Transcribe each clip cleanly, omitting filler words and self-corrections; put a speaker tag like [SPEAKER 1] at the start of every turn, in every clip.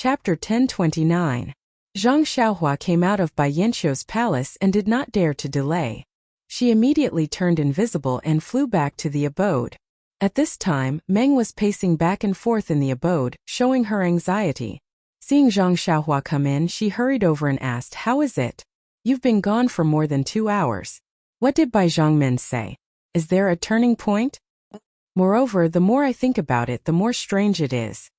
[SPEAKER 1] Chapter 1029. Zhang Xiaohua came out of Bai Yanqiu's palace and did not dare to delay. She immediately turned invisible and flew back to the abode. At this time, Meng was pacing back and forth in the abode, showing her anxiety. Seeing Zhang Xiaohua come in, she hurried over and asked, "How is it? You've been gone for more than 2 hours. What did Bai Zhangmin say? Is there a turning point? Moreover, the more I think about it, the more strange it is.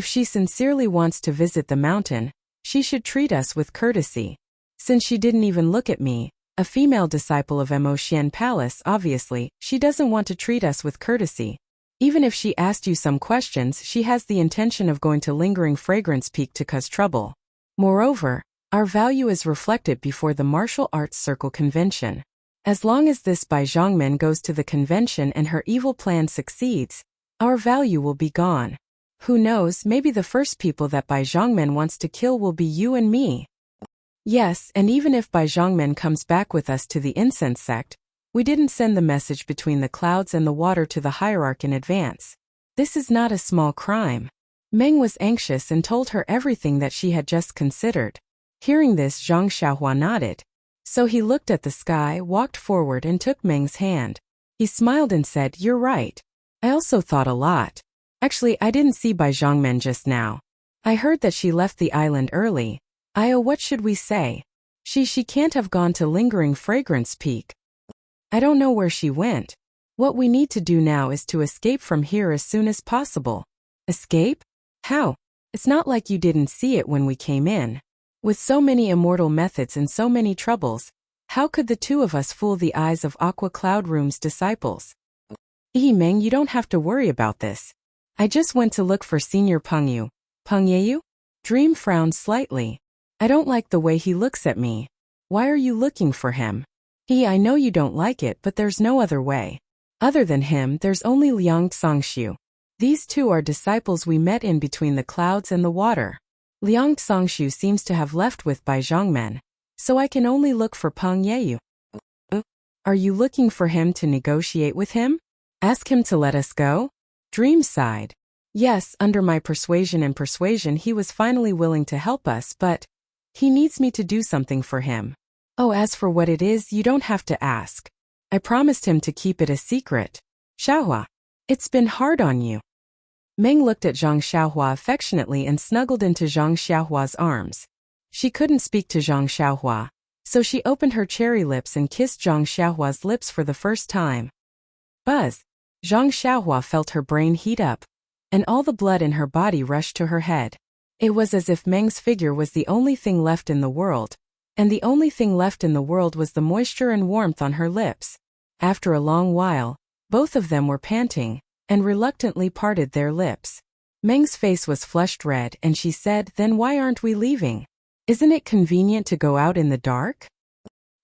[SPEAKER 1] If she sincerely wants to visit the mountain, she should treat us with courtesy. Since she didn't even look at me, a female disciple of Mo Xian Palace, obviously, she doesn't want to treat us with courtesy. Even if she asked you some questions, she has the intention of going to Lingering Fragrance Peak to cause trouble. Moreover, our value is reflected before the Martial Arts Circle convention. As long as this Bai Zhangmin goes to the convention and her evil plan succeeds, our value will be gone. Who knows, maybe the first people that Bai Zhangmin wants to kill will be you and me. Yes, and even if Bai Zhangmin comes back with us to the incense sect, we didn't send the message between the clouds and the water to the hierarch in advance. This is not a small crime." Meng was anxious and told her everything that she had just considered. Hearing this, Zhang Xiaohua nodded. So he looked at the sky, walked forward and took Meng's hand. He smiled and said, "You're right. I also thought a lot. Actually, I didn't see Bai Zhangmin just now. I heard that she left the island early. What should we say? She can't have gone to Lingering Fragrance Peak. I don't know where she went. What we need to do now is to escape from here as soon as possible." "Escape? How? It's not like you didn't see it when we came in. With so many immortal methods and so many troubles, how could the two of us fool the eyes of Aqua Cloud Room's disciples?" "Meng, you don't have to worry about this. I just went to look for Senior Pengyu." "Pengyu?" Dream frowned slightly. "I don't like the way he looks at me. Why are you looking for him?" I know you don't like it, but there's no other way. Other than him, there's only Liang Tsongshu. These two are disciples we met in between the clouds and the water. Liang Tsongshu seems to have left with Bai Zhangmin, so I can only look for Peng Yeyu." "Are you looking for him to negotiate with him? Ask him to let us go?" Dream sighed. "Yes, under my persuasion he was finally willing to help us, but he needs me to do something for him. As for what it is, you don't have to ask. I promised him to keep it a secret. Xiaohua, it's been hard on you." Meng looked at Zhang Xiaohua affectionately and snuggled into Zhang Xiaohua's arms. She couldn't speak to Zhang Xiaohua, so she opened her cherry lips and kissed Zhang Xiaohua's lips for the first time. Buzz! Zhang Xiaohua felt her brain heat up, and all the blood in her body rushed to her head. It was as if Meng's figure was the only thing left in the world, and the only thing left in the world was the moisture and warmth on her lips. After a long while, both of them were panting, and reluctantly parted their lips. Meng's face was flushed red and she said, "Then why aren't we leaving? Isn't it convenient to go out in the dark?"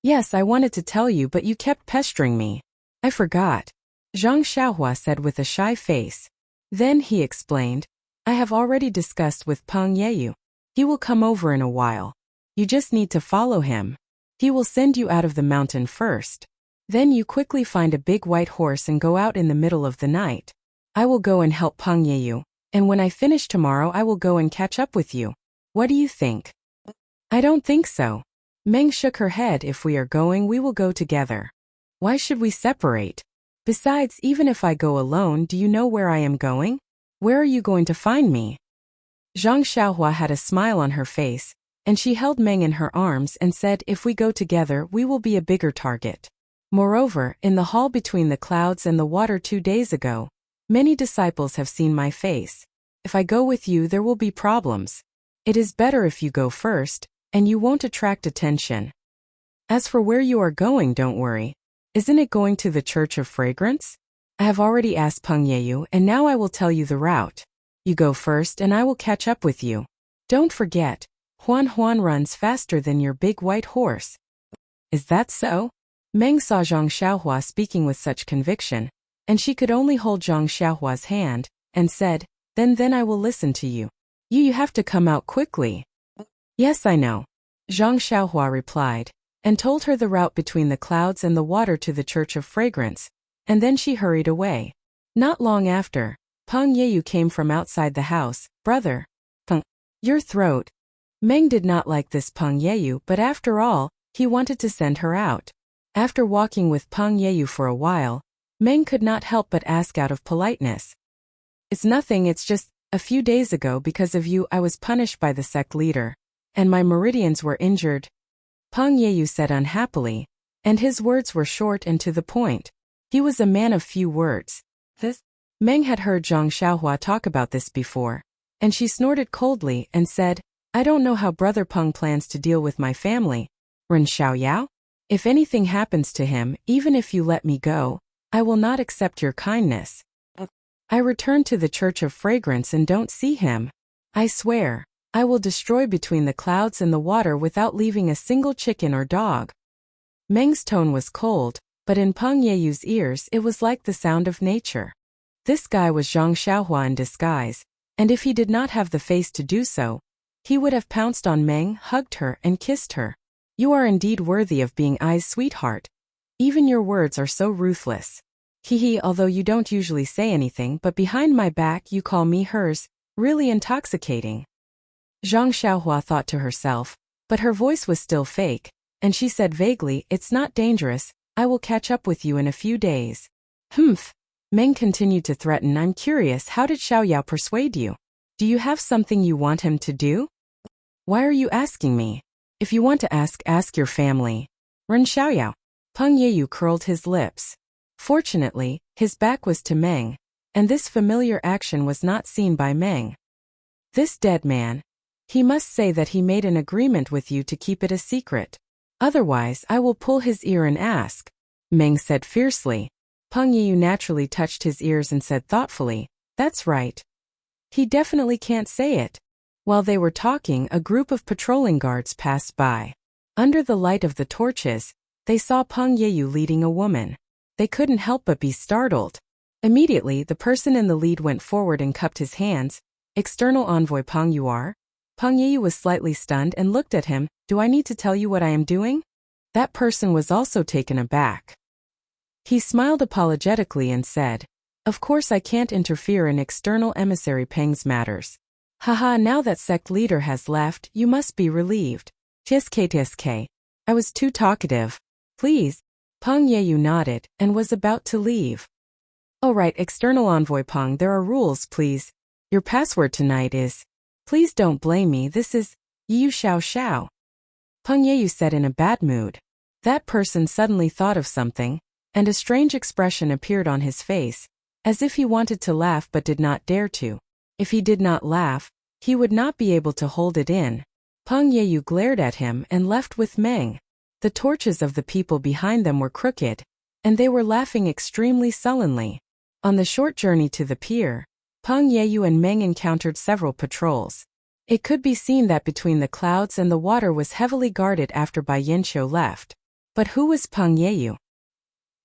[SPEAKER 1] "Yes, I wanted to tell you, but you kept pestering me. I forgot," Zhang Xiaohua said with a shy face. Then he explained, "I have already discussed with Peng Yeyu. He will come over in a while. You just need to follow him. He will send you out of the mountain first. Then you quickly find a big white horse and go out in the middle of the night. I will go and help Peng Yeyu, and when I finish tomorrow I will go and catch up with you. What do you think?" "I don't think so." Meng shook her head. "If we are going, we will go together. Why should we separate? Besides, even if I go alone, do you know where I am going? Where are you going to find me?" Zhang Xiaohua had a smile on her face, and she held Meng in her arms and said, "If we go together, we will be a bigger target. Moreover, in the hall between the clouds and the water 2 days ago, many disciples have seen my face. If I go with you, there will be problems. It is better if you go first, and you won't attract attention. As for where you are going, don't worry. Isn't it going to the Church of Fragrance? I have already asked Peng Yeyu, and now I will tell you the route. You go first and I will catch up with you. Don't forget, Huan runs faster than your big white horse." "Is that so?" Meng saw Zhang Xiaohua speaking with such conviction, and she could only hold Zhang Xiaohua's hand, and said, Then I will listen to you. You have to come out quickly." "Yes, I know," Zhang Xiaohua replied, and told her the route between the clouds and the water to the Church of Fragrance, and then she hurried away. Not long after, Peng Yeyu came from outside the house. "Brother, Peng, Your throat. Meng did not like this Peng Yeyu, but after all, he wanted to send her out. After walking with Peng Yeyu for a while, Meng could not help but ask out of politeness. It's nothing, it's just, a few days ago because of you I was punished by the sect leader, and my meridians were injured. Peng Yeyu said unhappily, and his words were short and to the point. He was a man of few words. Meng had heard Zhang Xiaohua talk about this before, and she snorted coldly and said, I don't know how Brother Peng plans to deal with my family. Ren Xiaoyao? If anything happens to him, even if you let me go, I will not accept your kindness. I return to the Church of Fragrance and don't see him. I swear, I will destroy between the clouds and the water without leaving a single chicken or dog. Meng's tone was cold, but in Peng Yeyu's ears it was like the sound of nature. This guy was Zhang Xiaohua in disguise, and if he did not have the face to do so, he would have pounced on Meng, hugged her, and kissed her. You are indeed worthy of being Ai's sweetheart. Even your words are so ruthless. Hehe, although you don't usually say anything but behind my back you call me hers, really intoxicating. Zhang Xiaohua thought to herself, but her voice was still fake, and she said vaguely, it's not dangerous, I will catch up with you in a few days. Humph. Meng continued to threaten, I'm curious, how did Xiaoyao persuade you? Do you have something you want him to do? Why are you asking me? If you want to ask your family. Ren Xiaoyao. Peng Yeyu curled his lips. Fortunately, his back was to Meng, and this familiar action was not seen by Meng. This dead man. He must say that he made an agreement with you to keep it a secret. Otherwise I will pull his ear and ask. Meng said fiercely. Peng Yeyu naturally touched his ears and said thoughtfully, that's right. He definitely can't say it. While they were talking, a group of patrolling guards passed by. Under the light of the torches, they saw Peng Yeyu leading a woman. They couldn't help but be startled. Immediately, the person in the lead went forward and cupped his hands. External envoy Peng you are? Peng Yeyu was slightly stunned and looked at him. Do I need to tell you what I am doing? That person was also taken aback. He smiled apologetically and said, of course I can't interfere in external emissary Peng's matters. Haha, now that sect leader has left, you must be relieved. TSK. I was too talkative. Please. Peng Yeyu nodded and was about to leave. Alright, external envoy Peng, there are rules, please. Your password tonight is. Please don't blame me, this is. Yu Xiao Xiao. Peng Yeyu said in a bad mood. That person suddenly thought of something, and a strange expression appeared on his face, as if he wanted to laugh but did not dare to. If he did not laugh, he would not be able to hold it in. Peng Yeyu glared at him and left with Meng. The torches of the people behind them were crooked, and they were laughing extremely sullenly. On the short journey to the pier, Peng Yeyu and Meng encountered several patrols. It could be seen that between the clouds and the water was heavily guarded after Bai Yanqiu left. But who was Peng Yeyu?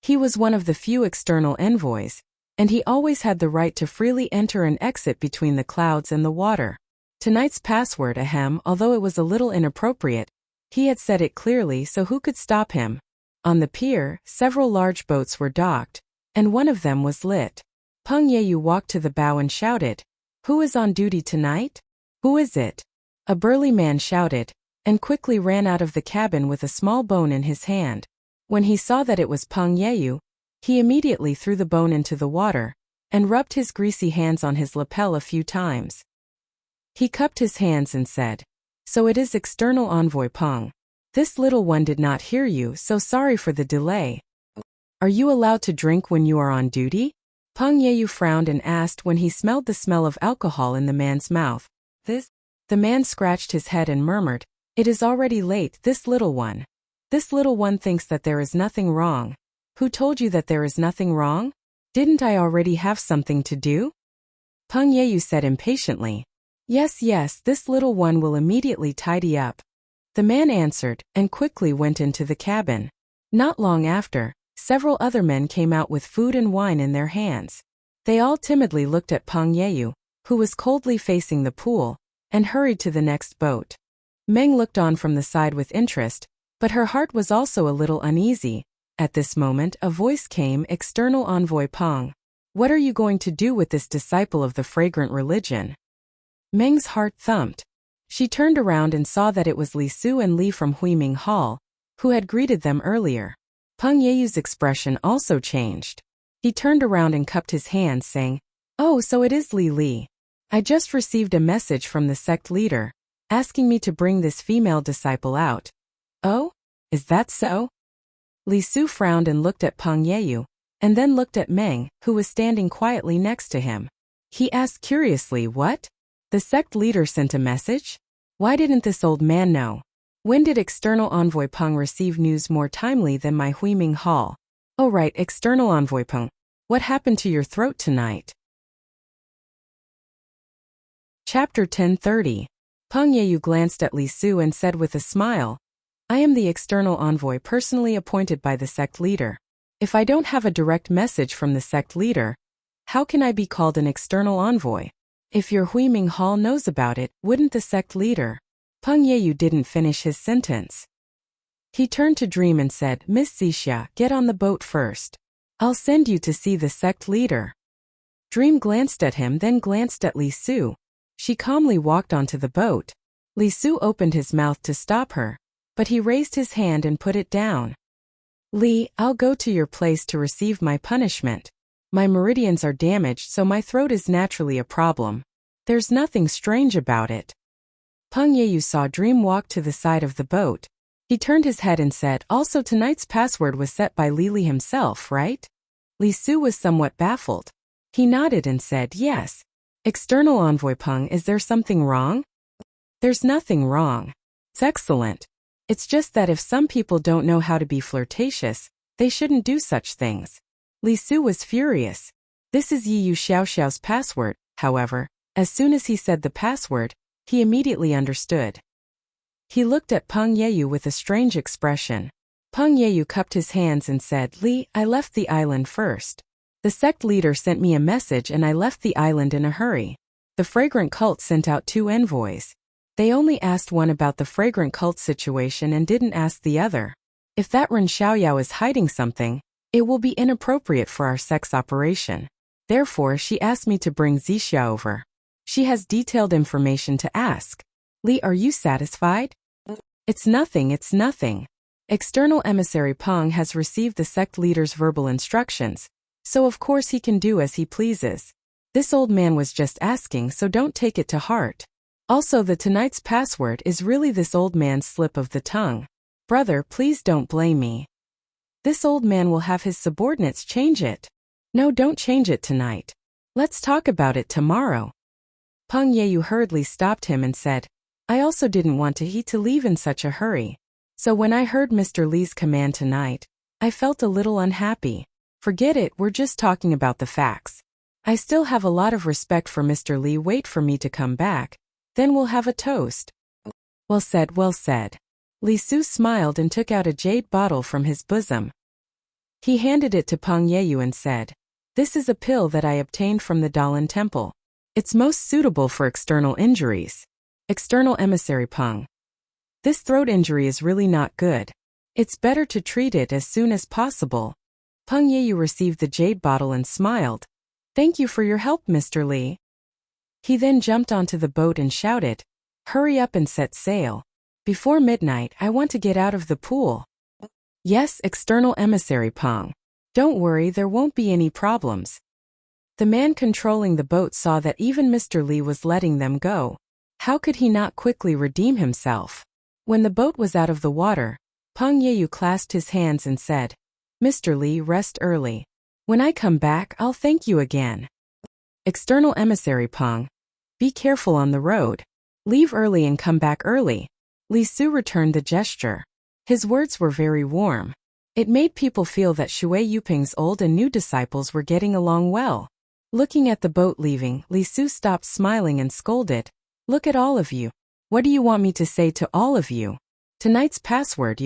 [SPEAKER 1] He was one of the few external envoys, and he always had the right to freely enter and exit between the clouds and the water. Tonight's password, ahem, although it was a little inappropriate, he had said it clearly, so who could stop him? On the pier, several large boats were docked, and one of them was lit. Peng Yeyu walked to the bow and shouted, who is on duty tonight? Who is it? A burly man shouted, and quickly ran out of the cabin with a small bone in his hand. When he saw that it was Peng Yeyu, he immediately threw the bone into the water, and rubbed his greasy hands on his lapel a few times. He cupped his hands and said, so it is external envoy Peng. This little one did not hear you, so sorry for the delay. Are you allowed to drink when you are on duty? Peng Yeyu frowned and asked when he smelled the smell of alcohol in the man's mouth. The man scratched his head and murmured, it is already late, this little one. This little one thinks that there is nothing wrong. Who told you that there is nothing wrong? Didn't I already have something to do? Peng Yeyu said impatiently. Yes, this little one will immediately tidy up. The man answered, and quickly went into the cabin. Not long after, several other men came out with food and wine in their hands. They all timidly looked at Peng Yeyu, who was coldly facing the pool, and hurried to the next boat. Meng looked on from the side with interest, but her heart was also a little uneasy. At this moment a voice came, external envoy Peng. What are you going to do with this disciple of the fragrant religion? Meng's heart thumped. She turned around and saw that it was Li Su and Li from Huiming Hall, who had greeted them earlier. Peng Yeyu's expression also changed. He turned around and cupped his hands, saying, "Oh, so it is Li Li. I just received a message from the sect leader, asking me to bring this female disciple out." "Oh? Is that so?" Li Su frowned and looked at Peng Yeyu, and then looked at Meng, who was standing quietly next to him. He asked curiously, "What? The sect leader sent a message? Why didn't this old man know? When did external envoy Peng receive news more timely than my Huiming Hall? Oh right, external envoy Peng. What happened to your throat tonight?" Chapter 1030. Peng Yeyu glanced at Li Su and said with a smile, "I am the external envoy personally appointed by the sect leader. If I don't have a direct message from the sect leader, how can I be called an external envoy? If your Huiming Hall knows about it, wouldn't the sect leader?" Peng Yeyu didn't finish his sentence. He turned to Dream and said, "Miss Zixia, get on the boat first. I'll send you to see the sect leader." Dream glanced at him, then glanced at Li Su. She calmly walked onto the boat. Li Su opened his mouth to stop her, but he raised his hand and put it down. "Li, I'll go to your place to receive my punishment. My meridians are damaged, so my throat is naturally a problem. There's nothing strange about it." Peng Yeyu saw Dream walk to the side of the boat. He turned his head and said, "Also tonight's password was set by Li Li himself, right?" Li Su was somewhat baffled. He nodded and said, "Yes. External envoy Peng, is there something wrong?" "There's nothing wrong. It's excellent. It's just that if some people don't know how to be flirtatious, they shouldn't do such things." Li Su was furious. This is Yi Yu Xiaoxiao's password, however. As soon as he said the password, he immediately understood. He looked at Peng Yeyu with a strange expression. Peng Yeyu cupped his hands and said, "Li, I left the island first. The sect leader sent me a message and I left the island in a hurry. The fragrant cult sent out 2 envoys. They only asked one about the fragrant cult situation and didn't ask the other. If that Ren Xiaoyao is hiding something, it will be inappropriate for our sect's operation. Therefore, she asked me to bring Zixia over. She has detailed information to ask. Li, are you satisfied?" It's nothing. External emissary Peng has received the sect leader's verbal instructions, so of course he can do as he pleases. This old man was just asking, so don't take it to heart. Also, the tonight's password is really this old man's slip of the tongue. Brother, please don't blame me. This old man will have his subordinates change it. No, don't change it tonight. Let's talk about it tomorrow. Peng Yeyu hurriedly stopped him and said, "I also didn't want he to leave in such a hurry. So when I heard Mr. Li's command tonight, I felt a little unhappy. Forget it, we're just talking about the facts. I still have a lot of respect for Mr. Li. Wait for me to come back, then we'll have a toast." Well said, well said. Li Su smiled and took out a jade bottle from his bosom. He handed it to Peng Yeyu and said, "This is a pill that I obtained from the Dalan Temple. It's most suitable for external injuries. External emissary Peng. This throat injury is really not good. It's better to treat it as soon as possible." Peng Yeyu received the jade bottle and smiled. "Thank you for your help, Mr. Li." He then jumped onto the boat and shouted, "Hurry up and set sail. Before midnight, I want to get out of the pool." "Yes, external emissary Peng. Don't worry, there won't be any problems." The man controlling the boat saw that even Mr. Li was letting them go. How could he not quickly redeem himself? When the boat was out of the water, Peng Yeyu clasped his hands and said, "Mr. Li, rest early. When I come back, I'll thank you again." External emissary Peng. Be careful on the road. Leave early and come back early. Li Su returned the gesture. His words were very warm. It made people feel that Shui Yuping's old and new disciples were getting along well. Looking at the boat leaving, Li Su stopped smiling and scolded, "Look at all of you. What do you want me to say to all of you? Tonight's password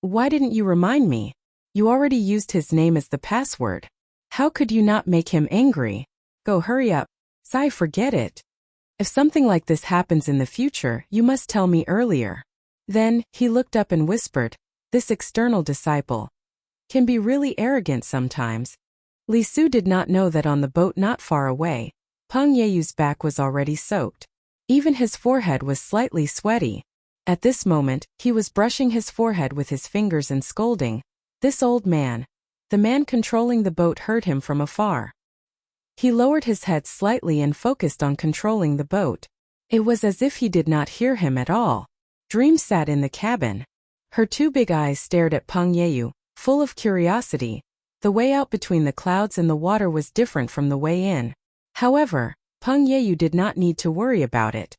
[SPEAKER 1] Why didn't you remind me? You already used his name as the password. How could you not make him angry? Go, hurry up. Sai, forget it. If something like this happens in the future, you must tell me earlier." Then, he looked up and whispered, "This external disciple can be really arrogant sometimes." Li Su did not know that on the boat not far away, Peng Yeyu's back was already soaked. Even his forehead was slightly sweaty. At this moment, he was brushing his forehead with his fingers and scolding. This old man. The man controlling the boat heard him from afar. He lowered his head slightly and focused on controlling the boat. It was as if he did not hear him at all. Dream sat in the cabin. Her two big eyes stared at Peng Yeyu, full of curiosity. The way out between the clouds and the water was different from the way in. However, Peng Yeyu did not need to worry about it.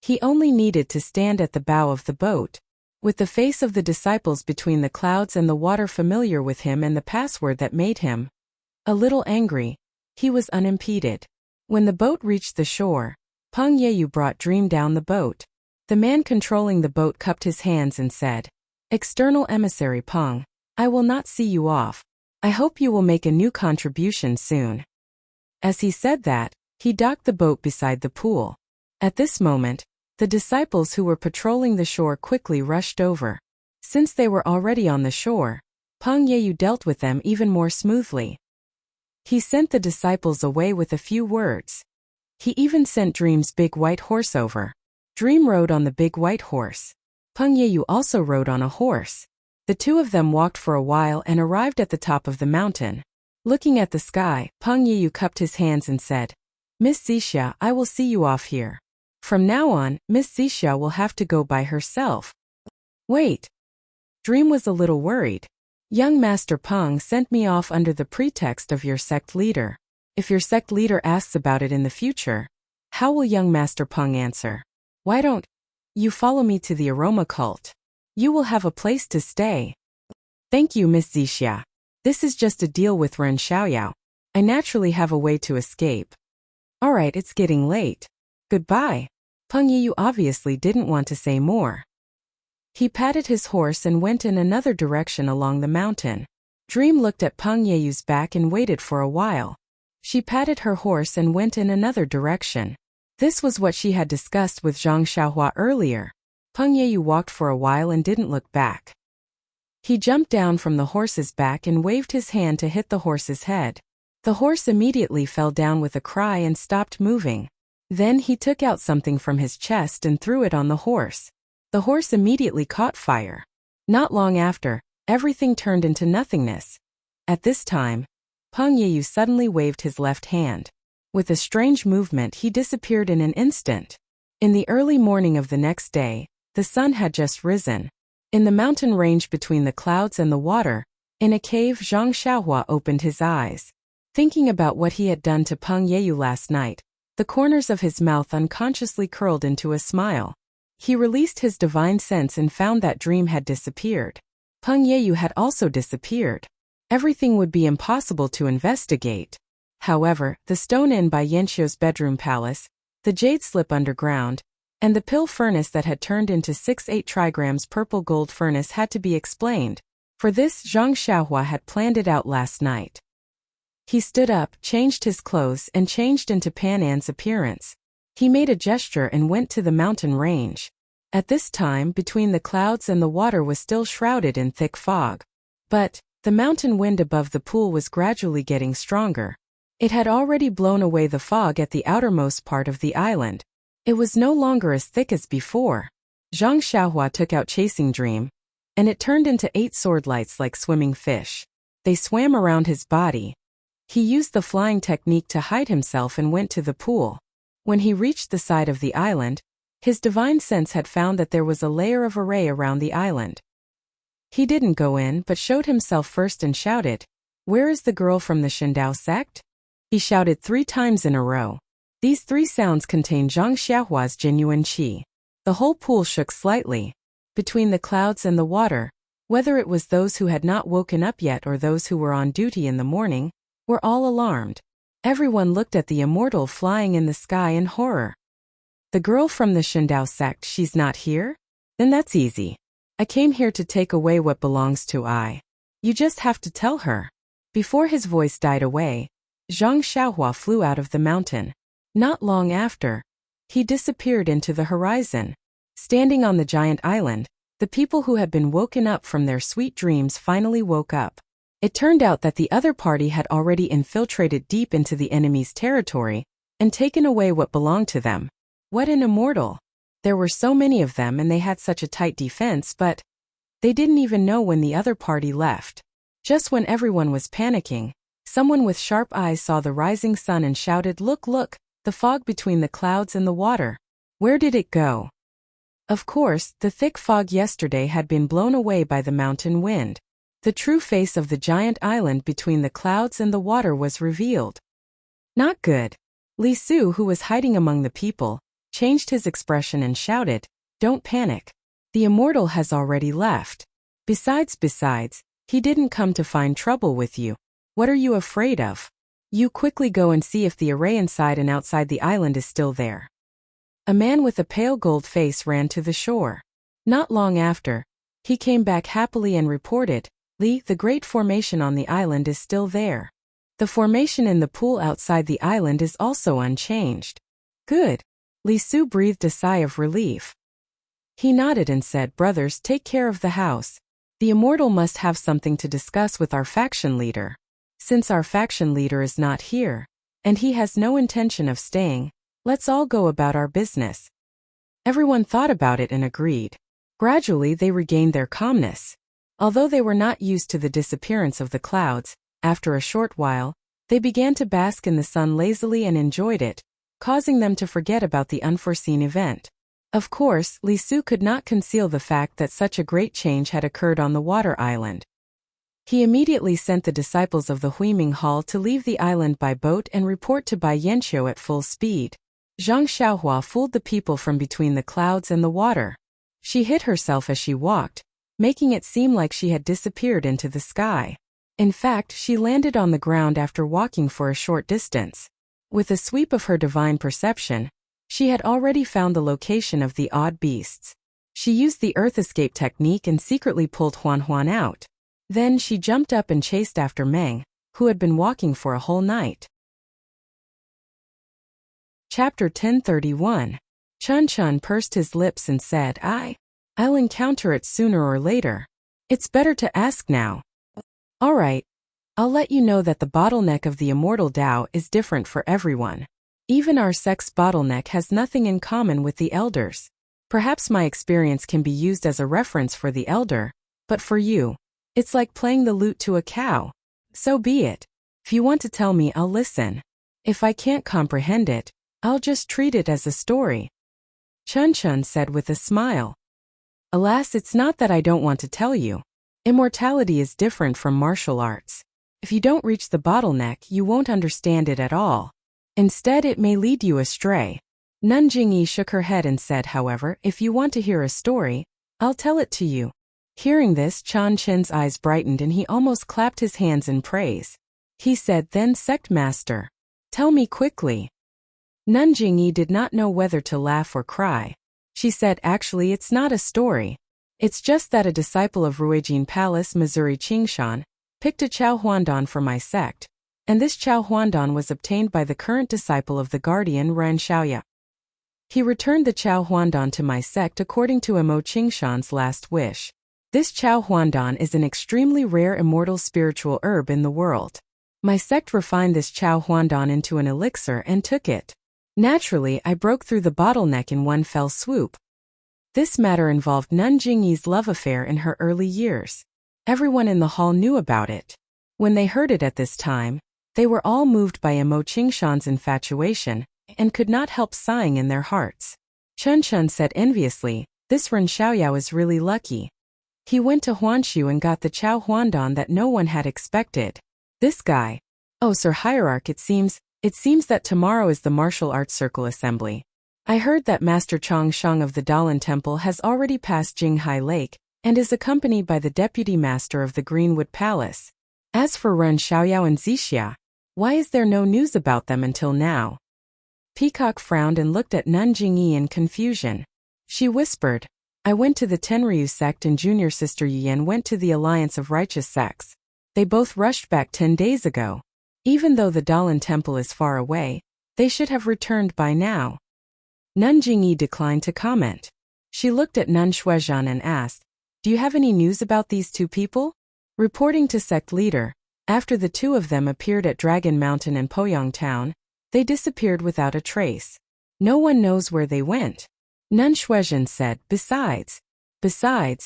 [SPEAKER 1] He only needed to stand at the bow of the boat. With the face of the disciples between the clouds and the water familiar with him and the password that made him a little angry, he was unimpeded. When the boat reached the shore, Peng Yeyu brought Dream down the boat. The man controlling the boat cupped his hands and said, "External emissary Peng, I will not see you off. I hope you will make a new contribution soon." As he said that, he docked the boat beside the pool. At this moment, the disciples who were patrolling the shore quickly rushed over. Since they were already on the shore, Peng Yeyu dealt with them even more smoothly. He sent the disciples away with a few words. He even sent Dream's big white horse over. Dream rode on the big white horse. Peng Yeyu also rode on a horse. The two of them walked for a while and arrived at the top of the mountain. Looking at the sky, Peng Yeyu cupped his hands and said, "Miss Zixia, I will see you off here. From now on, Miss Zixia will have to go by herself." Wait. Dream was a little worried. "Young Master Peng sent me off under the pretext of your sect leader. If your sect leader asks about it in the future, how will young Master Peng answer? Why don't you follow me to the aroma cult? You will have a place to stay." "Thank you, Miss Zixia. This is just a deal with Ren Xiaoyao. I naturally have a way to escape." "Alright, it's getting late. Goodbye." Peng Yeyu obviously didn't want to say more. He patted his horse and went in another direction along the mountain. Dream looked at Peng Yeyu's back and waited for a while. She patted her horse and went in another direction. This was what she had discussed with Zhang Xiaohua earlier. Peng Yeyu walked for a while and didn't look back. He jumped down from the horse's back and waved his hand to hit the horse's head. The horse immediately fell down with a cry and stopped moving. Then he took out something from his chest and threw it on the horse. The horse immediately caught fire. Not long after, everything turned into nothingness. At this time, Peng Yeyu suddenly waved his left hand. With a strange movement, he disappeared in an instant. In the early morning of the next day, the sun had just risen. In the mountain range between the clouds and the water, in a cave, Zhang Xiaohua opened his eyes. Thinking about what he had done to Peng Yeyu last night, the corners of his mouth unconsciously curled into a smile. He released his divine sense and found that Dream had disappeared. Peng Yeyu had also disappeared. Everything would be impossible to investigate. However, the stone inn by Yanqiu's bedroom palace, the jade slip underground, and the pill furnace that had turned into 6-8 trigrams purple gold furnace had to be explained. For this, Zhang Xiaohua had planned it out last night. He stood up, changed his clothes, and changed into Pan An's appearance. He made a gesture and went to the mountain range. At this time, between the clouds and the water was still shrouded in thick fog. But the mountain wind above the pool was gradually getting stronger. It had already blown away the fog at the outermost part of the island. It was no longer as thick as before. Zhang Xiaohua took out Chasing Dream, and it turned into 8 sword lights like swimming fish. They swam around his body. He used the flying technique to hide himself and went to the pool. When he reached the side of the island, his divine sense had found that there was a layer of array around the island. He didn't go in but showed himself first and shouted, "Where is the girl from the Shindao sect?" He shouted 3 times in a row. These 3 sounds contained Zhang Xiaohua's genuine qi. The whole pool shook slightly. Between the clouds and the water, whether it was those who had not woken up yet or those who were on duty in the morning, were all alarmed. Everyone looked at the immortal flying in the sky in horror. "The girl from the Shindao sect, she's not here? Then that's easy. I came here to take away what belongs to I. You just have to tell her." Before his voice died away, Zhang Xiaohua flew out of the mountain. Not long after, he disappeared into the horizon. Standing on the giant island, the people who had been woken up from their sweet dreams finally woke up. It turned out that the other party had already infiltrated deep into the enemy's territory and taken away what belonged to them. What an immortal! There were so many of them and they had such a tight defense, but they didn't even know when the other party left. Just when everyone was panicking, someone with sharp eyes saw the rising sun and shouted, "Look, look, the fog between the clouds and the water. Where did it go?" Of course, the thick fog yesterday had been blown away by the mountain wind. The true face of the giant island between the clouds and the water was revealed. Not good. Li Su, who was hiding among the people, changed his expression and shouted, "Don't panic. The immortal has already left. Besides, he didn't come to find trouble with you. What are you afraid of? You quickly go and see if the array inside and outside the island is still there." A man with a pale gold face ran to the shore. Not long after, he came back happily and reported, "Li, the great formation on the island is still there. The formation in the pool outside the island is also unchanged." "Good." Li Su breathed a sigh of relief. He nodded and said, "Brothers, take care of the house. The immortal must have something to discuss with our faction leader. Since our faction leader is not here, and he has no intention of staying, let's all go about our business." Everyone thought about it and agreed. Gradually they regained their calmness. Although they were not used to the disappearance of the clouds, after a short while, they began to bask in the sun lazily and enjoyed it, causing them to forget about the unforeseen event. Of course, Li Su could not conceal the fact that such a great change had occurred on the water island. He immediately sent the disciples of the Huiming Hall to leave the island by boat and report to Bai Yanqiu at full speed. Zhang Xiaohua fooled the people from between the clouds and the water. She hid herself as she walked, making it seem like she had disappeared into the sky. In fact, she landed on the ground after walking for a short distance. With a sweep of her divine perception, she had already found the location of the odd beasts. She used the earth escape technique and secretly pulled Huan Huan out. Then she jumped up and chased after Meng, who had been walking for a whole night. Chapter 1031. Chun Chun pursed his lips and said, I'll encounter it sooner or later. It's better to ask now. All right. I'll let you know that the bottleneck of the immortal Tao is different for everyone. Even our sect's bottleneck has nothing in common with the elders. Perhaps my experience can be used as a reference for the elder, but for you, it's like playing the lute to a cow. So be it. If you want to tell me, I'll listen. If I can't comprehend it, I'll just treat it as a story. Chun Chun said with a smile. Alas, it's not that I don't want to tell you. Immortality is different from martial arts. If you don't reach the bottleneck, you won't understand it at all. Instead, it may lead you astray. Nun Jingyi shook her head and said, however, if you want to hear a story, I'll tell it to you. Hearing this, Chan Chen's eyes brightened and he almost clapped his hands in praise. He said, then, sect master, tell me quickly. Nun Jingyi did not know whether to laugh or cry. She said, actually, it's not a story. It's just that a disciple of Ruijin Palace, Missouri Qingshan, picked a Chao Huandan for my sect, and this Chao Huandan was obtained by the current disciple of the guardian Ren Xiaoya. He returned the Chao Huandan to my sect according to Mo Qingshan's last wish. This Chao Huandan is an extremely rare immortal spiritual herb in the world. My sect refined this Chao Huandan into an elixir and took it. Naturally, I broke through the bottleneck in one fell swoop. This matter involved Nun Jingyi's love affair in her early years. Everyone in the hall knew about it. When they heard it at this time, they were all moved by Mo Qingshan's infatuation and could not help sighing in their hearts. Chun Chun said enviously, this Ren Xiaoyao is really lucky. He went to Huanshu and got the Chao Huandan that no one had expected. This guy. Oh, Sir Hierarch, it seems that tomorrow is the Martial Arts Circle Assembly. I heard that Master Chong Shang of the Dalan Temple has already passed Jinghai Lake and is accompanied by the Deputy Master of the Greenwood Palace. As for Ren Xiaoyao and Zixia, why is there no news about them until now? Peacock frowned and looked at Nun Jingyi in confusion. She whispered, I went to the Tenryu sect and junior sister Yuyan went to the Alliance of Righteous Sects. They both rushed back 10 days ago. Even though the Dalan Temple is far away, they should have returned by now. Nun Jingyi declined to comment. She looked at Nun Shuizhan and asked, do you have any news about these two people? Reporting to sect leader, after the two of them appeared at Dragon Mountain and Poyang Town, they disappeared without a trace. No one knows where they went. Nun Shuizhen said, Besides,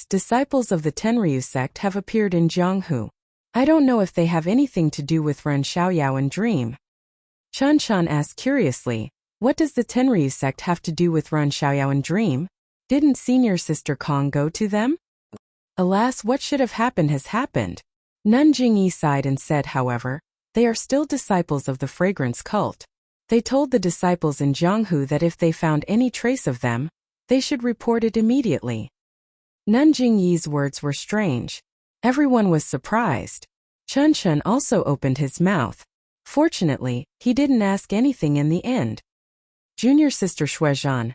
[SPEAKER 1] disciples of the Tenryu sect have appeared in Jianghu. I don't know if they have anything to do with Ren Xiaoyao and Dream. Chen Shan asked curiously, what does the Tenryu sect have to do with Ren Xiaoyao and Dream? Didn't senior sister Kong go to them? Alas, what should have happened has happened. Nun Jingyi sighed and said, however, they are still disciples of the fragrance cult. They told the disciples in Jianghu that if they found any trace of them, they should report it immediately. Nun Jingyi's words were strange. Everyone was surprised. Chen Shan also opened his mouth. Fortunately, he didn't ask anything in the end. Junior sister Shuizhen,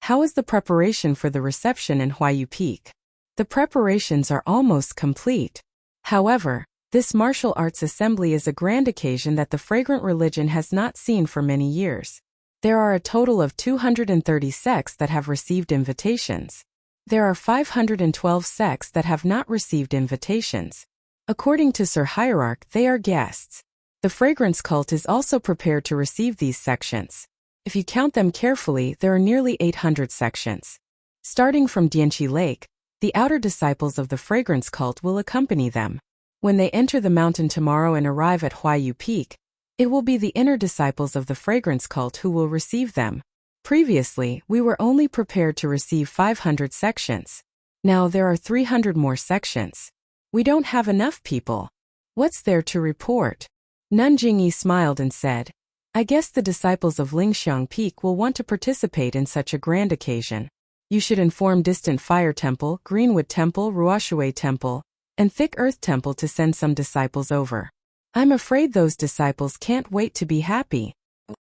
[SPEAKER 1] how is the preparation for the reception in Huayu Peak? The preparations are almost complete. However, this martial arts assembly is a grand occasion that the fragrant religion has not seen for many years. There are a total of 230 sects that have received invitations. There are 512 sects that have not received invitations. According to Sir Hierarch, they are guests. The fragrance cult is also prepared to receive these sections. If you count them carefully, there are nearly 800 sections. Starting from Dianqi Lake, the outer disciples of the fragrance cult will accompany them. When they enter the mountain tomorrow and arrive at Huayu Peak, it will be the inner disciples of the fragrance cult who will receive them. Previously, we were only prepared to receive 500 sections. Now there are 300 more sections. We don't have enough people. What's there to report? Nun Jingyi smiled and said, I guess the disciples of Lingxiang Peak will want to participate in such a grand occasion. You should inform Distant Fire Temple, Greenwood Temple, Ruoshui Temple, and Thick Earth Temple to send some disciples over. I'm afraid those disciples can't wait to be happy.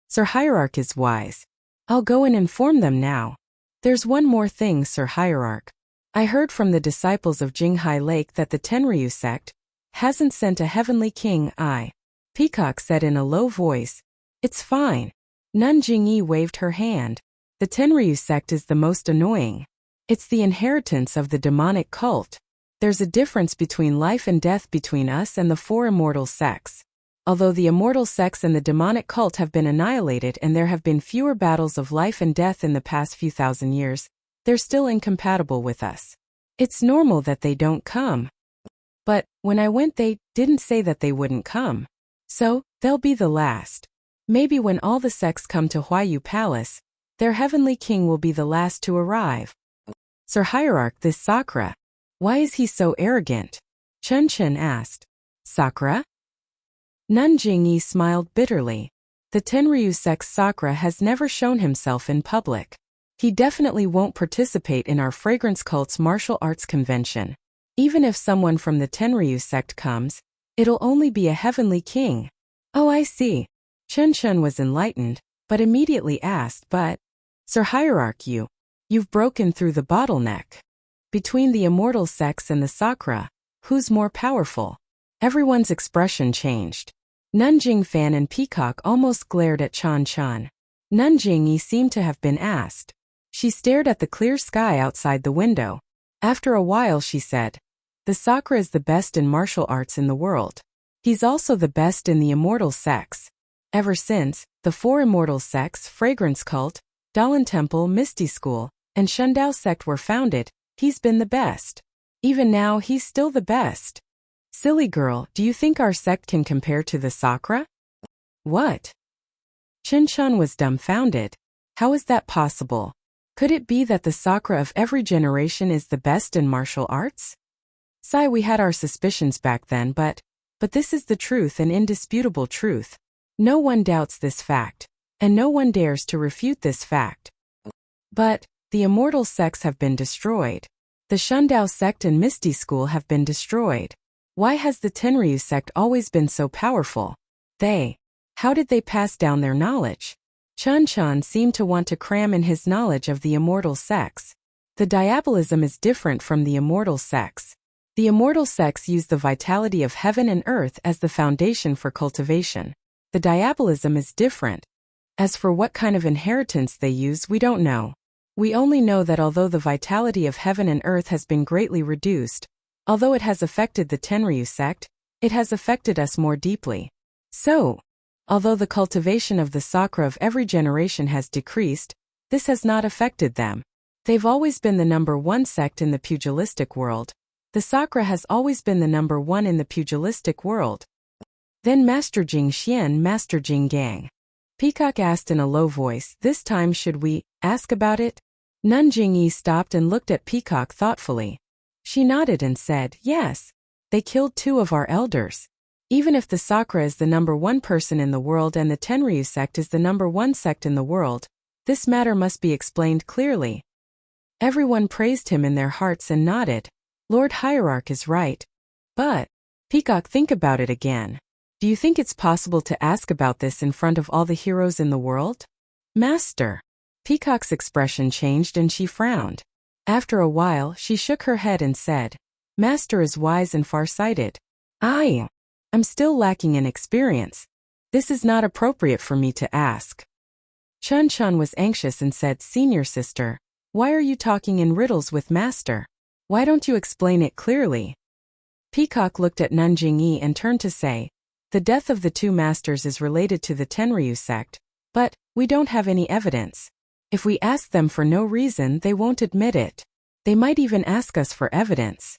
[SPEAKER 1] Sir Hierarch is wise. I'll go and inform them now. There's one more thing, Sir Hierarch. I heard from the disciples of Jinghai Lake that the Tenryu sect hasn't sent a heavenly king. Peacock said in a low voice. It's fine. Nun Jingyi waved her hand. The Tenryu sect is the most annoying. It's the inheritance of the demonic cult. There's a difference between life and death between us and the four immortal sects. Although the immortal sects and the demonic cult have been annihilated and there have been fewer battles of life and death in the past few thousand years, they're still incompatible with us. It's normal that they don't come. But when I went, they didn't say that they wouldn't come. So, they'll be the last. Maybe when all the sects come to Huayu Palace, their heavenly king will be the last to arrive. Sir Hierarch, this Sakura. Why is he so arrogant? Chen Chen asked. Sakura? Nun Jingyi smiled bitterly. The Tenryu sect's Sakura has never shown himself in public. He definitely won't participate in our fragrance cult's martial arts convention. Even if someone from the Tenryu sect comes, it'll only be a heavenly king. Oh, I see. Chen Chen was enlightened, but immediately asked, but, Sir Hierarch, you've broken through the bottleneck. Between the immortal sects and the Sakura, who's more powerful? Everyone's expression changed. Nun Jingfan and Peacock almost glared at Chan Chan. Nun Jingyi seemed to have been asked. She stared at the clear sky outside the window. After a while she said, the Sakura is the best in martial arts in the world. He's also the best in the immortal sects. Ever since, the four immortal sects, Fragrance Cult, Dalan Temple, Misty School, and Shundao sect were founded, he's been the best. Even now he's still the best. Silly girl, do you think our sect can compare to the Sakura? What? Qinshan was dumbfounded. How is that possible? Could it be that the Sakura of every generation is the best in martial arts? Sigh, we had our suspicions back then, but this is the truth, an indisputable truth. No one doubts this fact, and no one dares to refute this fact. But the immortal sects have been destroyed. The Shundao sect and Misty School have been destroyed. Why has the Tenryu sect always been so powerful? How did they pass down their knowledge? Chun Chan seemed to want to cram in his knowledge of the immortal sects. The diabolism is different from the immortal sects. The immortal sects use the vitality of heaven and earth as the foundation for cultivation. The diabolism is different. As for what kind of inheritance they use, we don't know. We only know that although the vitality of heaven and earth has been greatly reduced, although it has affected the Tenryu sect, it has affected us more deeply. So, Although the cultivation of the sakura of every generation has decreased, this has not affected them. They've always been the number one sect in the pugilistic world. The sakura has always been the number one in the pugilistic world. Then Master Jing Xian, Master Jing Gang. Peacock asked in a low voice, this time should we ask about it? Nun Jingyi stopped and looked at Peacock thoughtfully. She nodded and said, yes. They killed 2 of our elders. Even if the sakura is the number one person in the world and the Tenryu sect is the number one sect in the world, this matter must be explained clearly. Everyone praised him in their hearts and nodded. Lord Hierarch is right. But, Peacock, think about it again. Do you think it's possible to ask about this in front of all the heroes in the world? Master. Peacock's expression changed and she frowned. After a while, she shook her head and said, Master is wise and far-sighted. I'm still lacking in experience. This is not appropriate for me to ask. Chun Chun was anxious and said, Senior sister, why are you talking in riddles with Master? Why don't you explain it clearly? Peacock looked at Nun Jingyi and turned to say, the death of the 2 masters is related to the Tenryu sect, but we don't have any evidence. If we ask them for no reason, they won't admit it. They might even ask us for evidence.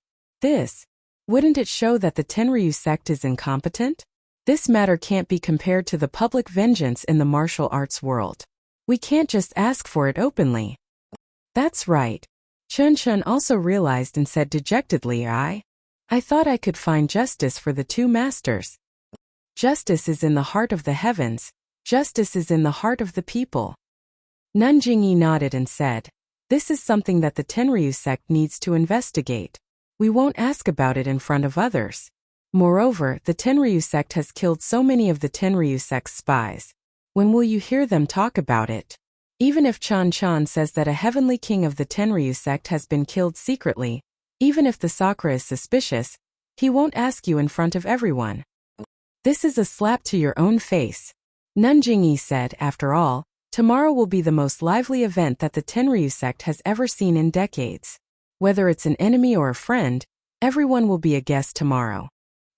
[SPEAKER 1] Wouldn't it show that the Tenryu sect is incompetent? This matter can't be compared to the public vengeance in the martial arts world. We can't just ask for it openly. That's right. Chun Chun also realized and said dejectedly, I thought I could find justice for the 2 masters. Justice is in the heart of the heavens. Justice is in the heart of the people. Nun Jingyi nodded and said, this is something that the Tenryu sect needs to investigate. We won't ask about it in front of others. Moreover, the Tenryu sect has killed so many of the Tenryu sect's spies. When will you hear them talk about it? Even if Chan Chan says that a heavenly king of the Tenryu sect has been killed secretly, even if the sakura is suspicious, he won't ask you in front of everyone. This is a slap to your own face. Nun Jingyi said, after all, tomorrow will be the most lively event that the Tenryu sect has ever seen in decades. Whether it's an enemy or a friend, everyone will be a guest tomorrow.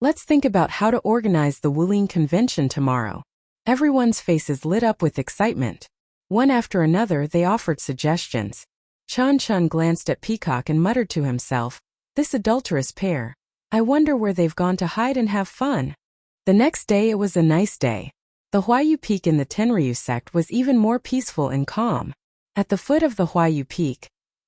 [SPEAKER 1] Let's think about how to organize the Wuling convention tomorrow. Everyone's faces lit up with excitement. One after another they offered suggestions. Chan Chun glanced at Peacock and muttered to himself, this adulterous pair. I wonder where they've gone to hide and have fun. The next day it was a nice day. The Huayu Peak in the Tenryu sect was even more peaceful and calm. At the foot of the Huayu Peak,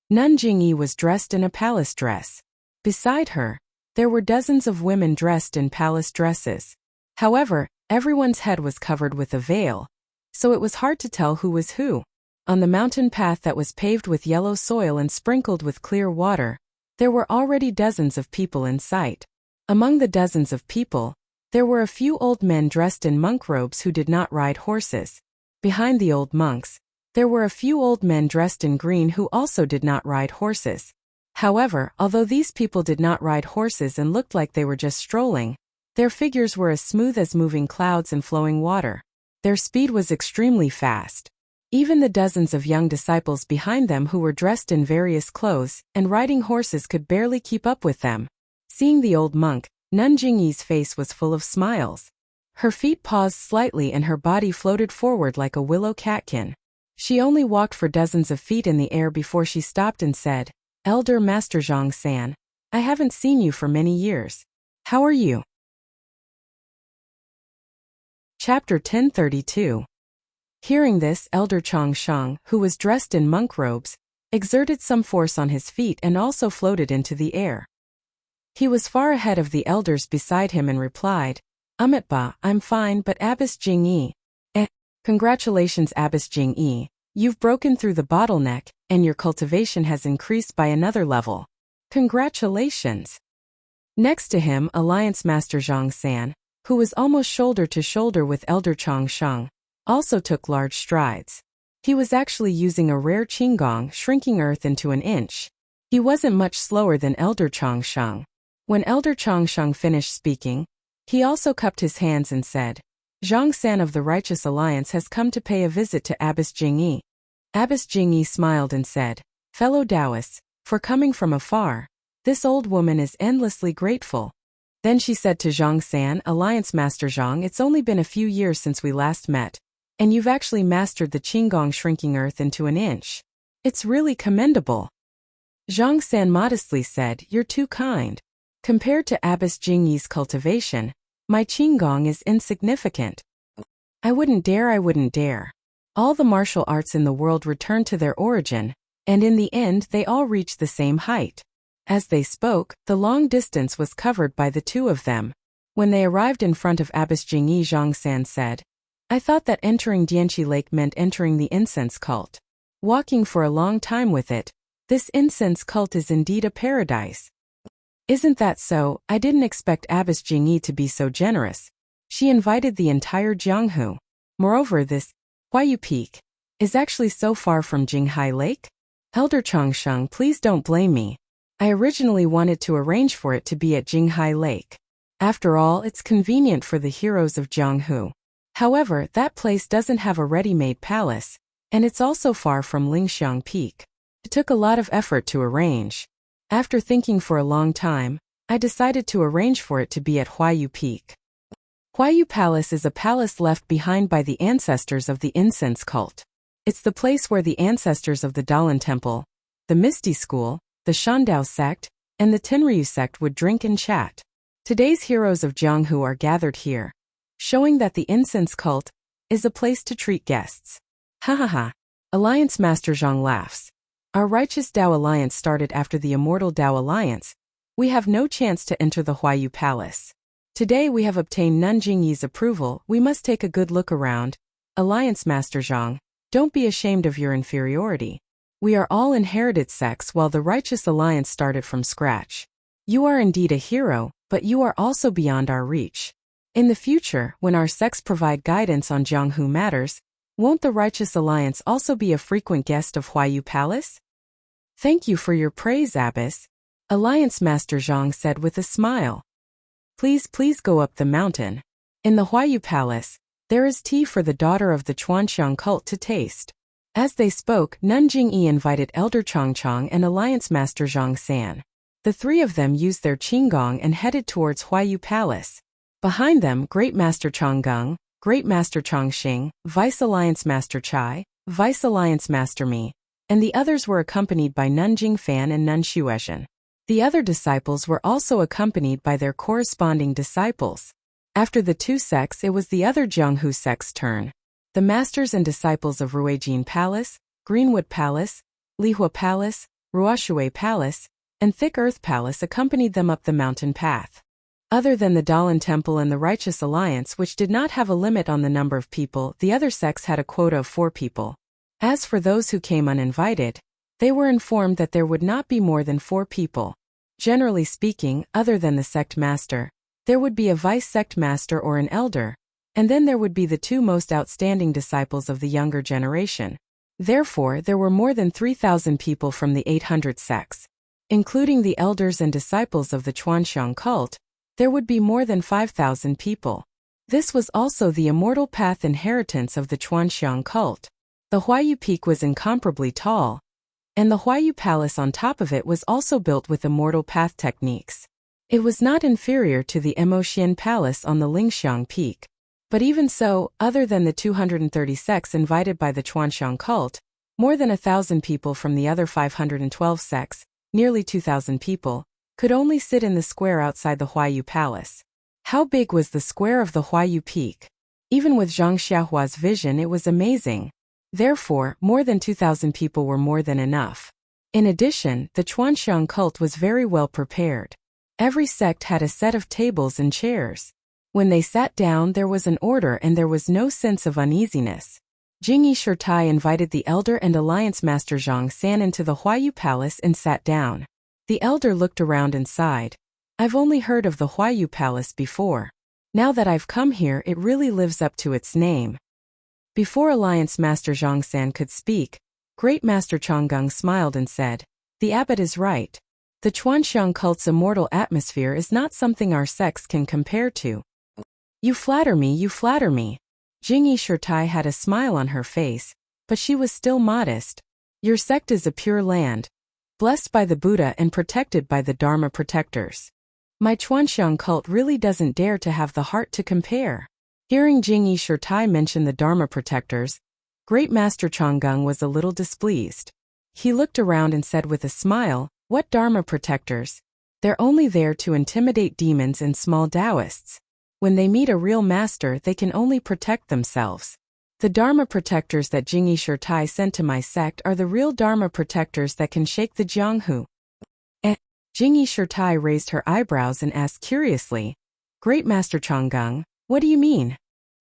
[SPEAKER 1] Nun Jingyi was dressed in a palace dress. Beside her, there were dozens of women dressed in palace dresses. However, everyone's head was covered with a veil, so it was hard to tell who was who. On the mountain path that was paved with yellow soil and sprinkled with clear water, there were already dozens of people in sight. Among the dozens of people, there were a few old men dressed in monk robes who did not ride horses. Behind the old monks, there were a few old men dressed in green who also did not ride horses. However, although these people did not ride horses and looked like they were just strolling, their figures were as smooth as moving clouds and flowing water. Their speed was extremely fast. Even the dozens of young disciples behind them who were dressed in various clothes and riding horses could barely keep up with them. Seeing the old monk, Nun Jingyi's face was full of smiles. Her feet paused slightly and her body floated forward like a willow catkin. She only walked for dozens of feet in the air before she stopped and said, Elder Master Zhang-san, I haven't seen you for many years. How are you? Chapter 1032. Hearing this, Elder Chang Shang, who was dressed in monk robes, exerted some force on his feet and also floated into the air. He was far ahead of the elders beside him and replied, Amitba, I'm fine, but Abbess Jingyi. Congratulations, Abbess Jingyi. You've broken through the bottleneck, and your cultivation has increased by another level. Congratulations. Next to him, Alliance Master Zhang San, who was almost shoulder to shoulder with Elder Chang Shang, also took large strides. He was actually using a rare qinggong, shrinking earth into an inch. He wasn't much slower than Elder Chang Shang. When Elder Chang Shang finished speaking, he also cupped his hands and said, Zhang San of the Righteous Alliance has come to pay a visit to Abbess Jingyi. Abbess Jingyi smiled and said, Fellow Taoists, for coming from afar, this old woman is endlessly grateful. Then she said to Zhang San, Alliance Master Zhang, it's only been a few years since we last met, and you've actually mastered the Qinggong shrinking earth into an inch. It's really commendable. Zhang San modestly said, you're too kind. Compared to Abbess Jingyi's cultivation, my Qinggong is insignificant. I wouldn't dare. All the martial arts in the world return to their origin, and in the end they all reach the same height. As they spoke, the long distance was covered by the two of them. When they arrived in front of Abbess Jingyi, Zhang San said, I thought that entering Dianqi Lake meant entering the incense cult. Walking for a long time with it, this incense cult is indeed a paradise. Isn't that so? I didn't expect Abbess Jingyi to be so generous. She invited the entire Jianghu. Moreover, this Huayu Peak is actually so far from Jinghai Lake? Elder Changsheng, please don't blame me. I originally wanted to arrange for it to be at Jinghai Lake. After all, it's convenient for the heroes of Jianghu. However, that place doesn't have a ready-made palace, and it's also far from Lingxiang Peak. It took a lot of effort to arrange. After thinking for a long time, I decided to arrange for it to be at Huayu Peak. Huayu Palace is a palace left behind by the ancestors of the incense cult. It's the place where the ancestors of the Dalan Temple, the Misty School, the Shandao sect, and the Tenryu sect would drink and chat. Today's heroes of Jianghu are gathered here, showing that the incense cult is a place to treat guests. Ha ha ha. Alliance Master Zhang laughs. Our righteous Dao Alliance started after the immortal Dao Alliance. We have no chance to enter the Huayu Palace. Today we have obtained Nun Jingyi's approval. We must take a good look around. Alliance Master Zhang, don't be ashamed of your inferiority. We are all inherited sects while the righteous alliance started from scratch. You are indeed a hero, but you are also beyond our reach. In the future, when our sects provide guidance on Jianghu matters, won't the righteous alliance also be a frequent guest of Huayu Palace? Thank you for your praise, Abbess. Alliance Master Zhang said with a smile. Please go up the mountain. In the Huayu Palace, there is tea for the daughter of the Chuanxiang cult to taste. As they spoke, Nun Jingyi invited Elder Changchang and Alliance Master Zhang San. The three of them used their Qinggong and headed towards Huayu Palace. Behind them, Great Master Changgung, Great Master Changxing, Vice Alliance Master Chai, Vice Alliance Master Mi, and the others were accompanied by Nun Jingfan and Nun Xuezhen. The other disciples were also accompanied by their corresponding disciples. After the two sects, it was the other Jianghu sect's turn. The masters and disciples of Ruijin Palace, Greenwood Palace, Lihua Palace, Ruoshui Palace, and Thick Earth Palace accompanied them up the mountain path. Other than the Dalan Temple and the Righteous Alliance, which did not have a limit on the number of people, the other sects had a quota of 4 people. As for those who came uninvited, they were informed that there would not be more than 4 people. Generally speaking, other than the sect master, there would be a vice sect master or an elder, and then there would be the 2 most outstanding disciples of the younger generation. Therefore, there were more than 3,000 people from the 800 sects. Including the elders and disciples of the Chuanxiang cult, there would be more than 5,000 people. This was also the immortal path inheritance of the Chuanxiang cult. The Huayu Peak was incomparably tall, and the Huayu Palace on top of it was also built with immortal path techniques. It was not inferior to the Emoxian Palace on the Lingxiang Peak. But even so, other than the 230 sects invited by the Chuanxiang cult, more than 1,000 people from the other 512 sects, nearly 2,000 people, could only sit in the square outside the Huayu Palace. How big was the square of the Huayu Peak? Even with Zhang Xiaohua's vision, it was amazing. Therefore, more than 2,000 people were more than enough. In addition, the Chuanxiang cult was very well prepared. Every sect had a set of tables and chairs. When they sat down, there was an order and there was no sense of uneasiness. Jingyi Shirtai invited the elder and alliance master Zhang San into the Huayu Palace and sat down. The elder looked around and sighed. I've only heard of the Huayu Palace before. Now that I've come here, it really lives up to its name. Before Alliance Master Zhang San could speak, Great Master Changgung smiled and said, The abbot is right. The Chuanxiang cult's immortal atmosphere is not something our sects can compare to. You flatter me, you flatter me. Jingyi Shirtai had a smile on her face, but she was still modest. Your sect is a pure land, blessed by the Buddha and protected by the Dharma protectors. My Chuanxiang cult really doesn't dare to have the heart to compare. Hearing Jingyi Shirtai mention the Dharma protectors, Great Master Changgung was a little displeased. He looked around and said with a smile, "What Dharma protectors? They're only there to intimidate demons and small Taoists. When they meet a real master, they can only protect themselves. The Dharma protectors that Jingyi Shirtai sent to my sect are the real Dharma protectors that can shake the Jianghu." Jingyi Shirtai raised her eyebrows and asked curiously, "Great Master Changgung, what do you mean?"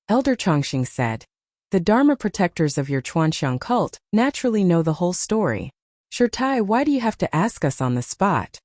[SPEAKER 1] Elder Chongqing said, "The Dharma protectors of your Chuanxiang cult naturally know the whole story. Shirtai, why do you have to ask us on the spot?"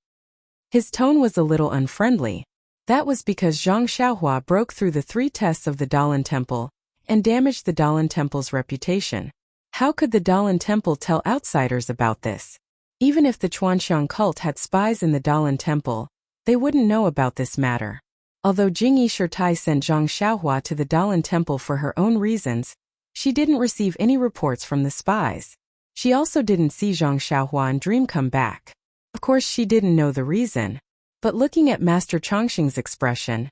[SPEAKER 1] His tone was a little unfriendly. That was because Zhang Xiaohua broke through the 3 tests of the Dalan Temple and damaged the Dalan Temple's reputation. How could the Dalan Temple tell outsiders about this? Even if the Chuanxiang cult had spies in the Dalan Temple, they wouldn't know about this matter. Although Jingyi Shirtai sent Zhang Xiaohua to the Dalan Temple for her own reasons, she didn't receive any reports from the spies. She also didn't see Zhang Xiaohua and dream come back. Of course, she didn't know the reason. But looking at Master Chongqing's expression,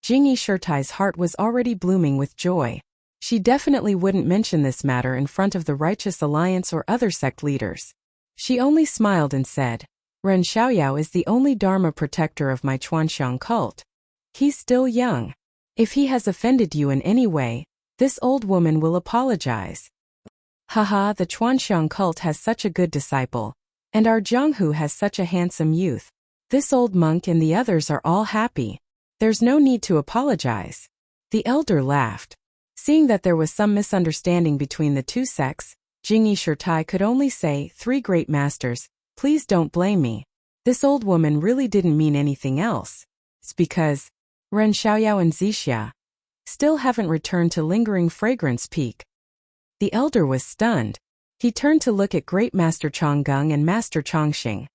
[SPEAKER 1] Jingyi Shirtai's heart was already blooming with joy. She definitely wouldn't mention this matter in front of the Righteous Alliance or other sect leaders. She only smiled and said, "Ren Xiaoyao is the only Dharma protector of my Chuanxiang cult. He's still young. If he has offended you in any way, this old woman will apologize." Haha, the Chuanxiang cult has such a good disciple, and our Jianghu has such a handsome youth. This old monk and the others are all happy. There's no need to apologize. The elder laughed. Seeing that there was some misunderstanding between the 2 sects, Jingyi Shirtai could only say, "3 great masters, please don't blame me. This old woman really didn't mean anything else. It's because Ren Xiaoyao and Zixia still haven't returned to Lingering Fragrance Peak." The elder was stunned. He turned to look at Great Master Changgung and Master Chongqing.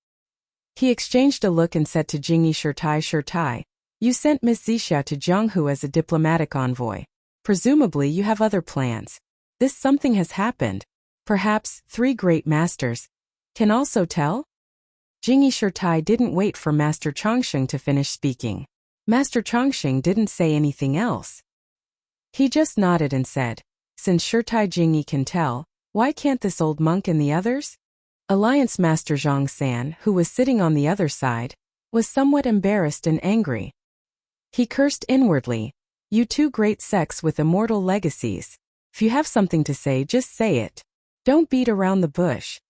[SPEAKER 1] He exchanged a look and said to Jingyi Shirtai, "Shirtai, you sent Miss Zixia to Jianghu as a diplomatic envoy. Presumably you have other plans. This something has happened. Perhaps 3 great masters can also tell?" Jingyi Shirtai didn't wait for Master Chongqing to finish speaking. Master Chongqing didn't say anything else. He just nodded and said, "Since Shirtai Jingyi can tell, why can't this old monk and the others?" Alliance Master Zhang San, who was sitting on the other side, was somewhat embarrassed and angry. He cursed inwardly, "You 2 great sects with immortal legacies. If you have something to say, just say it. Don't beat around the bush."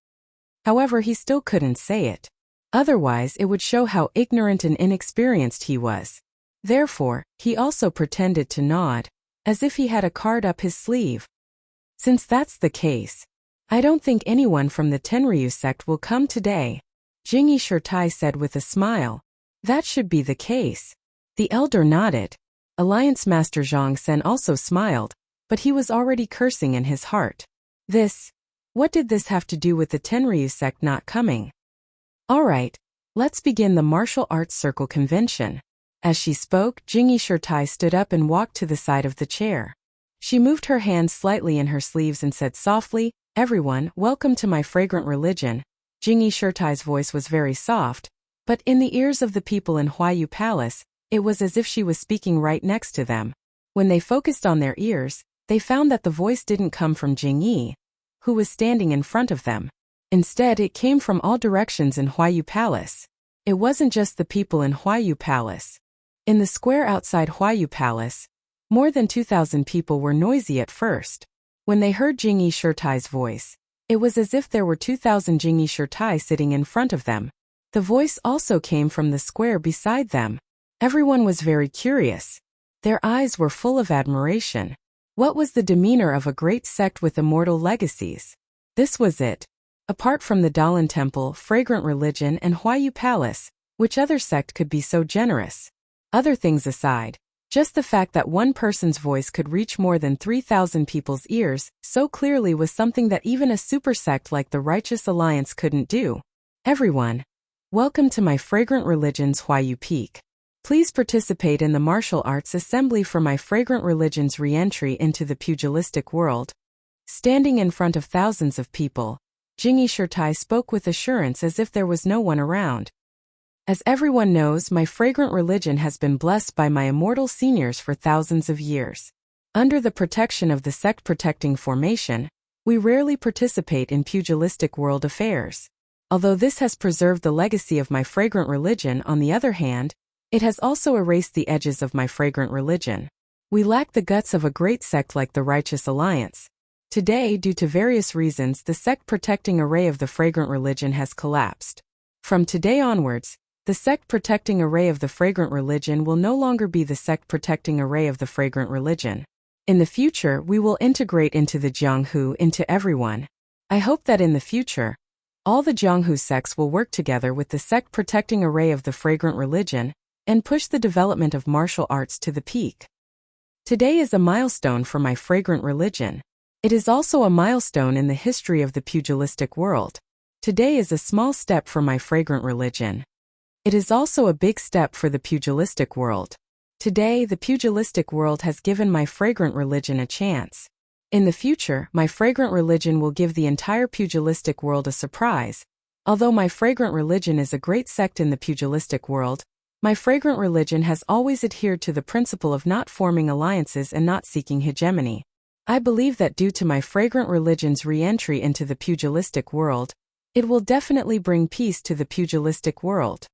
[SPEAKER 1] However, he still couldn't say it. Otherwise, it would show how ignorant and inexperienced he was. Therefore, he also pretended to nod, as if he had a card up his sleeve. "Since that's the case, I don't think anyone from the Tenryu sect will come today," Jingyi Shirtai said with a smile. "That should be the case." The elder nodded. Alliance Master Zhang Sen also smiled, but he was already cursing in his heart. What did this have to do with the Tenryu sect not coming? "Alright, let's begin the martial arts circle convention." As she spoke, Jingyi Shirtai stood up and walked to the side of the chair. She moved her hands slightly in her sleeves and said softly, "Everyone, welcome to my fragrant religion." Jingyi Shirtai's voice was very soft, but in the ears of the people in Huayu Palace, it was as if she was speaking right next to them. When they focused on their ears, they found that the voice didn't come from Jingyi, who was standing in front of them. Instead, it came from all directions in Huayu Palace. It wasn't just the people in Huayu Palace. In the square outside Huayu Palace, more than 2,000 people were noisy at first. When they heard Jingyi Shirtai's voice, it was as if there were 2,000 Jingyi Shirtai sitting in front of them. The voice also came from the square beside them. Everyone was very curious. Their eyes were full of admiration. What was the demeanor of a great sect with immortal legacies? This was it. Apart from the Dalan Temple, Fragrant Religion, and Huayu Palace, which other sect could be so generous? Other things aside, just the fact that one person's voice could reach more than 3,000 people's ears so clearly was something that even a super sect like the Righteous Alliance couldn't do. "Everyone, welcome to my Fragrant Religion's Huayu Peak. Please participate in the martial arts assembly for my Fragrant Religion's re-entry into the pugilistic world." Standing in front of thousands of people, Jingyi Shirtai spoke with assurance as if there was no one around. As everyone knows, my fragrant religion has been blessed by my immortal seniors for thousands of years. Under the protection of the sect-protecting formation, we rarely participate in pugilistic world affairs. Although this has preserved the legacy of my fragrant religion, on the other hand, it has also erased the edges of my fragrant religion. We lack the guts of a great sect like the Righteous Alliance. Today, due to various reasons, the sect-protecting array of the fragrant religion has collapsed. From today onwards, the sect-protecting array of the fragrant religion will no longer be the sect-protecting array of the fragrant religion. In the future, we will integrate into the Jianghu into everyone. I hope that in the future, all the Jianghu sects will work together with the sect-protecting array of the fragrant religion and push the development of martial arts to the peak. Today is a milestone for my fragrant religion. It is also a milestone in the history of the pugilistic world. Today is a small step for my fragrant religion. It is also a big step for the pugilistic world. Today, the pugilistic world has given my fragrant religion a chance. In the future, my fragrant religion will give the entire pugilistic world a surprise. Although my fragrant religion is a great sect in the pugilistic world, my fragrant religion has always adhered to the principle of not forming alliances and not seeking hegemony. I believe that due to my fragrant religion's re-entry into the pugilistic world, it will definitely bring peace to the pugilistic world.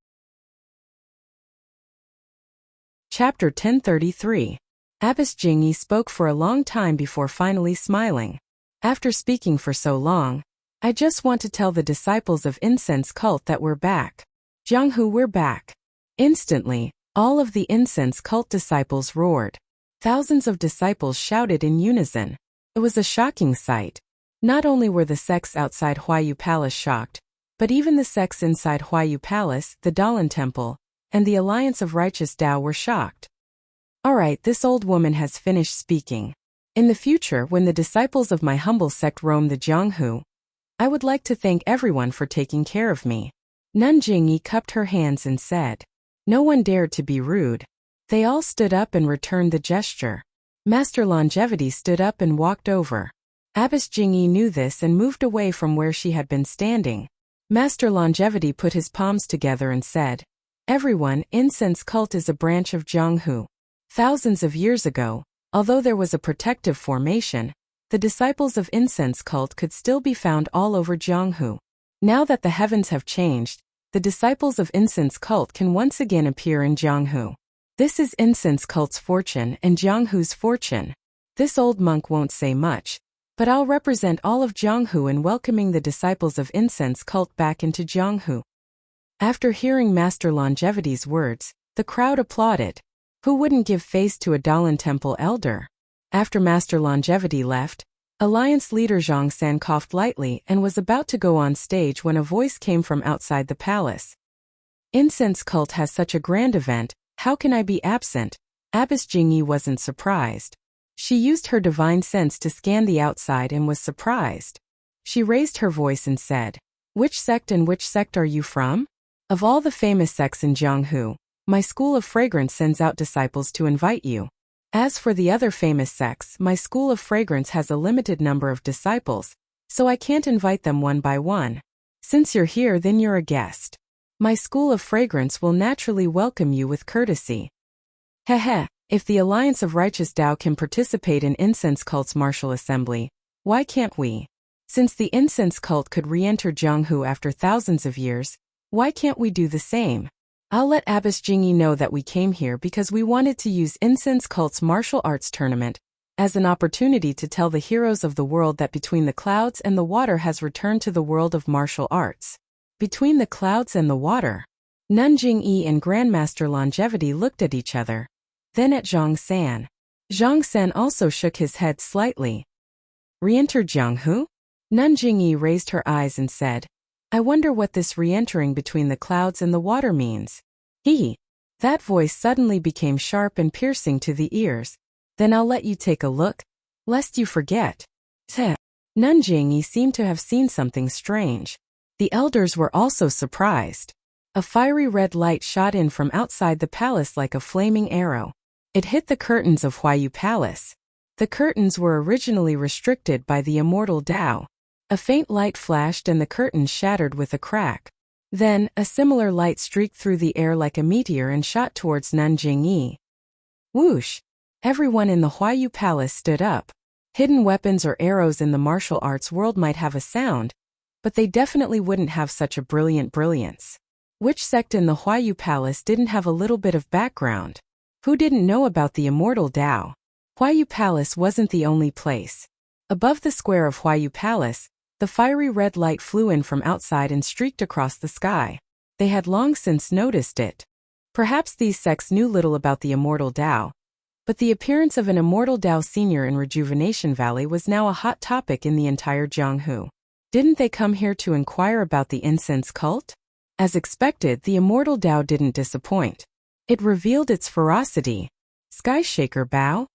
[SPEAKER 1] Chapter 1033. Abbess Jingyi spoke for a long time before finally smiling. After speaking for so long, I just want to tell the disciples of incense cult that we're back. Jianghu, we're back. Instantly, all of the incense cult disciples roared. Thousands of disciples shouted in unison. It was a shocking sight. Not only were the sects outside Huayu Palace shocked, but even the sects inside Huayu Palace, the Dalan Temple, and the Alliance of Righteous Tao were shocked. Alright, this old woman has finished speaking. In the future, when the disciples of my humble sect roam the Jianghu, I would like to thank everyone for taking care of me. Nun Jingyi cupped her hands and said. No one dared to be rude. They all stood up and returned the gesture. Master Longevity stood up and walked over. Abbess Jingyi knew this and moved away from where she had been standing. Master Longevity put his palms together and said, Everyone, incense cult is a branch of Jianghu. Thousands of years ago, although there was a protective formation, the disciples of incense cult could still be found all over Jianghu. Now that the heavens have changed, the disciples of incense cult can once again appear in Jianghu. This is incense cult's fortune and Jianghu's fortune. This old monk won't say much, but I'll represent all of Jianghu in welcoming the disciples of incense cult back into Jianghu. After hearing Master Longevity's words, the crowd applauded. Who wouldn't give face to a Dalan Temple elder? After Master Longevity left, Alliance leader Zhang San coughed lightly and was about to go on stage when a voice came from outside the palace. Incense cult has such a grand event, how can I be absent? Abbess Jingyi wasn't surprised. She used her divine sense to scan the outside and was surprised. She raised her voice and said, Which sect and which sect are you from? Of all the famous sects in Jianghu, my school of fragrance sends out disciples to invite you. As for the other famous sects, my school of fragrance has a limited number of disciples, so I can't invite them one by one. Since you're here, then you're a guest. My school of fragrance will naturally welcome you with courtesy. Heh, if the Alliance of Righteous Tao can participate in incense cult's martial assembly, why can't we? Since the incense cult could re-enter Jianghu after thousands of years, why can't we do the same? I'll let Abbess Jingyi know that we came here because we wanted to use incense cult's martial arts tournament as an opportunity to tell the heroes of the world that between the clouds and the water has returned to the world of martial arts. Between the clouds and the water. Nun Jingyi and Grandmaster Longevity looked at each other. Then at Zhang San. Zhang San also shook his head slightly. Re-enter Jianghu? Nun Jingyi raised her eyes and said, I wonder what this re-entering between the clouds and the water means. That voice suddenly became sharp and piercing to the ears. Then I'll let you take a look, lest you forget. Nun Jingyi seemed to have seen something strange. The elders were also surprised. A fiery red light shot in from outside the palace like a flaming arrow. It hit the curtains of Huayu Palace. The curtains were originally restricted by the immortal Tao. A faint light flashed and the curtains shattered with a crack. Then, a similar light streaked through the air like a meteor and shot towards Nanjing-yi. Whoosh! Everyone in the Huayu Palace stood up. Hidden weapons or arrows in the martial arts world might have a sound, but they definitely wouldn't have such a brilliance. Which sect in the Huayu Palace didn't have a little bit of background? Who didn't know about the immortal Tao? Huayu Palace wasn't the only place. Above the square of Huayu Palace, the fiery red light flew in from outside and streaked across the sky. They had long since noticed it. Perhaps these sects knew little about the immortal Tao, but the appearance of an immortal Tao senior in Rejuvenation Valley was now a hot topic in the entire Jianghu. Didn't they come here to inquire about the incense cult? As expected, the immortal Tao didn't disappoint. It revealed its ferocity. Sky Shaker Bao?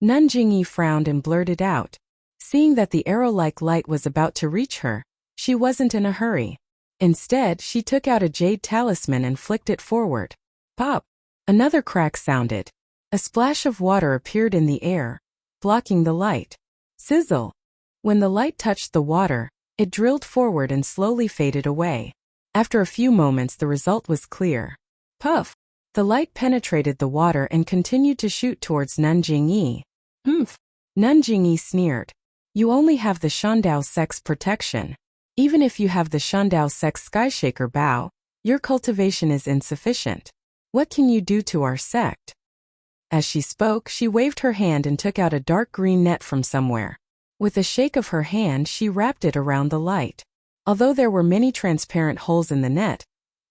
[SPEAKER 1] Nanjing-yi frowned and blurted out. Seeing that the arrow-like light was about to reach her, she wasn't in a hurry. Instead, she took out a jade talisman and flicked it forward. Pop! Another crack sounded. A splash of water appeared in the air, blocking the light. Sizzle! When the light touched the water, it drilled forward and slowly faded away. After a few moments, the result was clear. Puff! The light penetrated the water and continued to shoot towards Nanjing-yi. Humph! Nanjing-yi sneered. You only have the Shandao sect's protection. Even if you have the Shandao sect's Skyshaker Bao, your cultivation is insufficient. What can you do to our sect? As she spoke, she waved her hand and took out a dark green net from somewhere. With a shake of her hand, she wrapped it around the light. Although there were many transparent holes in the net,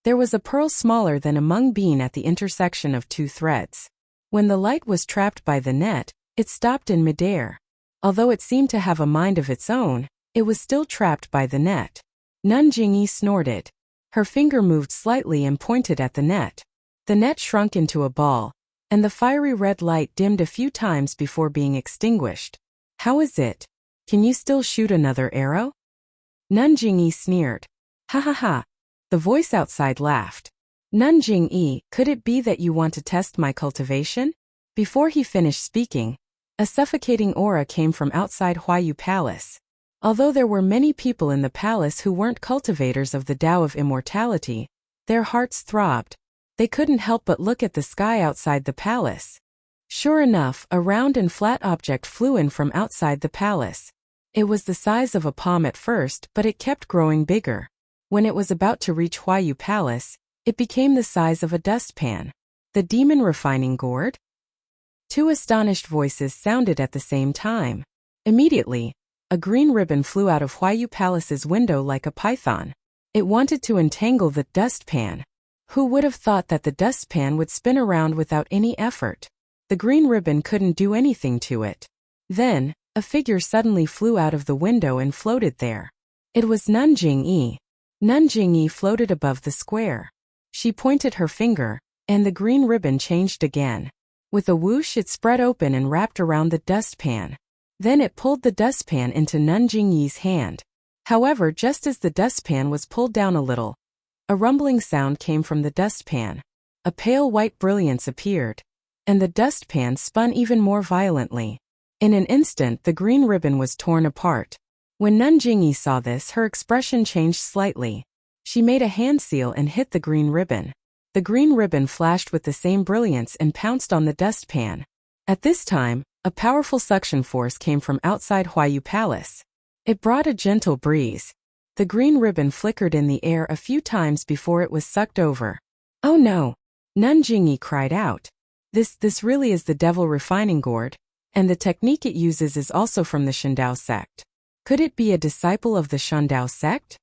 [SPEAKER 1] there was a pearl smaller than a mung bean at the intersection of two threads. When the light was trapped by the net, it stopped in midair. Although it seemed to have a mind of its own, it was still trapped by the net. Nanjing-yi snorted. Her finger moved slightly and pointed at the net. The net shrunk into a ball, and the fiery red light dimmed a few times before being extinguished. How is it? Can you still shoot another arrow? Nanjing-yi sneered. Ha ha ha. The voice outside laughed. Nanjing-yi, could it be that you want to test my cultivation? Before he finished speaking, a suffocating aura came from outside Huayu Palace. Although there were many people in the palace who weren't cultivators of the Tao of Immortality, their hearts throbbed. They couldn't help but look at the sky outside the palace. Sure enough, a round and flat object flew in from outside the palace. It was the size of a palm at first, but it kept growing bigger. When it was about to reach Huayu Palace, it became the size of a dustpan. The demon refining gourd? Two astonished voices sounded at the same time. Immediately, a green ribbon flew out of Huayu Palace's window like a python. It wanted to entangle the dustpan. Who would have thought that the dustpan would spin around without any effort? The green ribbon couldn't do anything to it. Then, a figure suddenly flew out of the window and floated there. It was Nanjing-yi. Nanjing-yi floated above the square. She pointed her finger, and the green ribbon changed again. With a whoosh, it spread open and wrapped around the dustpan. Then it pulled the dustpan into Nanjing-yi's hand. However, just as the dustpan was pulled down a little, a rumbling sound came from the dustpan. A pale white brilliance appeared, and the dustpan spun even more violently. In an instant, the green ribbon was torn apart. When Nanjing-yi saw this, her expression changed slightly. She made a hand seal and hit the green ribbon. The green ribbon flashed with the same brilliance and pounced on the dustpan. At this time, a powerful suction force came from outside Huayu Palace. It brought a gentle breeze. The green ribbon flickered in the air a few times before it was sucked over. Oh no! Nanjing-yi cried out. This really is the devil refining gourd, and the technique it uses is also from the Shandao sect. Could it be a disciple of the Shandao sect?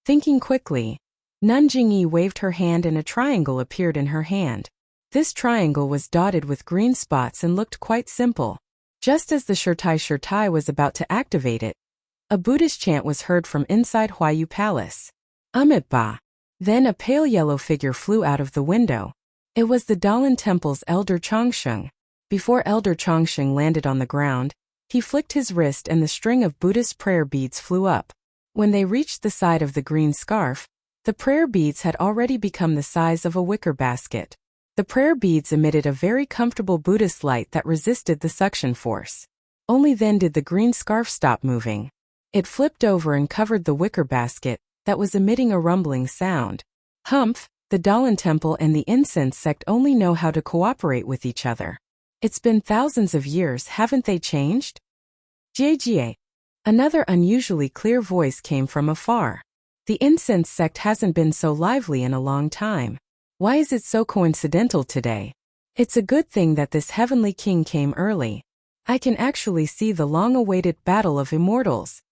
[SPEAKER 1] Thinking quickly, Nanjing-yi waved her hand and a triangle appeared in her hand. This triangle was dotted with green spots and looked quite simple. Just as the Shirtai was about to activate it, a Buddhist chant was heard from inside Huayu Palace. Ba. Then a pale yellow figure flew out of the window. It was the Dalan Temple's Elder Changsheng. Before Elder Changsheng landed on the ground, he flicked his wrist and the string of Buddhist prayer beads flew up. When they reached the side of the green scarf, the prayer beads had already become the size of a wicker basket. The prayer beads emitted a very comfortable Buddhist light that resisted the suction force. Only then did the green scarf stop moving. It flipped over and covered the wicker basket, that was emitting a rumbling sound. Humph, the Dalan Temple and the incense sect only know how to cooperate with each other. It's been thousands of years, haven't they changed? Jie. Another unusually clear voice came from afar. The incense sect hasn't been so lively in a long time. Why is it so coincidental today? It's a good thing that this heavenly king came early. I can actually see the long-awaited battle of immortals.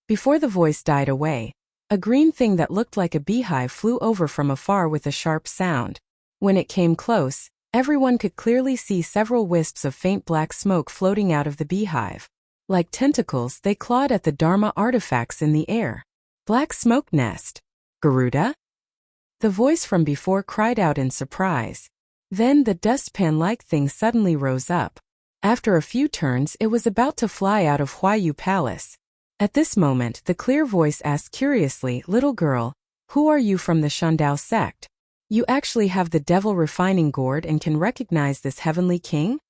[SPEAKER 1] Before the voice died away, a green thing that looked like a beehive flew over from afar with a sharp sound. When it came close, everyone could clearly see several wisps of faint black smoke floating out of the beehive. Like tentacles, they clawed at the Dharma artifacts in the air. Black smoke nest. Garuda? The voice from before cried out in surprise. Then the dustpan-like thing suddenly rose up. After a few turns, it was about to fly out of Huayu Palace. At this moment, the clear voice asked curiously, "Little girl, who are you from the Shandao sect? You actually have the devil refining gourd and can recognize this heavenly king?"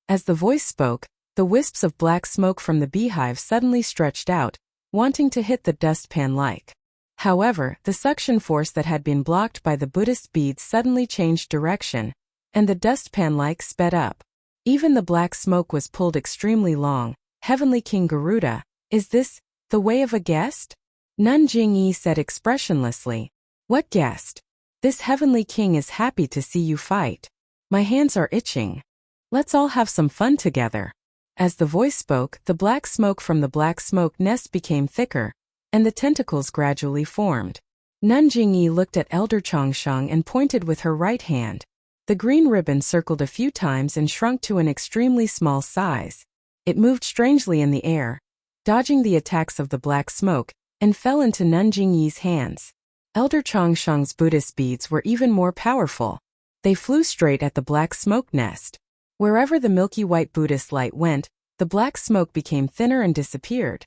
[SPEAKER 1] As the voice spoke, the wisps of black smoke from the beehive suddenly stretched out, wanting to hit the dustpan-like. However, the suction force that had been blocked by the Buddhist beads suddenly changed direction, and the dustpan-like sped up. Even the black smoke was pulled extremely long. "Heavenly King Garuda, is this the way of a guest?" Nun Jingyi said expressionlessly. "What guest? This heavenly king is happy to see you fight. My hands are itching. Let's all have some fun together." As the voice spoke, the black smoke from the black smoke nest became thicker, and the tentacles gradually formed. Nun Jingyi looked at Elder Changsheng and pointed with her right hand. The green ribbon circled a few times and shrunk to an extremely small size. It moved strangely in the air, dodging the attacks of the black smoke, and fell into Nun Jingyi's hands. Elder Changsheng's Buddhist beads were even more powerful. They flew straight at the black smoke nest. Wherever the milky white Buddhist light went, the black smoke became thinner and disappeared.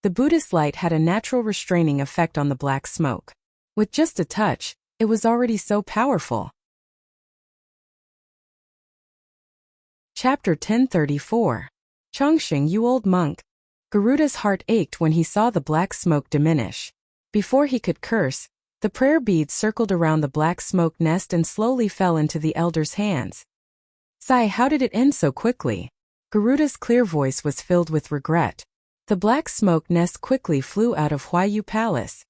[SPEAKER 1] The Buddhist light had a natural restraining effect on the black smoke. With just a touch, it was already so powerful. Chapter 1034. Chongqing, you old monk. Garuda's heart ached when he saw the black smoke diminish. Before he could curse, the prayer beads circled around the black smoke nest and slowly fell into the elder's hands. "Sai, how did it end so quickly?" Garuda's clear voice was filled with regret. The black smoke nest quickly flew out of Huayu Palace.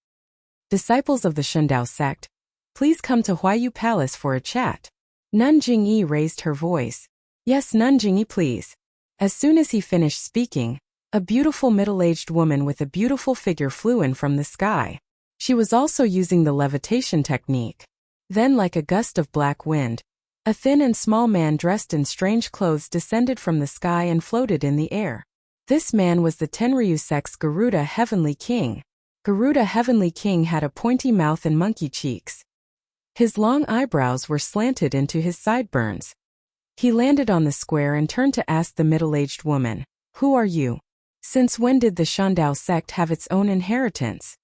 [SPEAKER 1] "Disciples of the Shandao sect, please come to Huayu Palace for a chat." Nun Jingyi raised her voice. "Yes, Nun Jingyi, please." As soon as he finished speaking, a beautiful middle-aged woman with a beautiful figure flew in from the sky. She was also using the levitation technique. Then, like a gust of black wind, a thin and small man dressed in strange clothes descended from the sky and floated in the air. This man was the Tenryu sect's Garuda Heavenly King. Garuda Heavenly King had a pointy mouth and monkey cheeks. His long eyebrows were slanted into his sideburns. He landed on the square and turned to ask the middle-aged woman, "Who are you? Since when did the Shandao sect have its own inheritance?"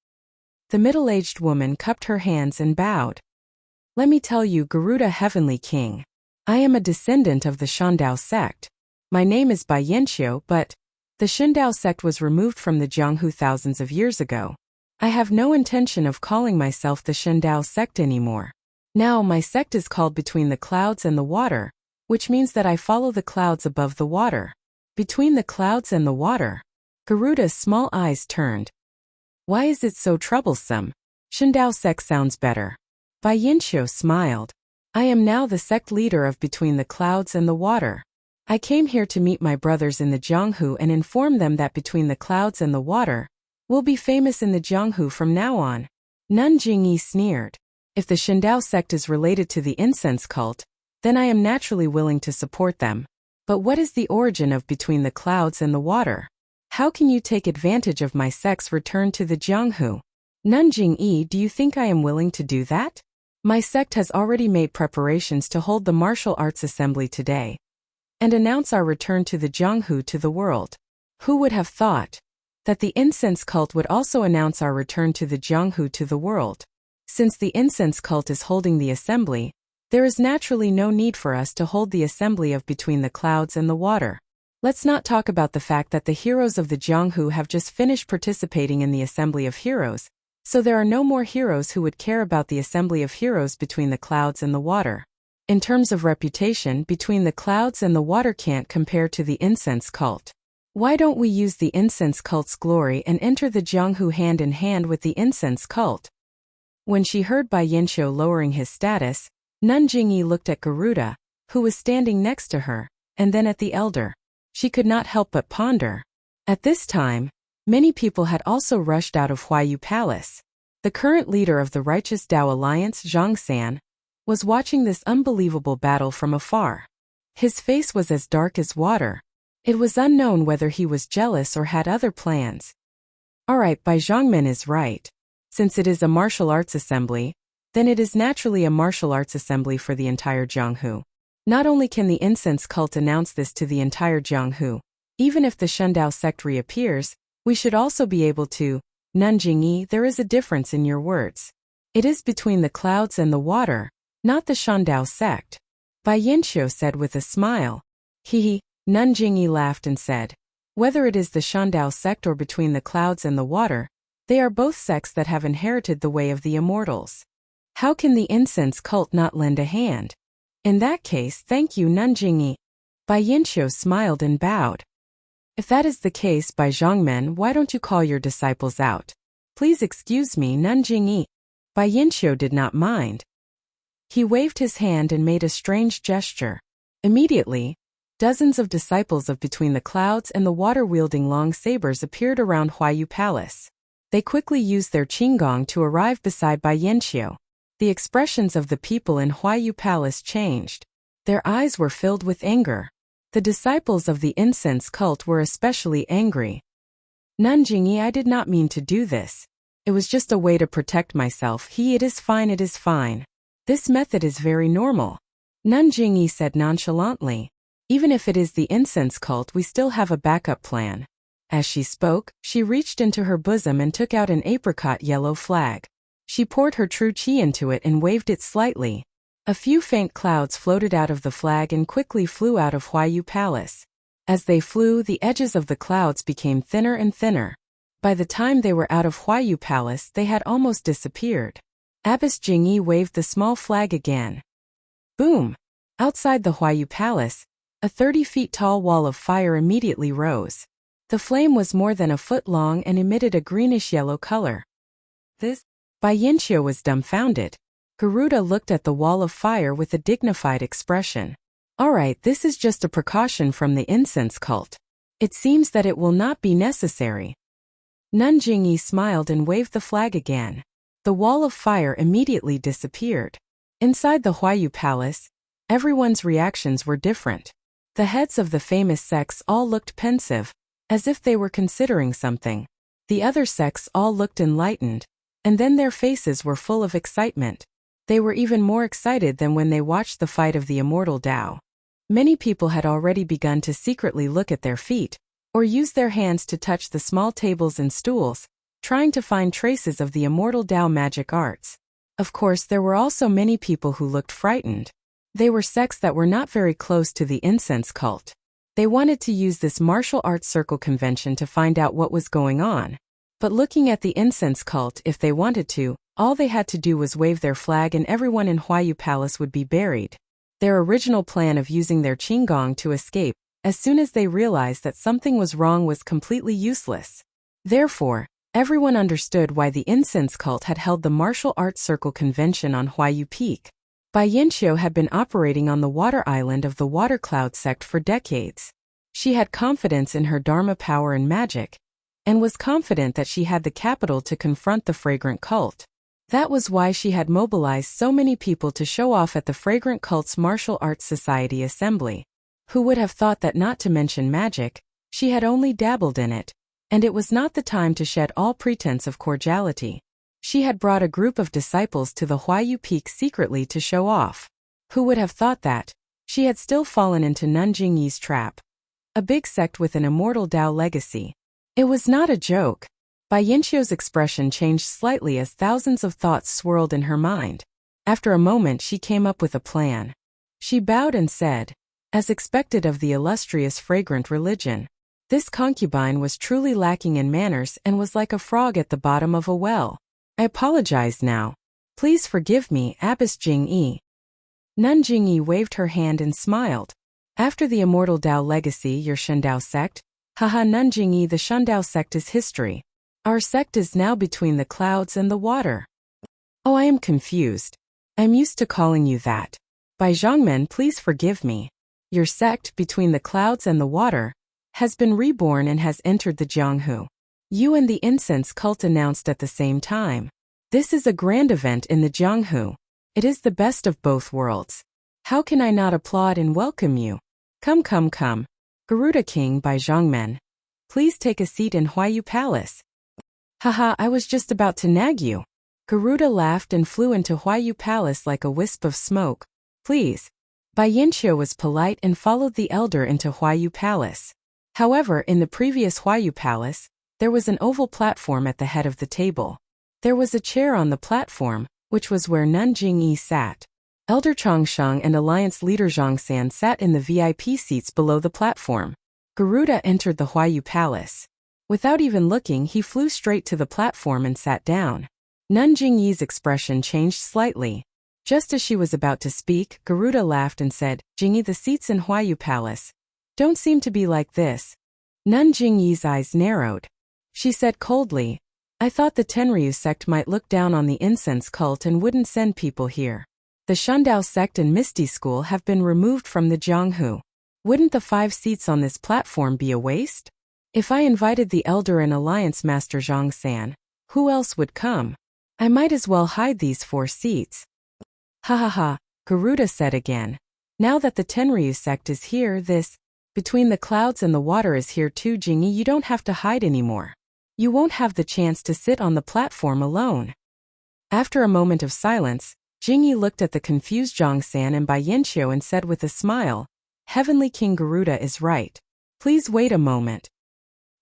[SPEAKER 1] The middle-aged woman cupped her hands and bowed. "Let me tell you, Garuda Heavenly King. I am a descendant of the Shandao sect. My name is Bai Yanqiu, but the Shandao sect was removed from the Jianghu thousands of years ago. I have no intention of calling myself the Shandao sect anymore. Now my sect is called Between the Clouds and the Water, which means that I follow the clouds above the water." Between the clouds and the water. Garuda's small eyes turned. "Why is it so troublesome? Shandao sect sounds better." Bai Yanqiu smiled. "I am now the sect leader of Between the Clouds and the Water. I came here to meet my brothers in the Jianghu and inform them that Between the Clouds and the Water will be famous in the Jianghu from now on." Nun Jingyi sneered. "If the Shandao sect is related to the incense cult, then I am naturally willing to support them. But what is the origin of Between the Clouds and the Water? How can you take advantage of my sect's return to the Jianghu? Nun Jingyi, do you think I am willing to do that? My sect has already made preparations to hold the martial arts assembly today and announce our return to the Jianghu to the world. Who would have thought that the incense cult would also announce our return to the Jianghu to the world? Since the incense cult is holding the assembly, there is naturally no need for us to hold the assembly of Between the Clouds and the Water. Let's not talk about the fact that the heroes of the Jianghu have just finished participating in the Assembly of Heroes, So there are no more heroes who would care about the assembly of heroes between the clouds and the water. In terms of reputation, between the clouds and the water can't compare to the incense cult. Why don't we use the incense cult's glory and enter the Jianghu hand in hand with the incense cult? When she heard Bai Yanqiu lowering his status, Nun Jingyi looked at Garuda, who was standing next to her, and then at the elder. She could not help but ponder. At this time, many people had also rushed out of Huayu Palace. The current leader of the Righteous Tao Alliance, Zhang San, was watching this unbelievable battle from afar. His face was as dark as water. It was unknown whether he was jealous or had other plans. Alright, Bai Zhangmen is right. Since it is a martial arts assembly, then it is naturally a martial arts assembly for the entire Jianghu. Not only can the incense cult announce this to the entire Jianghu, even if the Shundao sect reappears, we should also be able to. Nun Jingyi, there is a difference in your words. It is between the clouds and the water, not the Shundao sect. Bai Yanqiu said with a smile. He. Nun Jingyi laughed and said, whether it is the Shundao sect or between the clouds and the water, they are both sects that have inherited the way of the immortals. How can the incense cult not lend a hand? In that case, thank you, Nun Jingyi. Bai Yanqiu smiled and bowed. If that is the case, Bai Zhangmen, why don't you call your disciples out? Please excuse me, Nun Jingyi. Bai Yanqiu did not mind. He waved his hand and made a strange gesture. Immediately, dozens of disciples of Between the Clouds and the Water wielding long sabers appeared around Huayu Palace. They quickly used their qinggong to arrive beside Bai Yanqiu. The expressions of the people in Huayu Palace changed. Their eyes were filled with anger. The disciples of the incense cult were especially angry. Nun Jingyi, I did not mean to do this. It was just a way to protect myself. It is fine, it is fine. This method is very normal. Nun Jingyi said nonchalantly. Even if it is the incense cult, we still have a backup plan. As she spoke, she reached into her bosom and took out an apricot yellow flag. She poured her true qi into it and waved it slightly. A few faint clouds floated out of the flag and quickly flew out of Huayu Palace. As they flew, the edges of the clouds became thinner and thinner. By the time they were out of Huayu Palace, they had almost disappeared. Abbess Jingyi waved the small flag again. Boom! Outside the Huayu Palace, a 30-feet-tall wall of fire immediately rose. The flame was more than a foot long and emitted a greenish-yellow color. Bai Yanqiu was dumbfounded. Garuda looked at the wall of fire with a dignified expression. Alright, this is just a precaution from the incense cult. It seems that it will not be necessary. Nun Jingyi smiled and waved the flag again. The wall of fire immediately disappeared. Inside the Huayu Palace, everyone's reactions were different. The heads of the famous sects all looked pensive, as if they were considering something. The other sects all looked enlightened, and then their faces were full of excitement. They were even more excited than when they watched the fight of the immortal Tao. Many people had already begun to secretly look at their feet, or use their hands to touch the small tables and stools, trying to find traces of the immortal Tao magic arts. Of course, there were also many people who looked frightened. They were sects that were not very close to the incense cult. They wanted to use this martial arts circle convention to find out what was going on. But looking at the incense cult, if they wanted to, all they had to do was wave their flag and everyone in Huayu Palace would be buried. Their original plan of using their qinggong to escape, as soon as they realized that something was wrong, was completely useless. Therefore, everyone understood why the incense cult had held the martial arts circle convention on Huayu Peak. Bai Yanqiu had been operating on the water island of the Water Cloud sect for decades. She had confidence in her Dharma power and magic, and was confident that she had the capital to confront the fragrant cult. That was why she had mobilized so many people to show off at the fragrant cult's martial arts society assembly. Who would have thought that, not to mention magic, she had only dabbled in it, and it was not the time to shed all pretense of cordiality. She had brought a group of disciples to the Huayu Peak secretly to show off. Who would have thought that? She had still fallen into Nun Jingyi's trap. A big sect with an immortal Tao legacy. It was not a joke. Bai Yanqiu's expression changed slightly as thousands of thoughts swirled in her mind. After a moment, she came up with a plan. She bowed and said, as expected of the illustrious fragrant religion, this concubine was truly lacking in manners and was like a frog at the bottom of a well. I apologize now. Please forgive me, Abbess Jing-yi. Nun Jing-yi waved her hand and smiled. After the immortal Dao legacy, your Shundao sect? Haha, Nun Jing-yi, the Shundao sect is history. Our sect is now between the clouds and the water. Oh, I am confused. I'm used to calling you that. By Zhongmen, please forgive me. Your sect, between the clouds and the water, has been reborn and has entered the Jianghu. You and the incense cult announced at the same time. This is a grand event in the Jianghu. It is the best of both worlds. How can I not applaud and welcome you? Come, come, come. Garuda King by Zhongmen. Please take a seat in Huayu Palace. Haha, I was just about to nag you. Garuda laughed and flew into Huayu Palace like a wisp of smoke. Please. Bai Yanqiu was polite and followed the elder into Huayu Palace. However, in the previous Huayu Palace, there was an oval platform at the head of the table. There was a chair on the platform, which was where Nun Jing-yi sat. Elder Changsheng and Alliance leader Zhang San sat in the VIP seats below the platform. Garuda entered the Huayu Palace. Without even looking, he flew straight to the platform and sat down. Nun Jing-yi's expression changed slightly. Just as she was about to speak, Garuda laughed and said, Jing-yi, the seats in Huayu Palace don't seem to be like this. Nun Jing-yi's eyes narrowed. She said coldly, I thought the Tenryu sect might look down on the incense cult and wouldn't send people here. The Shundao sect and Misty School have been removed from the Jianghu. Wouldn't the 5 seats on this platform be a waste? If I invited the elder and alliance master Zhang San, who else would come? I might as well hide these 4 seats. Ha ha ha, Garuda said again. Now that the Tenryu sect is here, this, between the clouds and the water is here too, Jing-yi, you don't have to hide anymore. You won't have the chance to sit on the platform alone. After a moment of silence, Jing-yi looked at the confused Zhang San and Bai Yanqiu and said with a smile, Heavenly King Garuda is right. Please wait a moment.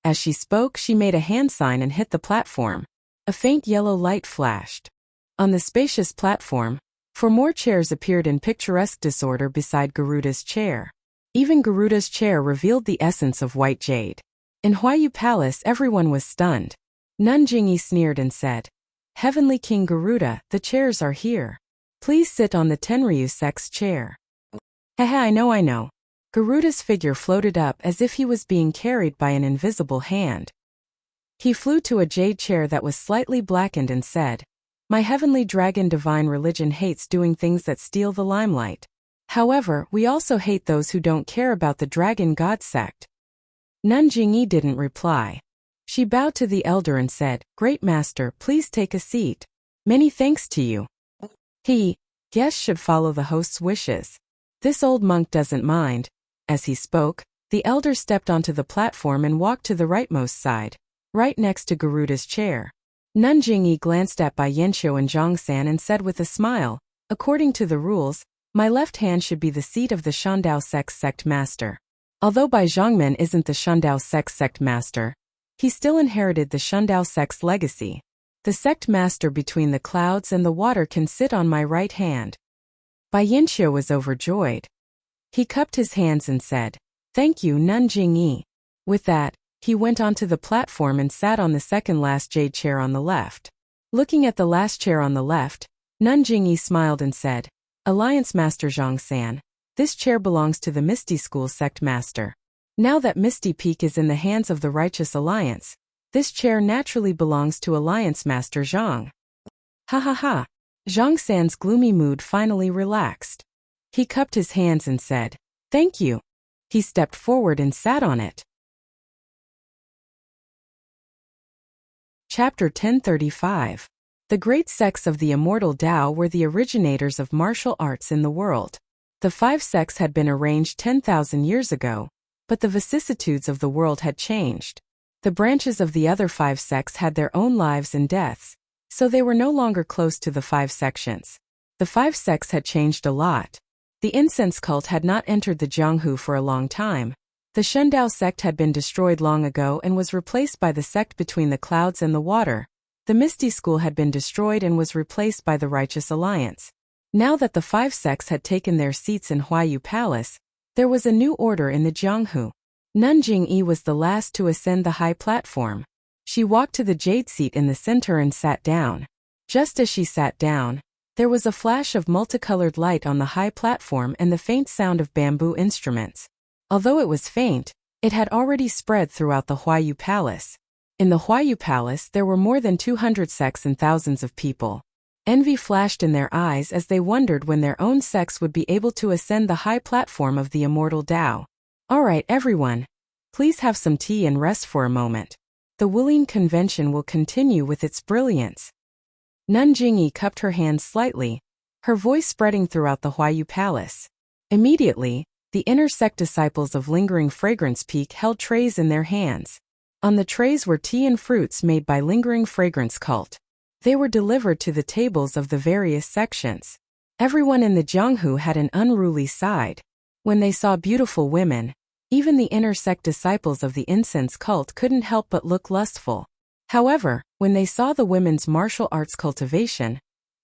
[SPEAKER 1] As she spoke, she made a hand sign and hit the platform. A faint yellow light flashed. On the spacious platform, 4 more chairs appeared in picturesque disorder beside Garuda's chair. Even Garuda's chair revealed the essence of white jade. In Huayu Palace, everyone was stunned. Nun Jing-yi sneered and said, Heavenly King Garuda, the chairs are here. Please sit on the Tenryu sect's chair. Haha, I know. Garuda's figure floated up as if he was being carried by an invisible hand. He flew to a jade chair that was slightly blackened and said, My heavenly dragon divine religion hates doing things that steal the limelight. However, we also hate those who don't care about the dragon god sect. Nun Jing-yi didn't reply. She bowed to the elder and said, Great master, please take a seat. Many thanks to you. Guests should follow the host's wishes. This old monk doesn't mind. As he spoke, the elder stepped onto the platform and walked to the rightmost side, right next to Garuda's chair. Nun Jing-yi glanced at Bai Yanqiu and Zhang San and said with a smile, According to the rules, my left hand should be the seat of the Shundao sect master. Although Bai Zhongmen isn't the Shundao sect master, he still inherited the Shundao sect's legacy. The sect master between the clouds and the water can sit on my right hand. Bai Yanqiu was overjoyed. He cupped his hands and said, Thank you, Nun Jing-yi. With that, he went onto the platform and sat on the second last jade chair on the left. Looking at the last chair on the left, Nun Jing-yi smiled and said, Alliance Master Zhang San, this chair belongs to the Misty School sect master. Now that Misty Peak is in the hands of the Righteous Alliance, this chair naturally belongs to Alliance Master Zhang. Ha ha ha. Zhang San's gloomy mood finally relaxed. He cupped his hands and said, Thank you. He stepped forward and sat on it. Chapter 1035. The great sects of the immortal Tao were the originators of martial arts in the world. The 5 sects had been arranged 10,000 years ago, but the vicissitudes of the world had changed. The branches of the other 5 sects had their own lives and deaths, so they were no longer close to the 5 sections. The 5 sects had changed a lot. The incense cult had not entered the Jianghu for a long time. The Shundao sect had been destroyed long ago and was replaced by the sect between the clouds and the water. The Misty School had been destroyed and was replaced by the Righteous Alliance. Now that the 5 sects had taken their seats in Huayu Palace, there was a new order in the Jianghu. Nun Jing-yi was the last to ascend the high platform. She walked to the jade seat in the center and sat down. Just as she sat down, there was a flash of multicolored light on the high platform and the faint sound of bamboo instruments. Although it was faint, it had already spread throughout the Huayu Palace. In the Huayu Palace there were more than 200 sects and thousands of people. Envy flashed in their eyes as they wondered when their own sects would be able to ascend the high platform of the immortal Tao. Alright everyone, please have some tea and rest for a moment. The Wuling convention will continue with its brilliance. Nun Jingyi cupped her hands slightly, her voice spreading throughout the Huayu Palace. Immediately, the inner sect disciples of Lingering Fragrance Peak held trays in their hands. On the trays were tea and fruits made by Lingering Fragrance Cult. They were delivered to the tables of the various sections. Everyone in the Jianghu had an unruly side. When they saw beautiful women, even the inner sect disciples of the incense cult couldn't help but look lustful. However, when they saw the women's martial arts cultivation,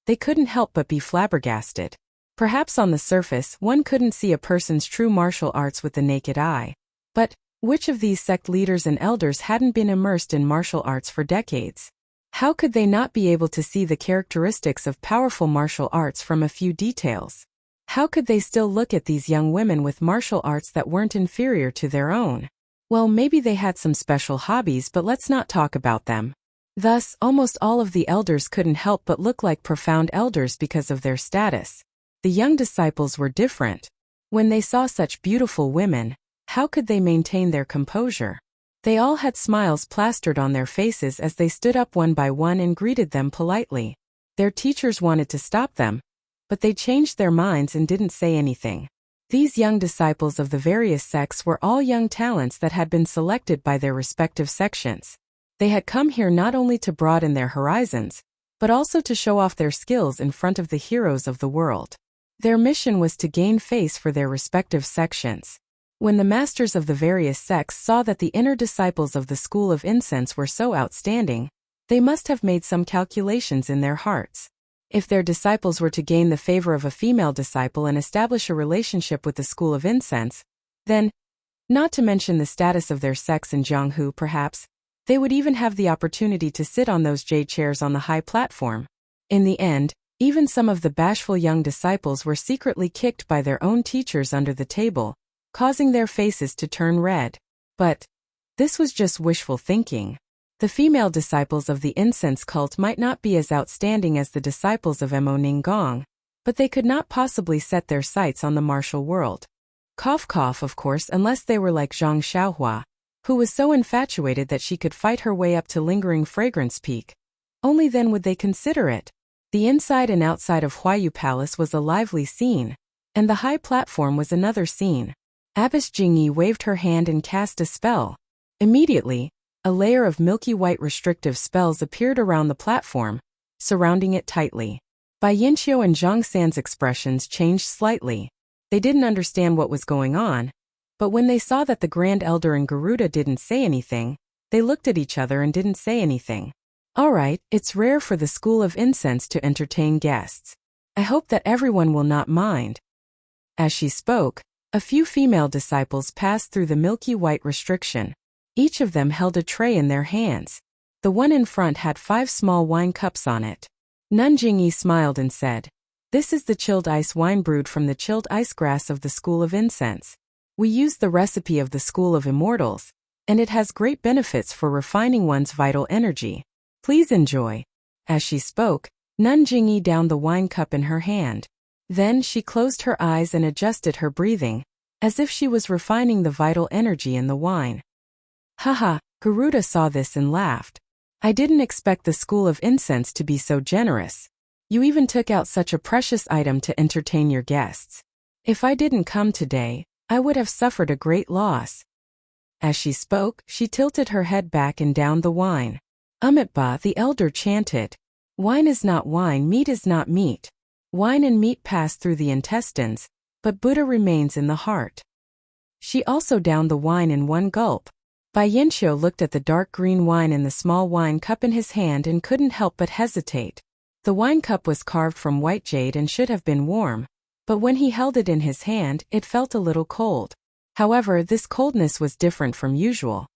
[SPEAKER 1] they couldn't help but be flabbergasted. Perhaps on the surface one couldn't see a person's true martial arts with the naked eye. But which of these sect leaders and elders hadn't been immersed in martial arts for decades? How could they not be able to see the characteristics of powerful martial arts from a few details? How could they still look at these young women with martial arts that weren't inferior to their own? Well, maybe they had some special hobbies, but let's not talk about them. Thus, almost all of the elders couldn't help but look like profound elders because of their status. The young disciples were different. When they saw such beautiful women, how could they maintain their composure? They all had smiles plastered on their faces as they stood up one by one and greeted them politely. Their teachers wanted to stop them, but they changed their minds and didn't say anything. These young disciples of the various sects were all young talents that had been selected by their respective sections. They had come here not only to broaden their horizons, but also to show off their skills in front of the heroes of the world. Their mission was to gain face for their respective sections. When the masters of the various sects saw that the inner disciples of the School of Incense were so outstanding, they must have made some calculations in their hearts. If their disciples were to gain the favor of a female disciple and establish a relationship with the School of Incense, then, not to mention the status of their sects in Jianghu perhaps, they would even have the opportunity to sit on those jade chairs on the high platform. In the end, even some of the bashful young disciples were secretly kicked by their own teachers under the table, causing their faces to turn red. But this was just wishful thinking. The female disciples of the incense cult might not be as outstanding as the disciples of Mo Ninggong, but they could not possibly set their sights on the martial world. Cough cough, of course, unless they were like Zhang Xiaohua, who was so infatuated that she could fight her way up to Lingering Fragrance Peak. Only then would they consider it. The inside and outside of Huayu Palace was a lively scene, and the high platform was another scene. Abbess Jingyi waved her hand and cast a spell. Immediately, a layer of milky white restrictive spells appeared around the platform, surrounding it tightly. Bai Yinqiu and Zhang San's expressions changed slightly. They didn't understand what was going on, but when they saw that the Grand Elder and Garuda didn't say anything, they looked at each other and didn't say anything. Alright, it's rare for the School of Incense to entertain guests. I hope that everyone will not mind. As she spoke, a few female disciples passed through the milky white restriction. Each of them held a tray in their hands. The one in front had 5 small wine cups on it. Nun Jingyi smiled and said, "This is the chilled ice wine brewed from the chilled ice grass of the School of Incense. We use the recipe of the School of Immortals, and it has great benefits for refining one's vital energy. Please enjoy." As she spoke, Nun Jingyi downed the wine cup in her hand. Then she closed her eyes and adjusted her breathing, as if she was refining the vital energy in the wine. Haha, Garuda saw this and laughed. I didn't expect the School of Incense to be so generous. You even took out such a precious item to entertain your guests. If I didn't come today, I would have suffered a great loss. As she spoke, she tilted her head back and downed the wine. Amitabha the elder chanted, "Wine is not wine, meat is not meat. Wine and meat pass through the intestines, but Buddha remains in the heart." She also downed the wine in one gulp. Bai Yinqiu looked at the dark green wine in the small wine cup in his hand and couldn't help but hesitate. The wine cup was carved from white jade and should have been warm, but when he held it in his hand, it felt a little cold. However, this coldness was different from usual.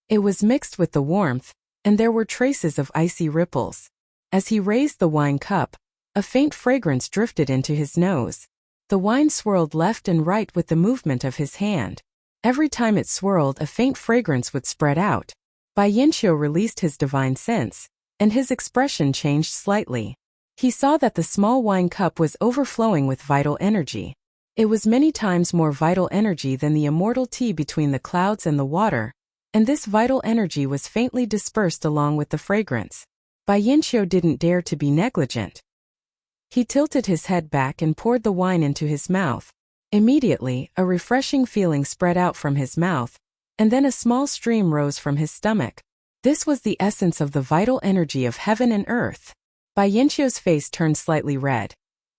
[SPEAKER 1] It was mixed with the warmth, and there were traces of icy ripples. As he raised the wine cup, a faint fragrance drifted into his nose. The wine swirled left and right with the movement of his hand. Every time it swirled, a faint fragrance would spread out. Bai Yanqiu released his divine sense, and his expression changed slightly. He saw that the small wine cup was overflowing with vital energy. It was many times more vital energy than the immortal tea between the clouds and the water, and this vital energy was faintly dispersed along with the fragrance. Bai Yanqiu didn't dare to be negligent. He tilted his head back and poured the wine into his mouth. Immediately, a refreshing feeling spread out from his mouth, and then a small stream rose from his stomach. This was the essence of the vital energy of heaven and earth. Bai Yanqiu's face turned slightly red,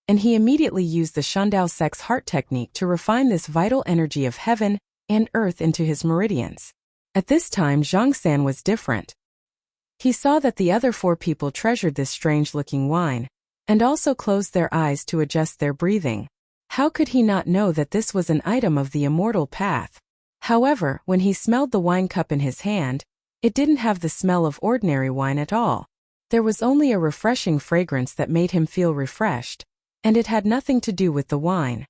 [SPEAKER 1] and he immediately used the Shandao Sex Heart technique to refine this vital energy of heaven and earth into his meridians. At this time, Zhang San was different. He saw that the other 4 people treasured this strange-looking wine, and also closed their eyes to adjust their breathing. How could he not know that this was an item of the immortal path? However, when he smelled the wine cup in his hand, it didn't have the smell of ordinary wine at all. There was only a refreshing fragrance that made him feel refreshed, and it had nothing to do with the wine.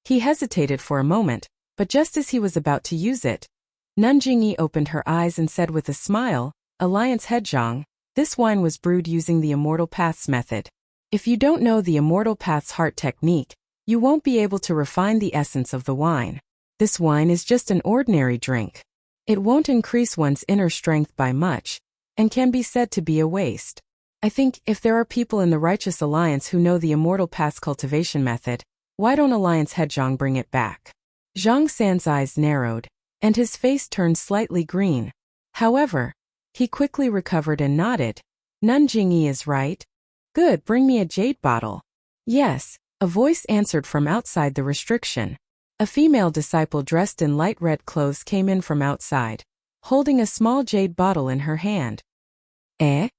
[SPEAKER 1] He hesitated for a moment, but just as he was about to use it, Nanjingyi opened her eyes and said with a smile, "Alliance Head Zhang, this wine was brewed using the Immortal Path's method. If you don't know the Immortal Path's heart technique, you won't be able to refine the essence of the wine. This wine is just an ordinary drink. It won't increase one's inner strength by much, and can be said to be a waste. I think if there are people in the Righteous Alliance who know the Immortal Path's cultivation method, why don't Alliance Head Zhang bring it back?" Zhang San's eyes narrowed, and his face turned slightly green. However, he quickly recovered and nodded. "Nanjingyi is right. Good, bring me a jade bottle." "Yes," a voice answered from outside the restriction. A female disciple dressed in light red clothes came in from outside, holding a small jade bottle in her hand. "Eh?"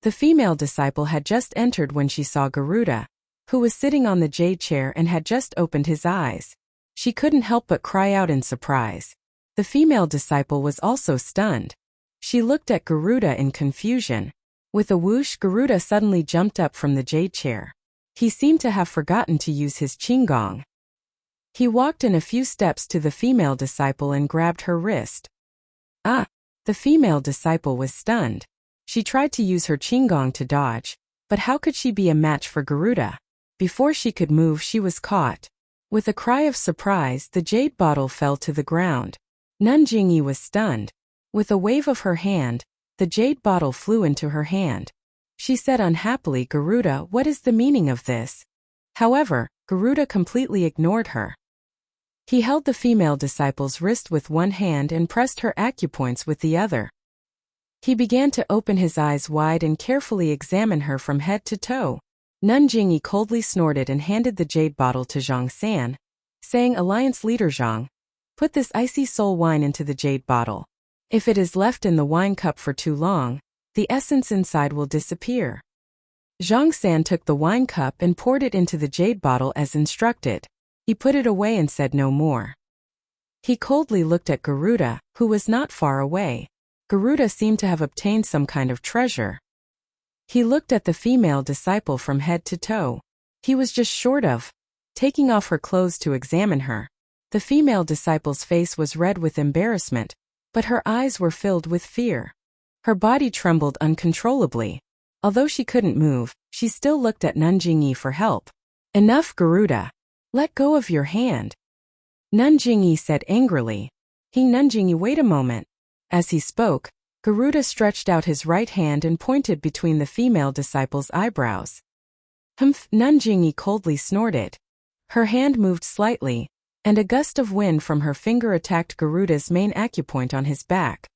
[SPEAKER 1] The female disciple had just entered when she saw Garuda, who was sitting on the jade chair and had just opened his eyes. She couldn't help but cry out in surprise. The female disciple was also stunned. She looked at Garuda in confusion. With a whoosh, Garuda suddenly jumped up from the jade chair. He seemed to have forgotten to use his qinggong. He walked in a few steps to the female disciple and grabbed her wrist. "Ah!" The female disciple was stunned. She tried to use her qinggong to dodge, but how could she be a match for Garuda? Before she could move, she was caught. With a cry of surprise, the jade bottle fell to the ground. Nanjingyi was stunned. With a wave of her hand, the jade bottle flew into her hand. She said unhappily, "Garuda, what is the meaning of this?" However, Garuda completely ignored her. He held the female disciple's wrist with one hand and pressed her acupoints with the other. He began to open his eyes wide and carefully examine her from head to toe. Nanjingyi coldly snorted and handed the jade bottle to Zhang San, saying, "Alliance leader Zhang, put this icy soul wine into the jade bottle. If it is left in the wine cup for too long, the essence inside will disappear." Zhang San took the wine cup and poured it into the jade bottle as instructed. He put it away and said no more. He coldly looked at Garuda, who was not far away. Garuda seemed to have obtained some kind of treasure. He looked at the female disciple from head to toe. He was just short of taking off her clothes to examine her. The female disciple's face was red with embarrassment, but her eyes were filled with fear. Her body trembled uncontrollably. Although she couldn't move, she still looked at Nanjingyi for help. "Enough, Garuda. Let go of your hand," Nanjingyi said angrily. Nanjingyi, wait a moment." As he spoke, Garuda stretched out his right hand and pointed between the female disciple's eyebrows. "Humph," Nanjingyi coldly snorted. Her hand moved slightly, and a gust of wind from her finger attacked Garuda's main acupoint on his back.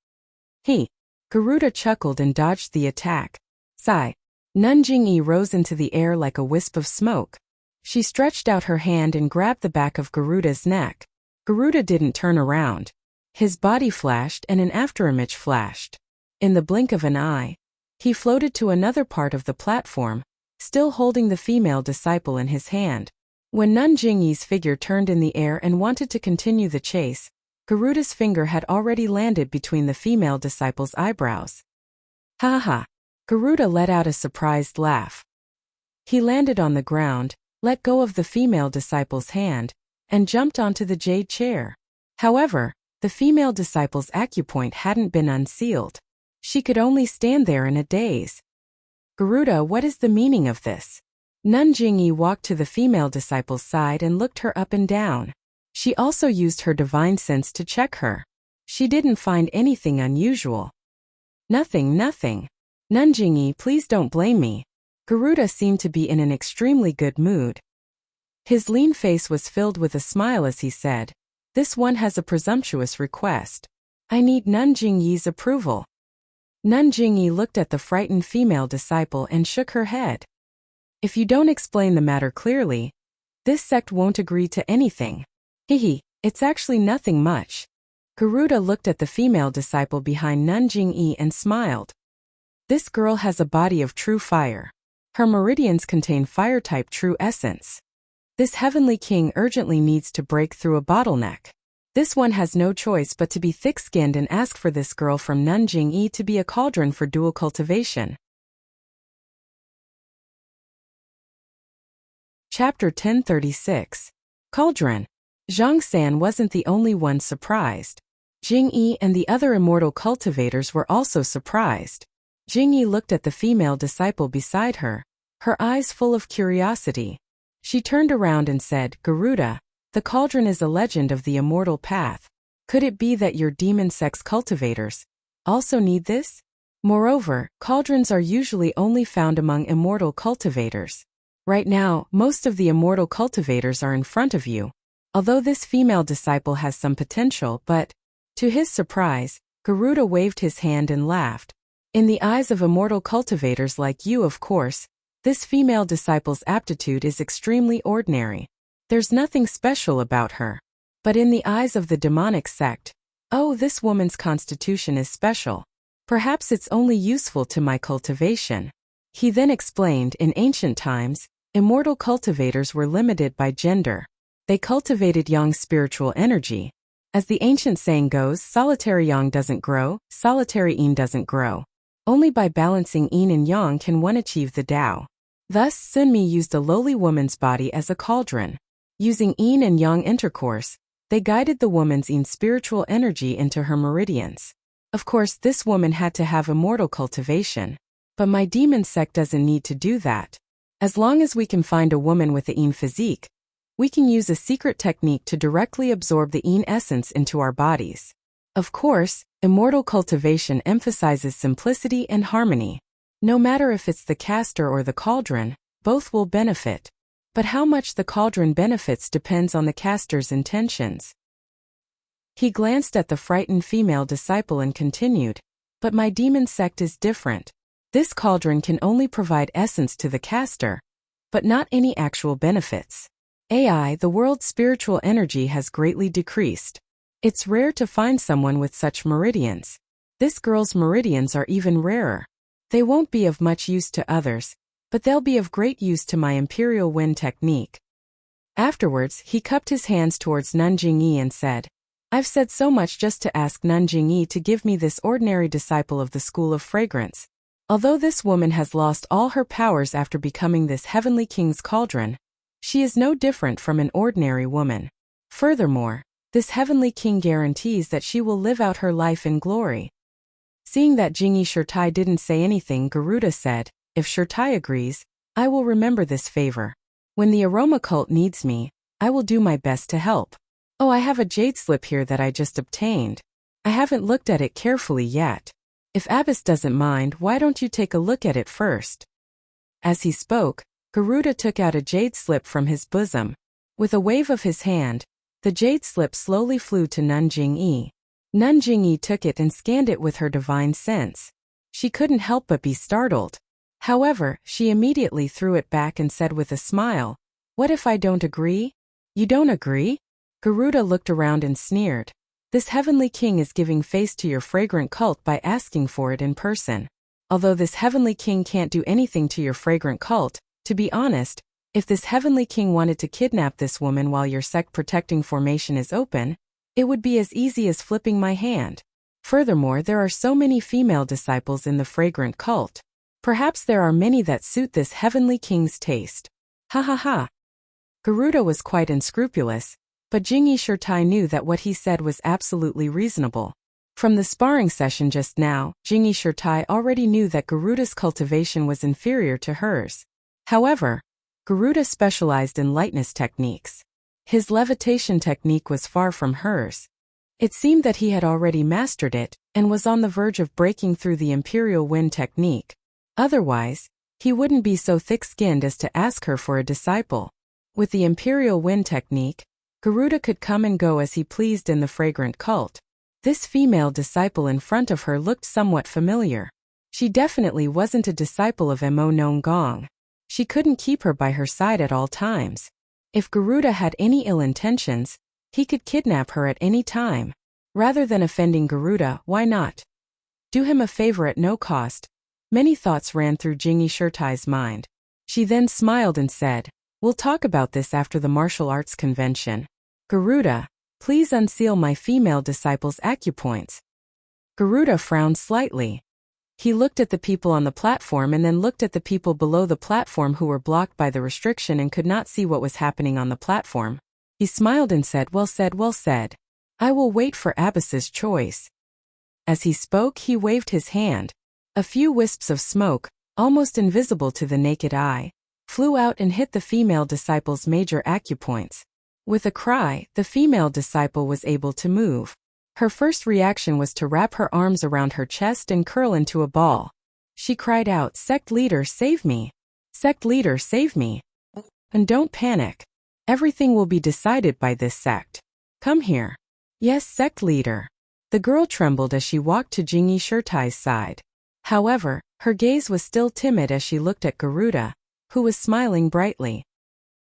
[SPEAKER 1] Garuda chuckled and dodged the attack. Sigh. Nanjingyi rose into the air like a wisp of smoke. She stretched out her hand and grabbed the back of Garuda's neck. Garuda didn't turn around. His body flashed and an afterimage flashed. In the blink of an eye, he floated to another part of the platform, still holding the female disciple in his hand. When Nanjingyi's figure turned in the air and wanted to continue the chase, Garuda's finger had already landed between the female disciple's eyebrows. "Ha ha! Garuda let out a surprised laugh. He landed on the ground, let go of the female disciple's hand, and jumped onto the jade chair. However, the female disciple's acupoint hadn't been unsealed. She could only stand there in a daze. Garuda, what is the meaning of this? Nun Jingyi walked to the female disciple's side and looked her up and down. She also used her divine sense to check her. She didn't find anything unusual. Nothing. Nun Jingyi, please don't blame me. Garuda seemed to be in an extremely good mood. His lean face was filled with a smile as he said, "This one has a presumptuous request. I need Nun Jingyi's approval." Nun Jingyi looked at the frightened female disciple and shook her head. "If you don't explain the matter clearly, this sect won't agree to anything. It's actually nothing much." Garuda looked at the female disciple behind Nun Jingyi and smiled. This girl has a body of true fire. Her meridians contain fire-type true essence. This heavenly king urgently needs to break through a bottleneck. This one has no choice but to be thick-skinned and ask for this girl from Nun Jingyi to be a cauldron for dual cultivation. Chapter 1036. Cauldron. Zhang San wasn't the only one surprised. Jingyi and the other immortal cultivators were also surprised. Jingyi looked at the female disciple beside her, her eyes full of curiosity. She turned around and said, "Garuda, the cauldron is a legend of the immortal path. Could it be that your demon sex cultivators also need this? Moreover, cauldrons are usually only found among immortal cultivators. Right now, most of the immortal cultivators are in front of you. Although this female disciple has some potential, but..." To his surprise, Garuda waved his hand and laughed. "In the eyes of immortal cultivators like you, of course, this female disciple's aptitude is extremely ordinary. There's nothing special about her. But in the eyes of the demonic sect, oh, this woman's constitution is special. Perhaps it's only useful to my cultivation." He then explained, in ancient times, immortal cultivators were limited by gender. They cultivated Yang's spiritual energy. As the ancient saying goes, solitary Yang doesn't grow, solitary Yin doesn't grow. Only by balancing Yin and Yang can one achieve the Tao. Thus, Sunmi used a lowly woman's body as a cauldron. Using Yin and Yang intercourse, they guided the woman's Yin spiritual energy into her meridians. Of course, this woman had to have immortal cultivation. But my demon sect doesn't need to do that. As long as we can find a woman with a Yin physique, we can use a secret technique to directly absorb the Yin essence into our bodies. Of course, immortal cultivation emphasizes simplicity and harmony. No matter if it's the caster or the cauldron, both will benefit. But how much the cauldron benefits depends on the caster's intentions. He glanced at the frightened female disciple and continued, "But my demon sect is different. This cauldron can only provide essence to the caster, but not any actual benefits. The world's spiritual energy has greatly decreased. It's rare to find someone with such meridians. This girl's meridians are even rarer. They won't be of much use to others, but they'll be of great use to my imperial wind technique." Afterwards, he cupped his hands towards Nun Jingyi and said, "I've said so much just to ask Nun Jingyi to give me this ordinary disciple of the School of Fragrance. Although this woman has lost all her powers after becoming this heavenly king's cauldron, she is no different from an ordinary woman. Furthermore, this heavenly king guarantees that she will live out her life in glory." Seeing that Jingyi Shirtai didn't say anything, Garuda said, "If Shirtai agrees, I will remember this favor. When the aroma cult needs me, I will do my best to help. Oh, I have a jade slip here that I just obtained. I haven't looked at it carefully yet. If Abbas doesn't mind, why don't you take a look at it first?" As he spoke, Garuda took out a jade slip from his bosom. With a wave of his hand, the jade slip slowly flew to Nun Jingyi. Nun Jingyi took it and scanned it with her divine sense. She couldn't help but be startled. However, she immediately threw it back and said with a smile, "What if I don't agree?" "You don't agree?" Garuda looked around and sneered. "This heavenly king is giving face to your fragrant cult by asking for it in person. Although this heavenly king can't do anything to your fragrant cult, to be honest, if this heavenly king wanted to kidnap this woman while your sect protecting formation is open, it would be as easy as flipping my hand. Furthermore, there are so many female disciples in the fragrant cult. Perhaps there are many that suit this heavenly king's taste. Ha ha ha. Garuda was quite unscrupulous, but Jingyi Shirtai knew that what he said was absolutely reasonable. From the sparring session just now, Jingyi Shirtai already knew that Garuda's cultivation was inferior to hers. However, Garuda specialized in lightness techniques. His levitation technique was far from hers. It seemed that he had already mastered it, and was on the verge of breaking through the imperial wind technique. Otherwise, he wouldn't be so thick-skinned as to ask her for a disciple. With the imperial wind technique, Garuda could come and go as he pleased in the fragrant cult. This female disciple in front of her looked somewhat familiar. She definitely wasn't a disciple of Mo Nong Gong. She couldn't keep her by her side at all times. If Garuda had any ill intentions, he could kidnap her at any time. Rather than offending Garuda, why not do him a favor at no cost? Many thoughts ran through Jingyi Shirtai's mind. She then smiled and said, "We'll talk about this after the martial arts convention. Garuda, please unseal my female disciple's acupoints." Garuda frowned slightly. He looked at the people on the platform and then looked at the people below the platform who were blocked by the restriction and could not see what was happening on the platform. He smiled and said, "Well said, well said. I will wait for Abbas's choice." As he spoke, he waved his hand. A few wisps of smoke, almost invisible to the naked eye, flew out and hit the female disciple's major acupoints. With a cry, the female disciple was able to move. Her first reaction was to wrap her arms around her chest and curl into a ball. She cried out, "Sect leader, save me! Sect leader, save me! And don't panic. Everything will be decided by this sect. Come here." "Yes, sect leader." The girl trembled as she walked to Jingyi Shirtai's side. However, her gaze was still timid as she looked at Garuda, who was smiling brightly.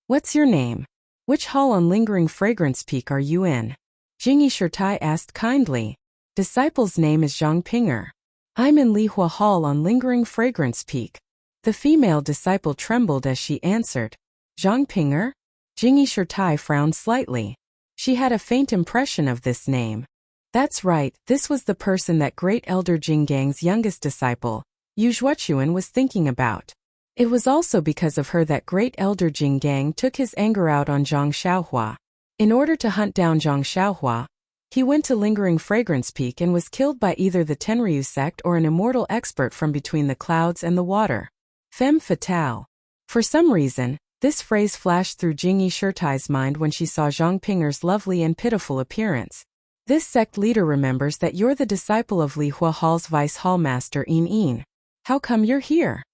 [SPEAKER 1] "What's your name? Which hall on Lingering Fragrance Peak are you in?" Jingyi Shirtai asked kindly. "Disciple's name is Zhang Pinger. I'm in Lihua Hall on Lingering Fragrance Peak." The female disciple trembled as she answered, "Zhang Pinger?" Jingyi Shirtai frowned slightly. She had a faint impression of this name. That's right, this was the person that Great Elder Jinggang's youngest disciple, Yu Zhuochuan, was thinking about. It was also because of her that Great Elder Jinggang took his anger out on Zhang Xiaohua. In order to hunt down Zhang Xiaohua, he went to Lingering Fragrance Peak and was killed by either the Tenryu sect or an immortal expert from between the clouds and the water. Femme fatale. For some reason, this phrase flashed through Jingyi Shirtai's mind when she saw Zhang Pinger's lovely and pitiful appearance. "This sect leader remembers that you're the disciple of Lihua Hall's vice hallmaster Yin Yin. How come you're here?"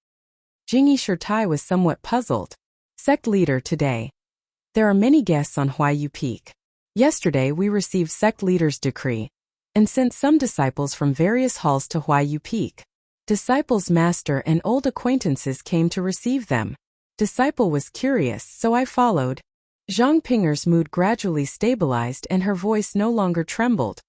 [SPEAKER 1] Jingyi Shirtai was somewhat puzzled. "Sect leader, today there are many guests on Huayu Peak. Yesterday we received sect leader's decree and sent some disciples from various halls to Huayu Peak. Disciples, master, and old acquaintances came to receive them. Disciple was curious, so I followed." Zhang Pinger's mood gradually stabilized and her voice no longer trembled.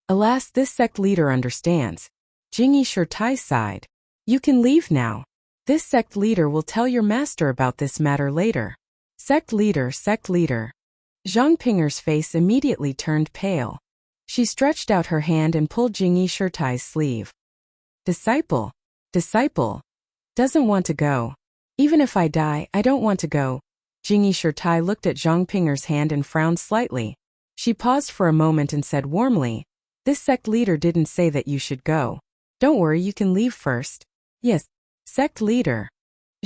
[SPEAKER 1] "Alas, this sect leader understands." Jingyi Shirtai sighed. "You can leave now. This sect leader will tell your master about this matter later." "Sect leader, sect leader." Zhang Pinger's face immediately turned pale. She stretched out her hand and pulled Jingyi Shirtai's sleeve. "Disciple, disciple, doesn't want to go. Even if I die, I don't want to go." Jingyi Shirtai looked at Zhang Pinger's hand and frowned slightly. She paused for a moment and said warmly, "This sect leader didn't say that you should go. Don't worry, you can leave first." "Yes, sect leader."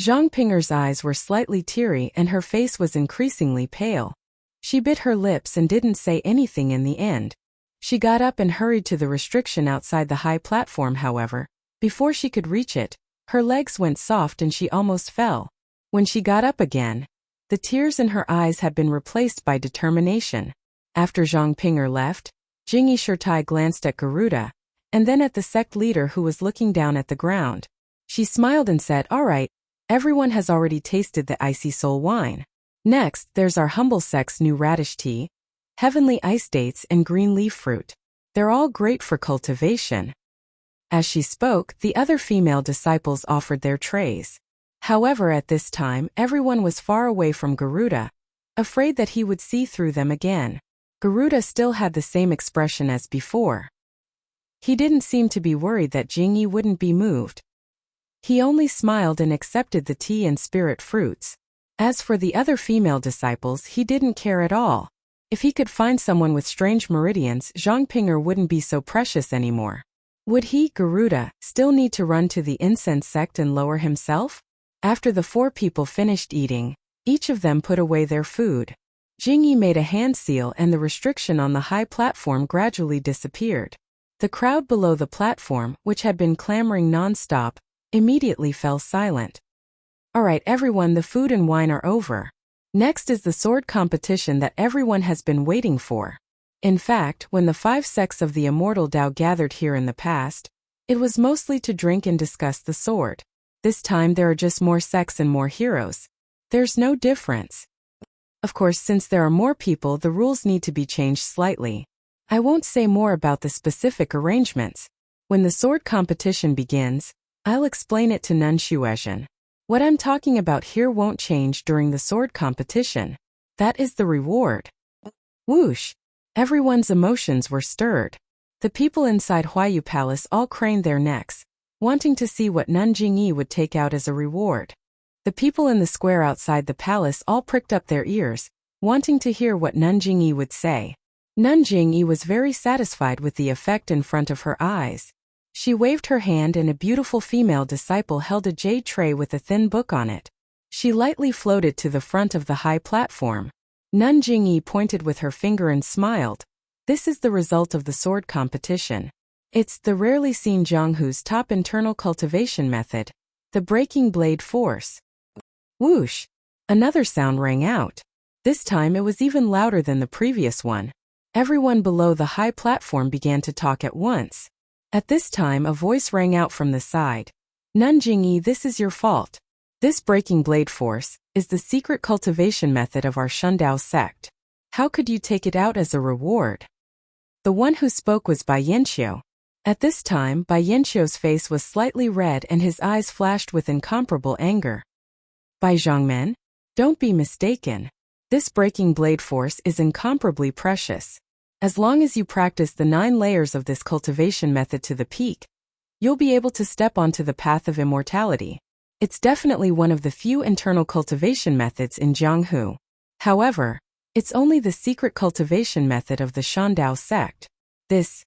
[SPEAKER 1] Zhang Pinger's eyes were slightly teary and her face was increasingly pale. She bit her lips and didn't say anything in the end. She got up and hurried to the restriction outside the high platform. However, before she could reach it, her legs went soft and she almost fell. When she got up again, the tears in her eyes had been replaced by determination. After Zhang Pinger left, Jingyi Shirtai glanced at Garuda, and then at the sect leader who was looking down at the ground. She smiled and said, "All right, everyone has already tasted the icy soul wine. Next, there's our humble sect's new radish tea, heavenly ice dates, and green leaf fruit. They're all great for cultivation." As she spoke, the other female disciples offered their trays. However, at this time, everyone was far away from Garuda, afraid that he would see through them again. Garuda still had the same expression as before. He didn't seem to be worried that Jingyi wouldn't be moved. He only smiled and accepted the tea and spirit fruits. As for the other female disciples, he didn't care at all. If he could find someone with strange meridians, Zhang Ping'er wouldn't be so precious anymore. Would he, Garuda, still need to run to the incense sect and lower himself? After the 4 people finished eating, each of them put away their food. Jingyi made a hand seal and the restriction on the high platform gradually disappeared. The crowd below the platform, which had been clamoring non-stop, immediately fell silent. Alright everyone, the food and wine are over. Next is the sword competition that everyone has been waiting for. In fact, when the 5 sects of the immortal Dao gathered here in the past, it was mostly to drink and discuss the sword. This time there are just more sects and more heroes. There's no difference. Of course, since there are more people, the rules need to be changed slightly. I won't say more about the specific arrangements. When the sword competition begins, I'll explain it to Nun Shuezhen. What I'm talking about here won't change during the sword competition. That is the reward. Whoosh! Everyone's emotions were stirred. The people inside Huayu Palace all craned their necks, wanting to see what Nun Jingyi would take out as a reward. The people in the square outside the palace all pricked up their ears, wanting to hear what Nun Jingyi would say. Nun Jingyi was very satisfied with the effect in front of her eyes. She waved her hand and a beautiful female disciple held a jade tray with a thin book on it. She lightly floated to the front of the high platform. Nun Jingyi pointed with her finger and smiled. This is the result of the sword competition. It's the rarely seen Zhanghu's top internal cultivation method, the breaking blade force. Whoosh! Another sound rang out. This time it was even louder than the previous one. Everyone below the high platform began to talk at once. At this time a voice rang out from the side. Nun Jingyi, this is your fault. This breaking blade force is the secret cultivation method of our Shundao sect. How could you take it out as a reward? The one who spoke was Bai Yanqiu. At this time, Bai Yanqiu's face was slightly red and his eyes flashed with incomparable anger. Bai Zhangmen, don't be mistaken. This breaking blade force is incomparably precious. As long as you practice the 9 layers of this cultivation method to the peak, you'll be able to step onto the path of immortality. It's definitely one of the few internal cultivation methods in Jianghu. However, it's only the secret cultivation method of the Shandao sect. This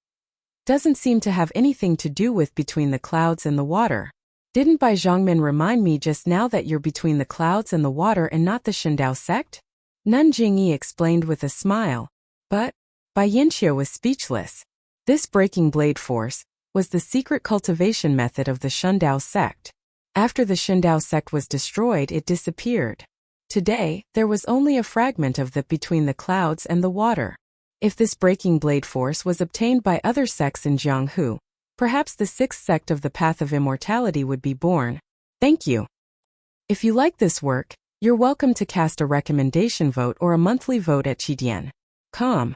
[SPEAKER 1] doesn't seem to have anything to do with between the clouds and the water. Didn't Bai Zhangmen remind me just now that you're between the clouds and the water and not the Shandao sect? Nun Jingyi explained with a smile. But Bai Yanqiu was speechless. This breaking blade force was the secret cultivation method of the Shundao sect. After the Shundao sect was destroyed, it disappeared. Today, there was only a fragment of that between the clouds and the water. If this breaking blade force was obtained by other sects in Jianghu, perhaps the 6th sect of the Path of Immortality would be born. Thank you. If you like this work, you're welcome to cast a recommendation vote or a monthly vote at Chidian.com.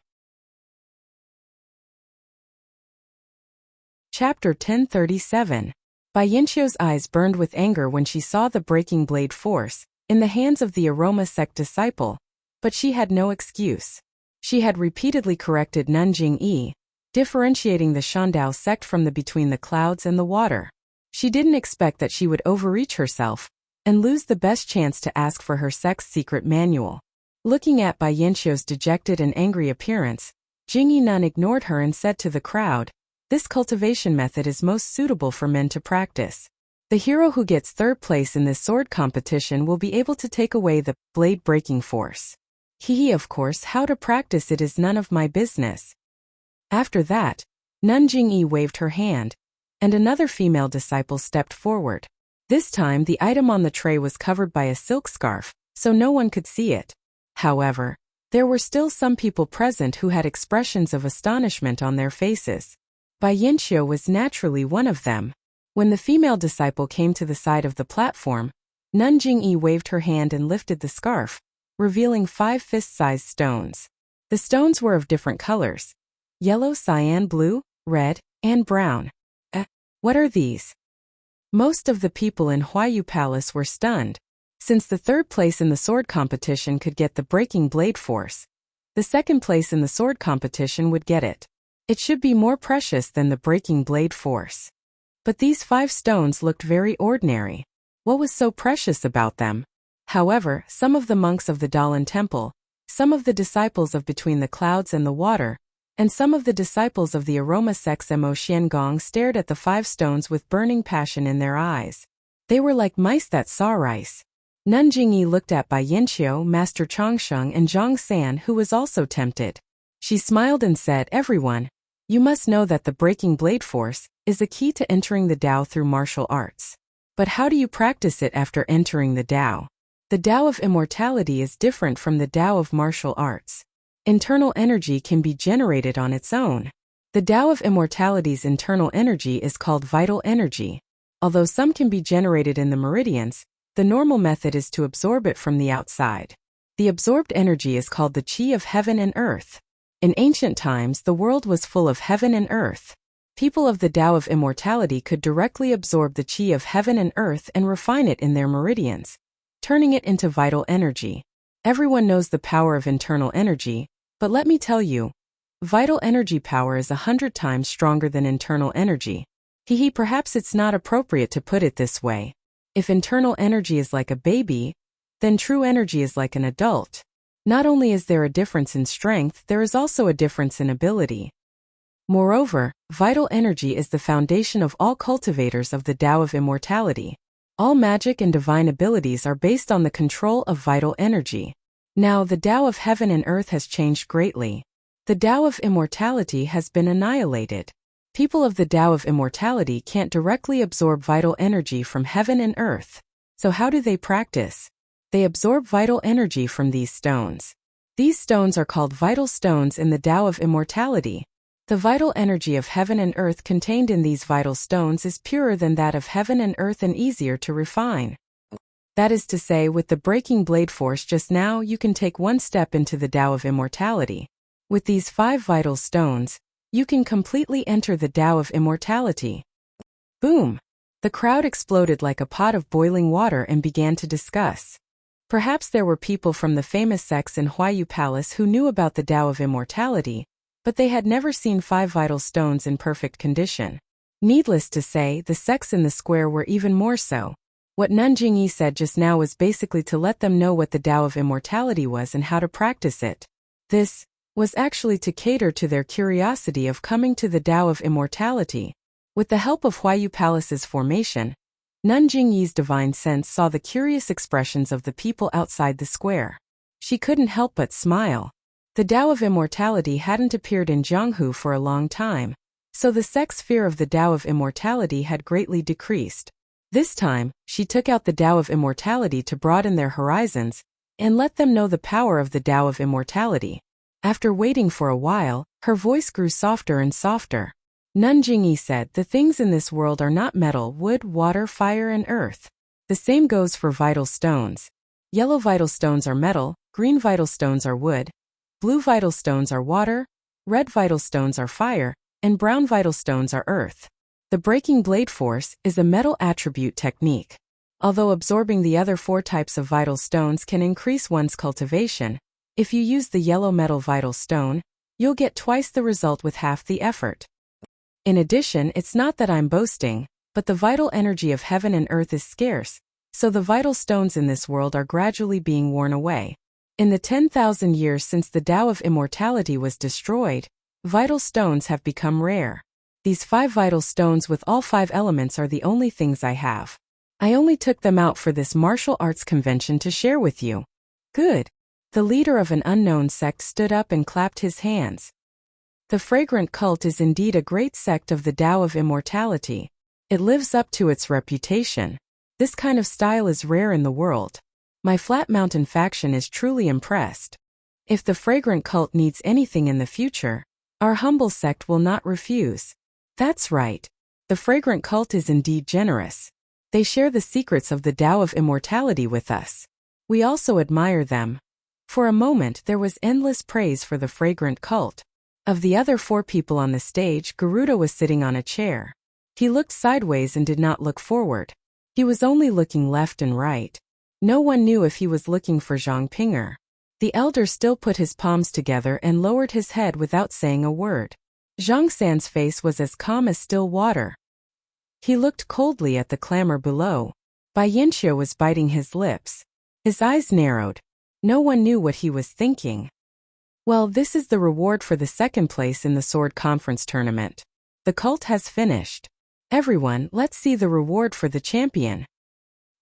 [SPEAKER 1] Chapter 1037. Bai Yanqiu's eyes burned with anger when she saw the breaking blade force in the hands of the Aroma sect disciple, but she had no excuse. She had repeatedly corrected Nun Jingyi, differentiating the Shandao sect from the between the clouds and the water. She didn't expect that she would overreach herself and lose the best chance to ask for her sect's secret manual. Looking at Bai Yanqiu's dejected and angry appearance, Jingyi Nun ignored her and said to the crowd, "This cultivation method is most suitable for men to practice. The hero who gets 3rd place in this sword competition will be able to take away the blade breaking force. Of course, how to practice it is none of my business." After that, Nun Jingyi waved her hand, and another female disciple stepped forward. This time the item on the tray was covered by a silk scarf, so no one could see it. However, there were still some people present who had expressions of astonishment on their faces. Bai Yanqiu was naturally one of them. When the female disciple came to the side of the platform, Nun Jingyi waved her hand and lifted the scarf, revealing 5 fist-sized stones. The stones were of different colors: yellow, cyan, blue, red, and brown. What are these? Most of the people in Huayu Palace were stunned. Since the 3rd place in the sword competition could get the breaking blade force, the 2nd place in the sword competition would get it. It should be more precious than the breaking blade force. But these 5 stones looked very ordinary. What was so precious about them? However, some of the monks of the Dalan temple, some of the disciples of Between the Clouds and the Water, and some of the disciples of the aroma sects Mo Xian Gong stared at the 5 stones with burning passion in their eyes. They were like mice that saw rice. Nun Jingyi looked at Bai Yanqiu, Master Chongsheng and Zhang San, who was also tempted. She smiled and said, "Everyone, you must know that the breaking blade force is the key to entering the Tao through martial arts. But how do you practice it after entering the Tao? The Tao of immortality is different from the Tao of martial arts. Internal energy can be generated on its own. The Tao of immortality's internal energy is called vital energy. Although some can be generated in the meridians, the normal method is to absorb it from the outside. The absorbed energy is called the Qi of heaven and earth. In ancient times, the world was full of heaven and earth. People of the Tao of immortality could directly absorb the Qi of heaven and earth and refine it in their meridians, turning it into vital energy. Everyone knows the power of internal energy, but let me tell you, vital energy power is 100 times stronger than internal energy. Perhaps it's not appropriate to put it this way. If internal energy is like a baby, then true energy is like an adult. Not only is there a difference in strength, there is also a difference in ability. Moreover, vital energy is the foundation of all cultivators of the Tao of immortality. All magic and divine abilities are based on the control of vital energy. Now the Tao of heaven and earth has changed greatly. The Tao of immortality has been annihilated. People of the Tao of immortality can't directly absorb vital energy from heaven and earth. So how do they practice? They absorb vital energy from these stones. These stones are called vital stones in the Tao of immortality. The vital energy of heaven and earth contained in these vital stones is purer than that of heaven and earth and easier to refine. That is to say, with the breaking blade force just now, you can take one step into the Tao of immortality. With these 5 vital stones, you can completely enter the Tao of immortality. Boom! The crowd exploded like a pot of boiling water and began to discuss. Perhaps there were people from the famous sects in Huayu Palace who knew about the Tao of immortality, but they had never seen 5 vital stones in perfect condition. Needless to say, the sects in the square were even more so. What Nun Jingyi said just now was basically to let them know what the Tao of immortality was and how to practice it. This was actually to cater to their curiosity of coming to the Tao of immortality. With the help of Huayu Palace's formation, Nun Jingyi's divine sense saw the curious expressions of the people outside the square. She couldn't help but smile. The Tao of immortality hadn't appeared in Jianghu for a long time, so the sect's fear of the Tao of immortality had greatly decreased. This time, she took out the Tao of immortality to broaden their horizons and let them know the power of the Tao of immortality. After waiting for a while, her voice grew softer and softer. Nun Jingyi said, "The things in this world are not metal, wood, water, fire, and earth. The same goes for vital stones. Yellow vital stones are metal, green vital stones are wood, blue vital stones are water, red vital stones are fire, and brown vital stones are earth. The breaking blade force is a metal attribute technique. Although absorbing the other 4 types of vital stones can increase one's cultivation, if you use the yellow metal vital stone, you'll get twice the result with half the effort. In addition, it's not that I'm boasting, but the vital energy of heaven and earth is scarce, so the vital stones in this world are gradually being worn away. In the 10,000 years since the Tao of immortality was destroyed, vital stones have become rare. These 5 vital stones with all 5 elements are the only things I have. I only took them out for this martial arts convention to share with you." "Good." The leader of an unknown sect stood up and clapped his hands. "The fragrant cult is indeed a great sect of the Tao of immortality. It lives up to its reputation. This kind of style is rare in the world. My Flat Mountain faction is truly impressed. If the fragrant cult needs anything in the future, our humble sect will not refuse." "That's right. The fragrant cult is indeed generous. They share the secrets of the Tao of immortality with us. We also admire them." For a moment there was endless praise for the fragrant cult. Of the other 4 people on the stage, Garuda was sitting on a chair. He looked sideways and did not look forward. He was only looking left and right. No one knew if he was looking for Zhang Pinger. The elder still put his palms together and lowered his head without saying a word. Zhang San's face was as calm as still water. He looked coldly at the clamor below. Bai Yanqiu was biting his lips. His eyes narrowed. No one knew what he was thinking. Well, this is the reward for the second place in the sword conference tournament. The cult has finished. Everyone, let's see the reward for the champion.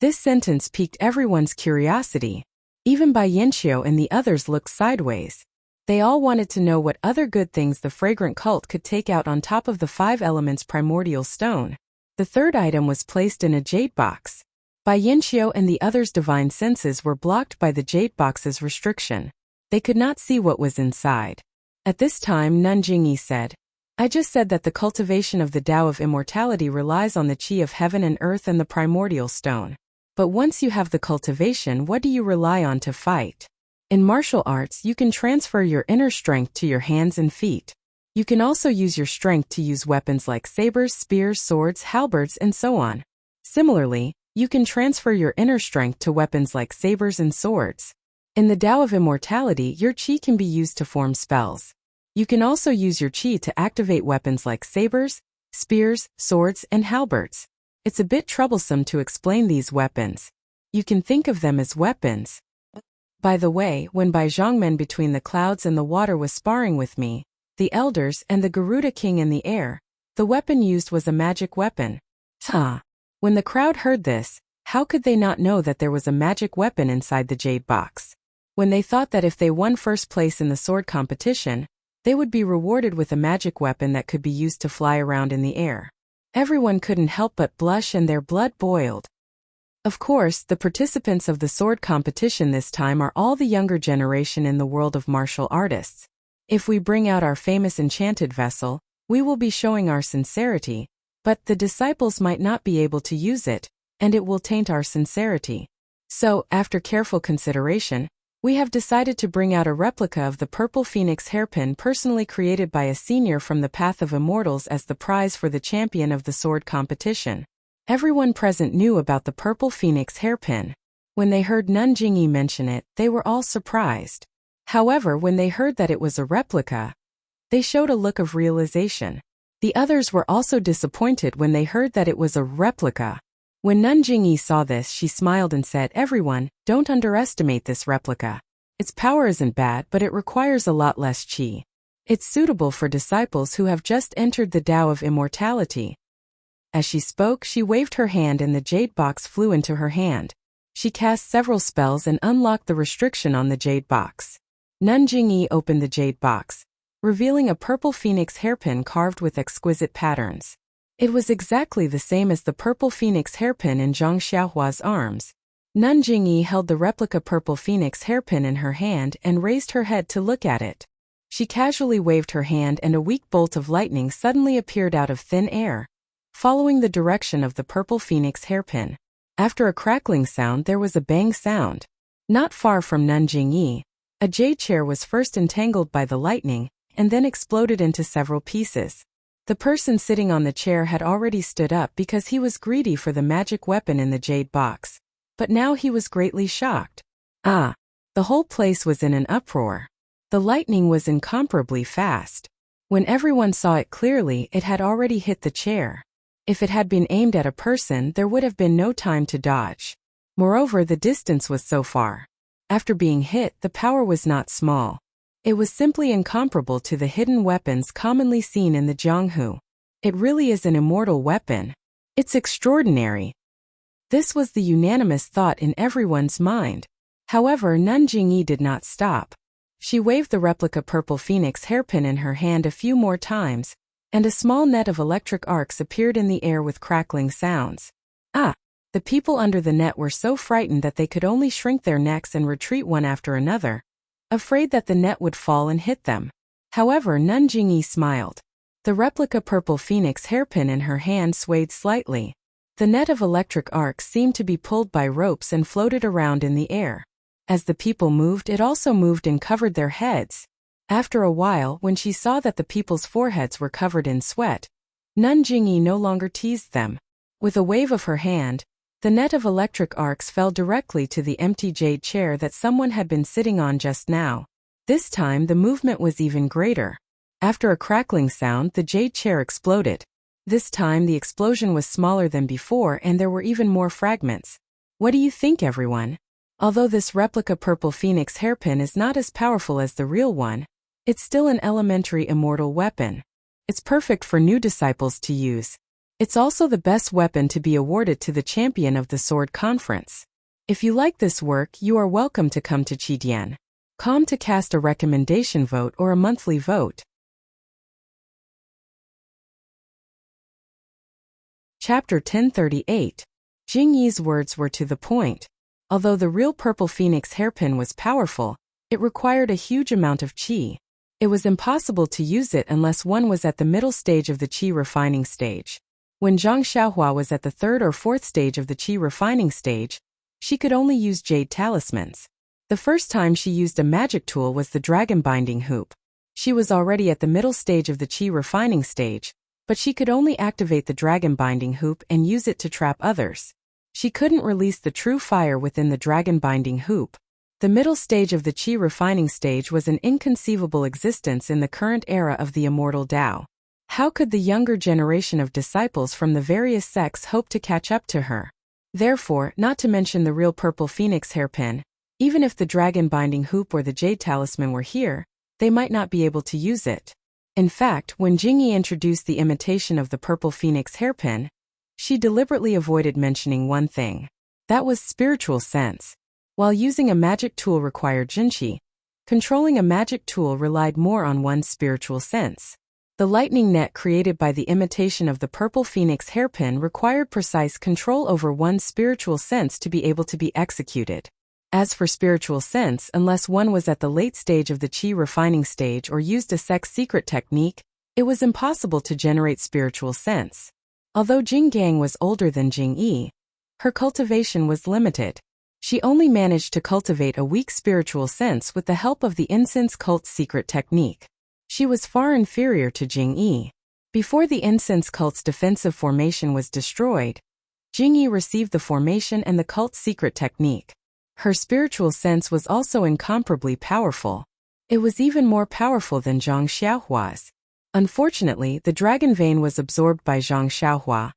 [SPEAKER 1] This sentence piqued everyone's curiosity. Even Bai Yanqiu and the others looked sideways. They all wanted to know what other good things the fragrant cult could take out on top of the 5 elements primordial stone. The third item was placed in a jade box. Bai Yanqiu and the others' divine senses were blocked by the jade box's restriction. They could not see what was inside. At this time, Nun Jingyi said, I just said that the cultivation of the Tao of immortality relies on the qi of heaven and earth and the primordial stone. But once you have the cultivation, what do you rely on to fight? In martial arts, you can transfer your inner strength to your hands and feet. You can also use your strength to use weapons like sabers, spears, swords, halberds, and so on. Similarly, you can transfer your inner strength to weapons like sabers and swords. In the Tao of immortality, your qi can be used to form spells. You can also use your qi to activate weapons like sabers, spears, swords, and halberds. It's a bit troublesome to explain these weapons. You can think of them as weapons. By the way, when Bai Zhongmen between the clouds and the water was sparring with me, the elders and the Garuda King in the air, the weapon used was a magic weapon. When the crowd heard this, how could they not know that there was a magic weapon inside the jade box? When they thought that if they won first place in the sword competition, they would be rewarded with a magic weapon that could be used to fly around in the air. Everyone couldn't help but blush and their blood boiled. Of course, the participants of the sword competition this time are all the younger generation in the world of martial artists. If we bring out our famous enchanted vessel, we will be showing our sincerity, but the disciples might not be able to use it, and it will taint our sincerity. So, after careful consideration, we have decided to bring out a replica of the purple phoenix hairpin personally created by a senior from the Path of Immortals as the prize for the champion of the sword competition. Everyone present knew about the purple phoenix hairpin. When they heard Nun Jingyi mention it, they were all surprised. However, when they heard that it was a replica, they showed a look of realization. The others were also disappointed when they heard that it was a replica. When Nun Jingyi saw this, she smiled and said, Everyone, don't underestimate this replica. Its power isn't bad, but it requires a lot less qi. It's suitable for disciples who have just entered the Tao of immortality. As she spoke, she waved her hand and the jade box flew into her hand. She cast several spells and unlocked the restriction on the jade box. Nun Jingyi opened the jade box, revealing a purple phoenix hairpin carved with exquisite patterns. It was exactly the same as the purple phoenix hairpin in Zhang Xiaohua's arms. Nun Jingyi held the replica purple phoenix hairpin in her hand and raised her head to look at it. She casually waved her hand and a weak bolt of lightning suddenly appeared out of thin air, following the direction of the purple phoenix hairpin. After a crackling sound, there was a bang sound. Not far from Nun Jingyi, a jade chair was first entangled by the lightning and then exploded into several pieces. The person sitting on the chair had already stood up because he was greedy for the magic weapon in the jade box. But now he was greatly shocked. The whole place was in an uproar. The lightning was incomparably fast. When everyone saw it clearly, it had already hit the chair. If it had been aimed at a person, there would have been no time to dodge. Moreover, the distance was so far. After being hit, the power was not small. It was simply incomparable to the hidden weapons commonly seen in the Jianghu. It really is an immortal weapon. It's extraordinary. This was the unanimous thought in everyone's mind. However, Nun Jingyi did not stop. She waved the replica purple phoenix hairpin in her hand a few more times, and a small net of electric arcs appeared in the air with crackling sounds. The people under the net were so frightened that they could only shrink their necks and retreat one after another, afraid that the net would fall and hit them. However, Nun Jingyi smiled. The replica purple phoenix hairpin in her hand swayed slightly. The net of electric arcs seemed to be pulled by ropes and floated around in the air. As the people moved, it also moved and covered their heads. After a while, when she saw that the people's foreheads were covered in sweat, Nun Jingyi no longer teased them. With a wave of her hand, the net of electric arcs fell directly to the empty jade chair that someone had been sitting on just now. This time the movement was even greater. After a crackling sound, the jade chair exploded. This time the explosion was smaller than before and there were even more fragments. What do you think, everyone? Although this replica purple phoenix hairpin is not as powerful as the real one, it's still an elementary immortal weapon. It's perfect for new disciples to use. It's also the best weapon to be awarded to the champion of the sword conference. If you like this work, you are welcome to come to Chidian.com to cast a recommendation vote or a monthly vote. Chapter 1038. Jing Yi's words were to the point. Although the real purple phoenix hairpin was powerful, it required a huge amount of qi. It was impossible to use it unless one was at the middle stage of the qi refining stage. When Zhang Xiaohua was at the third or fourth stage of the qi refining stage, she could only use jade talismans. The first time she used a magic tool was the dragon binding hoop. She was already at the middle stage of the qi refining stage, but she could only activate the dragon binding hoop and use it to trap others. She couldn't release the true fire within the dragon binding hoop. The middle stage of the qi refining stage was an inconceivable existence in the current era of the immortal Tao. How could the younger generation of disciples from the various sects hope to catch up to her? Therefore, not to mention the real purple phoenix hairpin, even if the dragon binding hoop or the jade talisman were here, they might not be able to use it. In fact, when Jingyi introduced the imitation of the purple phoenix hairpin, she deliberately avoided mentioning one thing. That was spiritual sense. While using a magic tool required jinqi, controlling a magic tool relied more on one's spiritual sense. The lightning net created by the imitation of the purple phoenix hairpin required precise control over one's spiritual sense to be able to be executed. As for spiritual sense, unless one was at the late stage of the qi refining stage or used a sex secret technique, it was impossible to generate spiritual sense. Although Jing Gang was older than Jing Yi, her cultivation was limited. She only managed to cultivate a weak spiritual sense with the help of the incense cult's secret technique. She was far inferior to Jing Yi. Before the incense cult's defensive formation was destroyed, Jing Yi received the formation and the cult's secret technique. Her spiritual sense was also incomparably powerful. It was even more powerful than Zhang Xiaohua's. Unfortunately, the dragon vein was absorbed by Zhang Xiaohua,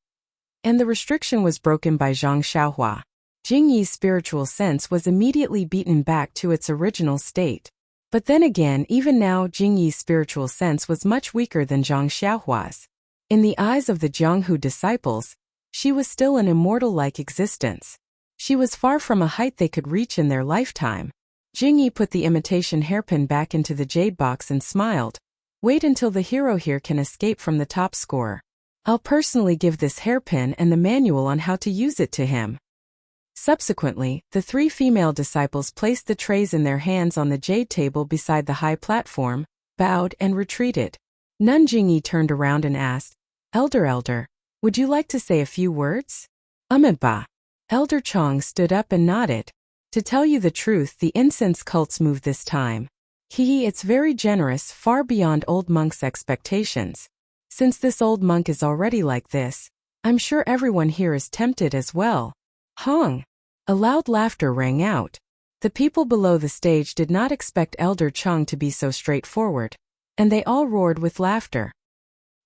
[SPEAKER 1] and the restriction was broken by Zhang Xiaohua. Jing Yi's spiritual sense was immediately beaten back to its original state. But then again, even now, Jing Yi's spiritual sense was much weaker than Zhang Xiaohua's. In the eyes of the Jianghu disciples, she was still an immortal-like existence. She was far from a height they could reach in their lifetime. Jing Yi put the imitation hairpin back into the jade box and smiled. Wait until the hero here can escape from the top scorer. I'll personally give this hairpin and the manual on how to use it to him. Subsequently, the three female disciples placed the trays in their hands on the jade table beside the high platform, bowed and retreated. Nun Jingyi turned around and asked, Elder, would you like to say a few words? Ba. Elder Chong stood up and nodded. To tell you the truth, the incense cult's move this time. It's very generous, far beyond old monk's expectations. Since this old monk is already like this, I'm sure everyone here is tempted as well. Hong! A loud laughter rang out. The people below the stage did not expect Elder Chong to be so straightforward, and they all roared with laughter.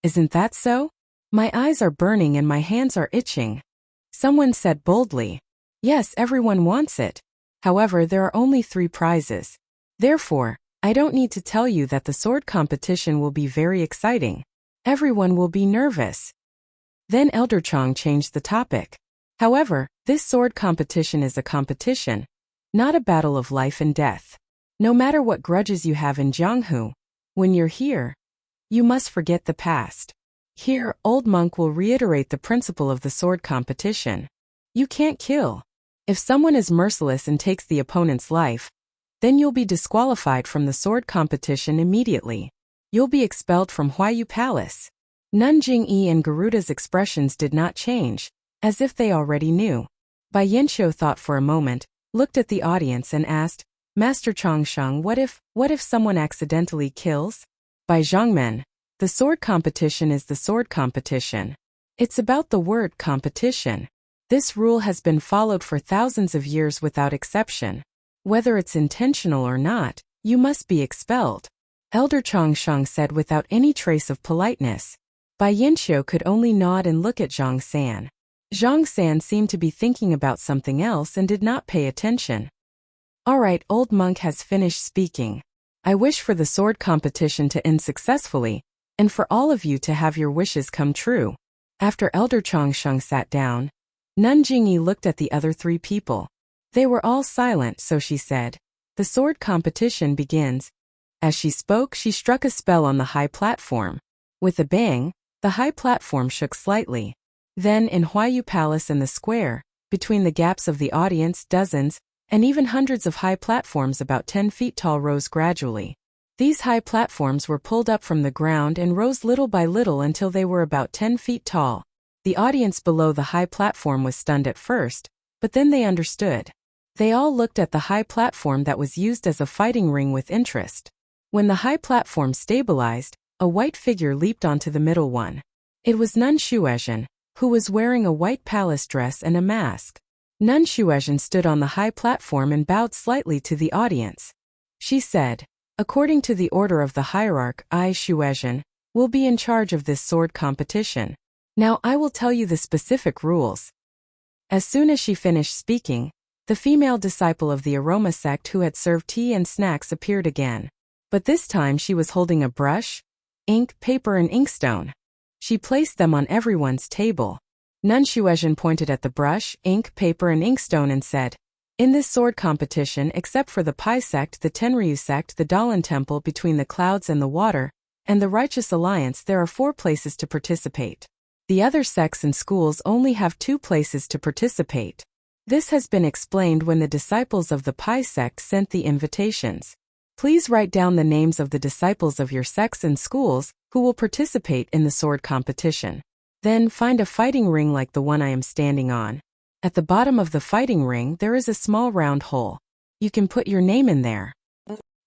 [SPEAKER 1] Isn't that so? My eyes are burning and my hands are itching. Someone said boldly. Yes, everyone wants it. However, there are only 3 prizes. Therefore, I don't need to tell you that the sword competition will be very exciting. Everyone will be nervous. Then Elder Chong changed the topic. However, this sword competition is a competition, not a battle of life and death. No matter what grudges you have in Jianghu, when you're here, you must forget the past. Here, Old Monk will reiterate the principle of the sword competition. You can't kill. If someone is merciless and takes the opponent's life, then you'll be disqualified from the sword competition immediately. You'll be expelled from Huayu Palace. Nun Jingyi and Garuda's expressions did not change, as if they already knew. Bai Yanqiu thought for a moment, looked at the audience and asked, Master Chongsheng, what if someone accidentally kills? Bai Zhongmen, the sword competition is the sword competition. It's about the word competition. This rule has been followed for thousands of years without exception. Whether it's intentional or not, you must be expelled. Elder Chongsheng said without any trace of politeness. Bai Yanqiu could only nod and look at Zhang San. Zhang San seemed to be thinking about something else and did not pay attention. All right, old monk has finished speaking. I wish for the sword competition to end successfully, and for all of you to have your wishes come true. After Elder Changsheng sat down, Nun Jingyi looked at the other three people. They were all silent, so she said, "The sword competition begins." As she spoke, she struck a spell on the high platform. With a bang, the high platform shook slightly. Then, in Huayu Palace and the square, between the gaps of the audience, dozens, and even hundreds of high platforms about 10 feet tall rose gradually. These high platforms were pulled up from the ground and rose little by little until they were about 10 feet tall. The audience below the high platform was stunned at first, but then they understood. They all looked at the high platform that was used as a fighting ring with interest. When the high platform stabilized, a white figure leaped onto the middle one. It was Nun Shuezhen, who was wearing a white palace dress and a mask. Nun Shuezhen stood on the high platform and bowed slightly to the audience. She said, "According to the order of the hierarch, I, Shuezhen, will be in charge of this sword competition. Now I will tell you the specific rules." As soon as she finished speaking, the female disciple of the aroma sect who had served tea and snacks appeared again. But this time she was holding a brush, ink, paper and inkstone. She placed them on everyone's table. Nun Shuezhen pointed at the brush, ink, paper and inkstone and said, "In this sword competition, except for the Pai sect, the Tenryu sect, the Dalan temple between the clouds and the water, and the Righteous Alliance, there are 4 places to participate. The other sects and schools only have 2 places to participate. This has been explained when the disciples of the Pai sect sent the invitations. Please write down the names of the disciples of your sects and schools who will participate in the sword competition. Then find a fighting ring like the one I am standing on. At the bottom of the fighting ring there is a small round hole. You can put your name in there.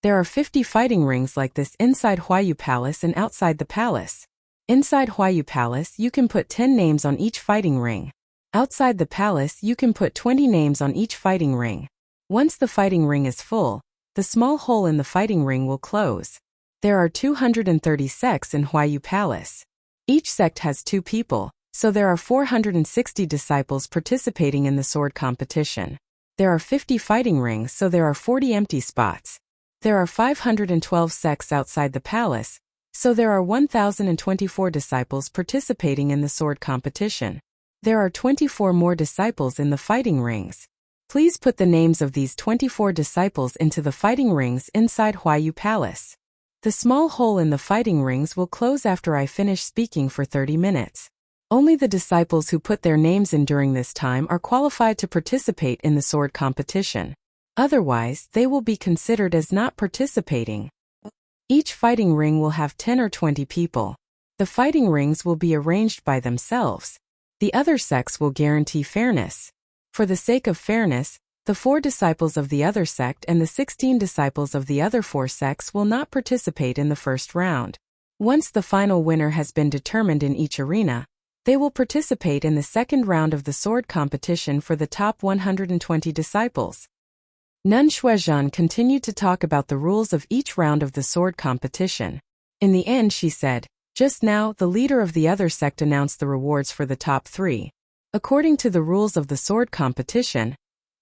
[SPEAKER 1] There are 50 fighting rings like this inside Huayu Palace and outside the palace. Inside Huayu Palace you can put 10 names on each fighting ring. Outside the palace you can put 20 names on each fighting ring. Once the fighting ring is full, the small hole in the fighting ring will close. There are 230 sects in Huayu Palace. Each sect has 2 people. So there are 460 disciples participating in the sword competition. There are 50 fighting rings, so there are 40 empty spots. There are 512 sects outside the palace, so there are 1,024 disciples participating in the sword competition. There are 24 more disciples in the fighting rings. Please put the names of these 24 disciples into the fighting rings inside Huayu Palace. The small hole in the fighting rings will close after I finish speaking for 30 minutes. Only the disciples who put their names in during this time are qualified to participate in the sword competition. Otherwise, they will be considered as not participating. Each fighting ring will have 10 or 20 people. The fighting rings will be arranged by themselves. The other sects will guarantee fairness. For the sake of fairness, the 4 disciples of the other sect and the 16 disciples of the other 4 sects will not participate in the first round. Once the final winner has been determined in each arena, they will participate in the second round of the sword competition for the top 120 disciples. Nun Shuezhen continued to talk about the rules of each round of the sword competition. In the end she said, "Just now, the leader of the other sect announced the rewards for the top 3. According to the rules of the sword competition,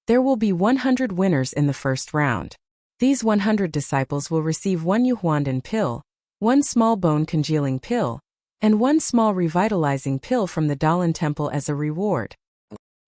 [SPEAKER 1] there will be 100 winners in the first round. These 100 disciples will receive 1 Yuhuandan pill, 1 small bone congealing pill, and 1 small revitalizing pill from the Dalan temple as a reward.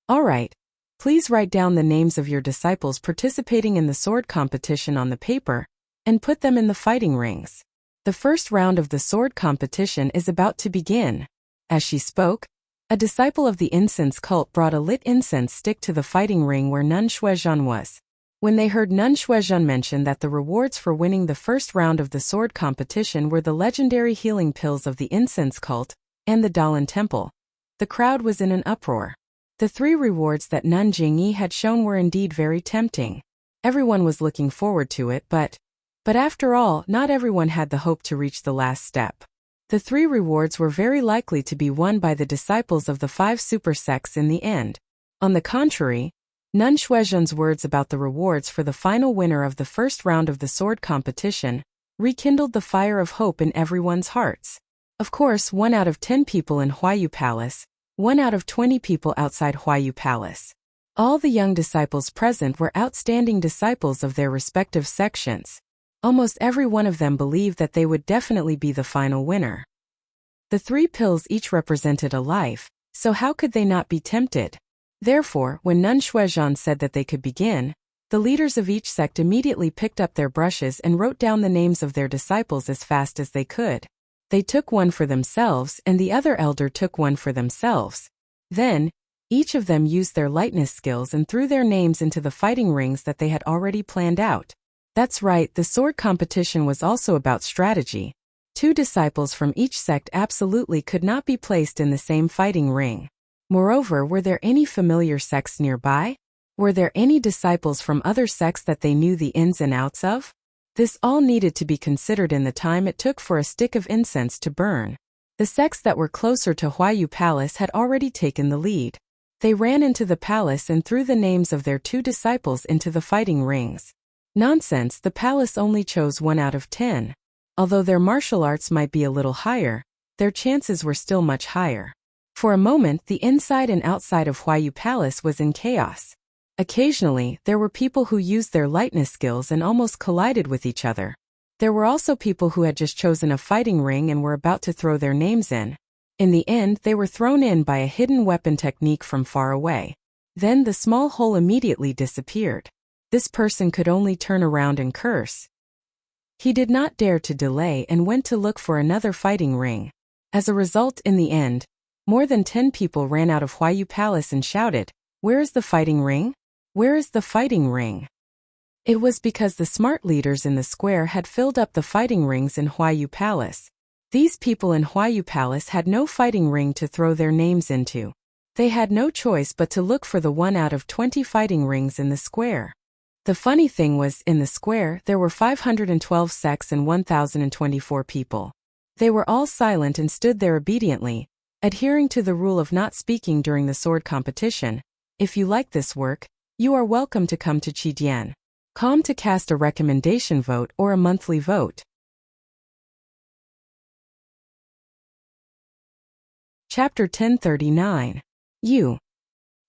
[SPEAKER 1] All right, please write down the names of your disciples participating in the sword competition on the paper, and put them in the fighting rings. The first round of the sword competition is about to begin." As she spoke, a disciple of the incense cult brought a lit incense stick to the fighting ring where Nun Shuezhen was. When they heard Nun Shuezhen mention that the rewards for winning the first round of the sword competition were the legendary healing pills of the incense cult and the Dalan temple, the crowd was in an uproar. The 3 rewards that Nun Jingyi had shown were indeed very tempting. Everyone was looking forward to it, but after all, not everyone had the hope to reach the last step. The 3 rewards were very likely to be won by the disciples of the 5 super sects in the end. On the contrary, Nun Shuezhen's words about the rewards for the final winner of the first round of the sword competition rekindled the fire of hope in everyone's hearts. Of course, 1 out of 10 people in Huayu Palace, 1 out of 20 people outside Huayu Palace. All the young disciples present were outstanding disciples of their respective sections. Almost every one of them believed that they would definitely be the final winner. The 3 pills each represented a life, so how could they not be tempted? Therefore, when Nun Shuizhan said that they could begin, the leaders of each sect immediately picked up their brushes and wrote down the names of their disciples as fast as they could. They took one for themselves and the other elder took one for themselves. Then, each of them used their lightness skills and threw their names into the fighting rings that they had already planned out. That's right, the sword competition was also about strategy. 2 disciples from each sect absolutely could not be placed in the same fighting ring. Moreover, were there any familiar sects nearby? Were there any disciples from other sects that they knew the ins and outs of? This all needed to be considered in the time it took for a stick of incense to burn. The sects that were closer to Huayu Palace had already taken the lead. They ran into the palace and threw the names of their 2 disciples into the fighting rings. Nonsense, the palace only chose 1 out of 10. Although their martial arts might be a little higher, their chances were still much higher. For a moment, the inside and outside of Huayu Palace was in chaos. Occasionally, there were people who used their lightness skills and almost collided with each other. There were also people who had just chosen a fighting ring and were about to throw their names in. In the end, they were thrown in by a hidden weapon technique from far away. Then the small hole immediately disappeared. This person could only turn around and curse. He did not dare to delay and went to look for another fighting ring. As a result, in the end, more than 10 people ran out of Huayu Palace and shouted, "Where is the fighting ring? Where is the fighting ring?" It was because the smart leaders in the square had filled up the fighting rings in Huayu Palace. These people in Huayu Palace had no fighting ring to throw their names into. They had no choice but to look for the 1 out of 20 fighting rings in the square. The funny thing was, in the square, there were 512 sects and 1,024 people. They were all silent and stood there obediently, adhering to the rule of not speaking during the sword competition. If you like this work, you are welcome to come to Qidian.com to cast a recommendation vote or a monthly vote. Chapter 1039.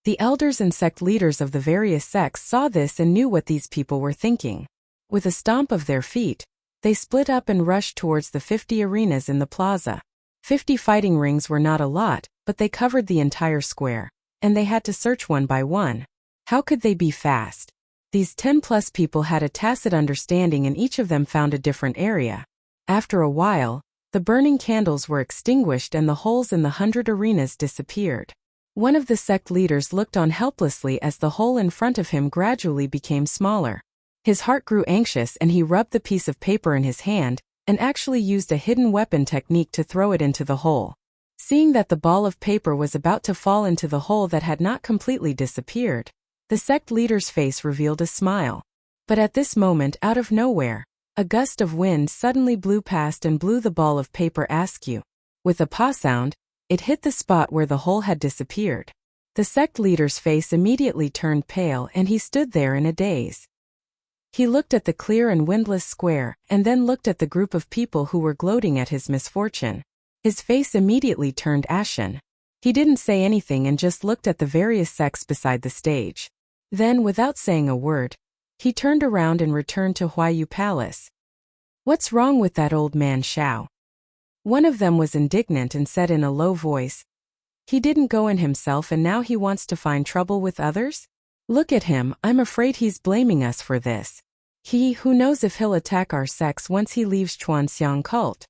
[SPEAKER 1] The elders and sect leaders of the various sects saw this and knew what these people were thinking. With a stomp of their feet, they split up and rushed towards the 50 arenas in the plaza. 50 fighting rings were not a lot, but they covered the entire square, and they had to search one by one. How could they be fast? These 10+ people had a tacit understanding and each of them found a different area. After a while, the burning candles were extinguished and the holes in the 100 arenas disappeared. One of the sect leaders looked on helplessly as the hole in front of him gradually became smaller. His heart grew anxious and he rubbed the piece of paper in his hand and actually used a hidden weapon technique to throw it into the hole. Seeing that the ball of paper was about to fall into the hole that had not completely disappeared, the sect leader's face revealed a smile. But at this moment, out of nowhere, a gust of wind suddenly blew past and blew the ball of paper askew. With a paw sound, it hit the spot where the hole had disappeared. The sect leader's face immediately turned pale and he stood there in a daze. He looked at the clear and windless square and then looked at the group of people who were gloating at his misfortune. His face immediately turned ashen. He didn't say anything and just looked at the various sects beside the stage. Then, without saying a word, he turned around and returned to Huayu Palace. "What's wrong with that old man Xiao?" One of them was indignant and said in a low voice, "He didn't go in himself and now he wants to find trouble with others? Look at him, I'm afraid he's blaming us for this. Who knows if he'll attack our sects once he leaves Chuanxiang cult.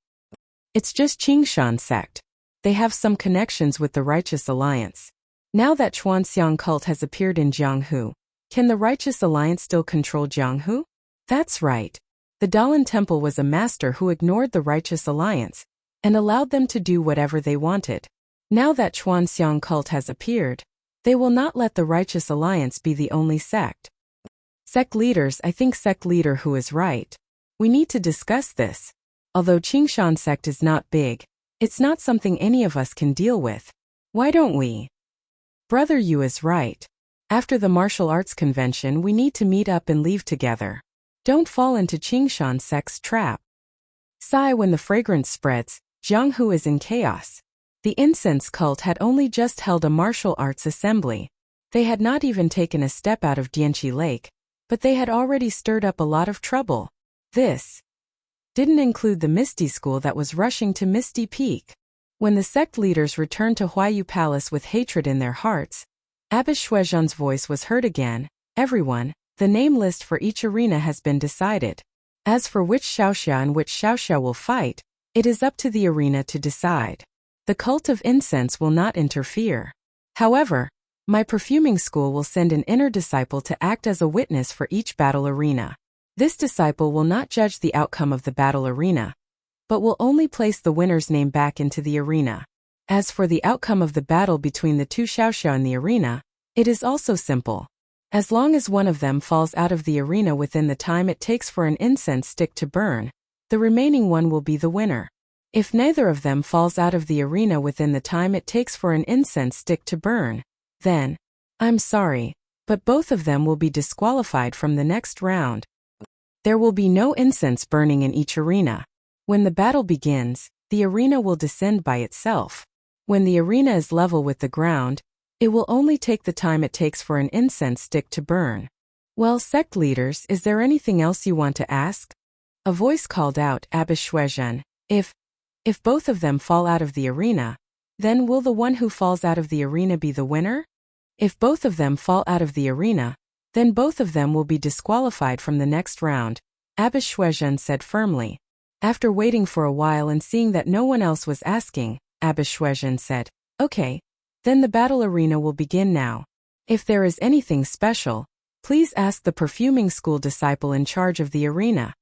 [SPEAKER 1] It's just Qingshan sect. They have some connections with the Righteous Alliance. Now that Chuanxiang cult has appeared in Jianghu, can the Righteous Alliance still control Jianghu? That's right. The Dalan Temple was a master who ignored the Righteous Alliance and allowed them to do whatever they wanted. Now that Chuanxiang cult has appeared, they will not let the Righteous Alliance be the only sect. Sect leaders, I think sect leader who is right. We need to discuss this. Although Qingshan sect is not big, it's not something any of us can deal with. Why don't we? Brother Yu is right. After the martial arts convention we need to meet up and leave together. Don't fall into Qingshan sect's trap. Sigh when the fragrance spreads, Jianghu is in chaos. The incense cult had only just held a martial arts assembly. They had not even taken a step out of Dianqi Lake, but they had already stirred up a lot of trouble. This didn't include the Misty School that was rushing to Misty Peak. When the sect leaders returned to Huayu Palace with hatred in their hearts, Abbess Shuizhen's voice was heard again. Everyone, the name list for each arena has been decided. As for which Xiaoxia and which Xiaoxia will fight, it is up to the arena to decide. The cult of incense will not interfere. However, my perfuming school will send an inner disciple to act as a witness for each battle arena. This disciple will not judge the outcome of the battle arena, but will only place the winner's name back into the arena. As for the outcome of the battle between the two Xiaoxia in the arena, it is also simple. As long as one of them falls out of the arena within the time it takes for an incense stick to burn, the remaining one will be the winner. If neither of them falls out of the arena within the time it takes for an incense stick to burn, then, I'm sorry, but both of them will be disqualified from the next round. There will be no incense burning in each arena. When the battle begins, the arena will descend by itself. When the arena is level with the ground, it will only take the time it takes for an incense stick to burn. Well, sect leaders, is there anything else you want to ask? A voice called out, Abbess Shuizhen. If both of them fall out of the arena, then will the one who falls out of the arena be the winner? If both of them fall out of the arena, then both of them will be disqualified from the next round, Abbess Shuizhen said firmly. After waiting for a while and seeing that no one else was asking, Abbess Shuizhen said, Okay, then the battle arena will begin now. If there is anything special, please ask the perfuming school disciple in charge of the arena.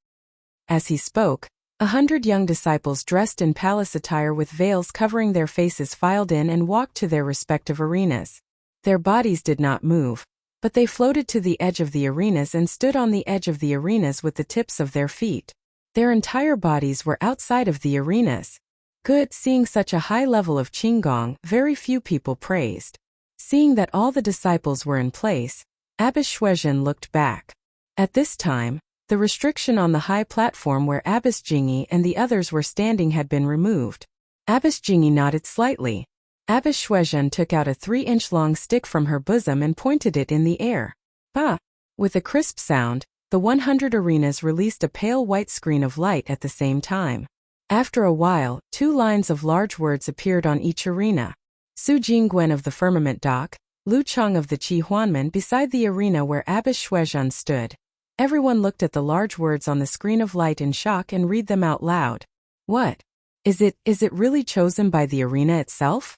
[SPEAKER 1] As he spoke, 100 young disciples dressed in palace attire with veils covering their faces filed in and walked to their respective arenas. Their bodies did not move, but they floated to the edge of the arenas and stood on the edge of the arenas with the tips of their feet. Their entire bodies were outside of the arenas. Good. Seeing such a high level of qigong, very few people praised. Seeing that all the disciples were in place, Abbess Shuizhen looked back. At this time, the restriction on the high platform where Abbess Jingyi and the others were standing had been removed. Abbess Jingyi nodded slightly. Abbess Shuizhen took out a 3-inch-long stick from her bosom and pointed it in the air. Ah! With a crisp sound, the 100 arenas released a pale white screen of light at the same time. After a while, 2 lines of large words appeared on each arena. Su Jingguan of the Firmament Dock, Lu Chang of the Qi Huanmen beside the arena where Abbess Shuizhen stood. Everyone looked at the large words on the screen of light in shock and read them out loud. What? Is it really chosen by the arena itself?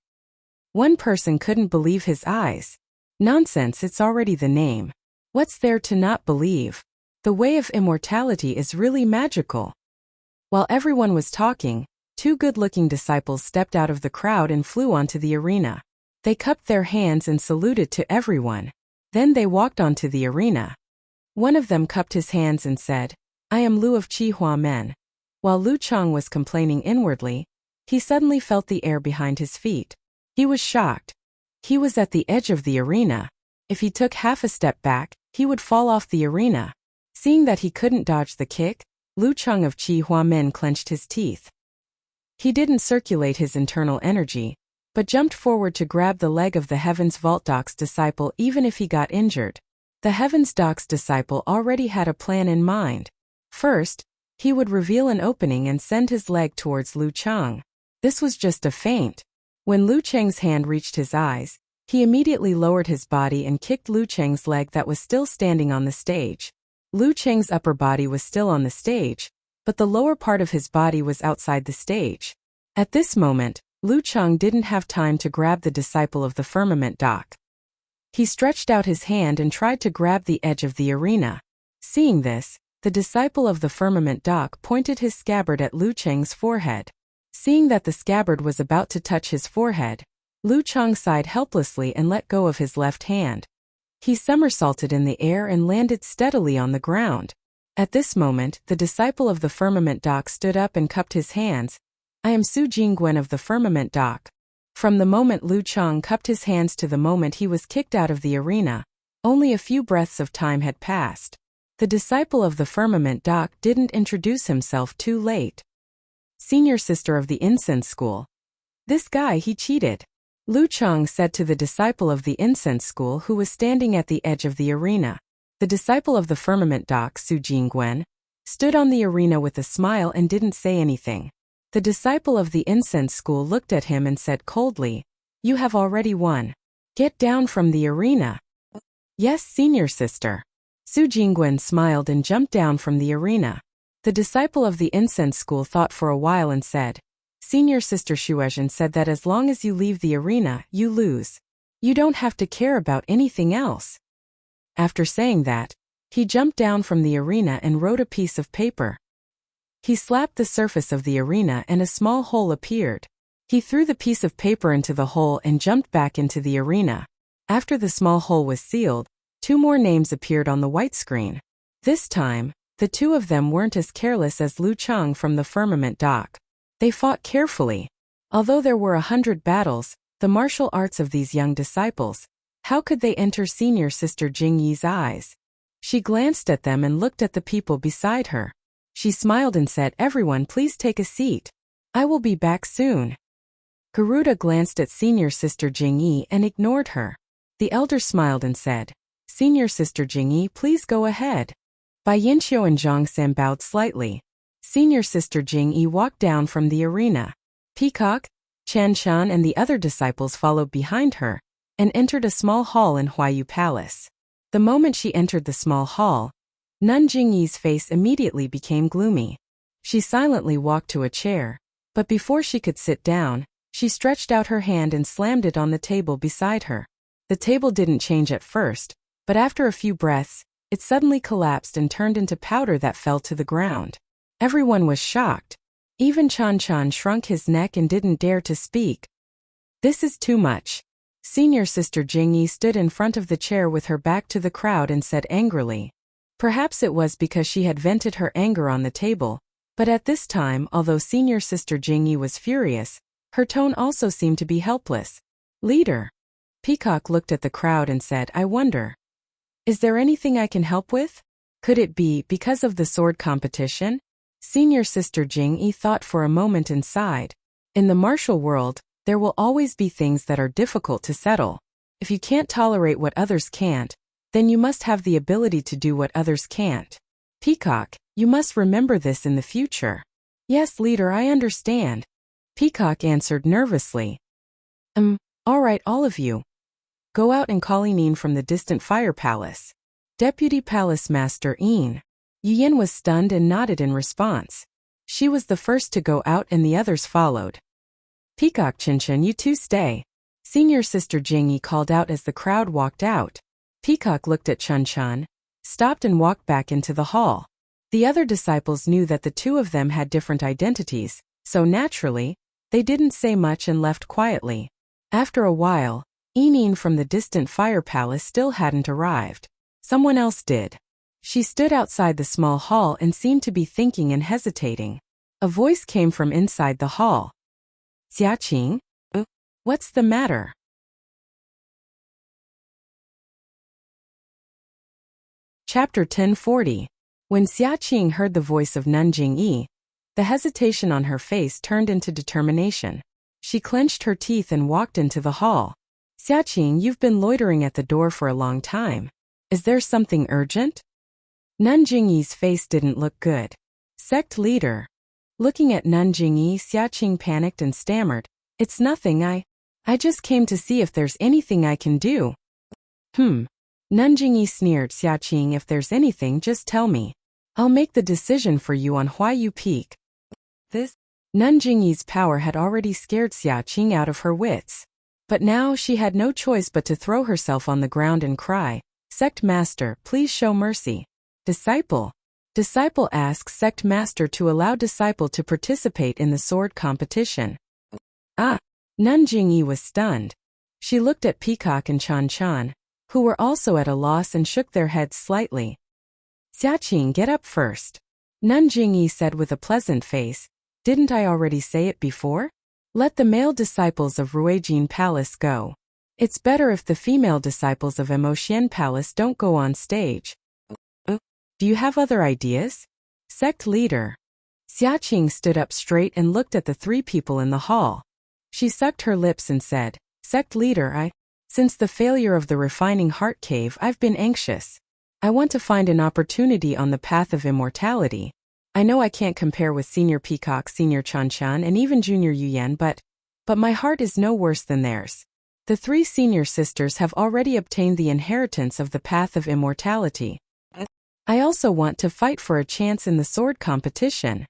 [SPEAKER 1] One person couldn't believe his eyes. Nonsense, it's already the name. What's there to not believe? The way of immortality is really magical. While everyone was talking, 2 good-looking disciples stepped out of the crowd and flew onto the arena. They cupped their hands and saluted to everyone. Then they walked onto the arena. One of them cupped his hands and said, I am Lu of Qi Huamen. While Lu Chang was complaining inwardly, he suddenly felt the air behind his feet. He was shocked. He was at the edge of the arena. If he took half a step back, he would fall off the arena. Seeing that he couldn't dodge the kick, Lu Chang of Qi Huamen clenched his teeth. He didn't circulate his internal energy, but jumped forward to grab the leg of the Heavens Vault Dock's disciple even if he got injured. The Heavens Dock's disciple already had a plan in mind. First, he would reveal an opening and send his leg towards Lu Chang. This was just a feint. When Lu Chang's hand reached his eyes, he immediately lowered his body and kicked Lu Chang's leg that was still standing on the stage. Lu Chang's upper body was still on the stage, but the lower part of his body was outside the stage. At this moment, Lu Chang didn't have time to grab the disciple of the Firmament Dock. He stretched out his hand and tried to grab the edge of the arena. Seeing this, the disciple of the Firmament Dock pointed his scabbard at Lu Chang's forehead. Seeing that the scabbard was about to touch his forehead, Lu Chang sighed helplessly and let go of his left hand. He somersaulted in the air and landed steadily on the ground. At this moment, the disciple of the Firmament Dock stood up and cupped his hands. I am Su Jingguan of the Firmament Dock. From the moment Lu Chang cupped his hands to the moment he was kicked out of the arena, only a few breaths of time had passed. The disciple of the Firmament Dock didn't introduce himself too late. senior sister of the incense school. This guy, he cheated. Lu Chang said to the disciple of the incense school who was standing at the edge of the arena. The disciple of the firmament dock, Su Jingguan, stood on the arena with a smile and didn't say anything. The disciple of the incense school looked at him and said coldly, "You have already won. Get down from the arena." "Yes, senior sister." Su Jingguan smiled and jumped down from the arena. The disciple of the incense school thought for a while and said, "Senior sister Shuezhen said that as long as you leave the arena, you lose. You don't have to care about anything else." After saying that, he jumped down from the arena and wrote a piece of paper. He slapped the surface of the arena and a small hole appeared. He threw the piece of paper into the hole and jumped back into the arena. After the small hole was sealed, 2 more names appeared on the white screen. This time, the 2 of them weren't as careless as Lu Chang from the firmament dock. They fought carefully. Although there were 100 battles, the martial arts of these young disciples, how could they enter senior sister Jing Yi's eyes? She glanced at them and looked at the people beside her. She smiled and said, "Everyone, please take a seat. I will be back soon." Garuda glanced at senior sister Jing Yi and ignored her. The elder smiled and said, "Senior sister Jing Yi, please go ahead." Bai Yanqiu and Zhang San bowed slightly. Senior sister Jing Yi walked down from the arena. Peacock, Chan Shan and the other disciples followed behind her and entered a small hall in Huayu Palace. The moment she entered the small hall, Nun Jingyi's face immediately became gloomy. She silently walked to a chair, but before she could sit down, she stretched out her hand and slammed it on the table beside her. The table didn't change at first, but after a few breaths, it suddenly collapsed and turned into powder that fell to the ground. Everyone was shocked. Even Chan Chan shrunk his neck and didn't dare to speak. "This is too much." Senior sister Jingyi stood in front of the chair with her back to the crowd and said angrily. Perhaps it was because she had vented her anger on the table, but at this time, although senior sister Jingyi was furious, her tone also seemed to be helpless. "Leader." Peacock looked at the crowd and said, "I wonder. Is there anything I can help with? Could it be because of the sword competition?" Senior sister Jingyi thought for a moment and sighed. In the martial world, there will always be things that are difficult to settle. If you can't tolerate what others can't, then you must have the ability to do what others can't. Peacock, you must remember this in the future. "Yes, leader, I understand." Peacock answered nervously. All right, all of you. Go out and call Yin from the distant fire palace." Deputy Palace Master Yin. Yin was stunned and nodded in response. She was the first to go out and the others followed. "Peacock Qinshan, you two stay." Senior sister Jingyi called out as the crowd walked out. Peacock looked at Chun Chun, stopped and walked back into the hall. The other disciples knew that the 2 of them had different identities, so naturally, they didn't say much and left quietly. After a while, Yin from the distant fire palace still hadn't arrived. Someone else did. She stood outside the small hall and seemed to be thinking and hesitating. A voice came from inside the hall. "Xiaqing? What's the matter?" Chapter 1040. When Xiaqing heard the voice of Nun Jingyi, the hesitation on her face turned into determination. She clenched her teeth and walked into the hall. "Xiaqing, you've been loitering at the door for a long time. Is there something urgent?" Nun Jingyi's face didn't look good. "Sect leader." Looking at Nun Jingyi, Xiaqing panicked and stammered, "It's nothing, I just came to see if there's anything I can do." Nun Jingyi sneered, "Xiaqing, if there's anything, just tell me. I'll make the decision for you on Huayu Peak." Nun Jingyi's power had already scared Xiaqing out of her wits. But now she had no choice but to throw herself on the ground and cry, "Sect master, please show mercy." Disciple. Disciple asks sect master to allow disciple to participate in the sword competition. Nun Jingyi was stunned. She looked at Peacock and Chan Chan, who were also at a loss and shook their heads slightly. "Xiaqing, get up first." Nun Jingyi said with a pleasant face, "Didn't I already say it before? Let the male disciples of Ruijin Palace go. It's better if the female disciples of Emotian Palace don't go on stage." Do you have other ideas? Sect leader. Xiaqing stood up straight and looked at the three people in the hall. She sucked her lips and said, "Sect leader, since the failure of the refining heart cave, I've been anxious. I want to find an opportunity on the path of immortality. I know I can't compare with Senior Peacock, Senior Chanchan, and even Junior Yuyan, but my heart is no worse than theirs. The three senior sisters have already obtained the inheritance of the path of immortality. I also want to fight for a chance in the sword competition."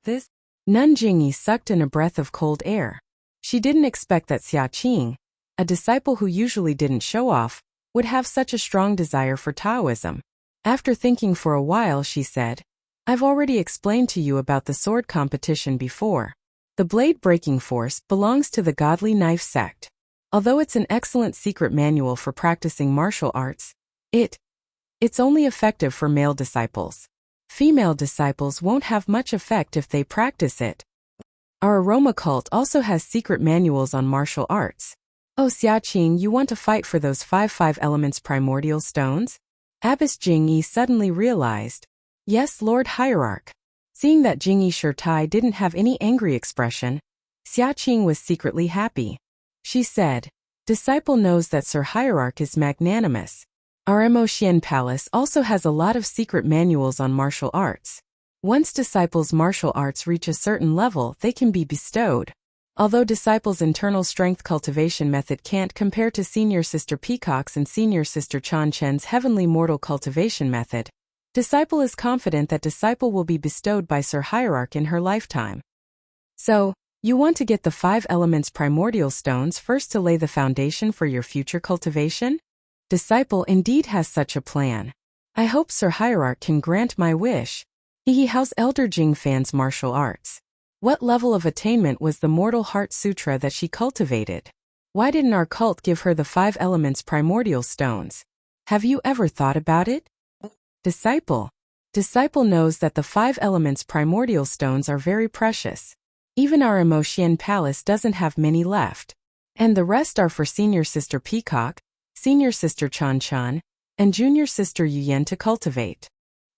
[SPEAKER 1] This Nun Jingyi sucked in a breath of cold air. She didn't expect that Xiaqing, a disciple who usually didn't show off, would have such a strong desire for Taoism. After thinking for a while, she said, "I've already explained to you about the sword competition before. The blade-breaking force belongs to the Godly Knife sect. Although it's an excellent secret manual for practicing martial arts, it's only effective for male disciples. Female disciples won't have much effect if they practice it. Our aroma cult also has secret manuals on martial arts. Oh, Xiaqing, you want to fight for those 5 elements primordial stones?" Abbess Jingyi suddenly realized. Yes, Lord Hierarch. Seeing that Jingyi Shirtai didn't have any angry expression, Xiaqing was secretly happy. She said, "Disciple knows that Sir Hierarch is magnanimous. Our Emotian Palace also has a lot of secret manuals on martial arts. Once disciples' martial arts reach a certain level, they can be bestowed. Although disciples' internal strength cultivation method can't compare to Senior Sister Peacock's and Senior Sister Chanchen's heavenly mortal cultivation method, disciple is confident that disciple will be bestowed by Sir Hierarch in her lifetime. So, you want to get the 5 elements primordial stones first to lay the foundation for your future cultivation? Disciple indeed has such a plan. I hope Sir Hierarch can grant my wish." How's Elder Jing Fan's martial arts? What level of attainment was the Mortal Heart Sutra that she cultivated? Why didn't our cult give her the 5 elements primordial stones? Have you ever thought about it? Disciple knows that the 5 elements primordial stones are very precious. Even our Emotian Palace doesn't have many left. And the rest are for Senior Sister Peacock, Senior Sister Chanchan, and Junior Sister Yuyan to cultivate.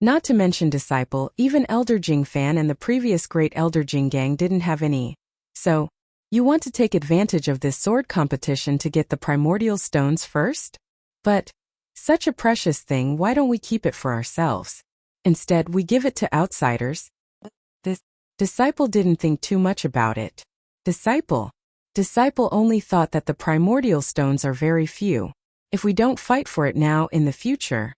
[SPEAKER 1] Not to mention disciple, even Elder Jing Fan and the previous great Elder Jing Gang didn't have any. So, you want to take advantage of this sword competition to get the primordial stones first? But, such a precious thing, why don't we keep it for ourselves? Instead, we give it to outsiders? This disciple didn't think too much about it. Disciple only thought that the primordial stones are very few. If we don't fight for it now, in the future,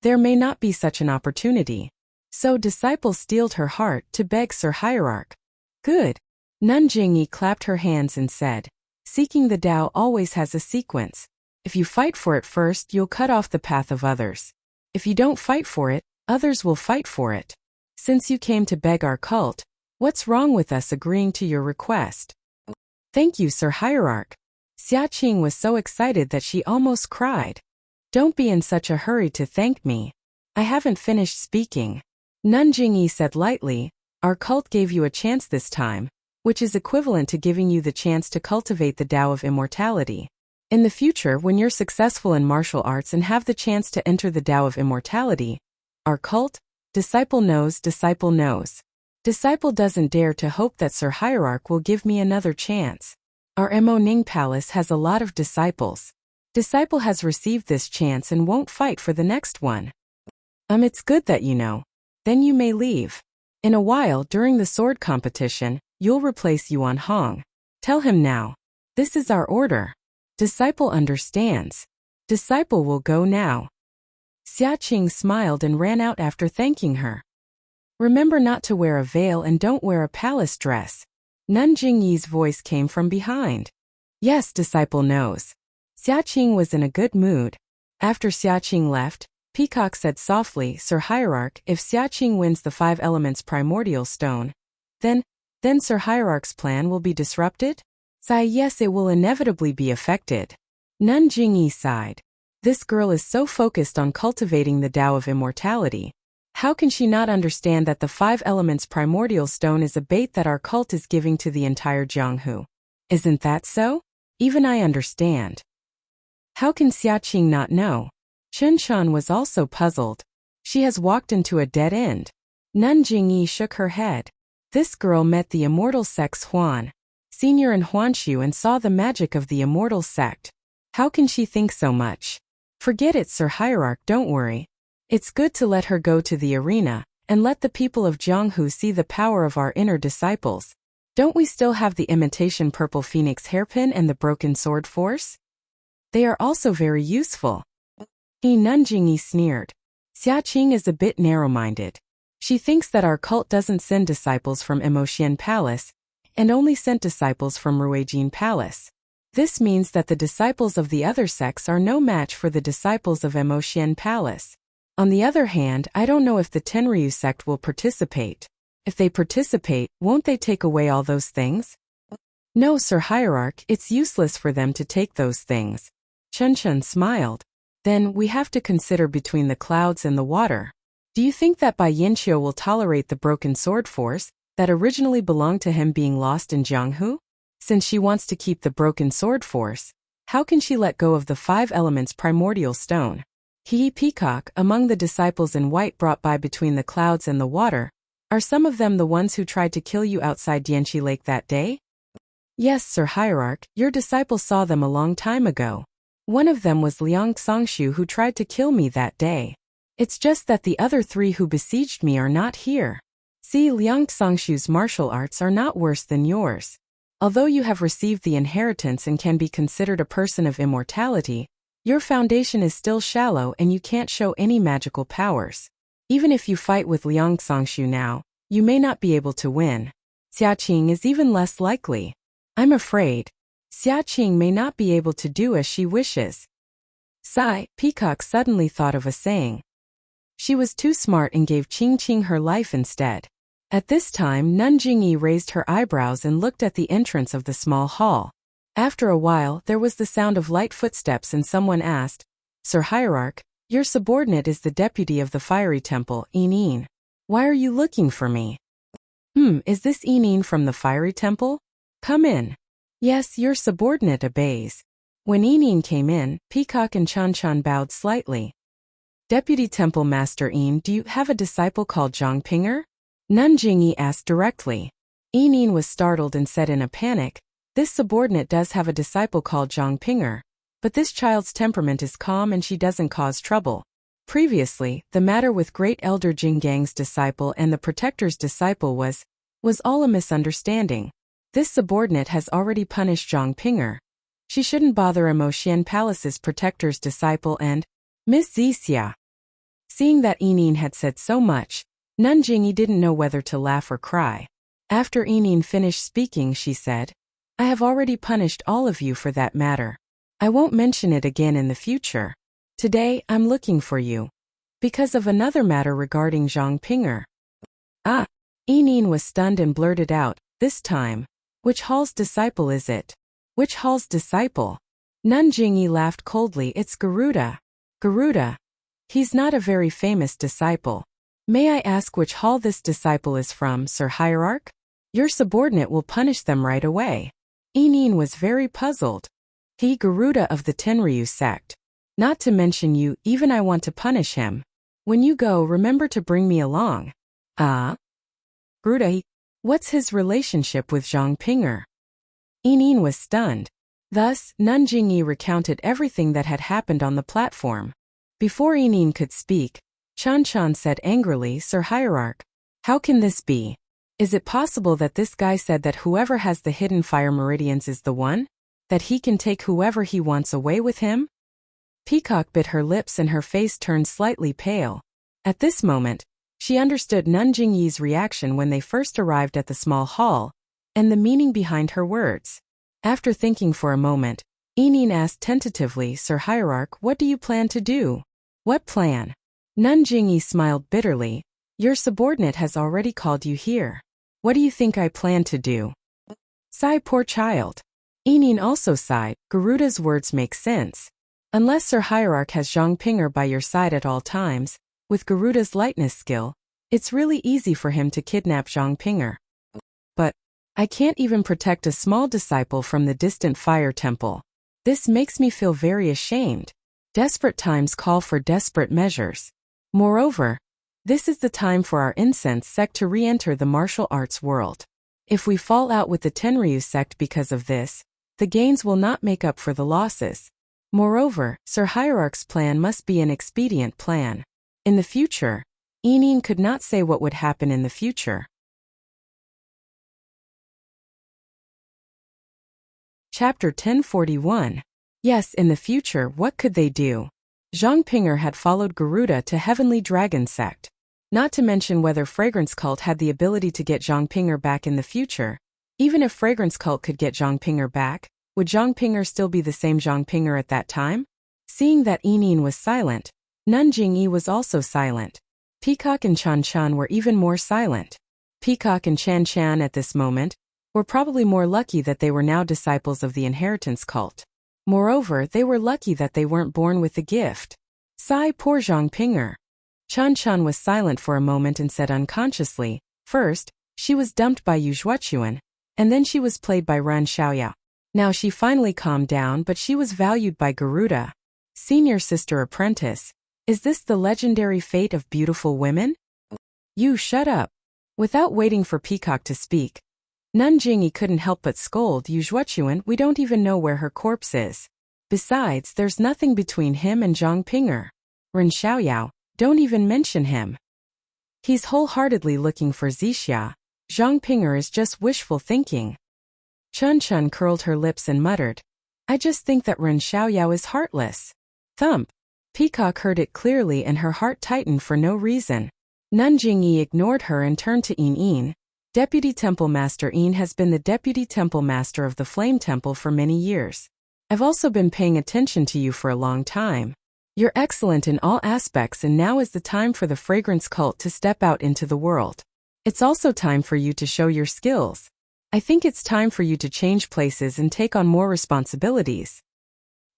[SPEAKER 1] there may not be such an opportunity. So disciple steeled her heart to beg Sir Hierarch. Good. Nun Jingyi clapped her hands and said, "Seeking the Tao always has a sequence. If you fight for it first, you'll cut off the path of others. If you don't fight for it, others will fight for it. Since you came to beg our cult, what's wrong with us agreeing to your request?" "Thank you, Sir Hierarch." Xiaqing was so excited that she almost cried. "Don't be in such a hurry to thank me. I haven't finished speaking." Nun Jingyi said lightly, "Our cult gave you a chance this time, which is equivalent to giving you the chance to cultivate the Tao of immortality. In the future, when you're successful in martial arts and have the chance to enter the Tao of immortality, our cult, disciple knows. Disciple doesn't dare to hope that Sir Hierarch will give me another chance. Our Mo Ning Palace has a lot of disciples. Disciple has received this chance and won't fight for the next one. It's good that you know. Then you may leave. In a while, during the sword competition, you'll replace Yuan Hong. Tell him now. This is our order. Disciple understands. Disciple will go now." Xiaqing smiled and ran out after thanking her. "Remember not to wear a veil and don't wear a palace dress." Nun Jingyi's voice came from behind. "Yes, disciple knows." Xiaqing was in a good mood. After Xiaqing left, Peacock said softly, "Sir Hierarch, if Xiaqing wins the 5 elements primordial stone, then Sir Hierarch's plan will be disrupted?" Yes, it will inevitably be affected." Nun Jingyi sighed. This girl is so focused on cultivating the Tao of immortality. How can she not understand that the 5 elements primordial stone is a bait that our cult is giving to the entire Jianghu? Isn't that so? Even I understand. How can Xiaqing not know? Chen Shan was also puzzled. She has walked into a dead end. Nun Jingyi shook her head. This girl met the immortal sect's Huan Senior in Huanshu and saw the magic of the immortal sect. How can she think so much? Forget it, Sir Hierarch, don't worry. It's good to let her go to the arena, and let the people of Jianghu see the power of our inner disciples. Don't we still have the imitation purple phoenix hairpin and the broken sword force? They are also very useful. Nun Jingyi sneered. Xia Qing is a bit narrow-minded. She thinks that our cult doesn't send disciples from Emotian Palace, and only sent disciples from Ruijin Palace. This means that the disciples of the other sects are no match for the disciples of Emotian Palace. On the other hand, I don't know if the Tenryu sect will participate. If they participate, won't they take away all those things? No, Sir Hierarch, it's useless for them to take those things. Chun Chun smiled. Then we have to consider between the clouds and the water. Do you think that Bai Yinqiu will tolerate the broken sword force that originally belonged to him being lost in Jianghu? Since she wants to keep the broken sword force, how can she let go of the 5 elements primordial stone? Peacock, among the disciples in white brought by between the clouds and the water, are some of them the ones who tried to kill you outside Dianxi Lake that day? Yes, Sir Hierarch, your disciple saw them a long time ago. One of them was Liang Xongshu who tried to kill me that day. It's just that the other 3 who besieged me are not here. See, Liang Xongshu's martial arts are not worse than yours. Although you have received the inheritance and can be considered a person of immortality, your foundation is still shallow and you can't show any magical powers. Even if you fight with Liang Xongshu now, you may not be able to win. Xia Qing is even less likely. I'm afraid Xia Qing may not be able to do as she wishes. Sigh, Peacock suddenly thought of a saying. She was too smart and gave Qing Qing her life instead. At this time, Nun Jingyi raised her eyebrows and looked at the entrance of the small hall. After a while, there was the sound of light footsteps and someone asked, Sir Hierarch, your subordinate is the deputy of the fiery temple, Yin. Why are you looking for me? Is this Yin from the fiery temple? Come in. Yes, your subordinate obeys. When Yin came in, Peacock and Chan Chan bowed slightly. Deputy Temple Master Yin, do you have a disciple called Zhang Pinger? Nun Jingyi asked directly. Yin was startled and said in a panic, this subordinate does have a disciple called Zhang Pinger, but this child's temperament is calm and she doesn't cause trouble. Previously, the matter with Great Elder Jinggang's disciple and the Protector's disciple was all a misunderstanding. This subordinate has already punished Zhang Pinger. She shouldn't bother Emotian Palace's Protector's disciple and Miss Zixia. Seeing that Yin had said so much, Nun Jingyi didn't know whether to laugh or cry. After Yin finished speaking, she said, I have already punished all of you for that matter. I won't mention it again in the future. Today, I'm looking for you. Because of another matter regarding Zhang Pinger. Ah! Yin was stunned and blurted out, this time. Which hall's disciple is it? Which hall's disciple? Nun Jingyi laughed coldly, it's Garuda. Garuda. He's not a very famous disciple. May I ask which hall this disciple is from, Sir Hierarch? Your subordinate will punish them right away. Yin was very puzzled. He Garuda of the Tenryu sect. Not to mention you, even I want to punish him. When you go, remember to bring me along. Ah? Garuda, what's his relationship with Zhang Pinger? Yin was stunned. Thus, Nun Jingyi recounted everything that had happened on the platform. Before Yin could speak, Chan Chan said angrily, Sir Hierarch, how can this be? Is it possible that this guy said that whoever has the hidden fire meridians is the one? That he can take whoever he wants away with him? Peacock bit her lips and her face turned slightly pale. At this moment, she understood Nun Jingyi's reaction when they first arrived at the small hall, and the meaning behind her words. After thinking for a moment, Yin asked tentatively, Sir Hierarch, what do you plan to do? What plan? Nun Jingyi smiled bitterly. Your subordinate has already called you here. What do you think I plan to do? Sigh, poor child. Yin also sighed. Garuda's words make sense. Unless Sir Hierarch has Zhang Pinger by your side at all times, with Garuda's lightness skill, it's really easy for him to kidnap Zhang Pinger. But I can't even protect a small disciple from the distant fire temple. This makes me feel very ashamed. Desperate times call for desperate measures. Moreover, This is the time for our incense sect to re-enter the martial arts world. If we fall out with the Tenryu sect because of this, the gains will not make up for the losses. Moreover, Sir Hierarch's plan must be an expedient plan. In the future, Inin could not say what would happen in the future. Chapter 1041. Yes, in the future, what could they do? Zhang Pinger had followed Garuda to Heavenly Dragon sect. Not to mention whether Fragrance Cult had the ability to get Zhang Pinger back in the future. Even if Fragrance Cult could get Zhang Pinger back, would Zhang Pinger still be the same Zhang Pinger at that time? Seeing that Inin was silent, Nun Jingyi was also silent. Peacock and Chan Chan were even more silent. Peacock and Chan Chan at this moment were probably more lucky that they were now disciples of the inheritance cult. Moreover, they were lucky that they weren't born with the gift. Sigh, poor Zhang Pinger. Chan Chan was silent for a moment and said unconsciously, first, she was dumped by Yu Zhuochuan, and then she was played by Ran Xiaoyao. Now she finally calmed down, but she was valued by Garuda. Senior sister apprentice, is this the legendary fate of beautiful women? You shut up. Without waiting for Peacock to speak, Nun Jingyi couldn't help but scold Yu Zhuochuan. We don't even know where her corpse is. Besides, there's nothing between him and Zhang Pinger. Ran Xiaoyao, don't even mention him. He's wholeheartedly looking for Zixia. Zhang Pinger is just wishful thinking. Chun Chun curled her lips and muttered, I just think that Ran Xiaoyao is heartless. Thump. Peacock heard it clearly and her heart tightened for no reason. Nun Jingyi ignored her and turned to Yin. Deputy Temple Master Yin has been the Deputy Temple Master of the Flame Temple for many years. I've also been paying attention to you for a long time. You're excellent in all aspects, and now is the time for the fragrance cult to step out into the world. It's also time for you to show your skills. I think it's time for you to change places and take on more responsibilities.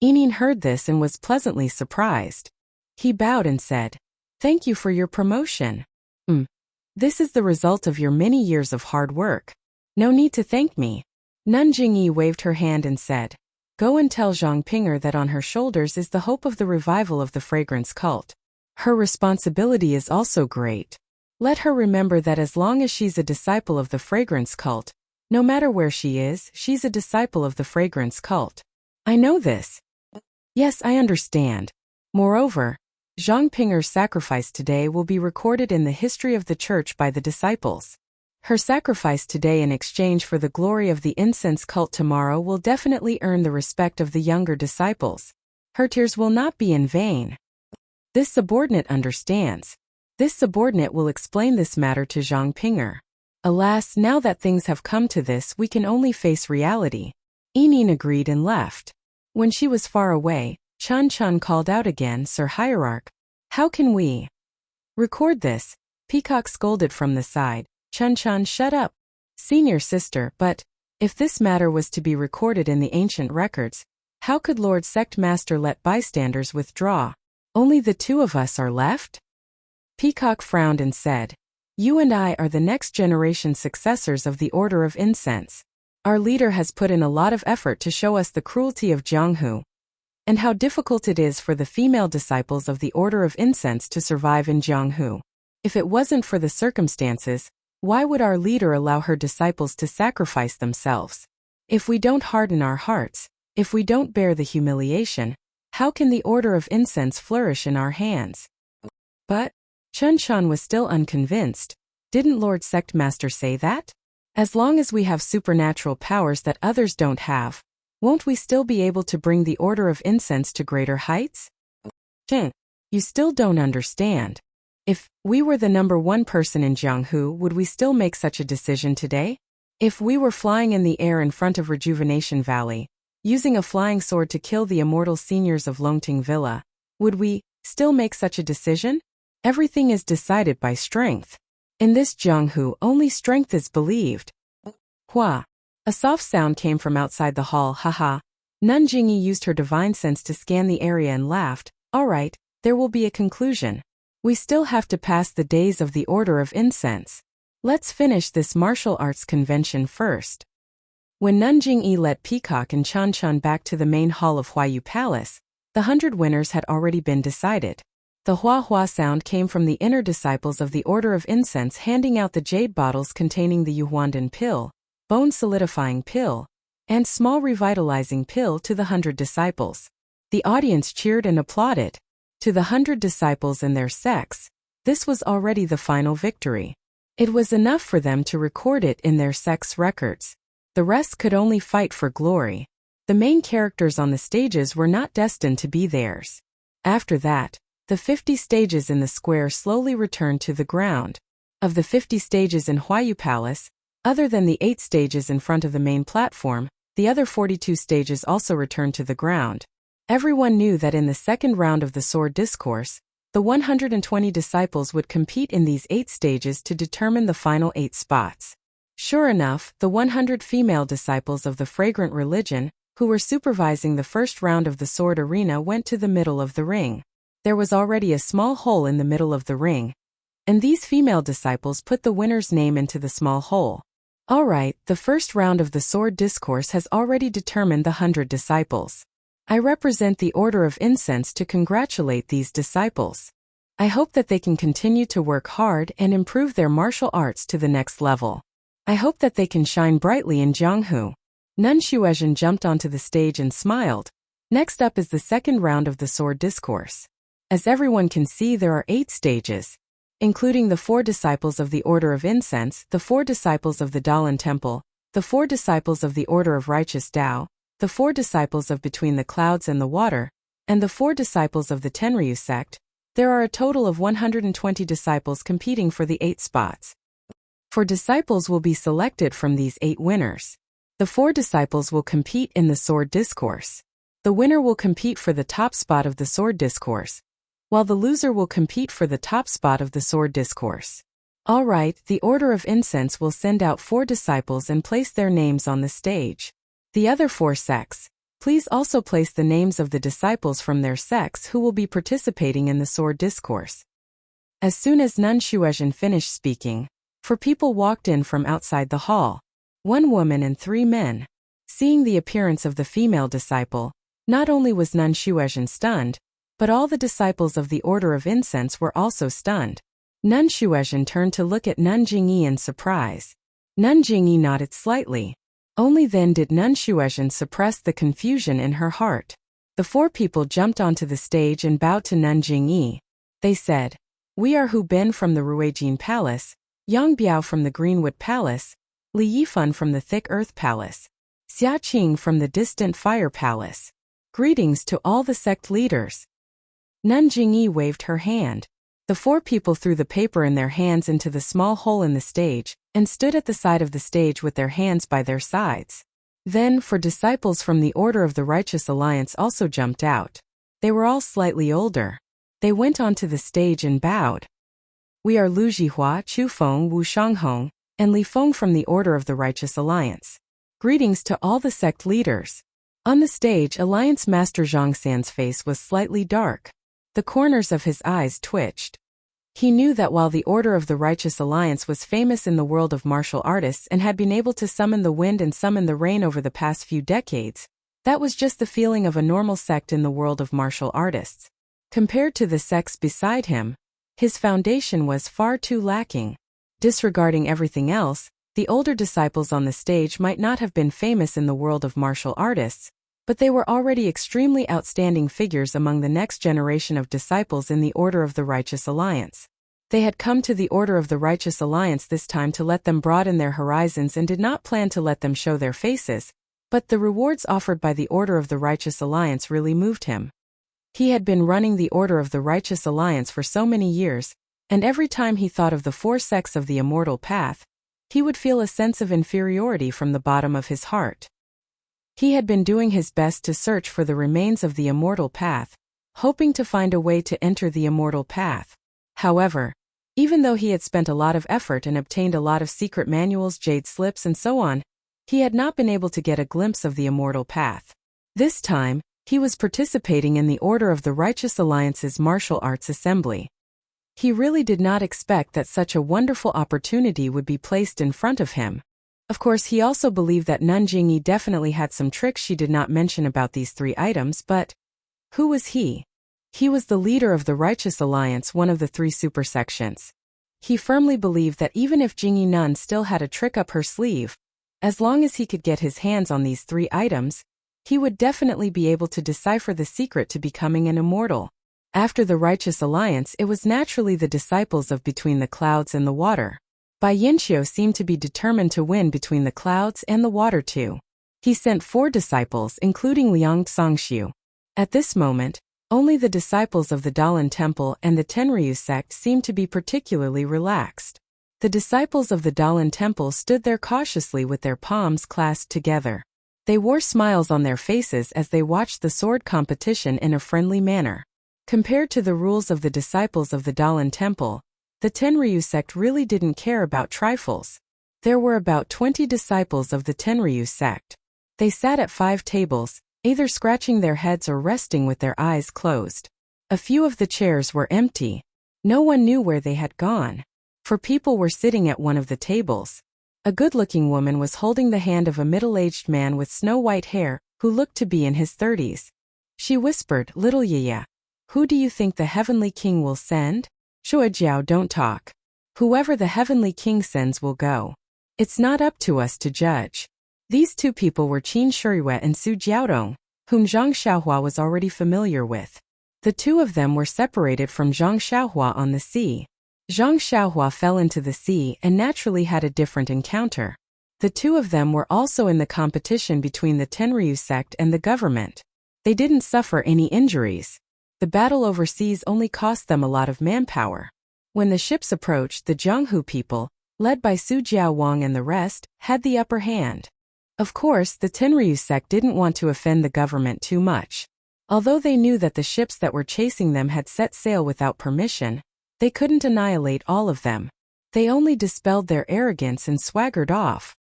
[SPEAKER 1] Inin heard this and was pleasantly surprised. He bowed and said, Thank you for your promotion. This is the result of your many years of hard work. No need to thank me. Nun Jingyi waved her hand and said, Go and tell Zhang Pinger that on her shoulders is the hope of the revival of the fragrance cult. Her responsibility is also great. Let her remember that as long as she's a disciple of the fragrance cult, no matter where she is, she's a disciple of the fragrance cult. I know this. Yes, I understand. Moreover, Zhang Pinger's sacrifice today will be recorded in the history of the church by the disciples. Her sacrifice today in exchange for the glory of the incense cult tomorrow will definitely earn the respect of the younger disciples. Her tears will not be in vain. This subordinate understands. This subordinate will explain this matter to Zhang Pinger. Alas, now that things have come to this, we can only face reality. Inin agreed and left. When she was far away, Chun Chun called out again, Sir Hierarch, how can we record this? Peacock scolded from the side. Chun Chun, shut up. Senior sister, but if this matter was to be recorded in the ancient records, how could Lord Sect Master let bystanders withdraw? Only the two of us are left? Peacock frowned and said, You and I are the next generation successors of the Order of Incense. Our leader has put in a lot of effort to show us the cruelty of Jianghu, and how difficult it is for the female disciples of the Order of Incense to survive in Jianghu. If it wasn't for the circumstances, why would our leader allow her disciples to sacrifice themselves? If we don't harden our hearts, if we don't bear the humiliation, how can the Order of Incense flourish in our hands? But Chun Chun was still unconvinced. Didn't Lord Sect Master say that? As long as we have supernatural powers that others don't have, won't we still be able to bring the Order of Incense to greater heights? Chen, you still don't understand. If we were the number one person in Jianghu, would we still make such a decision today? If we were flying in the air in front of Rejuvenation Valley, using a flying sword to kill the immortal seniors of Longting Villa, would we still make such a decision? Everything is decided by strength. In this Jianghu, only strength is believed. Hua. A soft sound came from outside the hall, haha. Nun Jingyi used her divine sense to scan the area and laughed. All right, there will be a conclusion. We still have to pass the days of the Order of Incense. Let's finish this martial arts convention first. When Nun Jingyi led Peacock and Chan Chan back to the main hall of Huayu Palace, the 100 winners had already been decided. The hua hua sound came from the inner disciples of the Order of Incense handing out the jade bottles containing the Yuhuandan pill, bone solidifying pill, and small revitalizing pill to the 100 disciples. The audience cheered and applauded. To the 100 disciples and their sects, this was already the final victory. It was enough for them to record it in their sect's records. The rest could only fight for glory. The main characters on the stages were not destined to be theirs. After that, the 50 stages in the square slowly returned to the ground. Of the 50 stages in Huayu Palace, other than the 8 stages in front of the main platform, the other 42 stages also returned to the ground. Everyone knew that in the second round of the sword discourse, the 120 disciples would compete in these 8 stages to determine the final 8 spots. Sure enough, the 100 female disciples of the fragrant religion, who were supervising the first round of the sword arena, went to the middle of the ring. There was already a small hole in the middle of the ring, and these female disciples put the winner's name into the small hole. Alright, the first round of the sword discourse has already determined the 100 disciples. I represent the Order of Incense to congratulate these disciples. I hope that they can continue to work hard and improve their martial arts to the next level. I hope that they can shine brightly in Jianghu. Nun Xuezhen jumped onto the stage and smiled. Next up is the second round of the sword discourse. As everyone can see, there are 8 stages, including the 4 disciples of the Order of Incense, the 4 disciples of the Dalan Temple, the 4 disciples of the Order of Righteous Tao, the 4 disciples of Between the Clouds and the Water, and the 4 disciples of the Tenryu sect. There are a total of 120 disciples competing for the 8 spots. 4 disciples will be selected from these 8 winners. The 4 disciples will compete in the sword discourse. The winner will compete for the top spot of the sword discourse, while the loser will compete for the top spot of the sword discourse. Alright, the Order of Incense will send out 4 disciples and place their names on the stage. The other 4 sects, please also place the names of the disciples from their sects who will be participating in the sword discourse. As soon as Nun Xuezhen finished speaking, 4 people walked in from outside the hall. 1 woman and 3 men. Seeing the appearance of the female disciple, not only was Nun Xuezhen stunned, but all the disciples of the Order of Incense were also stunned. Nun Xuezhen turned to look at Nun Jingyi in surprise. Nun Jingyi nodded slightly. Only then did Nun Xuezhen suppress the confusion in her heart. The 4 people jumped onto the stage and bowed to Nun Jingyi. They said, "We are Hu Bin from the Ruijin Palace, Yang Biao from the Greenwood Palace, Li Yifan from the Thick Earth Palace, Xia Qing from the Distant Fire Palace. Greetings to all the sect leaders." Nun Jingyi waved her hand. The 4 people threw the paper in their hands into the small hole in the stage, and stood at the side of the stage with their hands by their sides. Then 4 disciples from the Order of the Righteous Alliance also jumped out. They were all slightly older. They went onto the stage and bowed. "We are Lu Jihua, Chu Feng, Wu Shanghong, and Li Feng from the Order of the Righteous Alliance. Greetings to all the sect leaders." On the stage, Alliance Master Zhang San's face was slightly dark. The corners of his eyes twitched. He knew that while the Order of the Righteous Alliance was famous in the world of martial artists and had been able to summon the wind and summon the rain over the past few decades, that was just the feeling of a normal sect in the world of martial artists. Compared to the sects beside him, his foundation was far too lacking. Disregarding everything else, the older disciples on the stage might not have been famous in the world of martial artists, but they were already extremely outstanding figures among the next generation of disciples in the Order of the Righteous Alliance. They had come to the Order of the Righteous Alliance this time to let them broaden their horizons and did not plan to let them show their faces, but the rewards offered by the Order of the Righteous Alliance really moved him. He had been running the Order of the Righteous Alliance for so many years, and every time he thought of the 4 sects of the Immortal Path, he would feel a sense of inferiority from the bottom of his heart. He had been doing his best to search for the remains of the Immortal Path, hoping to find a way to enter the Immortal Path. However, even though he had spent a lot of effort and obtained a lot of secret manuals, jade slips and so on, he had not been able to get a glimpse of the Immortal Path. This time, he was participating in the Order of the Righteous Alliance's Martial Arts Assembly. He really did not expect that such a wonderful opportunity would be placed in front of him. Of course, he also believed that Nun Jingyi definitely had some tricks she did not mention about these 3 items, but who was he? He was the leader of the Righteous Alliance, one of the 3 supersections. He firmly believed that even if Jingyi Nun still had a trick up her sleeve, as long as he could get his hands on these 3 items, he would definitely be able to decipher the secret to becoming an immortal. After the Righteous Alliance, it was naturally the disciples of Between the Clouds and the Water. Bai Yanqiu seemed to be determined to win Between the Clouds and the Water too. He sent 4 disciples, including Liang Zongxiu. At this moment, only the disciples of the Dalan Temple and the Tenryu sect seemed to be particularly relaxed. The disciples of the Dalan Temple stood there cautiously with their palms clasped together. They wore smiles on their faces as they watched the sword competition in a friendly manner. Compared to the rules of the disciples of the Dalan Temple, the Tenryu sect really didn't care about trifles. There were about 20 disciples of the Tenryu sect. They sat at 5 tables, either scratching their heads or resting with their eyes closed. A few of the chairs were empty. No one knew where they had gone. For people were sitting at one of the tables. A good-looking woman was holding the hand of a middle-aged man with snow-white hair, who looked to be in his 30s. She whispered, "Little Yaya, who do you think the Heavenly King will send?" "Shuo Jiao, don't talk. Whoever the Heavenly King sends will go. It's not up to us to judge." These 2 people were Qin Shirui and Su Jiaodong, whom Zhang Xiaohua was already familiar with. The 2 of them were separated from Zhang Xiaohua on the sea. Zhang Xiaohua fell into the sea and naturally had a different encounter. The 2 of them were also in the competition between the Tenryu sect and the government. They didn't suffer any injuries. The battle overseas only cost them a lot of manpower. When the ships approached, the Jianghu people, led by Su Jiawang and the rest, had the upper hand. Of course, the Tenryu sect didn't want to offend the government too much. Although they knew that the ships that were chasing them had set sail without permission, they couldn't annihilate all of them. They only dispelled their arrogance and swaggered off.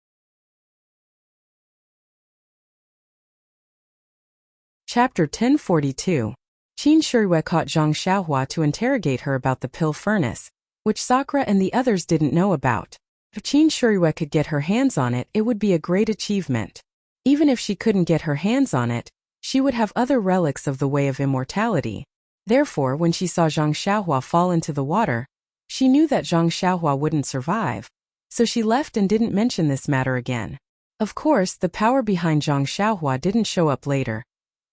[SPEAKER 1] Chapter 1042. Qin Shirui caught Zhang Xiaohua to interrogate her about the pill furnace, which Sakura and the others didn't know about. If Qin Shirui could get her hands on it, it would be a great achievement. Even if she couldn't get her hands on it, she would have other relics of the way of immortality. Therefore, when she saw Zhang Xiaohua fall into the water, she knew that Zhang Xiaohua wouldn't survive. So she left and didn't mention this matter again. Of course, the power behind Zhang Xiaohua didn't show up later,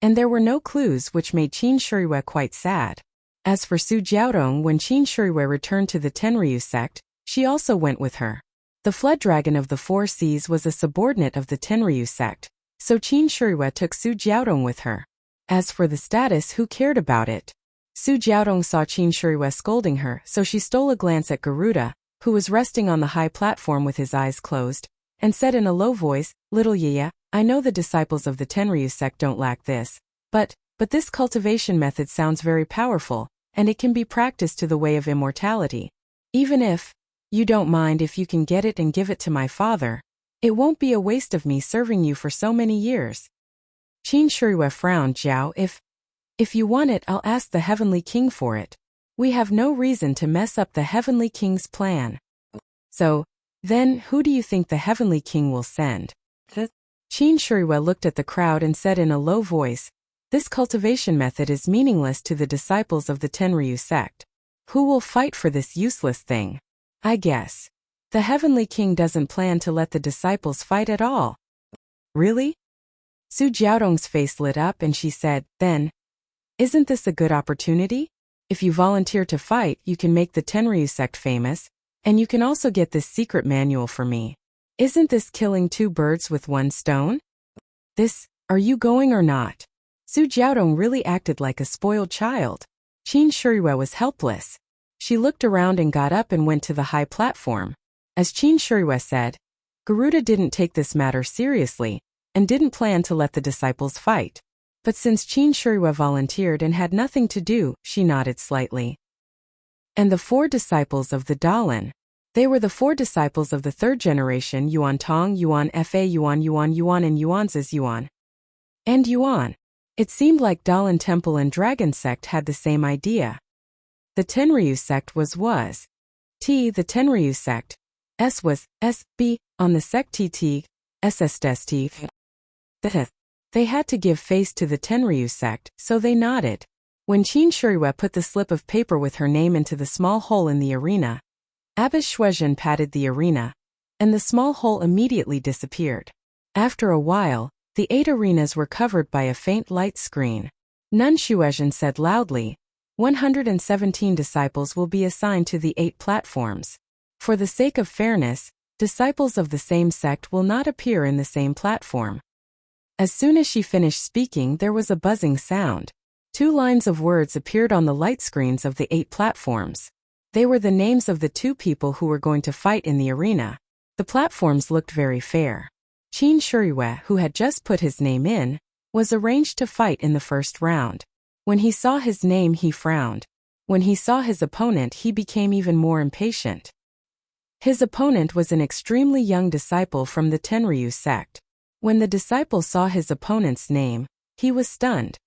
[SPEAKER 1] and there were no clues, which made Qin Shirui quite sad. As for Su Jiaodong, when Qin Shirui returned to the Tenryu sect, she also went with her. The Flood Dragon of the 4 Seas was a subordinate of the Tenryu sect, so Qin Shirui took Su Jiaodong with her. As for the status, who cared about it? Su Jiaodong saw Qin Shirui scolding her, so she stole a glance at Garuda, who was resting on the high platform with his eyes closed, and said in a low voice, "Little Yaya, I know the disciples of the Tenryu sect don't lack this, but this cultivation method sounds very powerful, and it can be practiced to the way of immortality. Even if you don't mind if you can get it and give it to my father, it won't be a waste of me serving you for so many years." Qin Shirui frowned. "Jiao, if you want it, I'll ask the Heavenly King for it. We have no reason to mess up the Heavenly King's plan." "So, then, who do you think the Heavenly King will send?" Qin Shirui looked at the crowd and said in a low voice, "This cultivation method is meaningless to the disciples of the Tenryu sect. Who will fight for this useless thing? I guess the Heavenly King doesn't plan to let the disciples fight at all." "Really?" Su Jiaodong's face lit up and she said, "Then, isn't this a good opportunity? If you volunteer to fight, you can make the Tenryu sect famous, and you can also get this secret manual for me. Isn't this killing 2 birds with 1 stone? Are you going or not?" Su Jiaodong really acted like a spoiled child. Qin Shirui was helpless. She looked around and got up and went to the high platform. As Qin Shirui said, Garuda didn't take this matter seriously, and didn't plan to let the disciples fight. But since Qin Shirui volunteered and had nothing to do, she nodded slightly. And the 4 disciples of the Dalan. They were the 4 disciples of the 3rd generation: Yuan Tong, Yuan Fa, Yuan Yuan Yuan, and Yuanz's Yuan. And Yuan. It seemed like Dalan Temple and Dragon Sect had the same idea. The Tenryu sect was T. The Tenryu sect. S was B. On the sect T. SST. They had to give face to the Tenryu sect, so they nodded. When Qin Shuriyue put the slip of paper with her name into the small hole in the arena, Abbess Shuizhen patted the arena, and the small hole immediately disappeared. After a while, the 8 arenas were covered by a faint light screen. Nun Shuizhen said loudly, 117 disciples will be assigned to the 8 platforms. For the sake of fairness, disciples of the same sect will not appear in the same platform. As soon as she finished speaking, there was a buzzing sound. 2 lines of words appeared on the light screens of the 8 platforms. They were the names of the 2 people who were going to fight in the arena. The platforms looked very fair. Qin Shuriyue, who had just put his name in, was arranged to fight in the first round. When he saw his name, he frowned. When he saw his opponent, he became even more impatient. His opponent was an extremely young disciple from the Tenryu sect. When the disciple saw his opponent's name, he was stunned.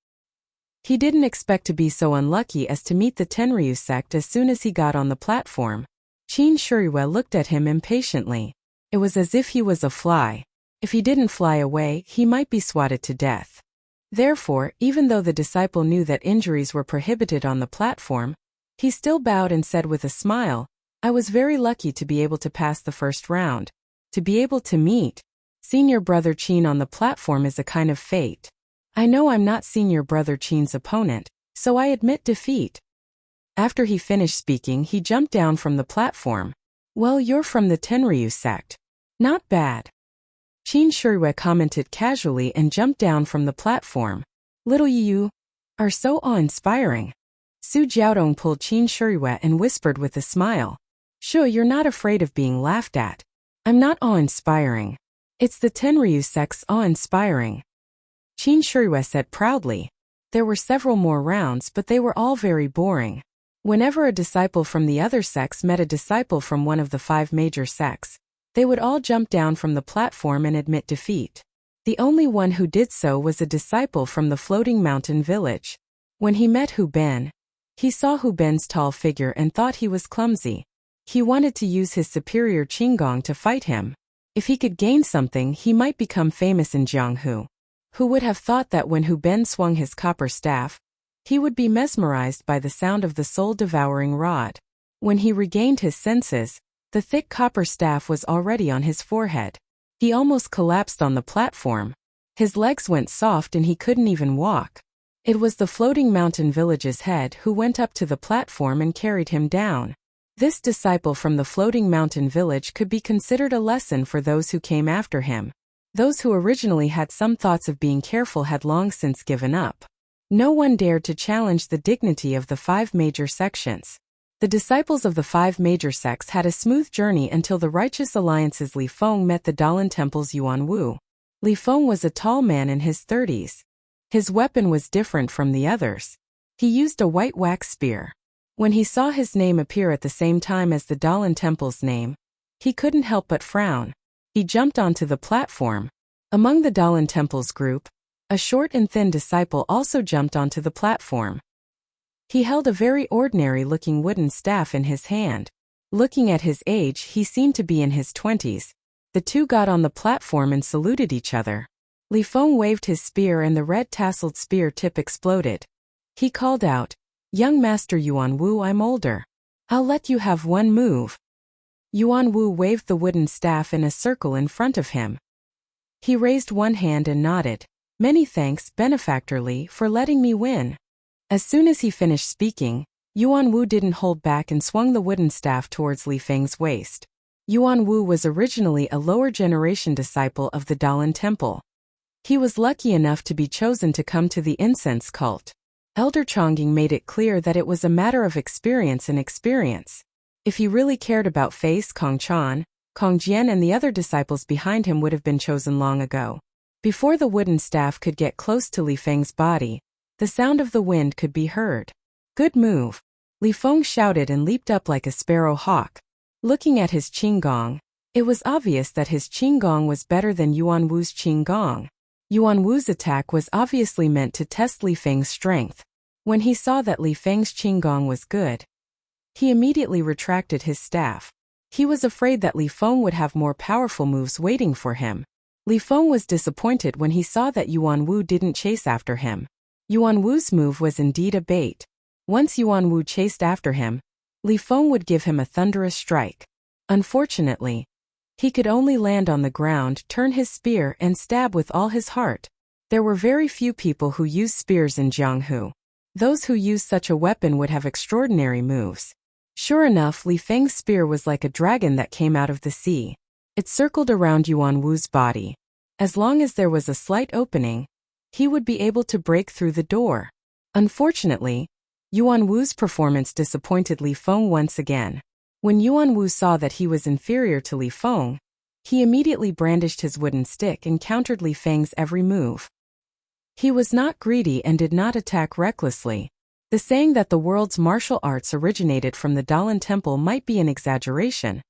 [SPEAKER 1] He didn't expect to be so unlucky as to meet the Tenryu sect as soon as he got on the platform. Qin Shuriyue looked at him impatiently. It was as if he was a fly. If he didn't fly away, he might be swatted to death. Therefore, even though the disciple knew that injuries were prohibited on the platform, he still bowed and said with a smile, I was very lucky to be able to pass the first round. To be able to meet Senior Brother Qin on the platform is a kind of fate. I know I'm not Senior Brother Qin's opponent, so I admit defeat. After he finished speaking, he jumped down from the platform. Well, you're from the Tenryu sect. Not bad. Qin Shuriyue commented casually and jumped down from the platform. Little you are so awe-inspiring. Su Jiaodong pulled Qin Shuriyue and whispered with a smile. Sure, you're not afraid of being laughed at. I'm not awe-inspiring. It's the Tenryu sect's awe-inspiring. Qin Shuriyue said proudly. There were several more rounds, but they were all very boring. Whenever a disciple from the other sects met a disciple from one of the 5 major sects, they would all jump down from the platform and admit defeat. The only one who did so was a disciple from the floating mountain village. When he met Hu Ben, he saw Hu Ben's tall figure and thought he was clumsy. He wanted to use his superior Qinggong to fight him. If he could gain something, he might become famous in Jianghu. Who would have thought that when Hu Ben swung his copper staff, he would be mesmerized by the sound of the soul-devouring rod. When he regained his senses, the thick copper staff was already on his forehead. He almost collapsed on the platform. His legs went soft and he couldn't even walk. It was the floating mountain village's head who went up to the platform and carried him down. This disciple from the floating mountain village could be considered a lesson for those who came after him. Those who originally had some thoughts of being careful had long since given up. No one dared to challenge the dignity of the 5 major sections. The disciples of the 5 major sects had a smooth journey until the Righteous Alliance's Li Feng met the Dalan Temple's Yuan Wu. Li Feng was a tall man in his 30s. His weapon was different from the others. He used a white wax spear. When he saw his name appear at the same time as the Dalan Temple's name, he couldn't help but frown. He jumped onto the platform. Among the Dalan Temple's group, a short and thin disciple also jumped onto the platform. He held a very ordinary-looking wooden staff in his hand. Looking at his age, he seemed to be in his 20s. The 2 got on the platform and saluted each other. Li Feng waved his spear and the red-tasseled spear tip exploded. He called out, Young Master Yuan Wu, I'm older. I'll let you have one move. Yuan Wu waved the wooden staff in a circle in front of him. He raised one hand and nodded. Many thanks, benefactorly, for letting me win. As soon as he finished speaking, Yuan Wu didn't hold back and swung the wooden staff towards Li Feng's waist. Yuan Wu was originally a lower-generation disciple of the Dalan Temple. He was lucky enough to be chosen to come to the incense cult. Elder Chongjing made it clear that it was a matter of experience and experience. If he really cared about face, Kong Chan, Kong Jian and the other disciples behind him would have been chosen long ago. Before the wooden staff could get close to Li Feng's body, the sound of the wind could be heard. Good move. Li Feng shouted and leaped up like a sparrow hawk. Looking at his Qinggong, it was obvious that his Qinggong was better than Yuan Wu's Qinggong. Yuan Wu's attack was obviously meant to test Li Feng's strength. When he saw that Li Feng's Qinggong was good, he immediately retracted his staff. He was afraid that Li Feng would have more powerful moves waiting for him. Li Feng was disappointed when he saw that Yuan Wu didn't chase after him. Yuan Wu's move was indeed a bait. Once Yuan Wu chased after him, Li Feng would give him a thunderous strike. Unfortunately, he could only land on the ground, turn his spear, and stab with all his heart. There were very few people who used spears in Jianghu. Those who used such a weapon would have extraordinary moves. Sure enough, Li Feng's spear was like a dragon that came out of the sea. It circled around Yuan Wu's body. As long as there was a slight opening, he would be able to break through the door. Unfortunately, Yuan Wu's performance disappointed Li Feng once again. When Yuan Wu saw that he was inferior to Li Feng, he immediately brandished his wooden stick and countered Li Feng's every move. He was not greedy and did not attack recklessly. The saying that the world's martial arts originated from the Dalan Temple might be an exaggeration,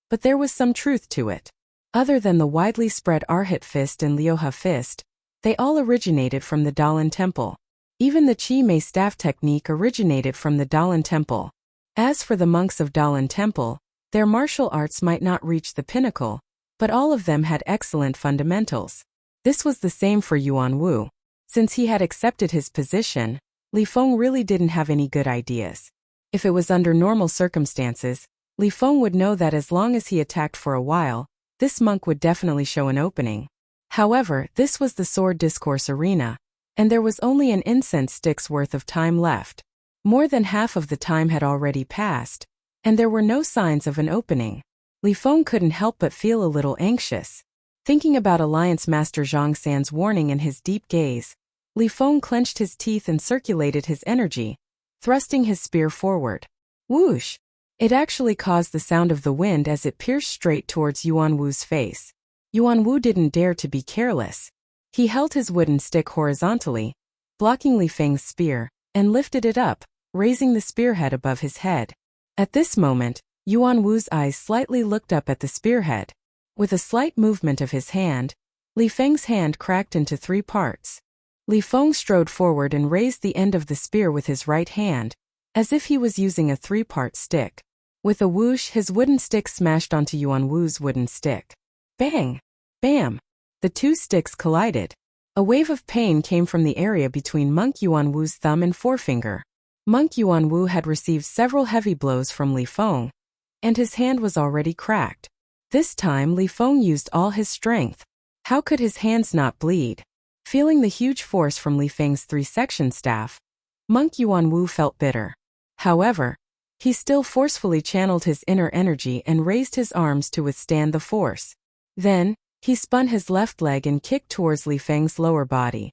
[SPEAKER 1] but there was some truth to it. Other than the widely spread Arhat fist and Liuha fist, they all originated from the Dalan Temple. Even the Chi Mei staff technique originated from the Dalan Temple. As for the monks of Dalan Temple, their martial arts might not reach the pinnacle, but all of them had excellent fundamentals. This was the same for Yuan Wu. Since he had accepted his position, Li Feng really didn't have any good ideas. If it was under normal circumstances, Li Feng would know that as long as he attacked for a while, this monk would definitely show an opening. However, this was the sword discourse arena, and there was only an incense stick's worth of time left. More than half of the time had already passed, and there were no signs of an opening. Li Feng couldn't help but feel a little anxious. Thinking about Alliance Master Zhang San's warning and his deep gaze, Li Feng clenched his teeth and circulated his energy, thrusting his spear forward. Whoosh! It actually caused the sound of the wind as it pierced straight towards Yuan Wu's face. Yuan Wu didn't dare to be careless. He held his wooden stick horizontally, blocking Li Feng's spear, and lifted it up, raising the spearhead above his head. At this moment, Yuan Wu's eyes slightly looked up at the spearhead. With a slight movement of his hand, Li Feng's hand cracked into 3 parts. Li Feng strode forward and raised the end of the spear with his right hand, as if he was using a 3-part stick. With a whoosh, his wooden stick smashed onto Yuan Wu's wooden stick. Bang! Bam! The 2 sticks collided. A wave of pain came from the area between Monk Yuan Wu's thumb and forefinger. Monk Yuan Wu had received several heavy blows from Li Feng, and his hand was already cracked. This time Li Feng used all his strength. How could his hands not bleed? Feeling the huge force from Li Feng's 3-section staff, Monk Yuan Wu felt bitter. However, he still forcefully channeled his inner energy and raised his arms to withstand the force. Then, he spun his left leg and kicked towards Li Feng's lower body.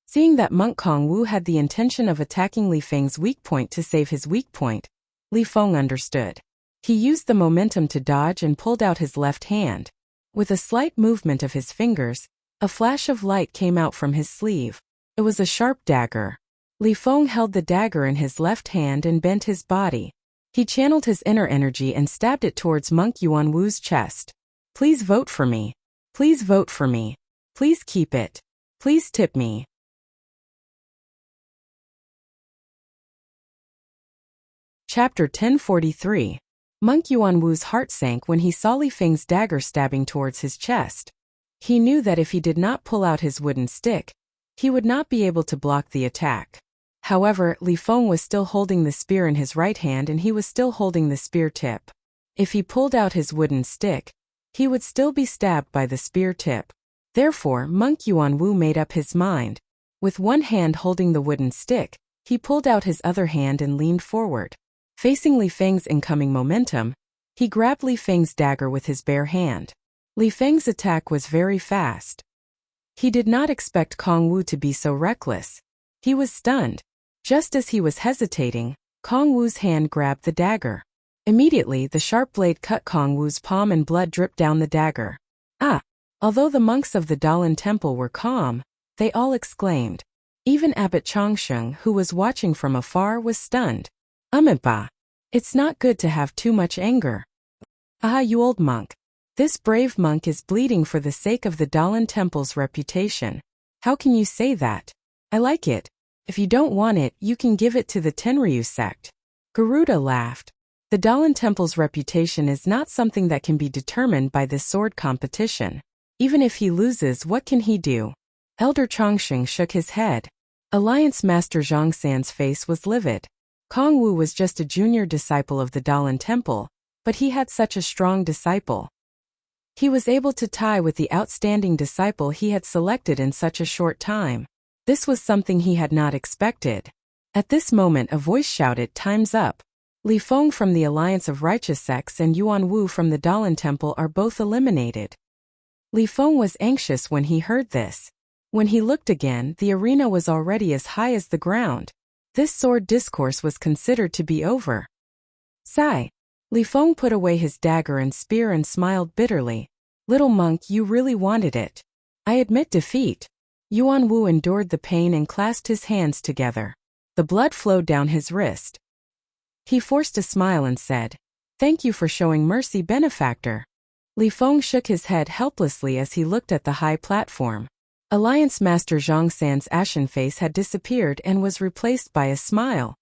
[SPEAKER 1] Seeing that Monk Kong Wu had the intention of attacking Li Feng's weak point to save his weak point, Li Feng understood. He used the momentum to dodge and pulled out his left hand. With a slight movement of his fingers, a flash of light came out from his sleeve. It was a sharp dagger. Li Feng held the dagger in his left hand and bent his body. He channeled his inner energy and stabbed it towards Monk Yuan Wu's chest. Please vote for me. Please vote for me. Please keep it. Please tip me. Chapter 1043. Monk Yuan Wu's heart sank when he saw Li Feng's dagger stabbing towards his chest. He knew that if he did not pull out his wooden stick, he would not be able to block the attack. However, Li Feng was still holding the spear in his right hand and he was still holding the spear tip. If he pulled out his wooden stick, he would still be stabbed by the spear tip. Therefore, Monk Yuan Wu made up his mind. With one hand holding the wooden stick, he pulled out his other hand and leaned forward. Facing Li Feng's incoming momentum, he grabbed Li Feng's dagger with his bare hand. Li Feng's attack was very fast. He did not expect Kong Wu to be so reckless. He was stunned. Just as he was hesitating, Kong Wu's hand grabbed the dagger. Immediately, the sharp blade cut Kong Wu's palm and blood dripped down the dagger. Ah! Although the monks of the Dalan Temple were calm, they all exclaimed. Even Abbot Changsheng, who was watching from afar, was stunned. Ba! It's not good to have too much anger. Ah, you old monk. This brave monk is bleeding for the sake of the Dalan Temple's reputation. How can you say that? I like it. If you don't want it, you can give it to the Tenryu sect. Garuda laughed. The Dalan Temple's reputation is not something that can be determined by this sword competition. Even if he loses, what can he do? Elder Chongsheng shook his head. Alliance Master Zhang San's face was livid. Kong Wu was just a junior disciple of the Dalan Temple, but he had such a strong disciple. He was able to tie with the outstanding disciple he had selected in such a short time. This was something he had not expected. At this moment a voice shouted, "Time's up." Li Feng from the Alliance of Righteous Sects and Yuan Wu from the Dalan Temple are both eliminated. Li Feng was anxious when he heard this. When he looked again, the arena was already as high as the ground. This sword discourse was considered to be over. Sigh. Li Feng put away his dagger and spear and smiled bitterly. "Little monk, you really wanted it. I admit defeat." Yuan Wu endured the pain and clasped his hands together. The blood flowed down his wrist. He forced a smile and said, "Thank you for showing mercy, benefactor." Li Feng shook his head helplessly as he looked at the high platform. Alliance Master Zhang San's ashen face had disappeared and was replaced by a smile.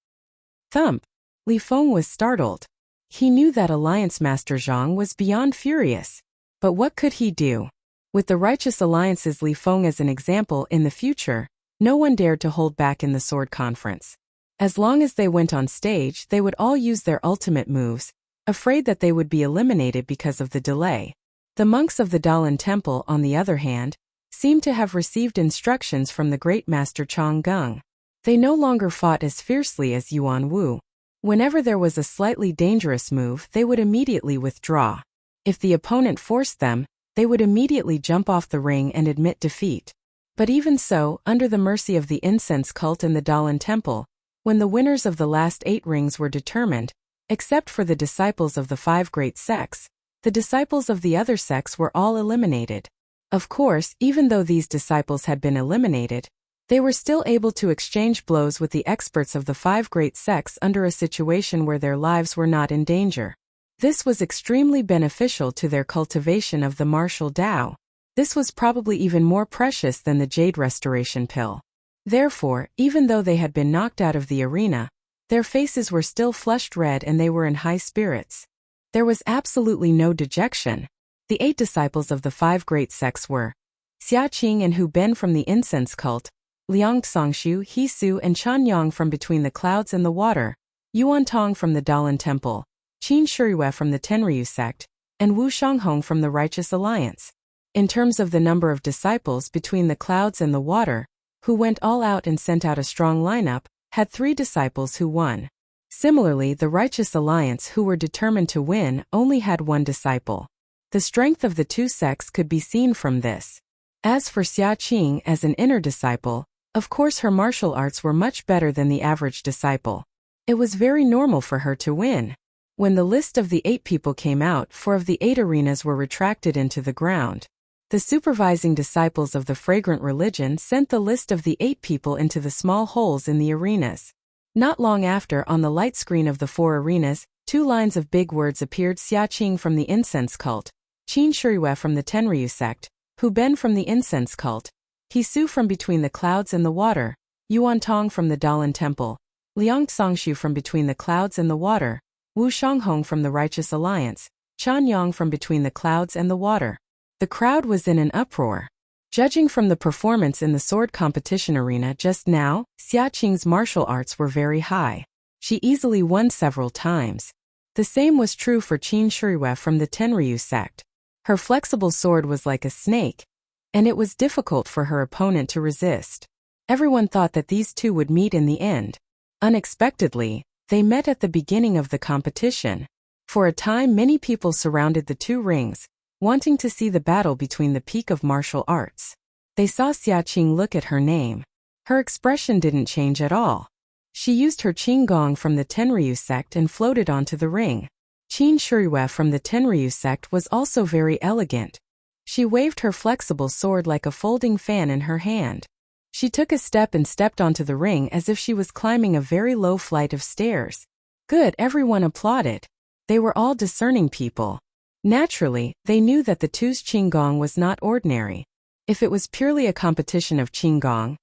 [SPEAKER 1] Thump! Li Feng was startled. He knew that Alliance Master Zhang was beyond furious. But what could he do? With the Righteous Alliance's Li Feng as an example in the future, no one dared to hold back in the sword conference. As long as they went on stage, they would all use their ultimate moves, afraid that they would be eliminated because of the delay. The monks of the Dalan Temple, on the other hand, seemed to have received instructions from the great master Chang Gung. They no longer fought as fiercely as Yuan Wu. Whenever there was a slightly dangerous move, they would immediately withdraw. If the opponent forced them, they would immediately jump off the ring and admit defeat. But even so, under the mercy of the incense cult in the Dalan Temple, when the winners of the last 8 rings were determined, except for the disciples of the 5 great sects, the disciples of the other sects were all eliminated. Of course, even though these disciples had been eliminated, they were still able to exchange blows with the experts of the 5 great sects under a situation where their lives were not in danger. This was extremely beneficial to their cultivation of the martial Tao. This was probably even more precious than the Jade Restoration Pill. Therefore, even though they had been knocked out of the arena, their faces were still flushed red and they were in high spirits. There was absolutely no dejection. The 8 disciples of the 5 great sects were Xia Qing and Hu Ben from the incense cult, Liang Songshu, He Su and Chan Yang from between the clouds and the water, Yuan Tong from the Dalan Temple, Qin Shuriyue from the Tenryu sect, and Wu Shanghong from the Righteous Alliance. In terms of the number of disciples between the clouds and the water, who went all out and sent out a strong lineup, had 3 disciples who won. Similarly, the Righteous Alliance, who were determined to win, only had 1 disciple. The strength of the 2 sects could be seen from this. As for Xia Qing as an inner disciple, of course her martial arts were much better than the average disciple. It was very normal for her to win. When the list of the 8 people came out, 4 of the 8 arenas were retracted into the ground. The supervising disciples of the fragrant religion sent the list of the 8 people into the small holes in the arenas. Not long after, on the light screen of the 4 arenas, 2 lines of big words appeared: Xia Qing from the incense cult, Qin Shuriyue from the Tenryu sect, Hu Ben from the incense cult, He Su from between the clouds and the water, Yuan Tong from the Dalan Temple, Liang Songshu from between the clouds and the water, Wu Shanghong from the Righteous Alliance, Chan Yang from between the clouds and the water. The crowd was in an uproar. Judging from the performance in the sword competition arena just now, Xia Qing's martial arts were very high. She easily won several times. The same was true for Qin Shuriyue from the Tenryu sect. Her flexible sword was like a snake, and it was difficult for her opponent to resist. Everyone thought that these 2 would meet in the end. Unexpectedly, they met at the beginning of the competition. For a time, many people surrounded the 2 rings, wanting to see the battle between the peak of martial arts. They saw Xia Qing look at her name. Her expression didn't change at all. She used her Qinggong from the Tenryu sect and floated onto the ring. Qin Shuriyue from the Tenryu sect was also very elegant. She waved her flexible sword like a folding fan in her hand. She took a step and stepped onto the ring as if she was climbing a very low flight of stairs. Good, everyone applauded. They were all discerning people. Naturally, they knew that the 2's Qinggong was not ordinary. If it was purely a competition of Qinggong,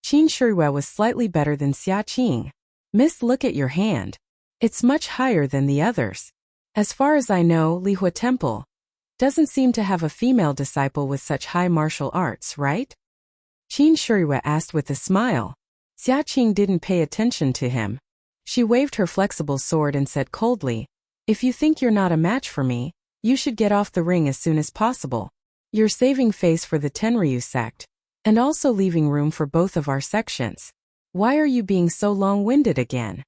[SPEAKER 1] Qin Shuriyue was slightly better than Xia Qing. Miss, look at your hand. It's much higher than the others. As far as I know, Lihua Temple doesn't seem to have a female disciple with such high martial arts, right? Qin Shuriyue asked with a smile. Xiaqing didn't pay attention to him. She waved her flexible sword and said coldly, "If you think you're not a match for me, you should get off the ring as soon as possible. You're saving face for the Tenryu sect, and also leaving room for both of our sections. Why are you being so long-winded again?"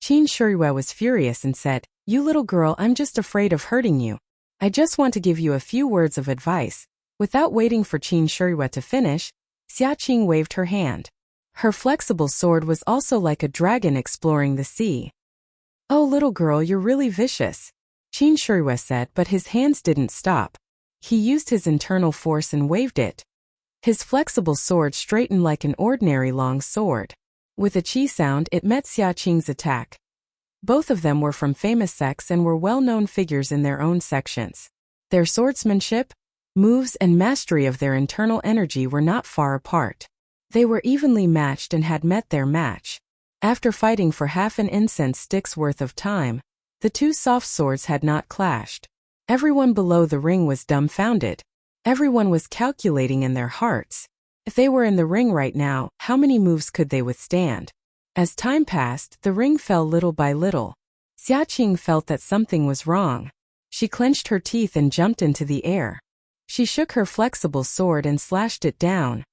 [SPEAKER 1] Qin Shirui was furious and said, "You little girl, I'm just afraid of hurting you. I just want to give you a few words of advice." Without waiting for Qin Shirui to finish, Xiaqing waved her hand. Her flexible sword was also like a dragon exploring the sea. "Oh, little girl, you're really vicious," Qin Shirui said, but his hands didn't stop. He used his internal force and waved it. His flexible sword straightened like an ordinary long sword. With a chi sound, it met Xiaqing's attack. Both of them were from famous sects and were well-known figures in their own sections. Their swordsmanship, moves, and mastery of their internal energy were not far apart. They were evenly matched and had met their match. After fighting for half an incense stick's worth of time, the two soft swords had not clashed. Everyone below the ring was dumbfounded. Everyone was calculating in their hearts. If they were in the ring right now, how many moves could they withstand? As time passed, the ring fell little by little. Xiaqing felt that something was wrong. She clenched her teeth and jumped into the air. She shook her flexible sword and slashed it down.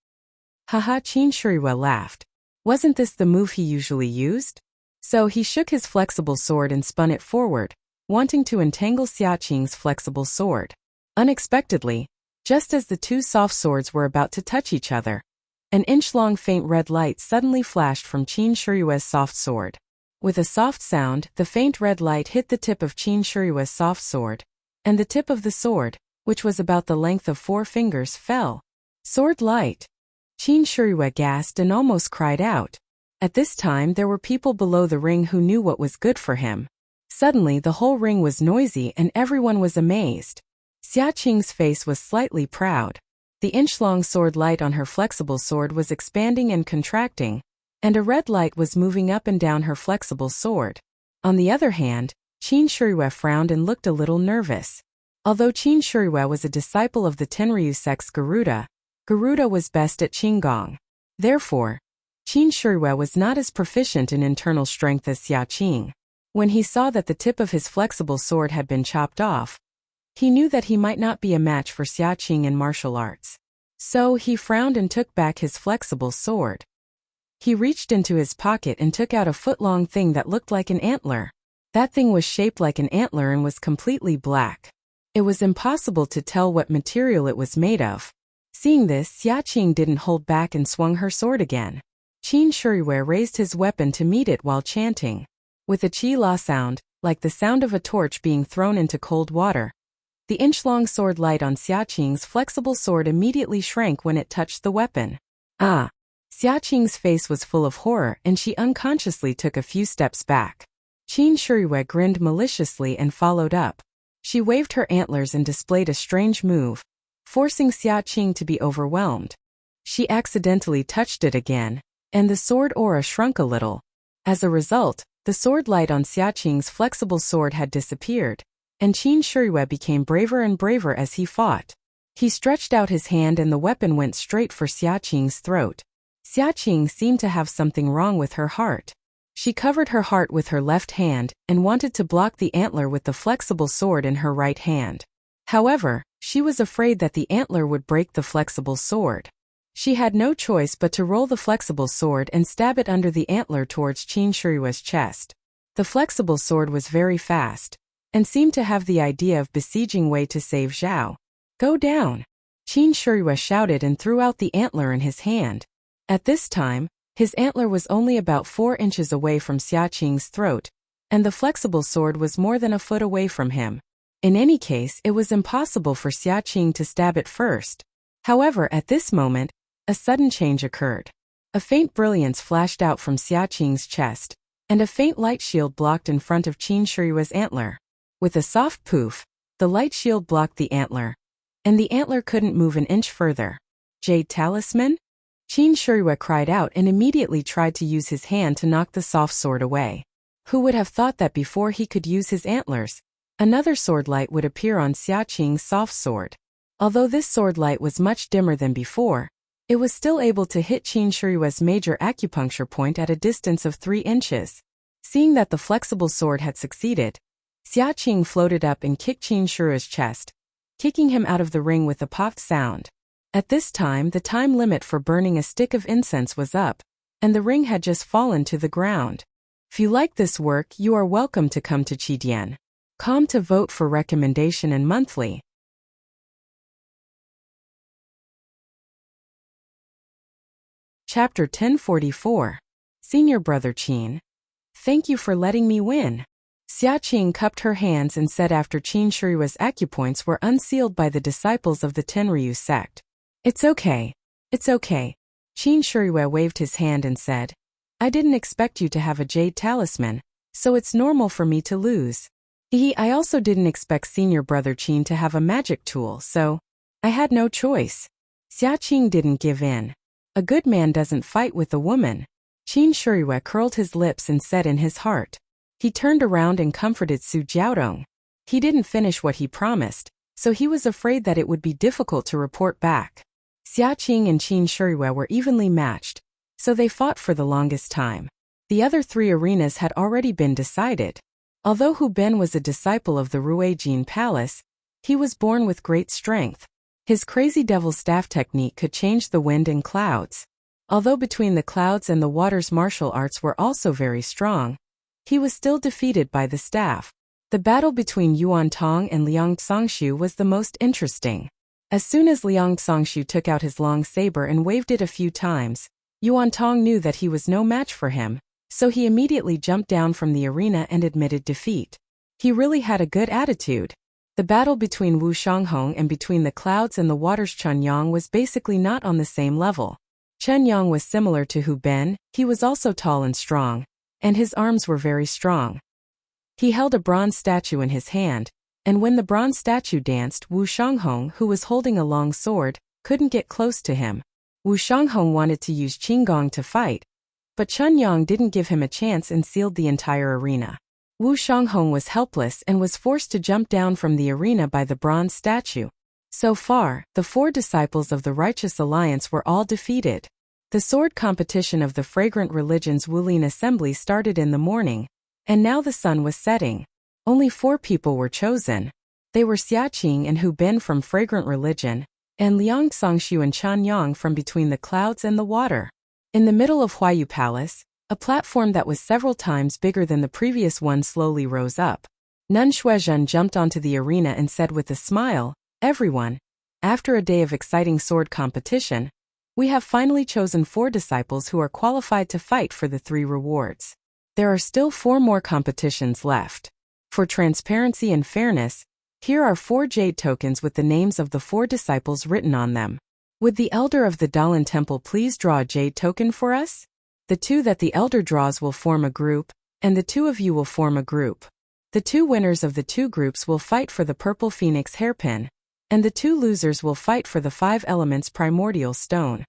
[SPEAKER 1] Haha, Qin Shirui laughed. Wasn't this the move he usually used? So he shook his flexible sword and spun it forward, wanting to entangle Xiaqing's flexible sword. Unexpectedly, just as the two soft swords were about to touch each other, an inch-long faint red light suddenly flashed from Qin Shirui's soft sword. With a soft sound, the faint red light hit the tip of Qin Shirui's soft sword, and the tip of the sword, which was about the length of 4 fingers, fell. Sword light! Qin Shirui gasped and almost cried out. At this time there were people below the ring who knew what was good for him. Suddenly the whole ring was noisy and everyone was amazed. Xiaqing's face was slightly proud. The inch-long sword light on her flexible sword was expanding and contracting, and a red light was moving up and down her flexible sword. On the other hand, Qin Shirui frowned and looked a little nervous. Although Qin Shirui was a disciple of the Tenryu sect's Garuda was best at Qinggong. Therefore, Qin Shirui was not as proficient in internal strength as Xiaqing. When he saw that the tip of his flexible sword had been chopped off, he knew that he might not be a match for Xiaqing in martial arts. So he frowned and took back his flexible sword. He reached into his pocket and took out a foot-long thing that looked like an antler. That thing was shaped like an antler and was completely black. It was impossible to tell what material it was made of. Seeing this, Xiaqing didn't hold back and swung her sword again. Qin Shirui raised his weapon to meet it while chanting. With a chi-la sound, like the sound of a torch being thrown into cold water, the inch-long sword light on Xiaqing's flexible sword immediately shrank when it touched the weapon. Ah! Xiaqing's face was full of horror and she unconsciously took a few steps back. Qin Shirui grinned maliciously and followed up. She waved her antlers and displayed a strange move, forcing Xiaqing to be overwhelmed. She accidentally touched it again, and the sword aura shrunk a little. As a result, the sword light on Xiaqing's flexible sword had disappeared, and Qin Shirui became braver and braver as he fought. He stretched out his hand and the weapon went straight for Xiaqing's throat. Xiaqing seemed to have something wrong with her heart. She covered her heart with her left hand and wanted to block the antler with the flexible sword in her right hand. However, she was afraid that the antler would break the flexible sword. She had no choice but to roll the flexible sword and stab it under the antler towards Qin Shirui's chest. The flexible sword was very fast, and seemed to have the idea of besieging Wei to save Zhao. "Go down!" Qin Shirui shouted and threw out the antler in his hand. At this time, his antler was only about 4 inches away from Xiaqing's throat, and the flexible sword was more than a foot away from him. In any case, it was impossible for Xiaqing to stab it first. However, at this moment, a sudden change occurred. A faint brilliance flashed out from Xiaqing's chest, and a faint light shield blocked in front of Qin Shirui's antler. With a soft poof, the light shield blocked the antler, and the antler couldn't move an inch further. "Jade Talisman?" Qin Shirui cried out and immediately tried to use his hand to knock the soft sword away. Who would have thought that before he could use his antlers, another sword light would appear on Xiaqing's soft sword? Although this sword light was much dimmer than before, It was still able to hit Qin Shiyue's major acupuncture point at a distance of 3 inches. Seeing that the flexible sword had succeeded, Xia Qing floated up and kicked Qin Shiyue's chest, kicking him out of the ring with a pop sound. At this time, the time limit for burning a stick of incense was up, and the ring had just fallen to the ground. If you like this work, you are welcome to come to Qidian.com to vote for recommendation and monthly. Chapter 1044. Senior Brother Qin. Thank you for letting me win. Xia Qing cupped her hands and said after Qin Shiyue's acupoints were unsealed by the disciples of the Tenryu sect. It's okay. It's okay. Qin Shiyue waved his hand and said, I didn't expect you to have a jade talisman, so it's normal for me to lose. I also didn't expect Senior Brother Qin to have a magic tool, so I had no choice. Xia Qing didn't give in. A good man doesn't fight with a woman. Qin Shiyue curled his lips and said in his heart. He turned around and comforted Su Jiaodong. He didn't finish what he promised, so he was afraid that it would be difficult to report back. Xia Qing and Qin Shiyue were evenly matched, so they fought for the longest time. The other 3 arenas had already been decided. Although Hu Ben was a disciple of the Ruijin Palace, he was born with great strength. His crazy devil staff technique could change the wind and clouds. Although between the clouds and the water's martial arts were also very strong, he was still defeated by the staff. The battle between Yuan Tong and Liang Xongshu was the most interesting. As soon as Liang Xongshu took out his long saber and waved it a few times, Yuan Tong knew that he was no match for him, so he immediately jumped down from the arena and admitted defeat. He really had a good attitude. The battle between Wu Shanghong and between the clouds and the water's Chen Yang was basically not on the same level. Chen Yang was similar to Hu Ben, he was also tall and strong, and his arms were very strong. He held a bronze statue in his hand, and when the bronze statue danced, Wu Shanghong, who was holding a long sword, couldn't get close to him. Wu Shanghong wanted to use Qinggong to fight, but Chen Yang didn't give him a chance and sealed the entire arena. Wu Shanghong was helpless and was forced to jump down from the arena by the bronze statue. So far, the 4 disciples of the Righteous Alliance were all defeated. The sword competition of the Fragrant Religion's Wulin Assembly started in the morning, and now the sun was setting. Only 4 people were chosen. They were Xia Qing and Hu Ben from Fragrant Religion, and Liang Xongshu and Chen Yang from Between the Clouds and the Water. In the middle of Huayu Palace, a platform that was several times bigger than the previous one slowly rose up. Nun Shuizhen jumped onto the arena and said with a smile, Everyone, after a day of exciting sword competition, we have finally chosen 4 disciples who are qualified to fight for the 3 rewards. There are still 4 more competitions left. For transparency and fairness, here are 4 jade tokens with the names of the 4 disciples written on them. Would the elder of the Dalan Temple please draw a jade token for us? The 2 that the elder draws will form a group, and the 2 of you will form a group. The 2 winners of the 2 groups will fight for the Purple Phoenix hairpin, and the 2 losers will fight for the 5 elements primordial stone.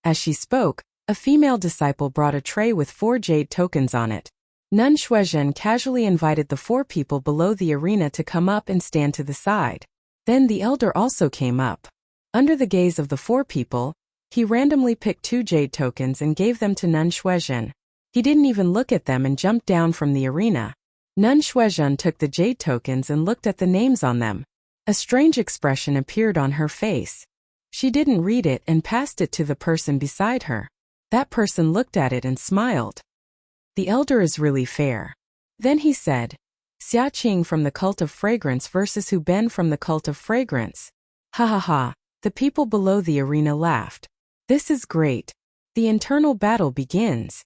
[SPEAKER 1] As she spoke, a female disciple brought a tray with 4 jade tokens on it. Nun Shuizhen casually invited the 4 people below the arena to come up and stand to the side. Then the elder also came up. Under the gaze of the 4 people, he randomly picked 2 jade tokens and gave them to Nun Shuizhen. He didn't even look at them and jumped down from the arena. Nun Shuizhen took the jade tokens and looked at the names on them. A strange expression appeared on her face. She didn't read it and passed it to the person beside her. That person looked at it and smiled. The elder is really fair. Then he said, Xia Qing from the Cult of Fragrance versus Hu Ben from the Cult of Fragrance. Ha ha ha, the people below the arena laughed. This is great. The internal battle begins.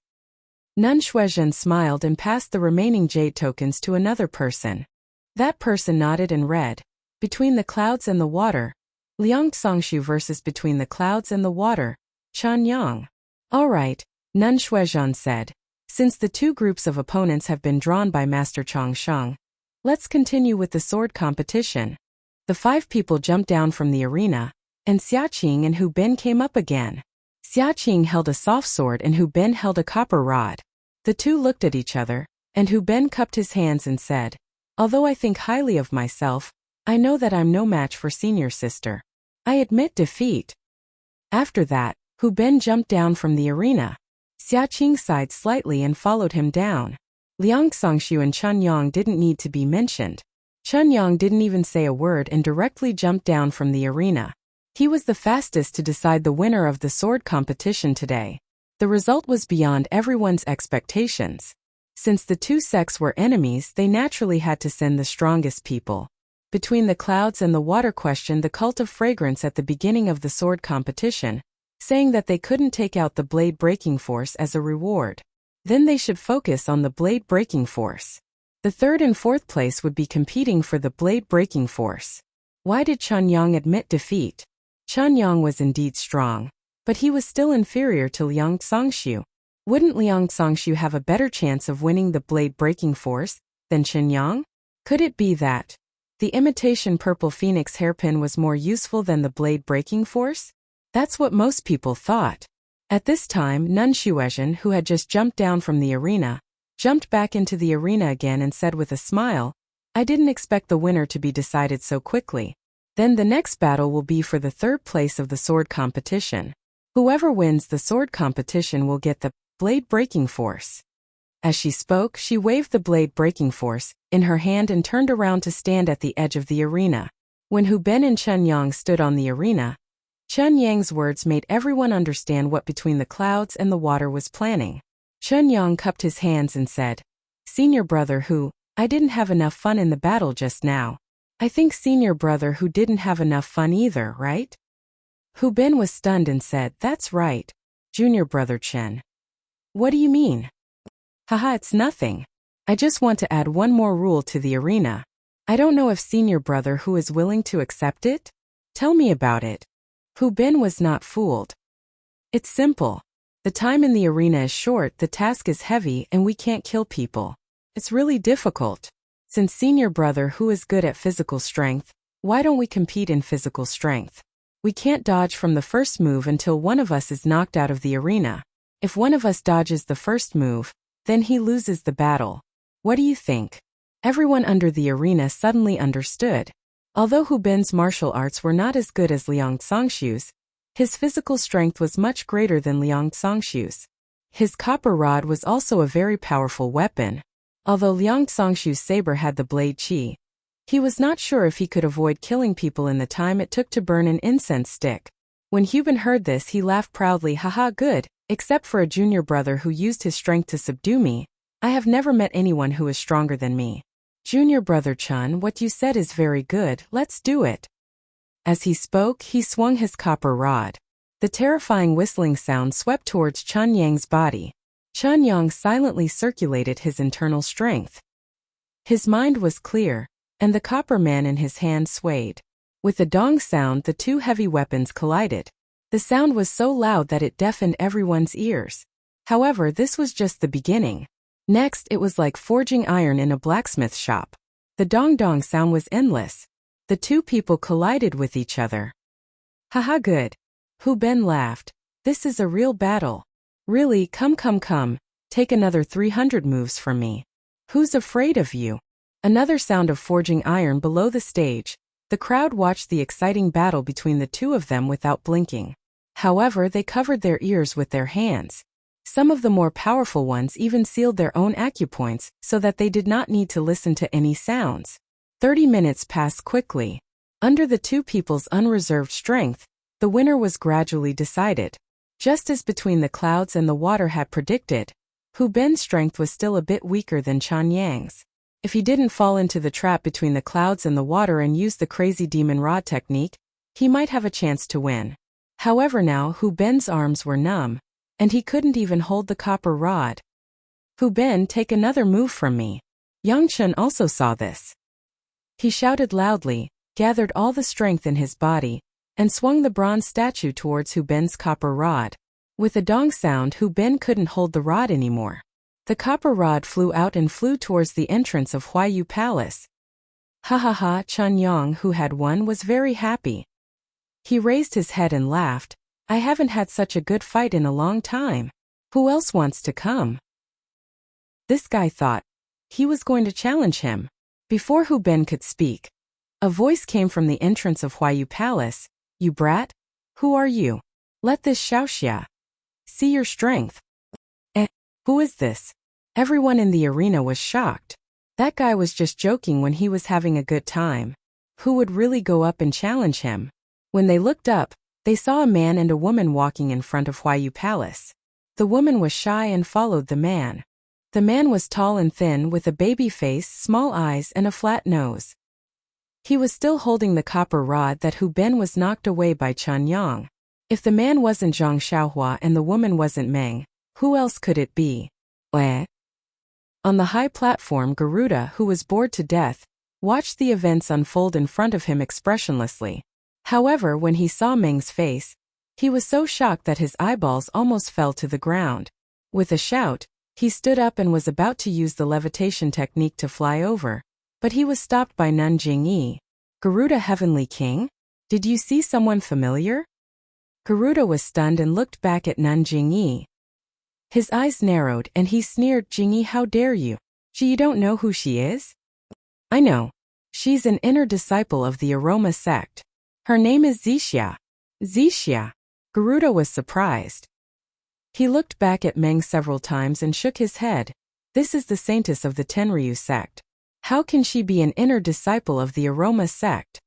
[SPEAKER 1] Nun Shuizhen smiled and passed the remaining jade tokens to another person. That person nodded and read, Between the Clouds and the Water, Liang Xongshu versus Between the Clouds and the Water, Chen Yang. All right, Nun Shuizhen said. Since the 2 groups of opponents have been drawn by Master Changsheng, let's continue with the sword competition. The 5 people jumped down from the arena, and Xia Qing and Hu Ben came up again. Xia Qing held a soft sword and Hu Ben held a copper rod. The 2 looked at each other, and Hu Ben cupped his hands and said, Although I think highly of myself, I know that I'm no match for senior sister. I admit defeat. After that, Hu Ben jumped down from the arena. Xia Qing sighed slightly and followed him down. Liang Xingshu and Chen Yang didn't need to be mentioned. Chen Yang didn't even say a word and directly jumped down from the arena. He was the fastest to decide the winner of the sword competition today. The result was beyond everyone's expectations. Since the two sects were enemies, they naturally had to send the strongest people. Between the clouds and the water questioned the cult of fragrance at the beginning of the sword competition, saying that they couldn't take out the blade breaking force as a reward. Then they should focus on the blade breaking force. The third and fourth place would be competing for the blade breaking force. Why did Chen Yang admit defeat? Chen Yang was indeed strong, but he was still inferior to Liang Xingshu. Wouldn't Liang Xingshu have a better chance of winning the blade breaking force than Chen Yang? Could it be that the imitation purple phoenix hairpin was more useful than the blade breaking force? That's what most people thought. At this time, Nun Shuezhen, who had just jumped down from the arena, jumped back into the arena again and said with a smile, "I didn't expect the winner to be decided so quickly. Then the next battle will be for the third place of the sword competition. Whoever wins the sword competition will get the blade breaking force." As she spoke, she waved the blade breaking force in her hand and turned around to stand at the edge of the arena. When Hu Ben and Chen Yang stood on the arena, Chen Yang's words made everyone understand what Between the Clouds and the Water was planning. Chen Yang cupped his hands and said, "Senior brother Hu, I didn't have enough fun in the battle just now. I think senior brother Hu didn't have enough fun either, right?" Hu Ben was stunned and said, "That's right. Junior brother Chen." "What do you mean?" "Haha, it's nothing. I just want to add one more rule to the arena. I don't know if senior brother Hu is willing to accept it. Tell me about it." Hu Ben was not fooled. "It's simple. The time in the arena is short, the task is heavy, and we can't kill people. It's really difficult. Since senior brother Hu is good at physical strength, why don't we compete in physical strength? We can't dodge from the first move until one of us is knocked out of the arena. If one of us dodges the first move, then he loses the battle. What do you think?" Everyone under the arena suddenly understood. Although Hu Ben's martial arts were not as good as Liang Xingshu's, his physical strength was much greater than Liang Xingshu's. His copper rod was also a very powerful weapon. Although Liang Xingshu's saber had the blade qi, he was not sure if he could avoid killing people in the time it took to burn an incense stick. When Hu Ben heard this, he laughed proudly, "Haha, good, except for a junior brother who used his strength to subdue me. I have never met anyone who is stronger than me. Junior brother Chen, what you said is very good, let's do it." As he spoke, he swung his copper rod. The terrifying whistling sound swept towards Chen Yang's body. Chen Yang silently circulated his internal strength. His mind was clear, and the copper man in his hand swayed. With a dong sound, the two heavy weapons collided. The sound was so loud that it deafened everyone's ears. However, this was just the beginning. Next, it was like forging iron in a blacksmith shop. The dong-dong sound was endless. The two people collided with each other. "Haha, good." Hu Ben laughed. "This is a real battle. Really, come, take another 300 moves from me. Who's afraid of you?" Another sound of forging iron below the stage. The crowd watched the exciting battle between the two of them without blinking. However, they covered their ears with their hands. Some of the more powerful ones even sealed their own acupoints so that they did not need to listen to any sounds. 30 minutes passed quickly. Under the two people's unreserved strength, the winner was gradually decided. Just as Between the Clouds and the Water had predicted, Hu Ben's strength was still a bit weaker than Chen Yang's. If he didn't fall into the trap between the clouds and the water and use the crazy demon rod technique, he might have a chance to win. However, now Hu Ben's arms were numb, and he couldn't even hold the copper rod. "Hu Ben, take another move from me." Yang Chen also saw this. He shouted loudly, gathered all the strength in his body, and swung the bronze statue towards Hu Ben's copper rod. With a dong sound, Hu Ben couldn't hold the rod anymore. The copper rod flew out and flew towards the entrance of Huayu Palace. Ha ha ha! Chen Yang, who had won, was very happy. He raised his head and laughed. "I haven't had such a good fight in a long time. Who else wants to come?" This guy thought he was going to challenge him. Before Hu Ben could speak, a voice came from the entrance of Huayu Palace. "You brat? Who are you?" Let this Xiaoxia see your strength. Eh, who is this? Everyone in the arena was shocked. That guy was just joking when he was having a good time. Who would really go up and challenge him? When they looked up, they saw a man and a woman walking in front of Huayu Palace. The woman was shy and followed the man. The man was tall and thin with a baby face, small eyes and a flat nose. He was still holding the copper rod that Hu Ben was knocked away by Chen Yang. If the man wasn't Zhang Xiaohua and the woman wasn't Meng, who else could it be? Eh? On the high platform, Garuda, who was bored to death, watched the events unfold in front of him expressionlessly. However, when he saw Meng's face, he was so shocked that his eyeballs almost fell to the ground. With a shout, he stood up and was about to use the levitation technique to fly over, but he was stopped by Nun Jingyi. Garuda, Heavenly King? Did you see someone familiar? Garuda was stunned and looked back at Nun Jingyi. His eyes narrowed and he sneered, Jingyi, how dare you? You don't know who she is? I know. She's an inner disciple of the Aroma sect. Her name is Zixia. Zixia. Garuda was surprised. He looked back at Meng several times and shook his head. This is the saintess of the Tenryu sect. How can she be an inner disciple of the Aroma sect?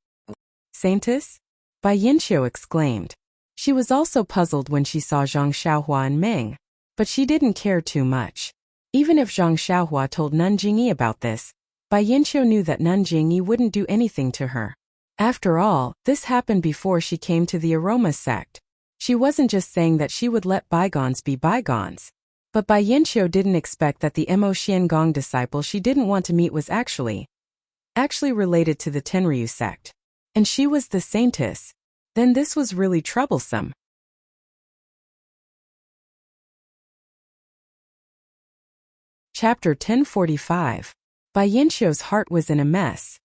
[SPEAKER 1] Saintess? Bai Yinqiu exclaimed. She was also puzzled when she saw Zhang Xiaohua and Meng, but she didn't care too much. Even if Zhang Xiaohua told Nun Jingyi about this, Bai Yinqiu knew that Nun Jingyi wouldn't do anything to her. After all, this happened before she came to the Aroma sect. She wasn't just saying that she would let bygones be bygones. But Bai Yinqiu didn't expect that the Mo Xiangong disciple she didn't want to meet was actually related to the Tenryu sect. And she was the saintess. Then this was really troublesome. Chapter 1045. Bai Yinqiu's heart was in a mess.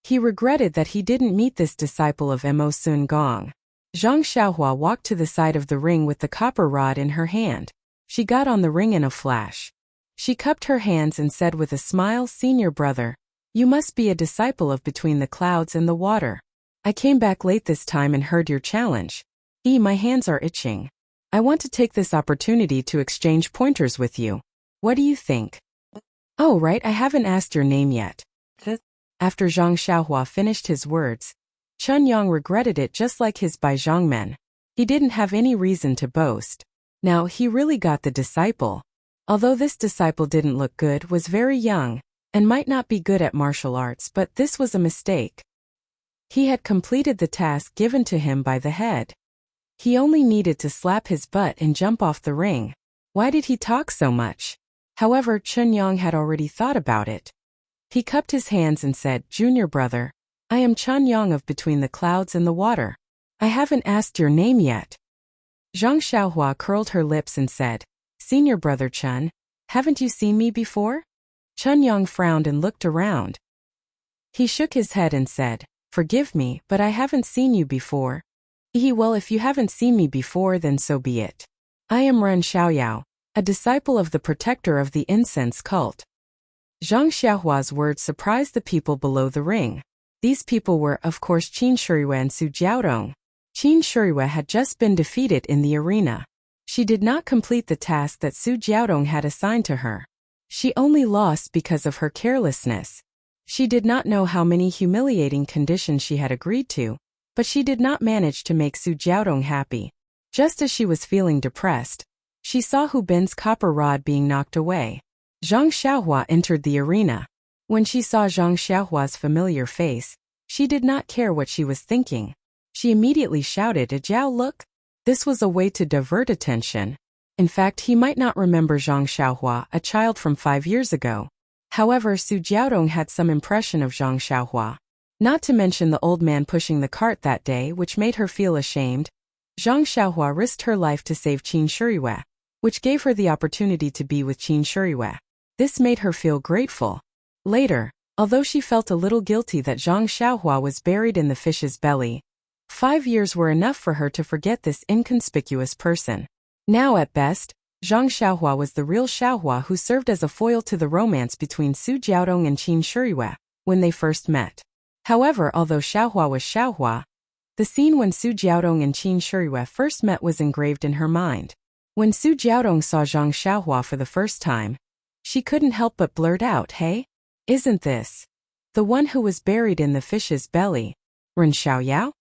[SPEAKER 1] He regretted that he didn't meet this disciple of Mo Sun Gong. Zhang Xiaohua walked to the side of the ring with the copper rod in her hand. She got on the ring in a flash. She cupped her hands and said with a smile, Senior brother, you must be a disciple of Between the Clouds and the Water. I came back late this time and heard your challenge. My hands are itching. I want to take this opportunity to exchange pointers with you. What do you think? Oh right, I haven't asked your name yet. After Zhang Xiaohua finished his words, Chen Yang regretted it just like his Bai Zhangmen. He didn't have any reason to boast. Now he really got the disciple. Although this disciple didn't look good, was very young, and might not be good at martial arts, but this was a mistake. He had completed the task given to him by the head. He only needed to slap his butt and jump off the ring. Why did he talk so much? However, Chen Yang had already thought about it. He cupped his hands and said, Junior brother, I am Chen Yang of Between the Clouds and the Water. I haven't asked your name yet. Zhang Xiaohua curled her lips and said, Senior brother Chen, haven't you seen me before? Chen Yang frowned and looked around. He shook his head and said, Forgive me, but I haven't seen you before. Well, if you haven't seen me before, then so be it. I am Ren Xiaoyao, a disciple of the protector of the incense cult. Zhang Xiaohua's words surprised the people below the ring. These people were, of course, Qin Shiriyue and Su Jiaodong. Qin Shiriyue had just been defeated in the arena. She did not complete the task that Su Jiaodong had assigned to her. She only lost because of her carelessness. She did not know how many humiliating conditions she had agreed to, but she did not manage to make Su Jiaodong happy. Just as she was feeling depressed, she saw Hu Bin's copper rod being knocked away. Zhang Xiaohua entered the arena. When she saw Zhang Xiaohua's familiar face, she did not care what she was thinking. She immediately shouted, "A Jiao, look!" This was a way to divert attention. In fact, he might not remember Zhang Xiaohua, a child from 5 years ago. However, Su Jiaodong had some impression of Zhang Xiaohua. Not to mention the old man pushing the cart that day, which made her feel ashamed. Zhang Xiaohua risked her life to save Qin Shiriyue, which gave her the opportunity to be with Qin Shiriyue. This made her feel grateful. Later, although she felt a little guilty that Zhang Xiaohua was buried in the fish's belly, 5 years were enough for her to forget this inconspicuous person. Now at best, Zhang Xiaohua was the real Xiaohua who served as a foil to the romance between Su Jiaodong and Qin Shiriyue when they first met. However, although Xiaohua was Xiaohua, The scene when Su Jiaodong and Qin Shiyue first met was engraved in her mind. When Su Jiaodong saw Zhang Xiaohua for the first time, she couldn't help but blurt out, "Hey, isn't this the one who was buried in the fish's belly, Ren Xiaoyao?"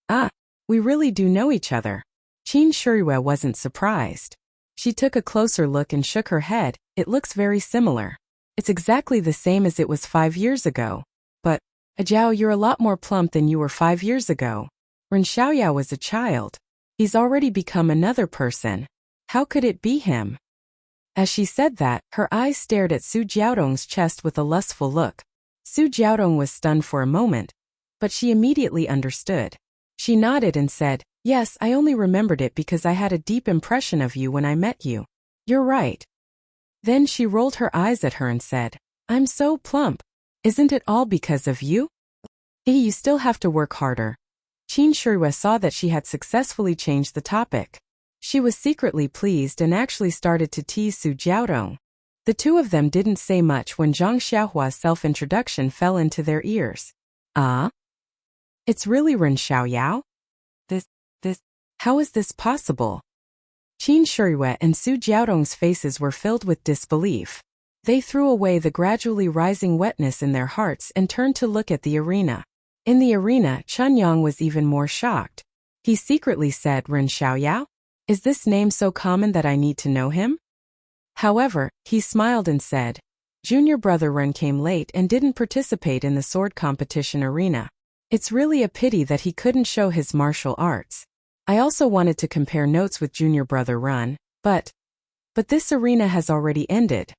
[SPEAKER 1] "Ah, we really do know each other." Qin Shiyue wasn't surprised. She took a closer look and shook her head. "It looks very similar. It's exactly the same as it was 5 years ago. But, Zhao, you're a lot more plump than you were 5 years ago. Ren Xiaoyao was a child. He's already become another person. How could it be him?" As she said that, her eyes stared at Su Jiaodong's chest with a lustful look. Su Jiaodong was stunned for a moment, but she immediately understood. She nodded and said, "Yes, I only remembered it because I had a deep impression of you when I met you. You're right." Then she rolled her eyes at her and said, "I'm so plump. Isn't it all because of you?" You still have to work harder." Qin Shiyue saw that she had successfully changed the topic. She was secretly pleased and actually started to tease Su Jiaodong. The two of them didn't say much when Zhang Xiaohua's self-introduction fell into their ears. "Ah? It's really Ren Xiaoyao? How is this possible?" Qin Shiyue and Su Jiaodong's faces were filled with disbelief. They threw away the gradually rising wetness in their hearts and turned to look at the arena. In the arena, Chun Yang was even more shocked. He secretly said, "Ren Xiaoyao? Is this name so common that I need to know him?" However, he smiled and said, "Junior brother Ren came late and didn't participate in the sword competition arena. It's really a pity that he couldn't show his martial arts. I also wanted to compare notes with junior brother Ren, but this arena has already ended.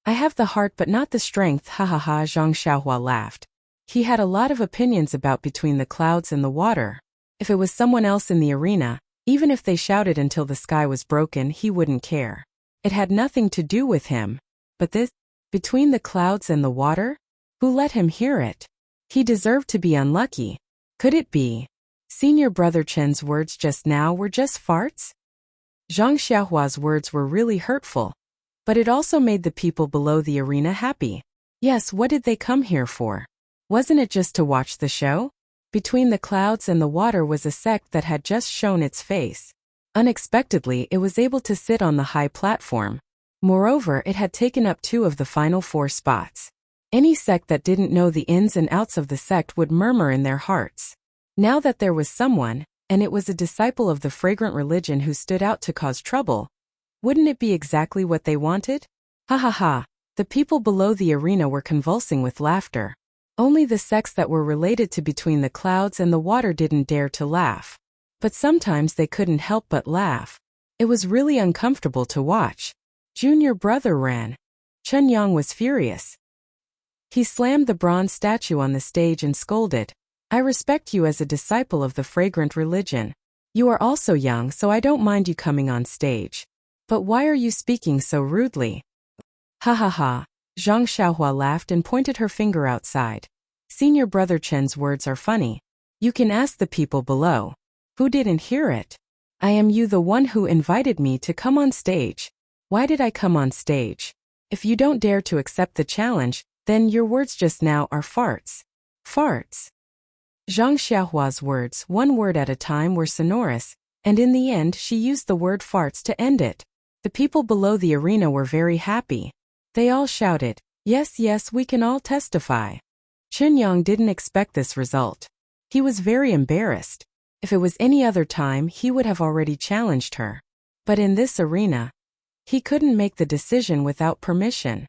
[SPEAKER 1] I have the heart but not the strength, ha ha ha." Zhang Xiaohua laughed. He had a lot of opinions about between the clouds and the water. If it was someone else in the arena, even if they shouted until the sky was broken, he wouldn't care. It had nothing to do with him. But this, between the clouds and the water? Who let him hear it? He deserved to be unlucky. Could it be Senior Brother Chen's words just now were just farts? Zhang Xiaohua's words were really hurtful. But it also made the people below the arena happy. Yes, what did they come here for? Wasn't it just to watch the show? Between the clouds and the water was a sect that had just shown its face. Unexpectedly, it was able to sit on the high platform. Moreover, it had taken up 2 of the final 4 spots. Any sect that didn't know the ins and outs of the sect would murmur in their hearts. Now that there was someone, and it was a disciple of the fragrant religion who stood out to cause trouble, wouldn't it be exactly what they wanted? Ha ha ha. The people below the arena were convulsing with laughter. Only the sects that were related to between the clouds and the water didn't dare to laugh. But sometimes they couldn't help but laugh. It was really uncomfortable to watch. Junior brother Ran. Chun Yang was furious. He slammed the bronze statue on the stage and scolded, "I respect you as a disciple of the fragrant religion. You are also young, so I don't mind you coming on stage. But why are you speaking so rudely?" Ha ha ha. Zhang Xiaohua laughed and pointed her finger outside. "Senior brother Chen's words are funny. You can ask the people below. Who didn't hear it? I am you, the one who invited me to come on stage. Why did I come on stage? If you don't dare to accept the challenge, then your words just now are farts." Farts. Zhang Xiaohua's words, one word at a time, were sonorous, and in the end she used the word farts to end it. The people below the arena were very happy. They all shouted, "Yes, yes, we can all testify." Chun Yang didn't expect this result. He was very embarrassed. If it was any other time, he would have already challenged her. But in this arena, he couldn't make the decision without permission.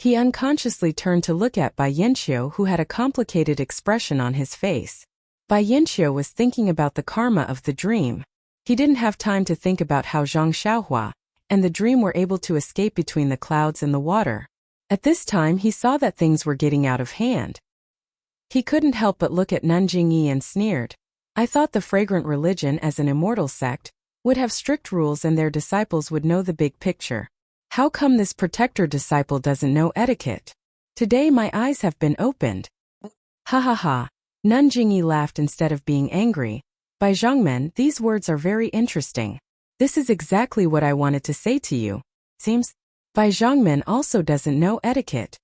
[SPEAKER 1] He unconsciously turned to look at Bai Yanqiu, who had a complicated expression on his face. Bai Yanqiu was thinking about the karma of the dream. He didn't have time to think about how Zhang Xiaohua and the dream were able to escape between the clouds and the water. At this time he saw that things were getting out of hand. He couldn't help but look at Nanjing Yi and sneered. "I thought the fragrant religion, as an immortal sect, would have strict rules and their disciples would know the big picture. How come this protector disciple doesn't know etiquette? Today my eyes have been opened." Ha ha ha. Nanjing Yi laughed instead of being angry. "Bai Zhangmen, these words are very interesting. This is exactly what I wanted to say to you. Seems Bai Zhangmen also doesn't know etiquette."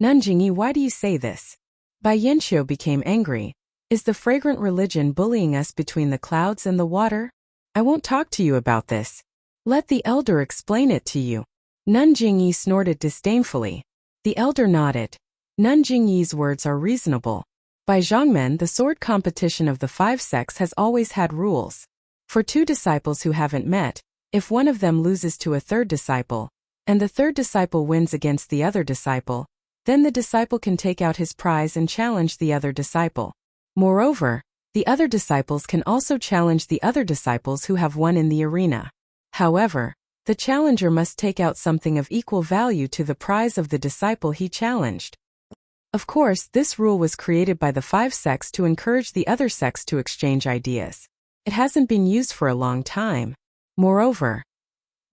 [SPEAKER 1] "Nanjing Yi, why do you say this?" Bai Yanqiu became angry. Is the fragrant religion bullying us between the clouds and the water? I won't talk to you about this. Let the elder explain it to you. Nun Jingyi snorted disdainfully. The elder nodded. Nun Jingyi's words are reasonable. By Zhongmen, the sword competition of the 5 sects has always had rules. For 2 disciples who haven't met, if one of them loses to a 3rd disciple, and the 3rd disciple wins against the other disciple, then the disciple can take out his prize and challenge the other disciple. Moreover, the other disciples can also challenge the other disciples who have won in the arena. However, the challenger must take out something of equal value to the prize of the disciple he challenged. Of course, this rule was created by the 5 sects to encourage the other sects to exchange ideas. It hasn't been used for a long time. Moreover,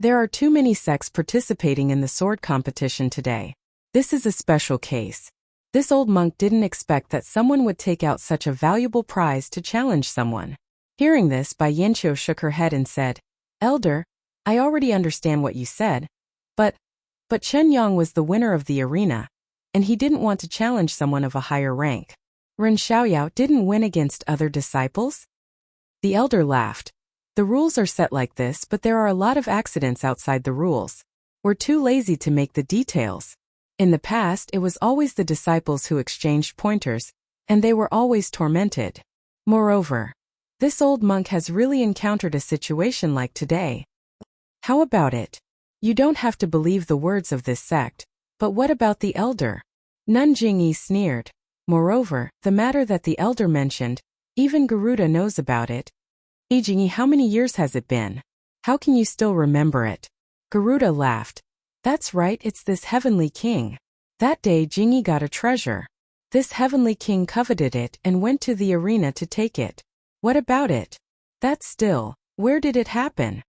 [SPEAKER 1] there are too many sects participating in the sword competition today. This is a special case. This old monk didn't expect that someone would take out such a valuable prize to challenge someone. Hearing this, Bai Yanqiu shook her head and said, "Elder, I already understand what you said, but Chen Yang was the winner of the arena, and he didn't want to challenge someone of a higher rank. Ren Xiaoyao didn't win against other disciples?" The elder laughed. The rules are set like this, but there are a lot of accidents outside the rules. We're too lazy to make the details. In the past, it was always the disciples who exchanged pointers, and they were always tormented. Moreover, this old monk has really encountered a situation like today. How about it? You don't have to believe the words of this sect, but what about the elder? Nun Jingyi sneered. Moreover, the matter that the elder mentioned, even Garuda knows about it. Hey Jingyi, how many years has it been? How can you still remember it? Garuda laughed. That's right, it's this heavenly king. That day Jingyi got a treasure. This heavenly king coveted it and went to the arena to take it. What about it? That's still, where did it happen?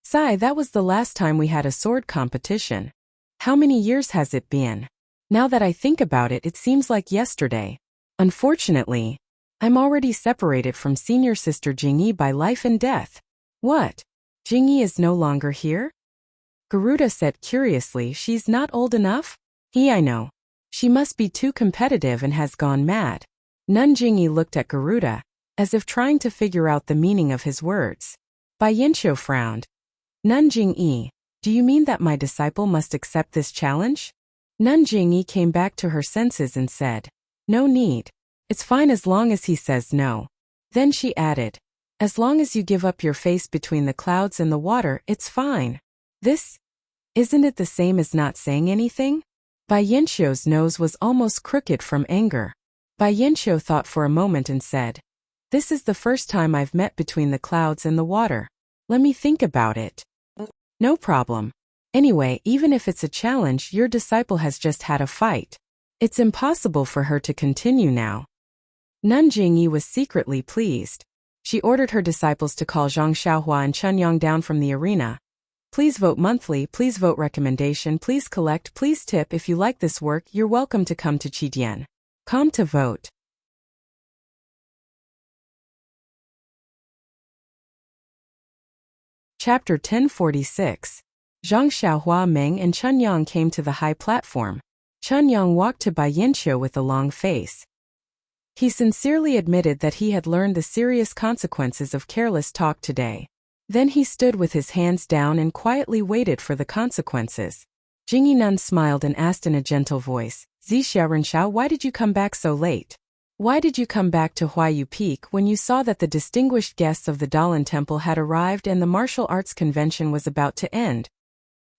[SPEAKER 1] Sai, that was the last time we had a sword competition. How many years has it been? Now that I think about it, it seems like yesterday. Unfortunately, I'm already separated from senior sister Jingyi by life and death. What? Jingyi is no longer here? Garuda said curiously, she's not old enough? I know. She must be too competitive and has gone mad. Nun Jingyi looked at Garuda, as if trying to figure out the meaning of his words. Bai Yanqiu frowned. Nun Jingyi, do you mean that my disciple must accept this challenge? Nun Jingyi came back to her senses and said, no need. It's fine as long as he says no. Then she added, as long as you give up your face between the clouds and the water, it's fine. Isn't it the same as not saying anything? Bai Yanqiu's nose was almost crooked from anger. Bai Yanqiu thought for a moment and said, this is the first time I've met between the clouds and the water. Let me think about it. No problem. Anyway, even if it's a challenge, your disciple has just had a fight. It's impossible for her to continue now. Nun Jingyi was secretly pleased. She ordered her disciples to call Zhang Xiaohua and Chen Yang down from the arena. Please vote monthly, please vote recommendation, please collect, please tip. If you like this work, you're welcome to come to Qidian. Come to vote. Chapter 1046. Zhang Xiaohua, Meng and Chen Yang came to the high platform. Chen Yang walked to Bai Yanqiu with a long face. He sincerely admitted that he had learned the serious consequences of careless talk today. Then he stood with his hands down and quietly waited for the consequences. Jingyi Nun smiled and asked in a gentle voice, Zixia Renshao, why did you come back so late? Why did you come back to Huayu Peak when you saw that the distinguished guests of the Dalan Temple had arrived and the martial arts convention was about to end?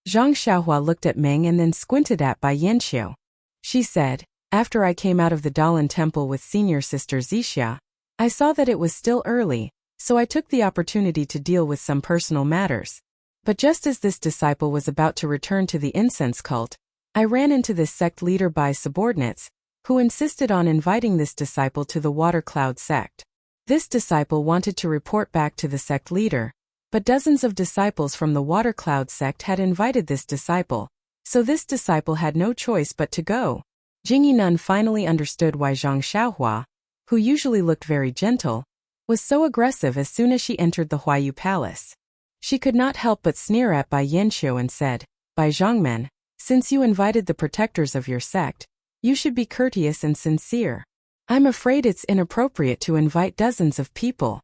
[SPEAKER 1] Zhang Xiaohua looked at Meng and then squinted at Bai Yanqiu. She said, after I came out of the Dalan Temple with senior sister Zixia, I saw that it was still early, so I took the opportunity to deal with some personal matters. But just as this disciple was about to return to the incense cult, I ran into this sect leader Bai's subordinates, who insisted on inviting this disciple to the Water Cloud sect. This disciple wanted to report back to the sect leader, but dozens of disciples from the Water Cloud sect had invited this disciple, so this disciple had no choice but to go. Jingyi Nun finally understood why Zhang Xiaohua, who usually looked very gentle, was so aggressive as soon as she entered the Huayu Palace. She could not help but sneer at Bai Yanqiu and said, Bai Zhongmen, since you invited the protectors of your sect, you should be courteous and sincere. I'm afraid it's inappropriate to invite dozens of people.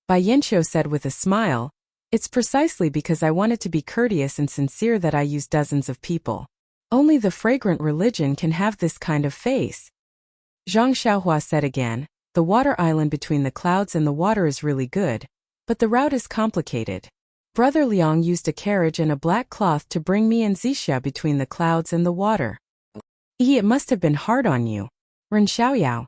[SPEAKER 1] Bai Yanqiu said with a smile, it's precisely because I wanted to be courteous and sincere that I use dozens of people. Only the fragrant religion can have this kind of face. Zhang Xiaohua said again, the water island between the clouds and the water is really good, but the route is complicated. Brother Liang used a carriage and a black cloth to bring me and Zixia between the clouds and the water. It must have been hard on you. Ren Xiaoyao.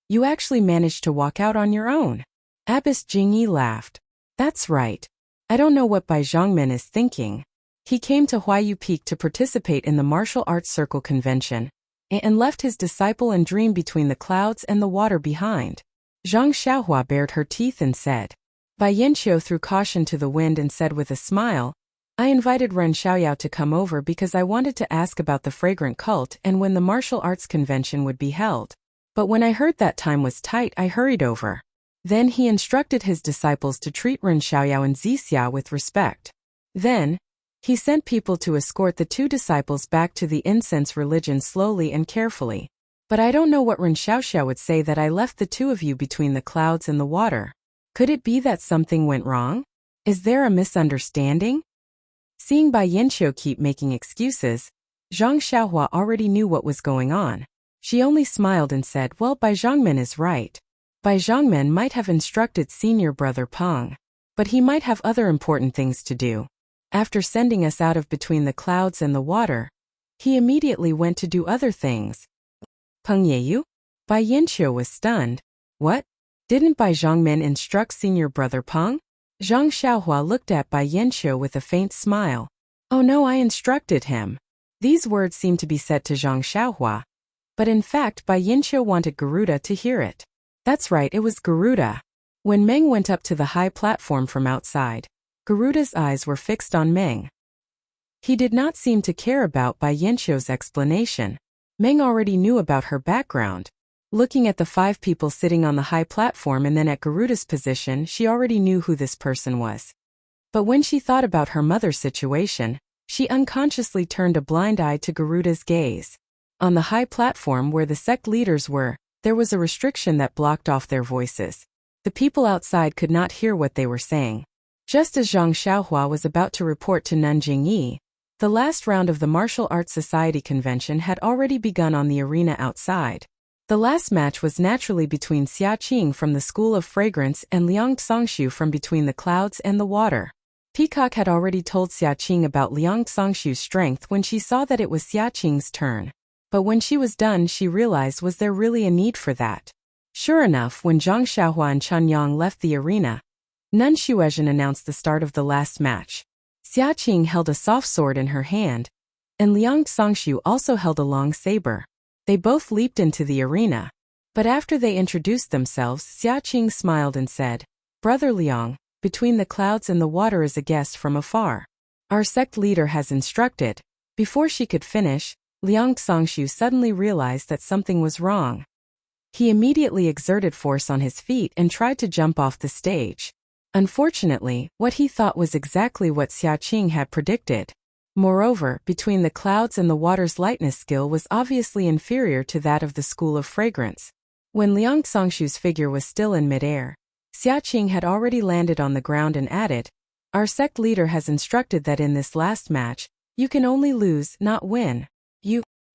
[SPEAKER 1] You actually managed to walk out on your own. Abbess Jingyi laughed. That's right. I don't know what Bai Zhongmen is thinking. He came to Huayu Peak to participate in the martial arts circle convention, and left his disciple and dream between the clouds and the water behind. Zhang Xiaohua bared her teeth and said. Bai Yanqiu threw caution to the wind and said with a smile, I invited Ren Xiaoyao to come over because I wanted to ask about the fragrant cult and when the martial arts convention would be held. But when I heard that time was tight, I hurried over. Then he instructed his disciples to treat Ren Xiaoyao and Zixia with respect. Then, he sent people to escort the two disciples back to the incense religion slowly and carefully. But I don't know what Ren Xiaoxiao would say that I left the two of you between the clouds and the water. Could it be that something went wrong? Is there a misunderstanding? Seeing Bai Yanqiu keep making excuses, Zhang Xiaohua already knew what was going on. She only smiled and said, well, Bai Zhongmen is right. Bai Zhongmen might have instructed senior brother Peng, but he might have other important things to do. After sending us out of between the clouds and the water, he immediately went to do other things. Peng Yeyu? Bai Yanqiu was stunned. What? Didn't Bai Zhongmen instruct senior brother Peng? Zhang Xiaohua looked at Bai Yanqiu with a faint smile. Oh no, I instructed him. These words seemed to be said to Zhang Xiaohua. But in fact, Bai Yanqiu wanted Garuda to hear it. That's right, it was Garuda. When Meng went up to the high platform from outside, Garuda's eyes were fixed on Meng. He did not seem to care about Bai Yanqiu's explanation. Meng already knew about her background. Looking at the 5 people sitting on the high platform and then at Garuda's position, she already knew who this person was. But when she thought about her mother's situation, she unconsciously turned a blind eye to Garuda's gaze. On the high platform where the sect leaders were, there was a restriction that blocked off their voices. The people outside could not hear what they were saying. Just as Zhang Xiaohua was about to report to Nanjing Yi, the last round of the Martial Arts Society convention had already begun on the arena outside. The last match was naturally between Xia Qing from the School of Fragrance and Liang Tsongshu from between the clouds and the water. Peacock had already told Xia Qing about Liang Tsongshu's strength when she saw that it was Xia Qing's turn. But when she was done, she realized, was there really a need for that? Sure enough, when Zhang Xiaohua and Chen Yang left the arena, Nun Shuezhen announced the start of the last match. Xia Qing held a soft sword in her hand, and Liang Tsongshu also held a long saber. They both leaped into the arena. But after they introduced themselves, Xia Qing smiled and said, Brother Liang, between the clouds and the water is a guest from afar. Our sect leader has instructed. Before she could finish, Liang Tsongshu suddenly realized that something was wrong. He immediately exerted force on his feet and tried to jump off the stage. Unfortunately, what he thought was exactly what Xia Qing had predicted. Moreover, between the clouds and the water's lightness skill was obviously inferior to that of the School of Fragrance. When Liang Tsongshu's figure was still in midair, Xia Qing had already landed on the ground and added, Our sect leader has instructed that in this last match, you can only lose, not win.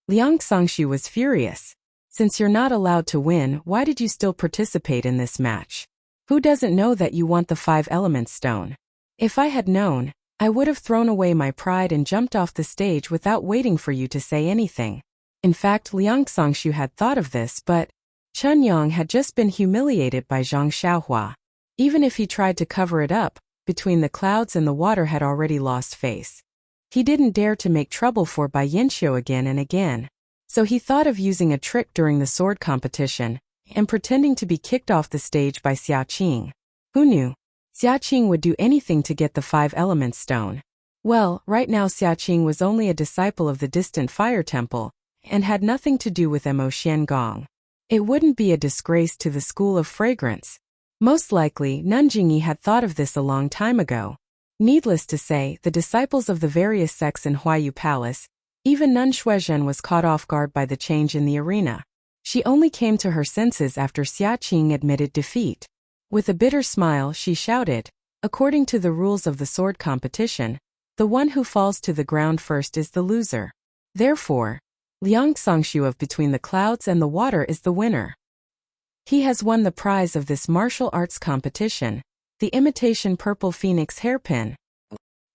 [SPEAKER 1] Liang Tsongshu was furious. Since you're not allowed to win, why did you still participate in this match? Who doesn't know that you want the 5-element stone? If I had known, I would have thrown away my pride and jumped off the stage without waiting for you to say anything. In fact, Liang Tsongshu had thought of this, but Chen Yang had just been humiliated by Zhang Xiaohua. Even if he tried to cover it up, between the clouds and the water had already lost face. He didn't dare to make trouble for Bai Yanqiu again and again. So he thought of using a trick during the sword competition, and pretending to be kicked off the stage by Xia Qing. Who knew? Xia Qing would do anything to get the 5-element stone. Well, right now Xia Qing was only a disciple of the distant fire temple, and had nothing to do with Mo Xiangong. It wouldn't be a disgrace to the School of Fragrance. Most likely, Nanjingyi had thought of this a long time ago. Needless to say, the disciples of the various sects in Huayu Palace, even Nun Shuezhen was caught off guard by the change in the arena. She only came to her senses after Xia Qing admitted defeat. With a bitter smile, she shouted, "According to the rules of the sword competition, the one who falls to the ground first is the loser. Therefore, Liang Songshu of Between the Clouds and the Water is the winner. He has won the prize of this martial arts competition, the imitation purple phoenix hairpin."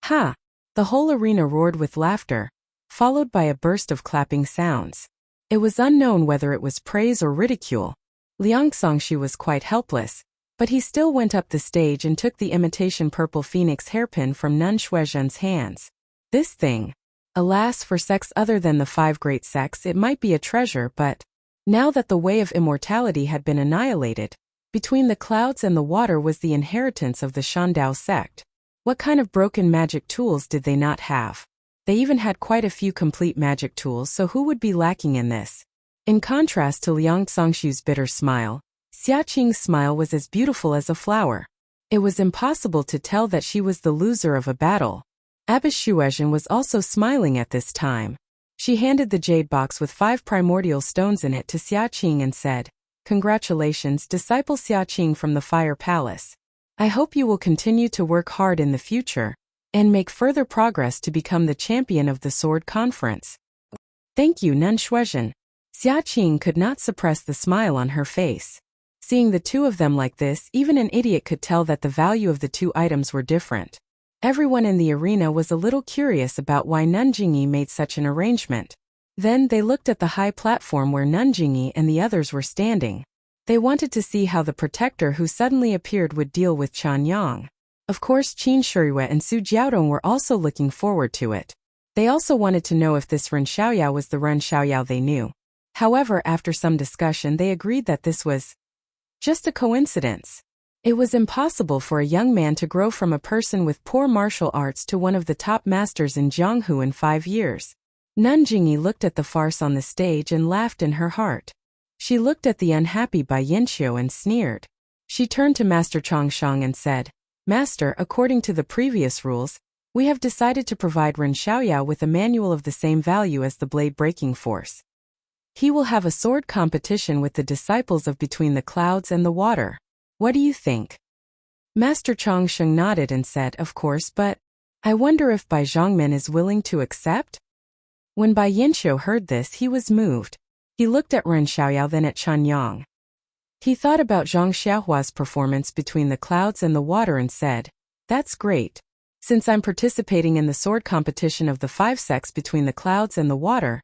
[SPEAKER 1] Ha! The whole arena roared with laughter, followed by a burst of clapping sounds. It was unknown whether it was praise or ridicule. Liang Songshu was quite helpless, but he still went up the stage and took the imitation purple phoenix hairpin from Nun Shuizhen's hands. This thing. Alas, for sex other than the 5 great sects it might be a treasure, but now that the way of immortality had been annihilated, Between the Clouds and the Water was the inheritance of the Shandao sect. What kind of broken magic tools did they not have? They even had quite a few complete magic tools, so who would be lacking in this? In contrast to Liang Songshu's bitter smile, Xia Qing's smile was as beautiful as a flower. It was impossible to tell that she was the loser of a battle. Abbess Shuizhen was also smiling at this time. She handed the jade box with 5 primordial stones in it to Xia Qing and said, "Congratulations, disciple Xia Qing from the Fire Palace. I hope you will continue to work hard in the future and make further progress to become the champion of the Sword Conference." "Thank you, Nun Shuizhen." Xia Qing could not suppress the smile on her face. Seeing the two of them like this, even an idiot could tell that the value of the 2 items were different. Everyone in the arena was a little curious about why Nun Jingyi made such an arrangement. Then they looked at the high platform where Nun Jingyi and the others were standing. They wanted to see how the protector who suddenly appeared would deal with Chen Yang. Of course, Qin Shiriyue and Su Jiaodong were also looking forward to it. They also wanted to know if this Ren Xiaoyao was the Ren Xiaoyao they knew. However, after some discussion they agreed that this was just a coincidence. It was impossible for a young man to grow from a person with poor martial arts to one of the top masters in Jianghu in 5 years. Nun Jingyi looked at the farce on the stage and laughed in her heart. She looked at the unhappy Bai Yanqiu and sneered. She turned to Master Chongsheng and said, "Master, according to the previous rules, we have decided to provide Ren Xiaoyao with a manual of the same value as the blade breaking force. He will have a sword competition with the disciples of Between the Clouds and the Water. What do you think?" Master Chongsheng nodded and said, "Of course, but I wonder if Bai Zhongmen is willing to accept?" When Bai Yanqiu heard this, he was moved. He looked at Ren Xiaoyao, then at Chen Yang. He thought about Zhang Xiaohua's performance Between the Clouds and the Water and said, "That's great. Since I'm participating in the sword competition of the 5 sects Between the Clouds and the Water,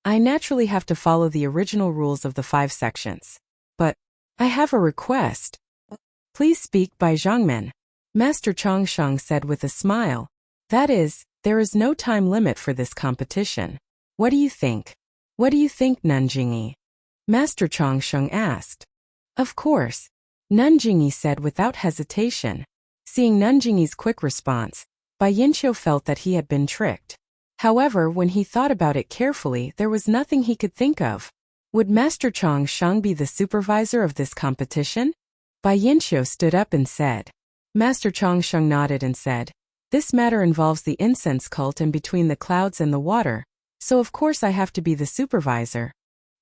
[SPEAKER 1] I naturally have to follow the original rules of the 5 sections. But I have a request." "Please speak, Bai Zhongmen," Master Chongsheng said with a smile. "That is, there is no time limit for this competition. What do you think?" "What do you think, Nun Jingyi?" Master Chongsheng asked. "Of course," Nun Jingyi said without hesitation. Seeing Nun Jingyi's quick response, Bai Yanqiu felt that he had been tricked. However, when he thought about it carefully, there was nothing he could think of. Would Master Chongsheng be the supervisor of this competition? Bai Yanqiu stood up and said. Master Chongsheng nodded and said, "This matter involves the incense cult and Between the Clouds and the Water, so of course I have to be the supervisor."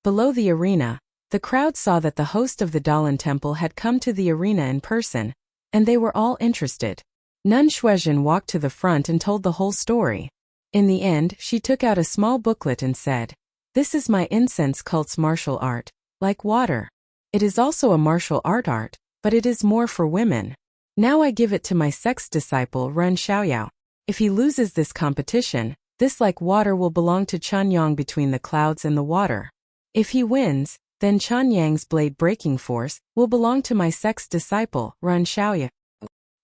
[SPEAKER 1] Below the arena, the crowd saw that the host of the Dalan Temple had come to the arena in person, and they were all interested. Nun Shuizhen walked to the front and told the whole story. In the end, she took out a small booklet and said, "This is my incense cult's martial art, like water. It is also a martial art, but it is more for women. Now I give it to my sect's disciple Ren Xiaoyao. If he loses this competition, this like water will belong to Chen Yang Between the Clouds and the Water. If he wins, then Chen Yang's blade breaking force will belong to my sect's disciple Ren Xiaoyao."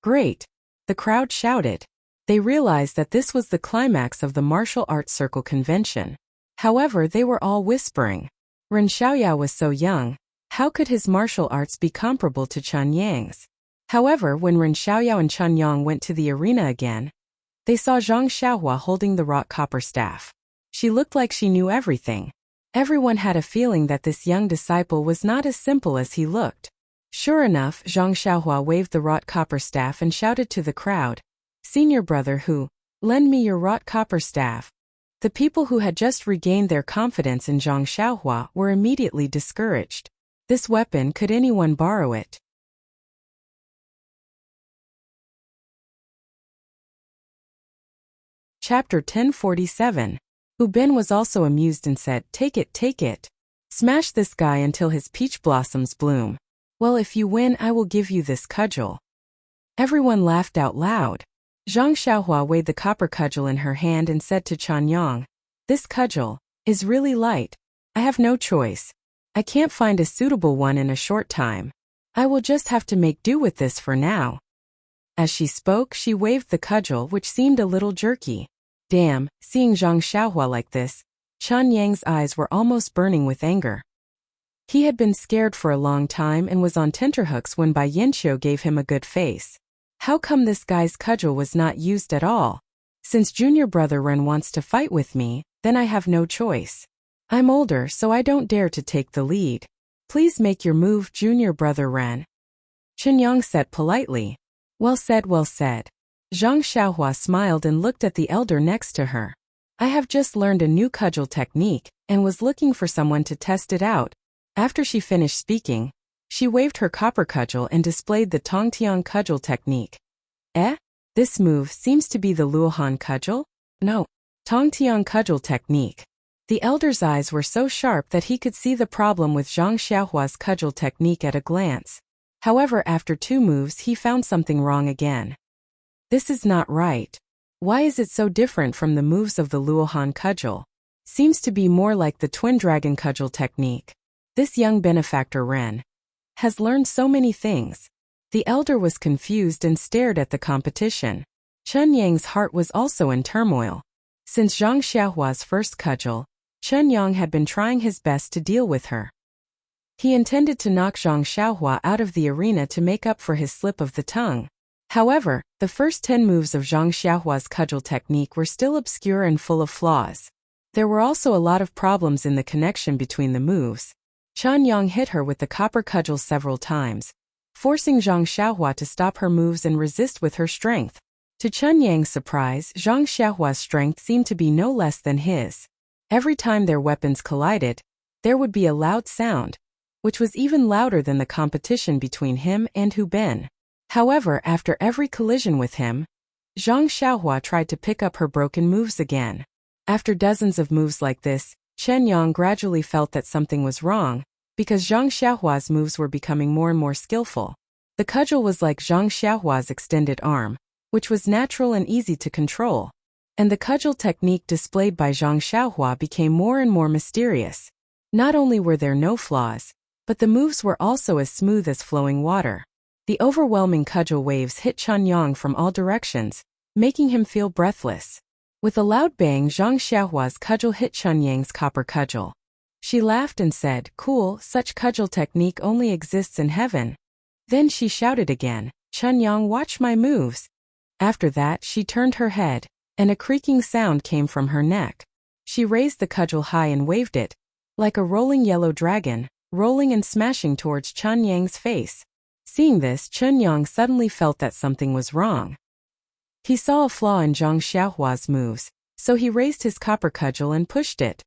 [SPEAKER 1] "Great!" the crowd shouted. They realized that this was the climax of the martial arts circle convention. However, they were all whispering. Ren Xiaoyao was so young. How could his martial arts be comparable to Chen Yang's? However, when Ren Xiaoyao and Chen Yang went to the arena again, they saw Zhang Xiaohua holding the wrought copper staff. She looked like she knew everything. Everyone had a feeling that this young disciple was not as simple as he looked. Sure enough, Zhang Xiaohua waved the wrought copper staff and shouted to the crowd, "Senior brother Hu, lend me your wrought copper staff." The people who had just regained their confidence in Zhang Xiaohua were immediately discouraged. This weapon, could anyone borrow it? Chapter 1047. Hu Bin was also amused and said, take it, take it. Smash this guy until his peach blossoms bloom. Well, if you win, I will give you this cudgel. Everyone laughed out loud. Zhang Xiaohua weighed the copper cudgel in her hand and said to Chen Yang, this cudgel is really light. I have no choice. I can't find a suitable one in a short time. I will just have to make do with this for now. As she spoke, she waved the cudgel, which seemed a little jerky. Damn, seeing Zhang Xiaohua like this, Chen Yang's eyes were almost burning with anger. He had been scared for a long time and was on tenterhooks when Bai Yanqiu gave him a good face. How come this guy's cudgel was not used at all? Since junior brother Ren wants to fight with me, then I have no choice. I'm older, so I don't dare to take the lead. Please make your move, junior brother Ren. Chen Yang said politely. Well said, well said. Zhang Xiaohua smiled and looked at the elder next to her. I have just learned a new cudgel technique and was looking for someone to test it out. After she finished speaking, she waved her copper cudgel and displayed the Tongtian cudgel technique. This move seems to be the Luohan cudgel? No, Tongtian cudgel technique. The elder's eyes were so sharp that he could see the problem with Zhang Xiaohua's cudgel technique at a glance. However, after 2 moves he found something wrong again. This is not right. Why is it so different from the moves of the Luohan cudgel? Seems to be more like the twin dragon cudgel technique. This young benefactor Ren has learned so many things. The elder was confused and stared at the competition. Chen Yang's heart was also in turmoil. Since Zhang Xiaohua's first cudgel, Chen Yang had been trying his best to deal with her. He intended to knock Zhang Xiaohua out of the arena to make up for his slip of the tongue. However, the first 10 moves of Zhang Xiaohua's cudgel technique were still obscure and full of flaws. There were also a lot of problems in the connection between the moves. Chen Yang hit her with the copper cudgel several times, forcing Zhang Xiaohua to stop her moves and resist with her strength. To Chen Yang's surprise, Zhang Xiaohua's strength seemed to be no less than his. Every time their weapons collided, there would be a loud sound, which was even louder than the competition between him and Hu Bin. However, after every collision with him, Zhang Xiaohua tried to pick up her broken moves again. After dozens of moves like this, Chen Yang gradually felt that something was wrong, because Zhang Xiaohua's moves were becoming more and more skillful. The cudgel was like Zhang Xiaohua's extended arm, which was natural and easy to control. And the cudgel technique displayed by Zhang Xiaohua became more and more mysterious. Not only were there no flaws, but the moves were also as smooth as flowing water. The overwhelming cudgel waves hit Chen Yang from all directions, making him feel breathless. With a loud bang, Zhang Xiaohua's cudgel hit Chen Yang's copper cudgel. She laughed and said, "Cool, such cudgel technique only exists in heaven." Then she shouted again, "Chen Yang, watch my moves." After that, she turned her head, and a creaking sound came from her neck. She raised the cudgel high and waved it, like a rolling yellow dragon, rolling and smashing towards Chen Yang's face. Seeing this, Chen Yang suddenly felt that something was wrong. He saw a flaw in Zhang Xiaohua's moves, so he raised his copper cudgel and pushed it.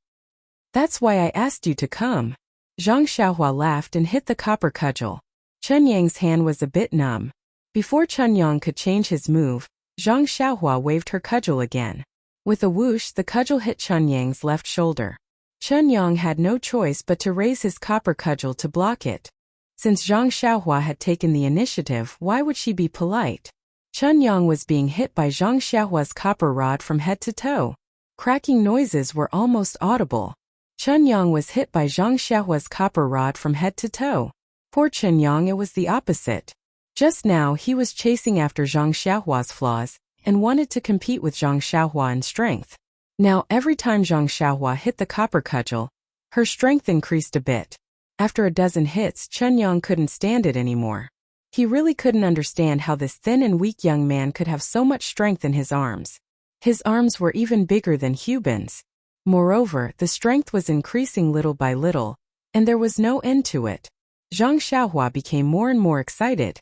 [SPEAKER 1] "That's why I asked you to come." Zhang Xiaohua laughed and hit the copper cudgel. Chen Yang's hand was a bit numb. Before Chen Yang could change his move, Zhang Xiaohua waved her cudgel again. With a whoosh, the cudgel hit Chen Yang's left shoulder. Chen Yang had no choice but to raise his copper cudgel to block it. Since Zhang Xiaohua had taken the initiative, why would she be polite? Chen Yang was being hit by Zhang Xiaohua's copper rod from head to toe. Cracking noises were almost audible. Chen Yang was hit by Zhang Xiaohua's copper rod from head to toe. Poor Chen Yang, it was the opposite. Just now he was chasing after Zhang Xiaohua's flaws, and wanted to compete with Zhang Xiaohua in strength. Now every time Zhang Xiaohua hit the copper cudgel, her strength increased a bit. After a dozen hits, Chen Yang couldn't stand it anymore. He really couldn't understand how this thin and weak young man could have so much strength in his arms. His arms were even bigger than Hu Bin's. Moreover, the strength was increasing little by little, and there was no end to it. Zhang Xiaohua became more and more excited.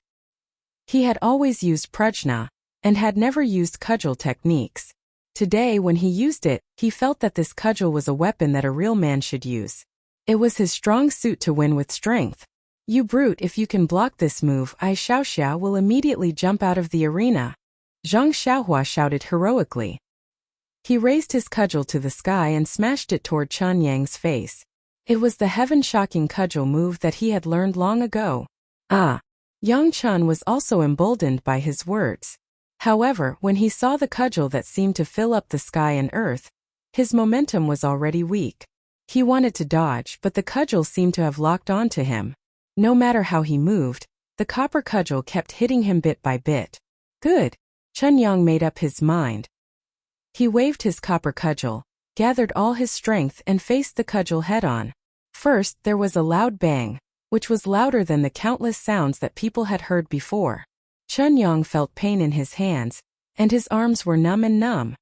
[SPEAKER 1] He had always used prajna, and had never used cudgel techniques. Today, when he used it, he felt that this cudgel was a weapon that a real man should use. It was his strong suit to win with strength. You brute, if you can block this move, I Xiaoxia will immediately jump out of the arena. Zhang Xiaohua shouted heroically. He raised his cudgel to the sky and smashed it toward Chen Yang's face. It was the heaven-shocking cudgel move that he had learned long ago. Yang Chen was also emboldened by his words. However, when he saw the cudgel that seemed to fill up the sky and earth, his momentum was already weak. He wanted to dodge, but the cudgel seemed to have locked onto him. No matter how he moved, the copper cudgel kept hitting him bit by bit. Good. Chen Yang made up his mind. He waved his copper cudgel, gathered all his strength and faced the cudgel head-on. First, there was a loud bang, which was louder than the countless sounds that people had heard before. Chen Yang felt pain in his hands, and his arms were numb.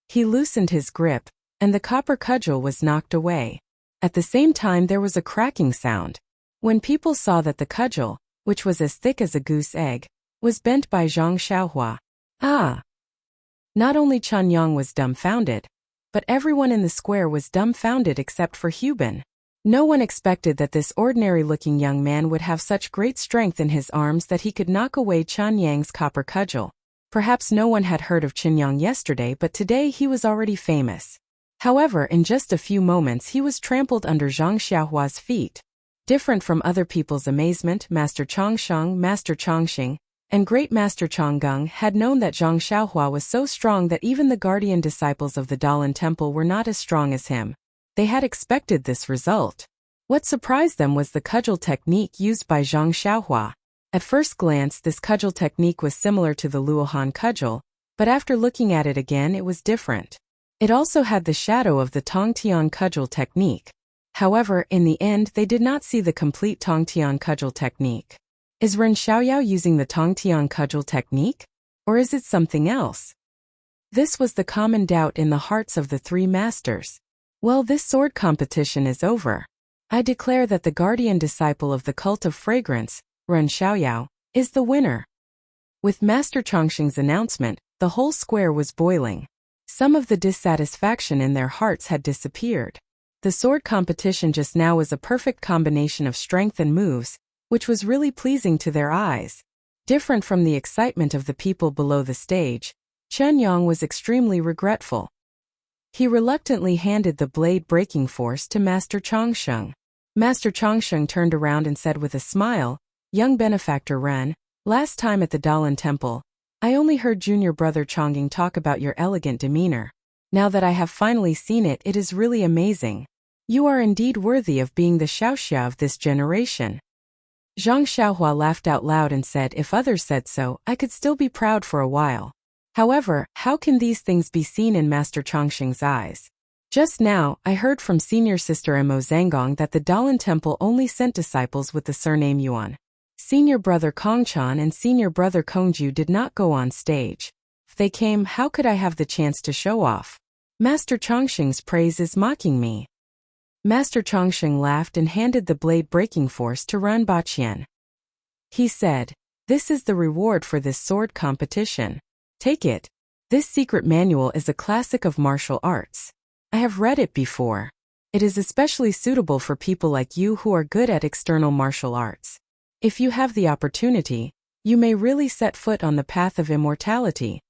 [SPEAKER 1] He loosened his grip, and the copper cudgel was knocked away. At the same time, there was a cracking sound. When people saw that the cudgel, which was as thick as a goose egg, was bent by Zhang Xiaohua. Not only Chen Yang was dumbfounded, but everyone in the square was dumbfounded except for Hubin. No one expected that this ordinary-looking young man would have such great strength in his arms that he could knock away Chen Yang's copper cudgel. Perhaps no one had heard of Chen Yang yesterday, but today he was already famous. However, in just a few moments he was trampled under Zhang Xiaohua's feet. Different from other people's amazement, Master Chongsheng, Master Chongxing, and Great Master Chonggung had known that Zhang Xiaohua was so strong that even the guardian disciples of the Dalan Temple were not as strong as him. They had expected this result. What surprised them was the cudgel technique used by Zhang Xiaohua. At first glance, this cudgel technique was similar to the Luohan cudgel, but after looking at it again, it was different. It also had the shadow of the Tongtian cudgel technique. However, in the end, they did not see the complete Tongtian cudgel technique. Is Ren Xiaoyao using the Tongtian cudgel technique? Or is it something else? This was the common doubt in the hearts of the three masters. Well, this sword competition is over. I declare that the guardian disciple of the cult of fragrance, Ren Xiaoyao, is the winner. With Master Chongxing's announcement, the whole square was boiling. Some of the dissatisfaction in their hearts had disappeared. The sword competition just now was a perfect combination of strength and moves, which was really pleasing to their eyes. Different from the excitement of the people below the stage, Chen Yang was extremely regretful. He reluctantly handed the blade breaking force to Master Chongsheng. Master Chongsheng turned around and said with a smile, "Young benefactor Ren, last time at the Dalan Temple, I only heard junior brother Chongqing talk about your elegant demeanor. Now that I have finally seen it, it is really amazing. You are indeed worthy of being the Xiaoxia of this generation." Zhang Xiaohua laughed out loud and said if others said so, I could still be proud for a while. However, how can these things be seen in Master Chongxing's eyes? Just now, I heard from senior sister Mo Zhangong that the Dalan Temple only sent disciples with the surname Yuan. Senior brother Kongchan and senior brother Kongju did not go on stage. If they came, how could I have the chance to show off? Master Chongxing's praise is mocking me. Master Chongxing laughed and handed the blade breaking force to Ran Baqian. He said, "This is the reward for this sword competition. Take it. This secret manual is a classic of martial arts. I have read it before. It is especially suitable for people like you who are good at external martial arts. If you have the opportunity, you may really set foot on the path of immortality."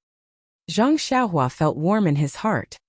[SPEAKER 1] Zhang Xiaohua felt warm in his heart.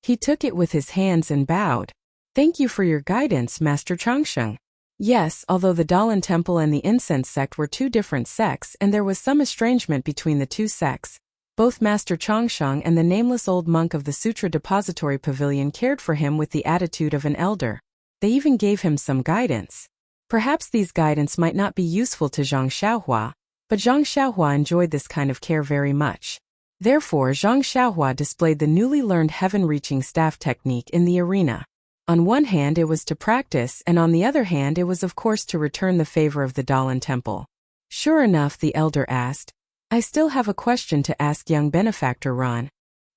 [SPEAKER 1] He took it with his hands and bowed. "Thank you for your guidance, Master Chongsheng." Yes, although the Dalan Temple and the incense sect were two different sects and there was some estrangement between the two sects, both Master Chongsheng and the nameless old monk of the Sutra Depository Pavilion cared for him with the attitude of an elder. They even gave him some guidance. Perhaps these guidance might not be useful to Zhang Xiaohua, but Zhang Xiaohua enjoyed this kind of care very much. Therefore, Zhang Xiaohua displayed the newly learned heaven-reaching staff technique in the arena. On one hand it was to practice, and on the other hand it was of course to return the favor of the Dalan Temple. Sure enough, the elder asked, "I still have a question to ask young benefactor Ran."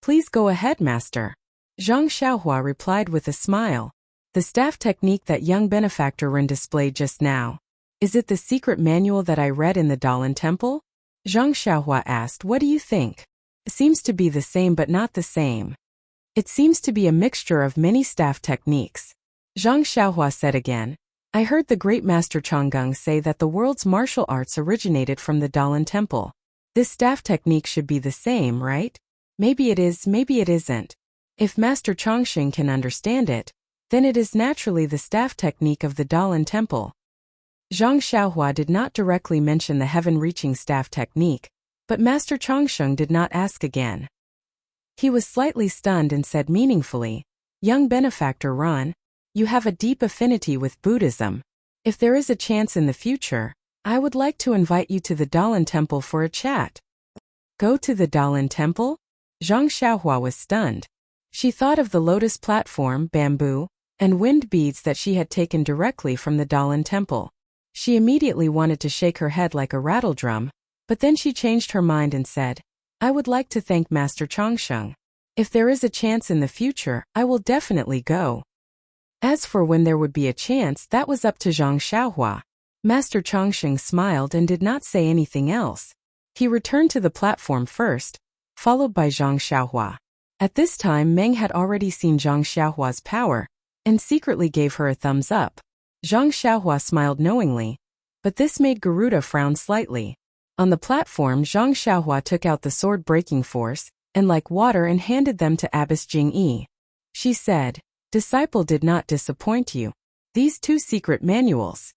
[SPEAKER 1] "Please go ahead, master." Zhang Xiaohua replied with a smile. "The staff technique that young benefactor Ran displayed just now, is it the secret manual that I read in the Dalan Temple?" Zhang Xiaohua asked, "What do you think?" Seems to be the same but not the same. It seems to be a mixture of many staff techniques. Zhang Xiaohua said again. I heard the great master Changgung say that the world's martial arts originated from the Dalan temple. This staff technique should be the same, right? Maybe it is, maybe it isn't. If Master Chongqing can understand it, then it is naturally the staff technique of the Dalan temple. Zhang Xiaohua did not directly mention the heaven-reaching staff technique, but Master Chongqing did not ask again. He was slightly stunned and said meaningfully, Young benefactor Ran, you have a deep affinity with Buddhism. If there is a chance in the future, I would like to invite you to the Dalan temple for a chat. Go to the Dalan temple? Zhang Xiaohua was stunned. She thought of the lotus platform, bamboo, and wind beads that she had taken directly from the Dalan temple. She immediately wanted to shake her head like a rattledrum, but then she changed her mind and said, I would like to thank Master Chongqing. If there is a chance in the future, I will definitely go. As for when there would be a chance, that was up to Zhang Xiaohua. Master Chongqing smiled and did not say anything else. He returned to the platform first, followed by Zhang Xiaohua. At this time Meng had already seen Zhang Xiaohua's power, and secretly gave her a thumbs up. Zhang Xiaohua smiled knowingly, but this made Garuda frown slightly. On the platform Zhang Xiaohua took out the sword-breaking force, and like water and handed them to Abbess Jingyi. She said, Disciple did not disappoint you. These 2 secret manuals.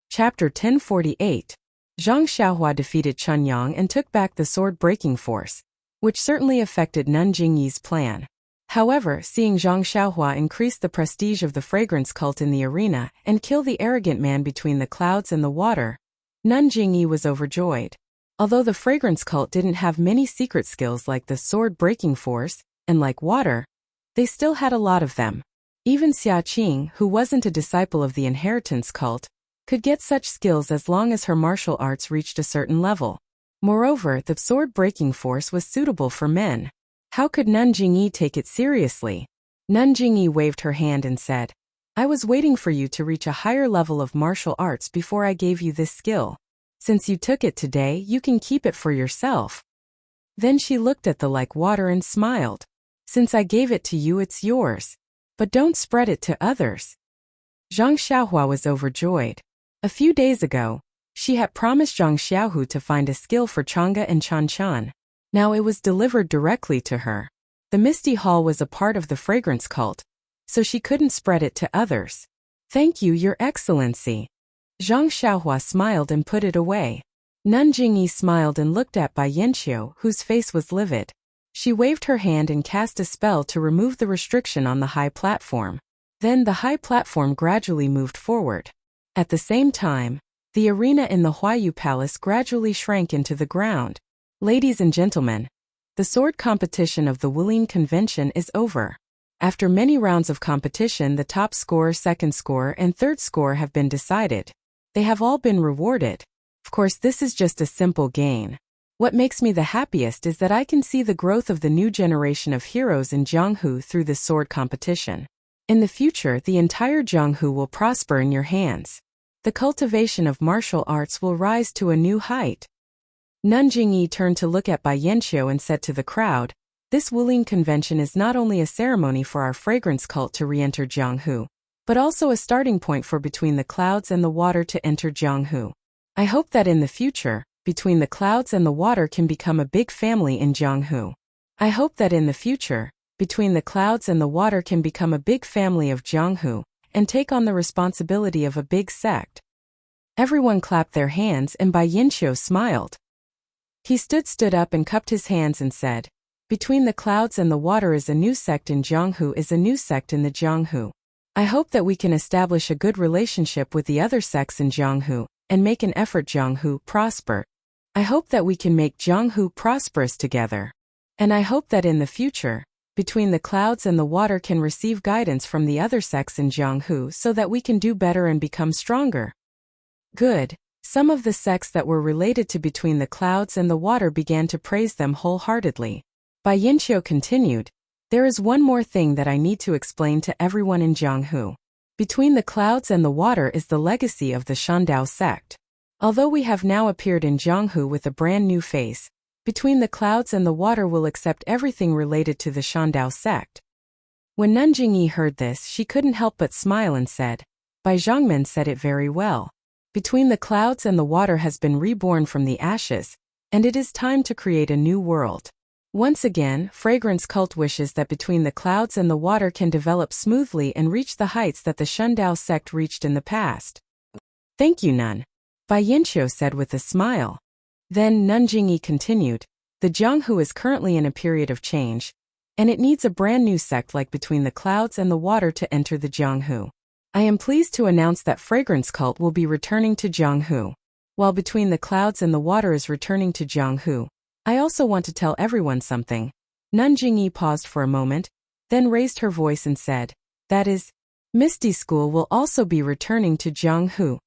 [SPEAKER 1] Chapter 1048. Zhang Xiaohua defeated Chunyang and took back the sword-breaking force, which certainly affected Nun Jingyi's plan. However, seeing Zhang Xiaohua increase the prestige of the fragrance cult in the arena and kill the arrogant man between the clouds and the water, Nun Jingyi was overjoyed. Although the fragrance cult didn't have many secret skills like the sword-breaking force, and like water, they still had a lot of them. Even Xia Qing, who wasn't a disciple of the inheritance cult, could get such skills as long as her martial arts reached a certain level. Moreover, the sword-breaking force was suitable for men. How could Nun Jingyi take it seriously? Nun Jingyi waved her hand and said, I was waiting for you to reach a higher level of martial arts before I gave you this skill. Since you took it today, you can keep it for yourself. Then she looked at the like water and smiled. Since I gave it to you, it's yours. But don't spread it to others. Zhang Xiaohua was overjoyed. A few days ago, she had promised Zhang Xiaohu to find a skill for Chang'e and Chanchan. Now it was delivered directly to her. The Misty Hall was a part of the fragrance cult, so she couldn't spread it to others. Thank you, Your Excellency. Zhang Xiaohua smiled and put it away. Nun Jingyi smiled and looked at Bai Yanqiu, whose face was livid. She waved her hand and cast a spell to remove the restriction on the high platform. Then the high platform gradually moved forward. At the same time, the arena in the Huayu Palace gradually shrank into the ground. Ladies and gentlemen, the sword competition of the Wuling Convention is over. After many rounds of competition, the top scorer, second scorer, and third scorer have been decided. They have all been rewarded. Of course, this is just a simple game. What makes me the happiest is that I can see the growth of the new generation of heroes in Jianghu through this sword competition. In the future, the entire Jianghu will prosper in your hands. The cultivation of martial arts will rise to a new height. Nun Jingyi turned to look at Bai Yanqiu and said to the crowd, This Wuling Convention is not only a ceremony for our fragrance cult to re-enter Jianghu, but also a starting point for Between the Clouds and the Water to enter Jianghu. I hope that in the future, Between the Clouds and the Water can become a big family in Jianghu. I hope that in the future, Between the Clouds and the Water can become a big family of Jianghu, and take on the responsibility of a big sect. Everyone clapped their hands and Bai Yanqiu smiled. He stood up and cupped his hands and said, Between the Clouds and the Water is a new sect in Jianghu, is a new sect in the Jianghu. I hope that we can establish a good relationship with the other sects in Jianghu, and make an effort Jianghu prosper. I hope that we can make Jianghu prosperous together. And I hope that in the future, Between the Clouds and the Water can receive guidance from the other sects in Jianghu so that we can do better and become stronger. Good. Some of the sects that were related to Between the Clouds and the Water began to praise them wholeheartedly. Bai Yanqiu continued, There is one more thing that I need to explain to everyone in Jianghu. Between the clouds and the water is the legacy of the Shandao sect. Although we have now appeared in Jianghu with a brand new face, between the clouds and the water will accept everything related to the Shandao sect. When Nanjingyi heard this, she couldn't help but smile and said, Bai Zhangmen said it very well. Between the clouds and the water has been reborn from the ashes, and it is time to create a new world. Once again, Fragrance Cult wishes that Between the Clouds and the Water can develop smoothly and reach the heights that the Shandao sect reached in the past. Thank you, Nun. Bai Yanqiu said with a smile. Then Nanjingyi continued, the Jianghu is currently in a period of change, and it needs a brand new sect like Between the Clouds and the Water to enter the Jianghu. I am pleased to announce that Fragrance Cult will be returning to Jianghu. While Between the Clouds and the Water is returning to Jianghu, I also want to tell everyone something. Nanjingyi paused for a moment, then raised her voice and said, that is, Misty School will also be returning to Jianghu.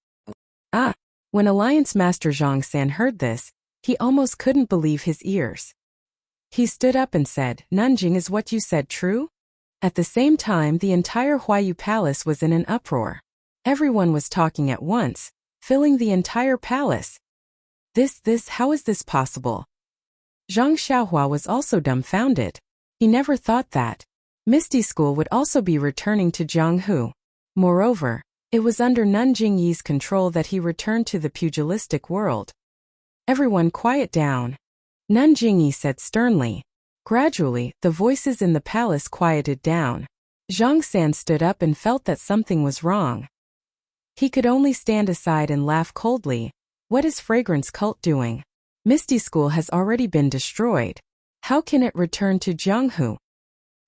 [SPEAKER 1] Ah! When Alliance Master Zhang San heard this, he almost couldn't believe his ears. He stood up and said, Nanjing, is what you said true? At the same time, the entire Huayu Palace was in an uproar. Everyone was talking at once, filling the entire palace. How is this possible? Zhang Xiaohua was also dumbfounded. He never thought that Misty School would also be returning to Jianghu. Moreover, it was under Nanjingyi's control that he returned to the pugilistic world. Everyone quiet down. Nanjingyi said sternly. Gradually, the voices in the palace quieted down. Zhang San stood up and felt that something was wrong. He could only stand aside and laugh coldly. What is Fragrance Cult doing? Misty School has already been destroyed. How can it return to Jianghu?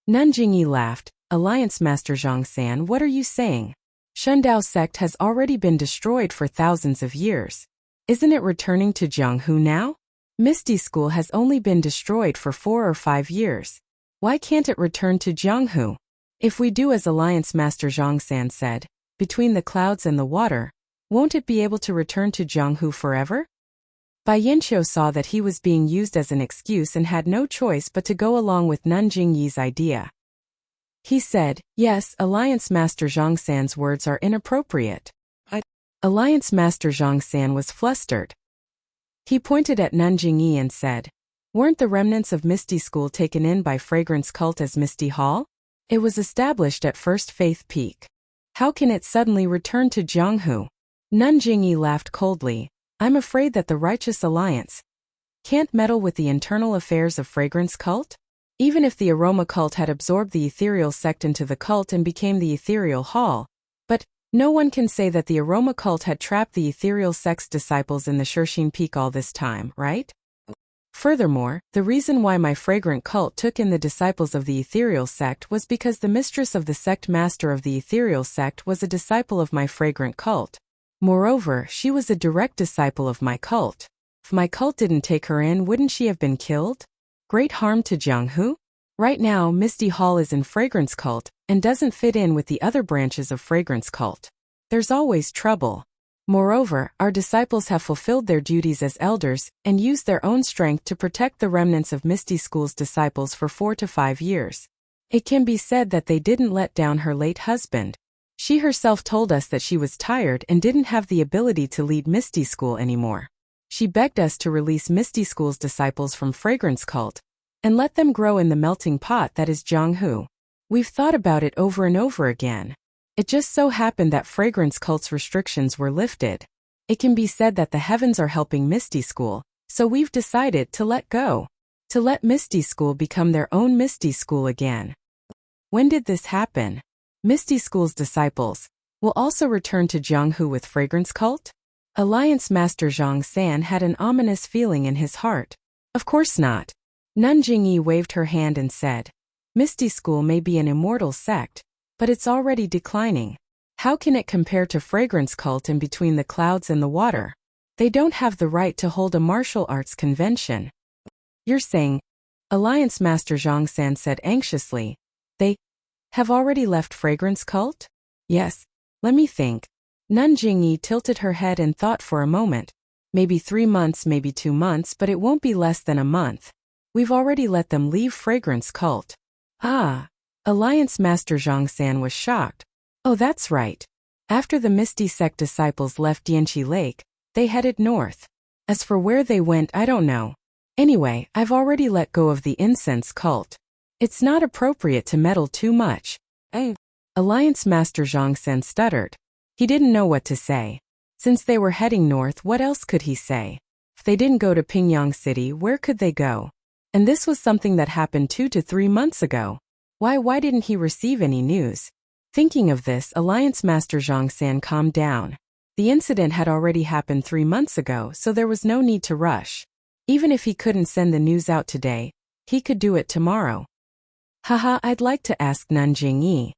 [SPEAKER 1] Nanjingyi laughed. Alliance Master Zhang San, what are you saying? Shandao sect has already been destroyed for thousands of years. Isn't it returning to Jianghu now? Misty School has only been destroyed for 4 or 5 years. Why can't it return to Jianghu? If we do as Alliance Master Zhang San said, Between the Clouds and the Water, won't it be able to return to Jianghu forever? Bai Yanqiu saw that he was being used as an excuse and had no choice but to go along with Nanjingyi's idea. He said, yes, Alliance Master Zhang San's words are inappropriate. Alliance Master Zhang San was flustered. He pointed at Nanjingyi and said, weren't the remnants of Misty School taken in by Fragrance Cult as Misty Hall? It was established at First Faith Peak. How can it suddenly return to Jianghu? Nanjingyi laughed coldly. I'm afraid that the Righteous Alliance can't meddle with the internal affairs of Fragrance Cult? Even if the Aroma Cult had absorbed the Ethereal Sect into the cult and became the Ethereal Hall, but no one can say that the Aroma Cult had trapped the Ethereal Sect's disciples in the Shirxin Peak all this time, right? Furthermore, the reason why my Fragrant Cult took in the disciples of the Ethereal Sect was because the mistress of the sect master of the Ethereal Sect was a disciple of my Fragrant Cult. Moreover, she was a direct disciple of my cult. If my cult didn't take her in, wouldn't she have been killed? Great harm to Jianghu? Right now, Misty Hall is in Fragrance Cult and doesn't fit in with the other branches of Fragrance Cult. There's always trouble. Moreover, our disciples have fulfilled their duties as elders and used their own strength to protect the remnants of Misty School's disciples for 4 to 5 years. It can be said that they didn't let down her late husband. She herself told us that she was tired and didn't have the ability to lead Misty School anymore. She begged us to release Misty School's disciples from Fragrance Cult and let them grow in the melting pot that is Jianghu. We've thought about it over and over again. It just so happened that Fragrance Cult's restrictions were lifted. It can be said that the heavens are helping Misty School, so we've decided to let go. To let Misty School become their own Misty School again. When did this happen? Misty School's disciples will also return to Jianghu with Fragrance Cult? Alliance Master Zhang San had an ominous feeling in his heart. Of course not. Nanjingyi waved her hand and said, Misty School may be an immortal sect, but it's already declining. How can it compare to Fragrance Cult and Between the Clouds and the Water? They don't have the right to hold a martial arts convention. You're saying, Alliance Master Zhang San said anxiously, they have already left Fragrance Cult? Yes. Let me think. Nanjingyi tilted her head and thought for a moment. Maybe 3 months, maybe 2 months, but it won't be less than a month. We've already let them leave Fragrance Cult. Ah. Alliance Master Zhang San was shocked. Oh, that's right. After the Misty Sect disciples left Dianchi Lake, they headed north. As for where they went, I don't know. Anyway, I've already let go of the incense cult. It's not appropriate to meddle too much. Alliance Master Zhang San stuttered. He didn't know what to say. Since they were heading north, what else could he say? If they didn't go to Pingyang City, where could they go? And this was something that happened 2 to 3 months ago. Why didn't he receive any news? Thinking of this, Alliance Master Zhang San calmed down. The incident had already happened 3 months ago, so there was no need to rush. Even if he couldn't send the news out today, he could do it tomorrow. Haha, I'd like to ask Nanjing Yi.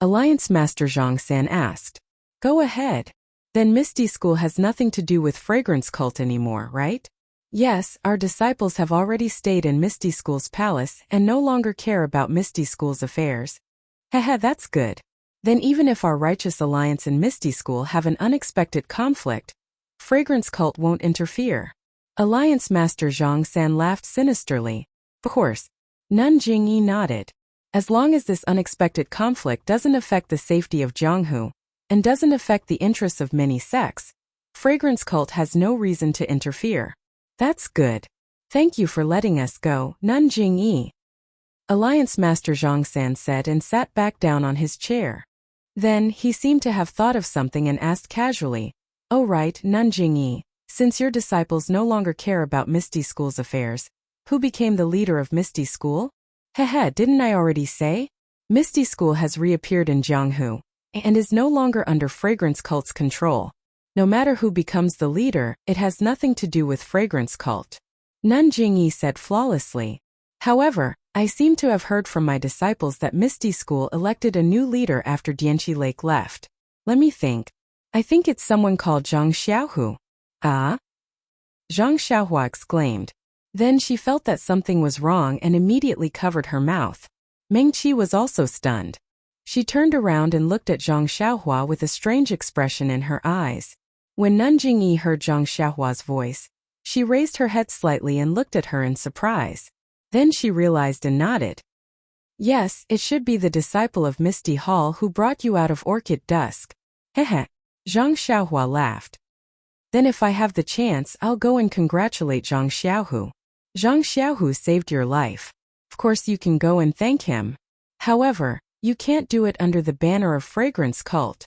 [SPEAKER 1] Alliance Master Zhang San asked. Go ahead. Then Misty School has nothing to do with Fragrance Cult anymore, right? Yes, our disciples have already stayed in Misty School's palace and no longer care about Misty School's affairs. Haha, that's good. Then even if our Righteous Alliance and Misty School have an unexpected conflict, Fragrance Cult won't interfere. Alliance Master Zhang San laughed sinisterly. Of course. Nanjing Yi nodded. As long as this unexpected conflict doesn't affect the safety of Jianghu, and doesn't affect the interests of many sects, Fragrance Cult has no reason to interfere. That's good. Thank you for letting us go, Nanjing Yi. Alliance Master Zhang San said and sat back down on his chair. Then, he seemed to have thought of something and asked casually, Oh right, Nanjing Yi, since your disciples no longer care about Misty School's affairs, who became the leader of Misty School? Hehe, didn't I already say? Misty School has reappeared in Jianghu, and is no longer under Fragrance Cult's control. No matter who becomes the leader, it has nothing to do with Fragrance Cult. Nanjing Yi said flawlessly. However, I seem to have heard from my disciples that Misty School elected a new leader after Dianchi Lake left. Let me think. I think it's someone called Zhang Xiaohu. Ah? Zhang Xiaohua exclaimed. Then she felt that something was wrong and immediately covered her mouth. Meng Qi was also stunned. She turned around and looked at Zhang Xiaohua with a strange expression in her eyes. When Nanjing Yi heard Zhang Xiaohua's voice, she raised her head slightly and looked at her in surprise. Then she realized and nodded. Yes, it should be the disciple of Misty Hall who brought you out of Orchid Dusk. Hehe. Zhang Xiaohua laughed. Then if I have the chance, I'll go and congratulate Zhang Xiaohu. Zhang Xiaohu saved your life. Of course you can go and thank him. However, you can't do it under the banner of Fragrance Cult.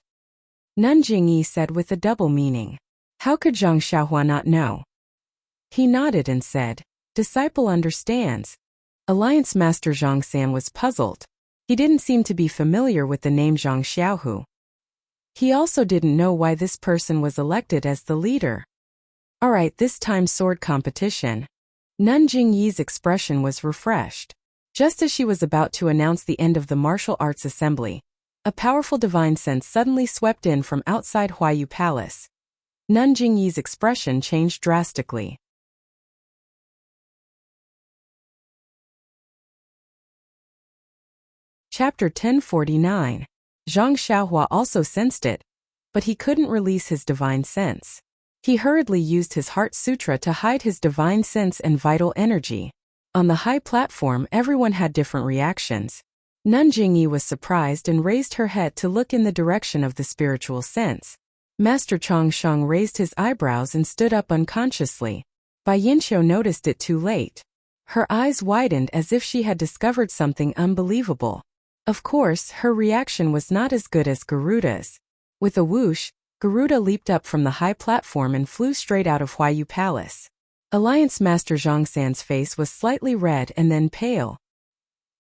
[SPEAKER 1] Nanjing Yi said with a double meaning. How could Zhang Xiaohua not know? He nodded and said, Disciple understands. Alliance Master Zhang San was puzzled. He didn't seem to be familiar with the name Zhang Xiaohu. He also didn't know why this person was elected as the leader. Alright, this time sword competition. Nanjing Yi's expression was refreshed. Just as she was about to announce the end of the martial arts assembly, a powerful divine sense suddenly swept in from outside Huayu Palace. Nanjing Yi's expression changed drastically. Chapter 1049. Zhang Xiaohua also sensed it, but he couldn't release his divine sense. He hurriedly used his Heart Sutra to hide his divine sense and vital energy. On the high platform, everyone had different reactions. Nanjing Yi was surprised and raised her head to look in the direction of the spiritual sense. Master Chang Sheng raised his eyebrows and stood up unconsciously. Bai Yanqiu noticed it too late. Her eyes widened as if she had discovered something unbelievable. Of course, her reaction was not as good as Garuda's. With a whoosh, Garuda leaped up from the high platform and flew straight out of Huayu Palace. Alliance Master Zhang San's face was slightly red and then pale.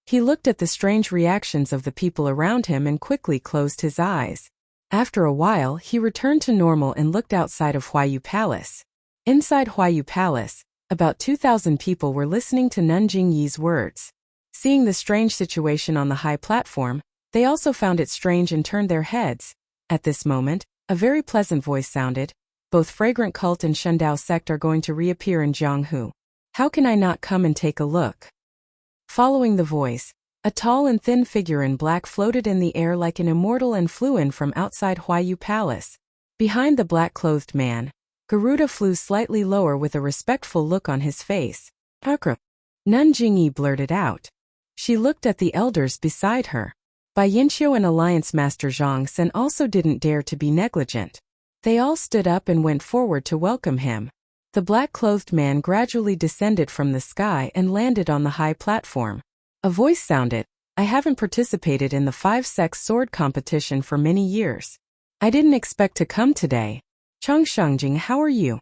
[SPEAKER 1] He looked at the strange reactions of the people around him and quickly closed his eyes. After a while, he returned to normal and looked outside of Huayu Palace. Inside Huayu Palace, about 2,000 people were listening to Nanjing Yi's words. Seeing the strange situation on the high platform, they also found it strange and turned their heads. At this moment, a very pleasant voice sounded. Both Fragrant Cult and Shundao Sect are going to reappear in Jianghu. How can I not come and take a look? Following the voice, a tall and thin figure in black floated in the air like an immortal and flew in from outside Huayu Palace. Behind the black-clothed man, Garuda flew slightly lower with a respectful look on his face. Akra. Nanjing Yi blurted out. She looked at the elders beside her. Bai Yinqiu and Alliance Master Zhang Sen also didn't dare to be negligent. They all stood up and went forward to welcome him. The black-clothed man gradually descended from the sky and landed on the high platform. A voice sounded, "I haven't participated in the 5-sex sword competition for many years. I didn't expect to come today. Chang Shangjing, how are you?"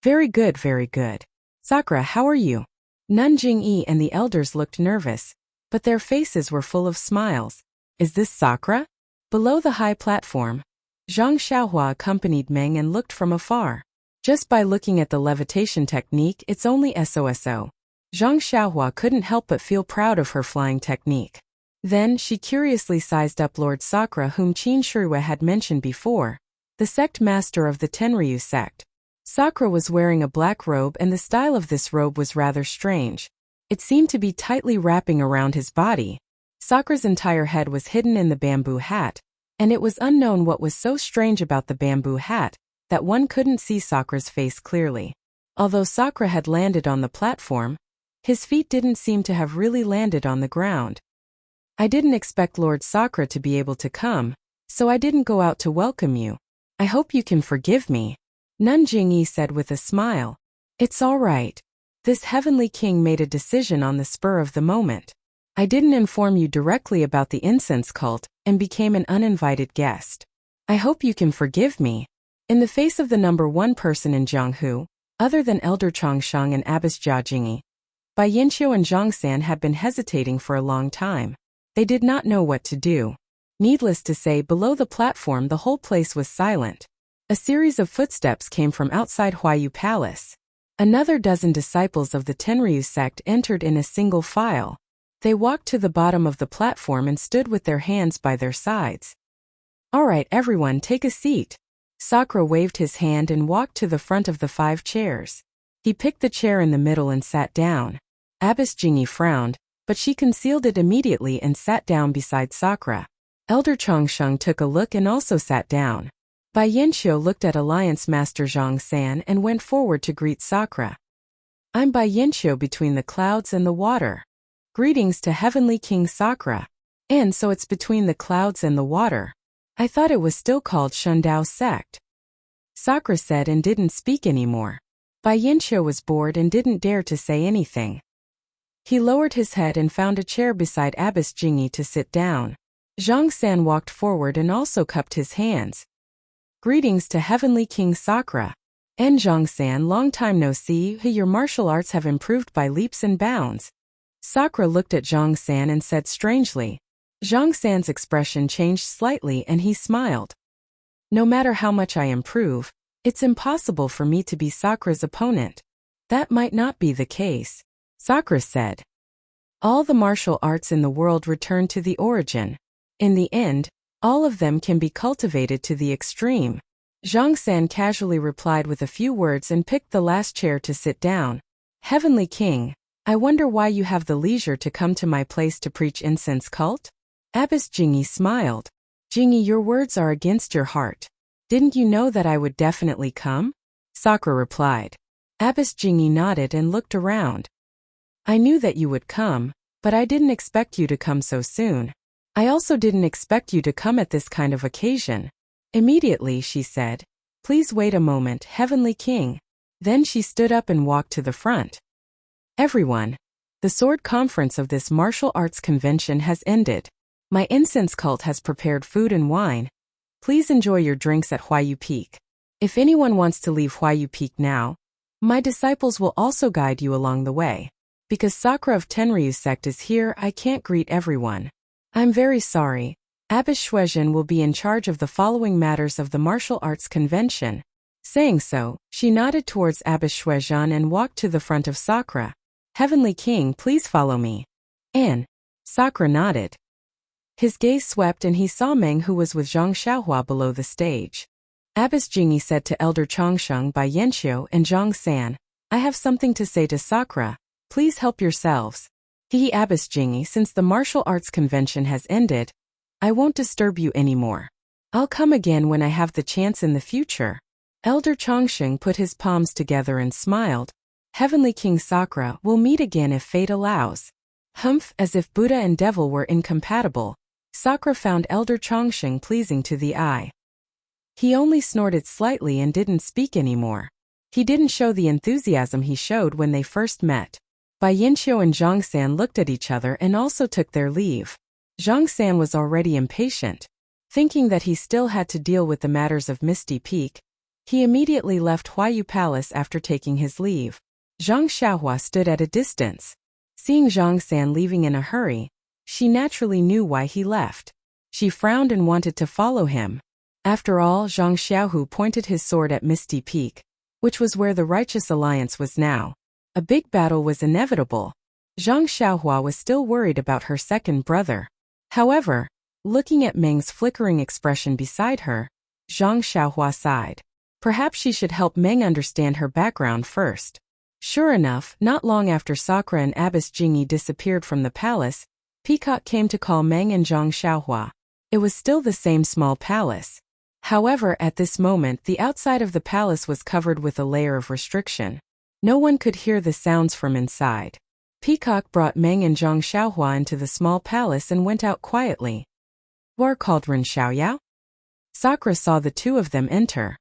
[SPEAKER 1] Very good, very good. Sakura, how are you? Nun Jingyi and the elders looked nervous, but their faces were full of smiles. Is this Sakura? Below the high platform, Zhang Xiaohua accompanied Meng and looked from afar. Just by looking at the levitation technique, it's only SOSO. Zhang Xiaohua couldn't help but feel proud of her flying technique. Then, she curiously sized up Lord Sakura, whom Qin Shirui had mentioned before, the sect master of the Tenryu sect. Sakura was wearing a black robe, and the style of this robe was rather strange. It seemed to be tightly wrapping around his body. Sakura's entire head was hidden in the bamboo hat, and it was unknown what was so strange about the bamboo hat that one couldn't see Sakura's face clearly. Although Sakura had landed on the platform, his feet didn't seem to have really landed on the ground. I didn't expect Lord Sakura to be able to come, so I didn't go out to welcome you. I hope you can forgive me. Nun Jingyi said with a smile. It's all right. This heavenly king made a decision on the spur of the moment. I didn't inform you directly about the incense cult and became an uninvited guest. I hope you can forgive me. In the face of the number one person in Jianghu, other than Elder Changsheng and Abbess Jia Jingyi, Bai Yinqiu and Zhang San had been hesitating for a long time. They did not know what to do. Needless to say, below the platform the whole place was silent. A series of footsteps came from outside Huayu Palace. Another dozen disciples of the Tenryu sect entered in a single file. They walked to the bottom of the platform and stood with their hands by their sides. All right, everyone, take a seat. Sakura waved his hand and walked to the front of the 5 chairs. He picked the chair in the middle and sat down. Abbess Jingyi frowned, but she concealed it immediately and sat down beside Sakura. Elder Changsheng took a look and also sat down. Bai Yinqiu looked at Alliance Master Zhang San and went forward to greet Sakura. I'm Bai Yinqiu between the clouds and the water. Greetings to Heavenly King Sakura. And so it's between the clouds and the water. I thought it was still called Shundao sect. Sakura said and didn't speak anymore. Bai Yinqiu was bored and didn't dare to say anything. He lowered his head and found a chair beside Abbess Jingyi to sit down. Zhang San walked forward and also cupped his hands. Greetings to Heavenly King Sakura. And Zhang San, long time no see, your martial arts have improved by leaps and bounds. Sakura looked at Zhang San and said strangely. Zhang San's expression changed slightly and he smiled. No matter how much I improve, it's impossible for me to be Sakura's opponent. That might not be the case, Sakura said. All the martial arts in the world return to the origin. In the end, all of them can be cultivated to the extreme. Zhang San casually replied with a few words and picked the last chair to sit down. Heavenly King, I wonder why you have the leisure to come to my place to preach incense cult? Abbess Jingyi smiled. Jingyi, your words are against your heart. Didn't you know that I would definitely come? Sakura replied. Abbess Jingyi nodded and looked around. I knew that you would come, but I didn't expect you to come so soon. I also didn't expect you to come at this kind of occasion. Immediately she said, Please wait a moment, Heavenly King. Then she stood up and walked to the front. Everyone, the sword conference of this martial arts convention has ended. My incense cult has prepared food and wine. Please enjoy your drinks at Huayu Peak. If anyone wants to leave Huayu Peak now, my disciples will also guide you along the way. Because Sakura of Tenryu sect is here, I can't greet everyone. I'm very sorry. Abbess Shuezhen will be in charge of the following matters of the martial arts convention. Saying so, she nodded towards Abbess Shuezhen and walked to the front of Sakura. Heavenly King, please follow me. And Sakura nodded. His gaze swept and he saw Meng, who was with Zhang Xiaohua below the stage. Abbess Jingyi said to Elder Changsheng, Bai Yinqiu, and Zhang San, I have something to say to Sakura. Please help yourselves. Abbess Jingyi, since the martial arts convention has ended, I won't disturb you anymore. I'll come again when I have the chance in the future. Elder Changsheng put his palms together and smiled. Heavenly King Sakura, we'll meet again if fate allows. Humph, as if Buddha and devil were incompatible. Sakura found Elder Chongsheng pleasing to the eye. He only snorted slightly and didn't speak anymore. He didn't show the enthusiasm he showed when they first met. Bai Yanqiu and Zhang San looked at each other and also took their leave. Zhang San was already impatient. Thinking that he still had to deal with the matters of Misty Peak, he immediately left Huayu Palace after taking his leave. Zhang Xiaohua stood at a distance. Seeing Zhang San leaving in a hurry, she naturally knew why he left. She frowned and wanted to follow him. After all, Zhang Xiaohu pointed his sword at Misty Peak, which was where the Righteous Alliance was now. A big battle was inevitable. Zhang Xiaohua was still worried about her second brother. However, looking at Meng's flickering expression beside her, Zhang Xiaohua sighed. Perhaps she should help Meng understand her background first. Sure enough, not long after Sakura and Abbess Jingyi disappeared from the palace, Peacock came to call Meng and Zhang Xiaohua. It was still the same small palace. However, at this moment the outside of the palace was covered with a layer of restriction. No one could hear the sounds from inside. Peacock brought Meng and Zhang Xiaohua into the small palace and went out quietly. War cauldron Xiaoyao? Sakura saw the two of them enter.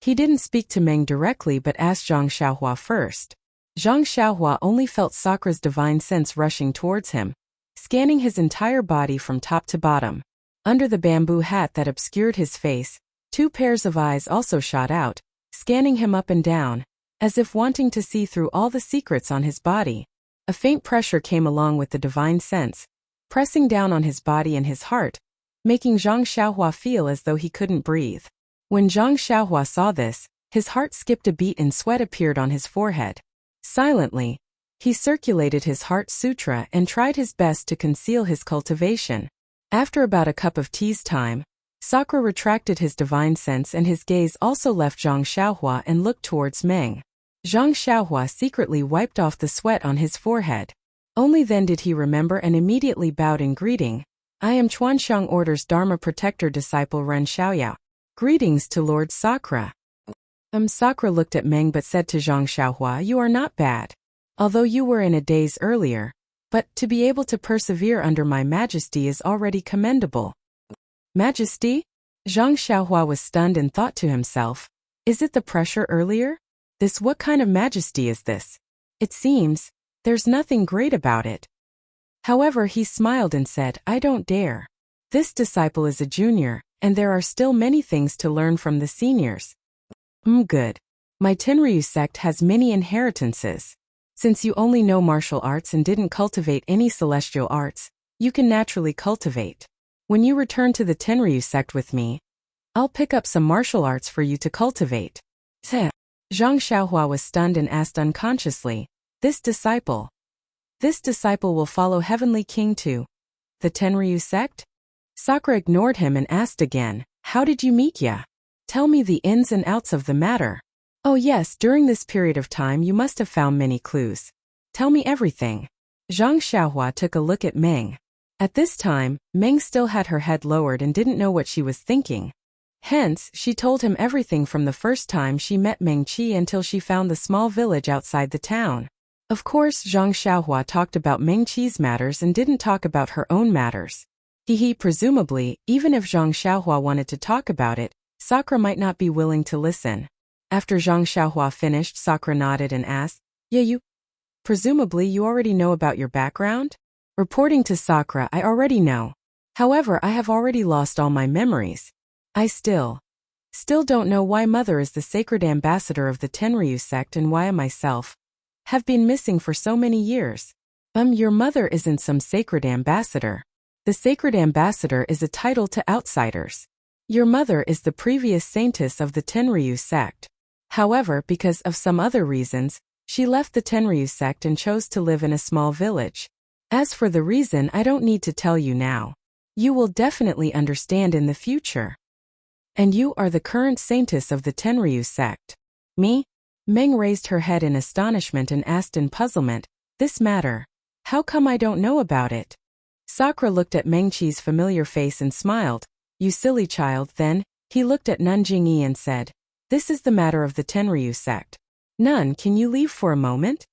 [SPEAKER 1] He didn't speak to Meng directly but asked Zhang Xiaohua first. Zhang Xiaohua only felt Sakura's divine sense rushing towards him, scanning his entire body from top to bottom. Under the bamboo hat that obscured his face, two pairs of eyes also shot out, scanning him up and down, as if wanting to see through all the secrets on his body. A faint pressure came along with the divine sense, pressing down on his body and his heart, making Zhang Xiaohua feel as though he couldn't breathe. When Zhang Xiaohua saw this, his heart skipped a beat and sweat appeared on his forehead. Silently, he circulated his heart sutra and tried his best to conceal his cultivation. After about a cup of tea's time, Sakura retracted his divine sense and his gaze also left Zhang Xiaohua and looked towards Meng. Zhang Xiaohua secretly wiped off the sweat on his forehead. Only then did he remember and immediately bowed in greeting. I am Chuanxiang Order's Dharma Protector disciple Ren Xiaoyao. Greetings to Lord Sakura. Sakura looked at Meng but said to Zhang Xiaohua, you are not bad. Although you were in a daze earlier, but to be able to persevere under my majesty is already commendable. Majesty? Zhang Xiaohua was stunned and thought to himself, is it the pressure earlier? What kind of majesty is this? It seems, there's nothing great about it. However, he smiled and said, I don't dare. This disciple is a junior, and there are still many things to learn from the seniors. Good. My Tenryu sect has many inheritances. Since you only know martial arts and didn't cultivate any celestial arts, you can naturally cultivate. When you return to the Tenryu sect with me, I'll pick up some martial arts for you to cultivate. Zhang Xiaohua was stunned and asked unconsciously, This disciple will follow Heavenly King to the Tenryu sect? Sakura ignored him and asked again, how did you meet ya? Tell me the ins and outs of the matter. Oh yes, during this period of time you must have found many clues. Tell me everything. Zhang Xiaohua took a look at Meng. At this time, Meng still had her head lowered and didn't know what she was thinking. Hence, she told him everything from the first time she met Meng Qi until she found the small village outside the town. Of course, Zhang Xiaohua talked about Meng Qi's matters and didn't talk about her own matters. Presumably, even if Zhang Xiaohua wanted to talk about it, Sakura might not be willing to listen. After Zhang Xiaohua finished, Sakura nodded and asked, Presumably you already know about your background? Reporting to Sakura, I already know. However, I have already lost all my memories. I still don't know why Mother is the sacred ambassador of the Tenryu sect and why I myself have been missing for so many years. Your mother isn't some sacred ambassador. The sacred ambassador is a title to outsiders. Your mother is the previous saintess of the Tenryu sect. However, because of some other reasons, she left the Tenryu sect and chose to live in a small village. As for the reason, I don't need to tell you now. You will definitely understand in the future. And you are the current saintess of the Tenryu sect. Me? Meng raised her head in astonishment and asked in puzzlement, this matter. How come I don't know about it? Sakura looked at Meng Qi's familiar face and smiled. You silly child. Then, he looked at Nun Jingyi and said, this is the matter of the Tenryu sect. Nun, can you leave for a moment?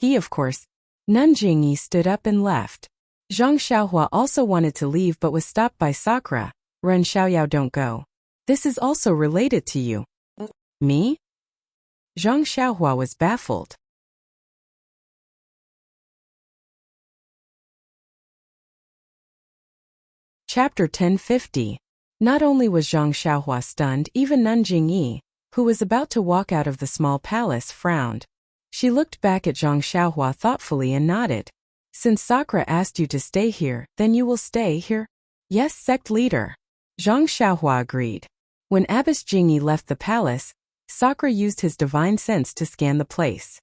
[SPEAKER 1] Of course. Nun Jingyi stood up and left. Zhang Xiaohua also wanted to leave but was stopped by Sakura. Ren Xiaoyao, don't go. This is also related to you. Me? Zhang Xiaohua was baffled. Chapter 1050. Not only was Zhang Xiaohua stunned, even Nun Jingyi, who was about to walk out of the small palace, frowned. She looked back at Zhang Xiaohua thoughtfully and nodded. Since Sakura asked you to stay here, then you will stay here? Yes, sect leader. Zhang Xiaohua agreed. When Abbess Jingyi left the palace, Sakura used his divine sense to scan the place.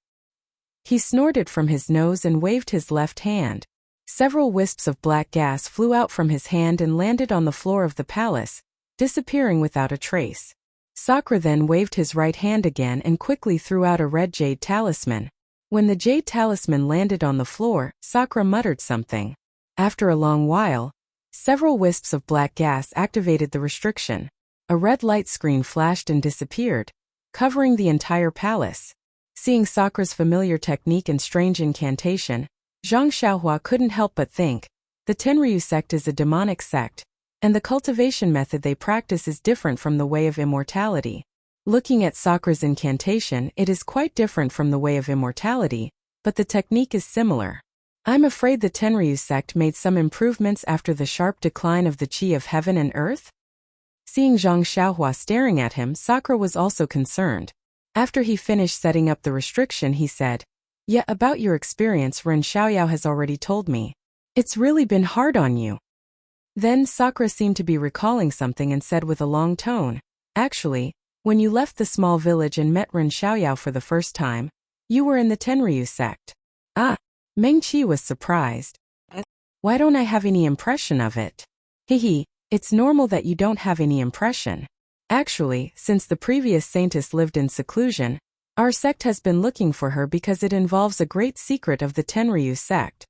[SPEAKER 1] He snorted from his nose and waved his left hand. Several wisps of black gas flew out from his hand and landed on the floor of the palace, disappearing without a trace. Sakura then waved his right hand again and quickly threw out a red jade talisman. When the jade talisman landed on the floor, Sakura muttered something. After a long while, several wisps of black gas activated the restriction. A red light screen flashed and disappeared, covering the entire palace. Seeing Sakura's familiar technique and strange incantation, Zhang Xiaohua couldn't help but think, the Tenryu sect is a demonic sect, and the cultivation method they practice is different from the way of immortality. Looking at Sakura's incantation, it is quite different from the way of immortality, but the technique is similar. I'm afraid the Tenryu sect made some improvements after the sharp decline of the qi of heaven and earth? Seeing Zhang Xiaohua staring at him, Sakura was also concerned. After he finished setting up the restriction, he said, "Yeah, about your experience, Ren Xiaoyao has already told me. It's really been hard on you." Then Sakura seemed to be recalling something and said with a long tone, "Actually, when you left the small village and met Ren Xiaoyao for the first time, you were in the Tenryu sect." Ah, Meng Qi was surprised. "Why don't I have any impression of it?" "Hehe, it's normal that you don't have any impression. Actually, since the previous saintess lived in seclusion, our sect has been looking for her because it involves a great secret of the Tenryu sect."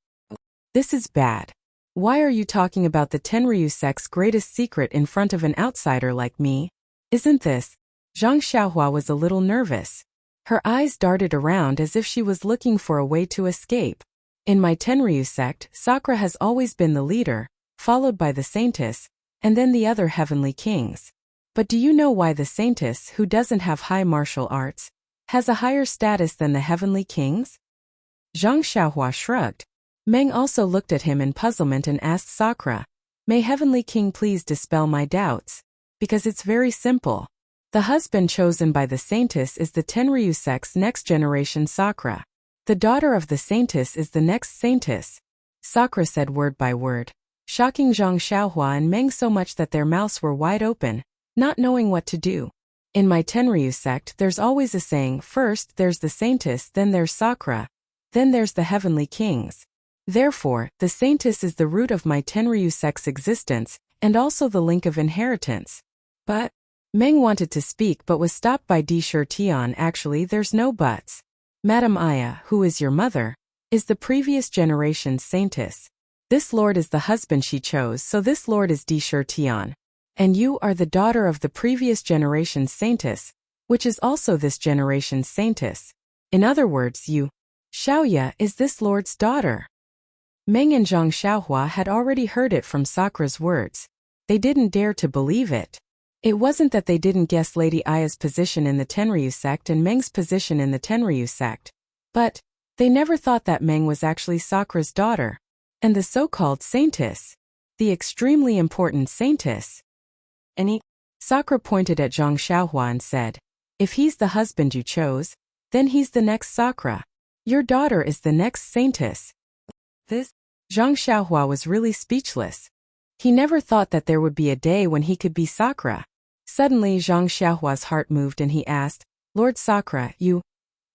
[SPEAKER 1] "This is bad. Why are you talking about the Tenryu sect's greatest secret in front of an outsider like me? Isn't this?" Zhang Xiaohua was a little nervous. Her eyes darted around as if she was looking for a way to escape. "In my Tenryu sect, Sakura has always been the leader, followed by the saintess, and then the other heavenly kings. But do you know why the saintess, who doesn't have high martial arts, has a higher status than the heavenly kings?" Zhang Xiaohua shrugged. Meng also looked at him in puzzlement and asked Sakura, "May Heavenly King please dispel my doubts? Because it's very simple. The husband chosen by the saintess is the Tenryu sect's next generation Sakura. The daughter of the saintess is the next saintess." Sakura said word by word, shocking Zhang Xiaohua and Meng so much that their mouths were wide open, not knowing what to do. "In my Tenryu sect, there's always a saying, first there's the saintess, then there's Sakura, then there's the heavenly kings. Therefore, the saintess is the root of my Tenryu sect's existence, and also the link of inheritance." "But," Meng wanted to speak but was stopped by Di Tian. "Actually, there's no buts. Madam Aya, who is your mother, is the previous generation's saintess. This lord is the husband she chose, so this lord is Di Tian. And you are the daughter of the previous generation's saintess, which is also this generation's saintess. In other words, you, Xiaoya, is this lord's daughter." Meng and Zhang Xiaohua had already heard it from Sakura's words. They didn't dare to believe it. It wasn't that they didn't guess Lady Aya's position in the Tenryu sect and Meng's position in the Tenryu sect, but they never thought that Meng was actually Sakura's daughter, and the so-called saintess, the extremely important saintess. Sakura pointed at Zhang Xiaohua and said, "If he's the husband you chose, then he's the next Sakura. Your daughter is the next saintess." This? Zhang Xiaohua was really speechless. He never thought that there would be a day when he could be Sakura. Suddenly Zhang Xiaohua's heart moved and he asked, "Lord Sakura,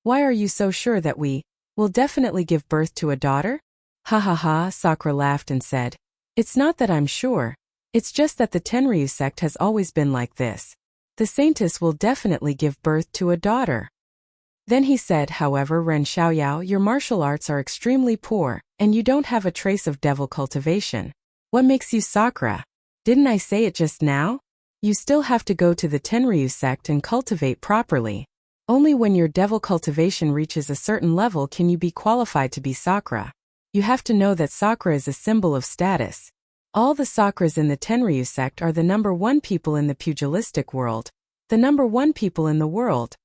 [SPEAKER 1] why are you so sure that we will definitely give birth to a daughter?" "Ha ha ha," Sakura laughed and said, "It's not that I'm sure. It's just that the Tenryu sect has always been like this. The saintess will definitely give birth to a daughter." Then he said, "However, Ren Xiaoyao, your martial arts are extremely poor, and you don't have a trace of devil cultivation. What makes you Sakura? Didn't I say it just now? You still have to go to the Tenryu sect and cultivate properly. Only when your devil cultivation reaches a certain level can you be qualified to be Sakura." You have to know that Sakura is a symbol of status. All the Sakuras in the Tenryu sect are the #1 people in the pugilistic world, the #1 people in the world.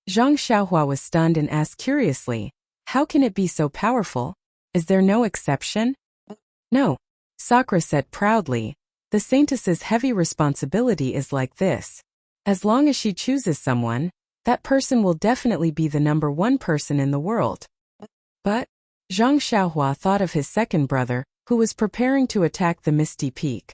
[SPEAKER 1] Zhang Xiaohua was stunned and asked curiously, how can it be so powerful? Is there no exception? No, Sakura said proudly. The saintess's heavy responsibility is like this. As long as she chooses someone, that person will definitely be the #1 person in the world. But Zhang Xiaohua thought of his second brother, who was preparing to attack the Misty Peak.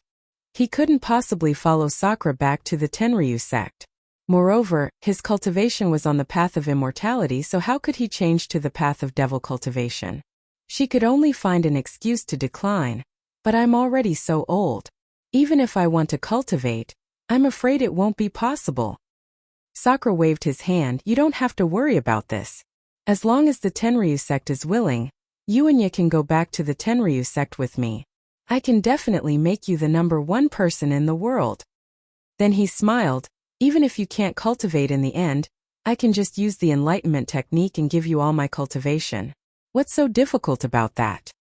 [SPEAKER 1] He couldn't possibly follow Sakura back to the Tenryu sect. Moreover, his cultivation was on the path of immortality, so how could he change to the path of devil cultivation? She could only find an excuse to decline. But I'm already so old. Even if I want to cultivate, I'm afraid it won't be possible. Sakura waved his hand. You don't have to worry about this. As long as the Tenryu sect is willing, you and you can go back to the Tenryu sect with me. I can definitely make you the #1 person in the world. Then he smiled. Even if you can't cultivate in the end, I can just use the enlightenment technique and give you all my cultivation. What's so difficult about that?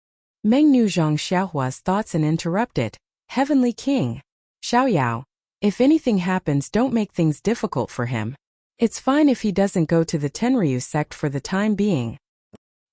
[SPEAKER 1] Meng knew Zhang Xiaohua's thoughts and interrupted. Heavenly King. Xiaoyao, if anything happens, don't make things difficult for him. It's fine if he doesn't go to the Tenryu sect for the time being.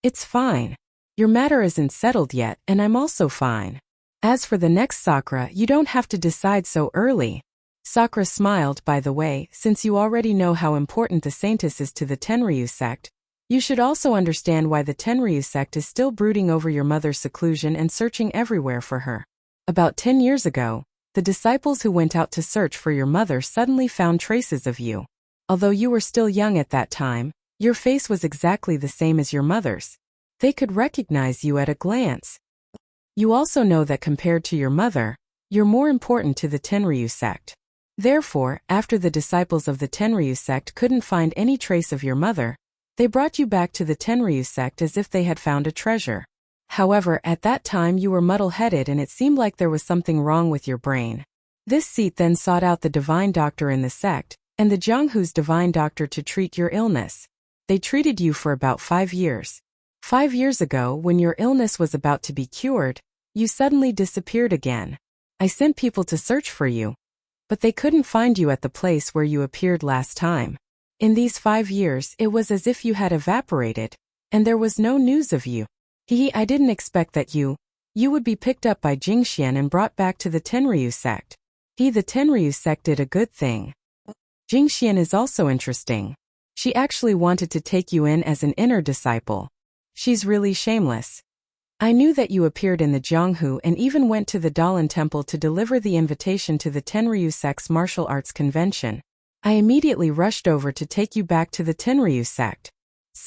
[SPEAKER 1] It's fine. Your matter isn't settled yet, and I'm also fine. As for the next Sakura, you don't have to decide so early. Sakura smiled. By the way, since you already know how important the saintess is to the Tenryu sect, you should also understand why the Tenryu sect is still brooding over your mother's seclusion and searching everywhere for her. About 10 years ago, the disciples who went out to search for your mother suddenly found traces of you. Although you were still young at that time, your face was exactly the same as your mother's. They could recognize you at a glance. You also know that compared to your mother, you're more important to the Tenryu sect. Therefore, after the disciples of the Tenryu sect couldn't find any trace of your mother, they brought you back to the Tenryu sect as if they had found a treasure. However, at that time you were muddle-headed and it seemed like there was something wrong with your brain. This seat then sought out the divine doctor in the sect, and the Jianghu's divine doctor to treat your illness. They treated you for about 5 years. 5 years ago, when your illness was about to be cured, you suddenly disappeared again. I sent people to search for you, but they couldn't find you at the place where you appeared last time. In these 5 years, it was as if you had evaporated, and there was no news of you. I didn't expect that you would be picked up by Jingxian and brought back to the Tenryu sect. The Tenryu sect did a good thing. Jingxian is also interesting. She actually wanted to take you in as an inner disciple. She's really shameless. I knew that you appeared in the Jianghu and even went to the Dalan temple to deliver the invitation to the Tenryu sect's martial arts convention. I immediately rushed over to take you back to the Tenryu sect.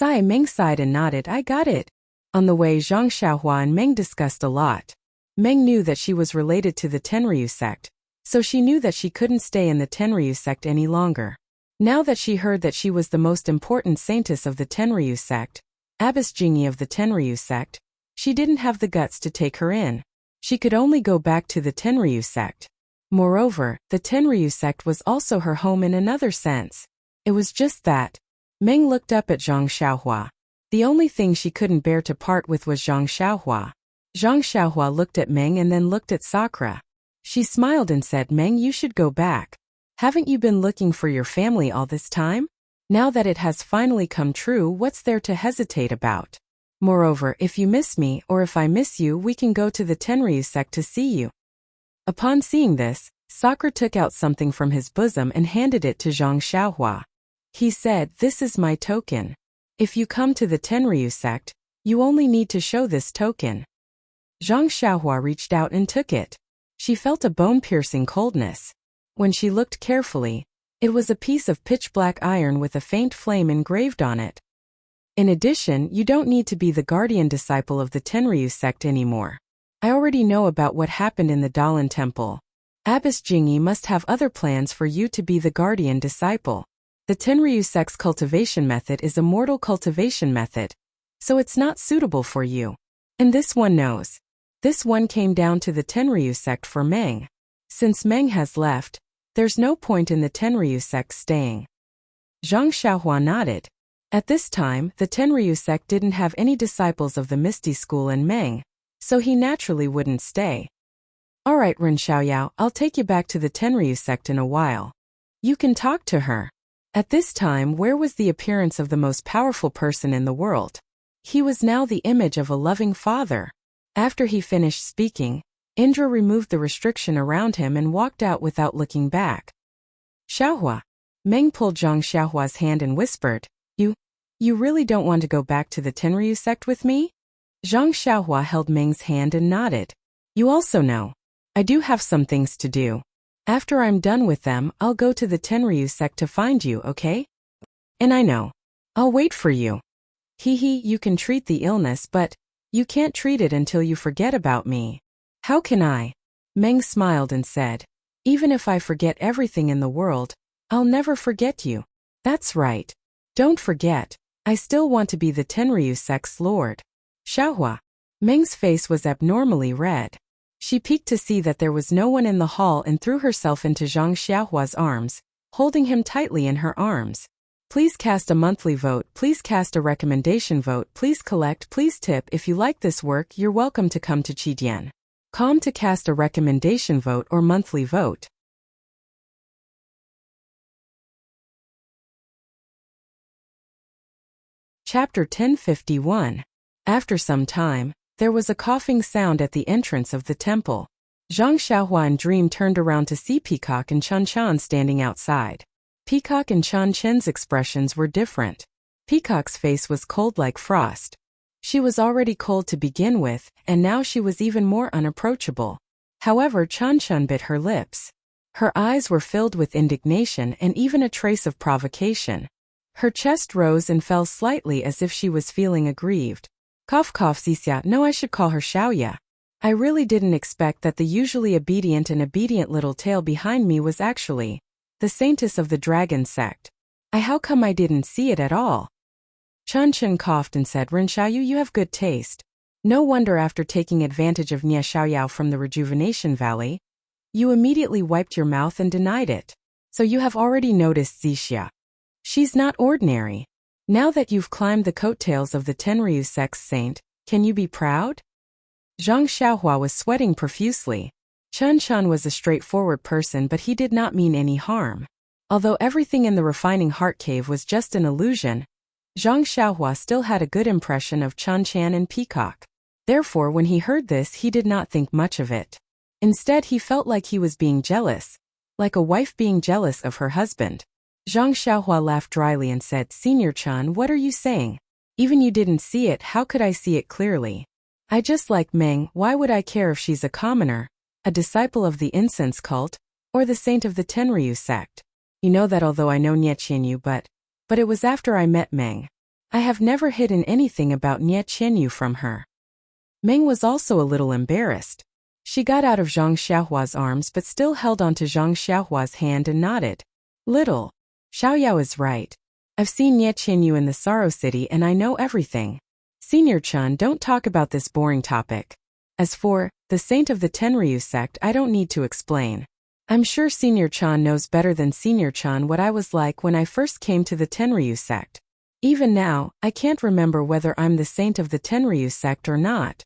[SPEAKER 1] Meng sighed and nodded. I got it. On the way, Zhang Xiaohua and Meng discussed a lot. Meng knew that she was related to the Tenryu sect, so she knew that she couldn't stay in the Tenryu sect any longer. Now that she heard that she was the most important saintess of the Tenryu sect, Abbess Jingyi of the Tenryu sect, she didn't have the guts to take her in. She could only go back to the Tenryu sect. Moreover, the Tenryu sect was also her home in another sense. It was just that. Meng looked up at Zhang Xiaohua. The only thing she couldn't bear to part with was Zhang Xiaohua. Zhang Xiaohua looked at Meng and then looked at Sakura. She smiled and said, Meng, you should go back. Haven't you been looking for your family all this time? Now that it has finally come true, what's there to hesitate about? Moreover, if you miss me or if I miss you, we can go to the Tenryu sect to see you. Upon seeing this, Sakura took out something from his bosom and handed it to Zhang Xiaohua. He said, this is my token. If you come to the Tenryu sect, you only need to show this token. Zhang Xiaohua reached out and took it. She felt a bone-piercing coldness. When she looked carefully, it was a piece of pitch-black iron with a faint flame engraved on it. In addition, you don't need to be the guardian disciple of the Tenryu sect anymore. I already know about what happened in the Dalan temple. Abbess Jingyi must have other plans for you to be the guardian disciple. The Tenryu sect's cultivation method is a mortal cultivation method, so it's not suitable for you. And this one knows. This one came down to the Tenryu sect for Meng. Since Meng has left, there's no point in the Tenryu sect staying. Zhang Xiaohua nodded. At this time, the Tenryu sect didn't have any disciples of the Misty School in Meng, so he naturally wouldn't stay. Alright Ren Xiaoyao, I'll take you back to the Tenryu sect in a while. You can talk to her. At this time, where was the appearance of the most powerful person in the world? He was now the image of a loving father. After he finished speaking, Indra removed the restriction around him and walked out without looking back. Xiaohua. Meng pulled Zhang Xiaohua's hand and whispered, You really don't want to go back to the Tenryu sect with me? Zhang Xiaohua held Meng's hand and nodded. You also know. I do have some things to do. After I'm done with them, I'll go to the Tenryu sect to find you, okay? And I know. I'll wait for you. You can treat the illness, but you can't treat it until you forget about me. How can I? Meng smiled and said, Even if I forget everything in the world, I'll never forget you. That's right. Don't forget. I still want to be the Tenryu sect's lord. Xiaohua. Meng's face was abnormally red. She peeked to see that there was no one in the hall and threw herself into Zhang Xiaohua's arms, holding him tightly in her arms. Please cast a monthly vote, please cast a recommendation vote, please collect, please tip. If you like this work, you're welcome to come to Qidian. Com to cast a recommendation vote or monthly vote. Chapter 1051. After some time, there was a coughing sound at the entrance of the temple. Zhang Xiaohua and Dream turned around to see Peacock and Chen Chen standing outside. Peacock and Chen Chen's expressions were different. Peacock's face was cold like frost. She was already cold to begin with, and now she was even more unapproachable. However, Chen Chen bit her lips. Her eyes were filled with indignation and even a trace of provocation. Her chest rose and fell slightly as if she was feeling aggrieved. Cough cough Xixia, no, I should call her Xiaoya. I really didn't expect that the usually obedient and obedient little tail behind me was actually the saintess of the dragon sect. How come I didn't see it at all? Chun Chen coughed and said, Ren Xiaoyu, you have good taste. No wonder after taking advantage of Nia Xiaoyao from the Rejuvenation Valley, you immediately wiped your mouth and denied it. So you have already noticed Xixia. She's not ordinary. Now that you've climbed the coattails of the Tenryu sect's saint, can you be proud? Zhang Xiaohua was sweating profusely. Chen Chen was a straightforward person, but he did not mean any harm. Although everything in the refining heart cave was just an illusion, Zhang Xiaohua still had a good impression of Chen Chen and Peacock. Therefore, when he heard this, he did not think much of it. Instead, he felt like he was being jealous, like a wife being jealous of her husband. Zhang Xiaohua laughed dryly and said, Senior Chen, what are you saying? Even you didn't see it, how could I see it clearly? I just like Meng, why would I care if she's a commoner, a disciple of the incense cult, or the saint of the Tenryu sect? You know that although I know Nie Qianyu, but it was after I met Meng. I have never hidden anything about Nie Qianyu from her. Meng was also a little embarrassed. She got out of Zhang Xiaohua's arms but still held onto Zhang Xiaohua's hand and nodded. Little. Xiaoyao is right. I've seen Nie Qianyu in the Sorrow City and I know everything. Senior Chen, don't talk about this boring topic. As for the saint of the Tenryu sect, I don't need to explain. I'm sure Senior Chen knows better than Senior Chen what I was like when I first came to the Tenryu sect. Even now, I can't remember whether I'm the saint of the Tenryu sect or not.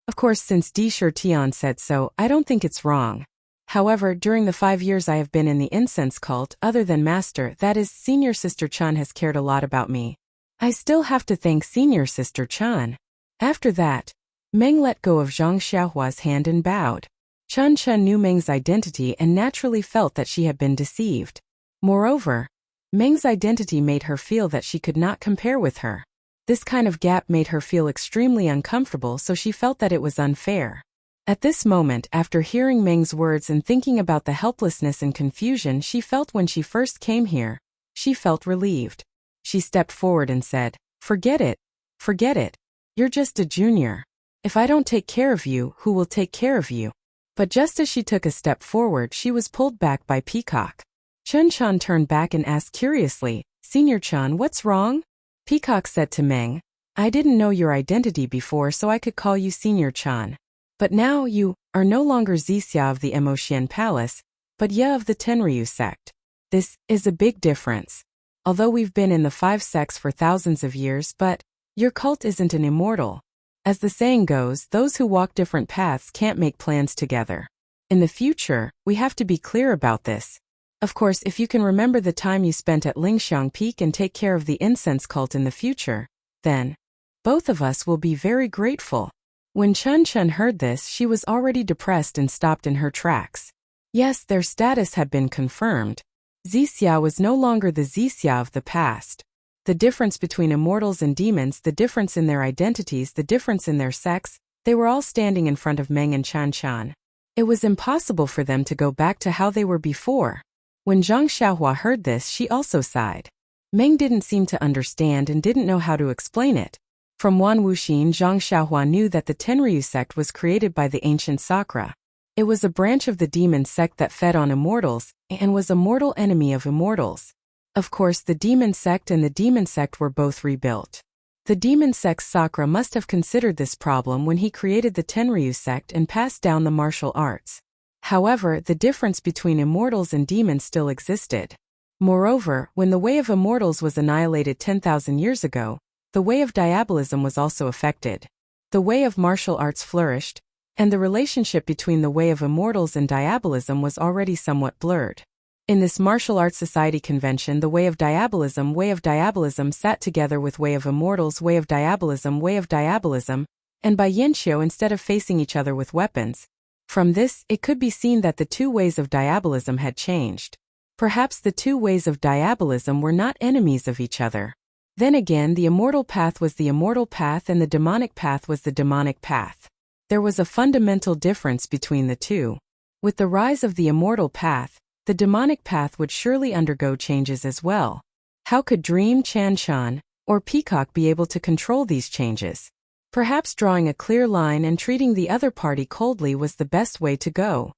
[SPEAKER 1] Of course, since Di Shitian said so, I don't think it's wrong. However, during the 5 years I have been in the incense cult, other than Master, that is, Senior Sister Chen has cared a lot about me. I still have to thank Senior Sister Chen. After that, Meng let go of Zhang Xiaohua's hand and bowed. Chen Chen knew Meng's identity and naturally felt that she had been deceived. Moreover, Meng's identity made her feel that she could not compare with her. This kind of gap made her feel extremely uncomfortable, so she felt that it was unfair. At this moment, after hearing Meng's words and thinking about the helplessness and confusion she felt when she first came here, she felt relieved. She stepped forward and said, Forget it. Forget it. You're just a junior. If I don't take care of you, who will take care of you? But just as she took a step forward, she was pulled back by Peacock. Chen Chen turned back and asked curiously, Senior Chen, what's wrong? Peacock said to Meng, I didn't know your identity before, so I could call you Senior Chen. But now you are no longer Xixia of the Emotian Palace, but Ye of the Tenryu sect. This is a big difference. although we've been in the 5 sects for thousands of years, but your cult isn't an immortal. As the saying goes, those who walk different paths can't make plans together. In the future, we have to be clear about this. Of course, if you can remember the time you spent at Lingxiang Peak and take care of the incense cult in the future, then both of us will be very grateful. When Chun Chun heard this, she was already depressed and stopped in her tracks. Yes, their status had been confirmed. Zixia was no longer the Zixia of the past. The difference between immortals and demons, the difference in their identities, the difference in their sex, they were all standing in front of Meng and Chan Chan. It was impossible for them to go back to how they were before. When Zhang Xiaohua heard this, she also sighed. Meng didn't seem to understand and didn't know how to explain it. From Wan Wuxin, Zhang Xiaohua knew that the Tenryu sect was created by the ancient Sakra. It was a branch of the demon sect that fed on immortals, and was a mortal enemy of immortals. Of course, the demon sect and the demon sect were both rebuilt. The demon sect's Sakra must have considered this problem when he created the Tenryu sect and passed down the martial arts. However, the difference between immortals and demons still existed. Moreover, when the way of immortals was annihilated 10,000 years ago, the way of diabolism was also affected. The way of martial arts flourished, and the relationship between the way of immortals and diabolism was already somewhat blurred. In this martial arts society convention, the way of diabolism sat together with way of immortals, way of diabolism, and by Yanqiu instead of facing each other with weapons. From this, it could be seen that the two ways of diabolism had changed. Perhaps the two ways of diabolism were not enemies of each other. Then again, the immortal path was the immortal path and the demonic path was the demonic path. There was a fundamental difference between the two. With the rise of the immortal path, the demonic path would surely undergo changes as well. How could Dream, Chan Chan, or Peacock be able to control these changes? Perhaps drawing a clear line and treating the other party coldly was the best way to go.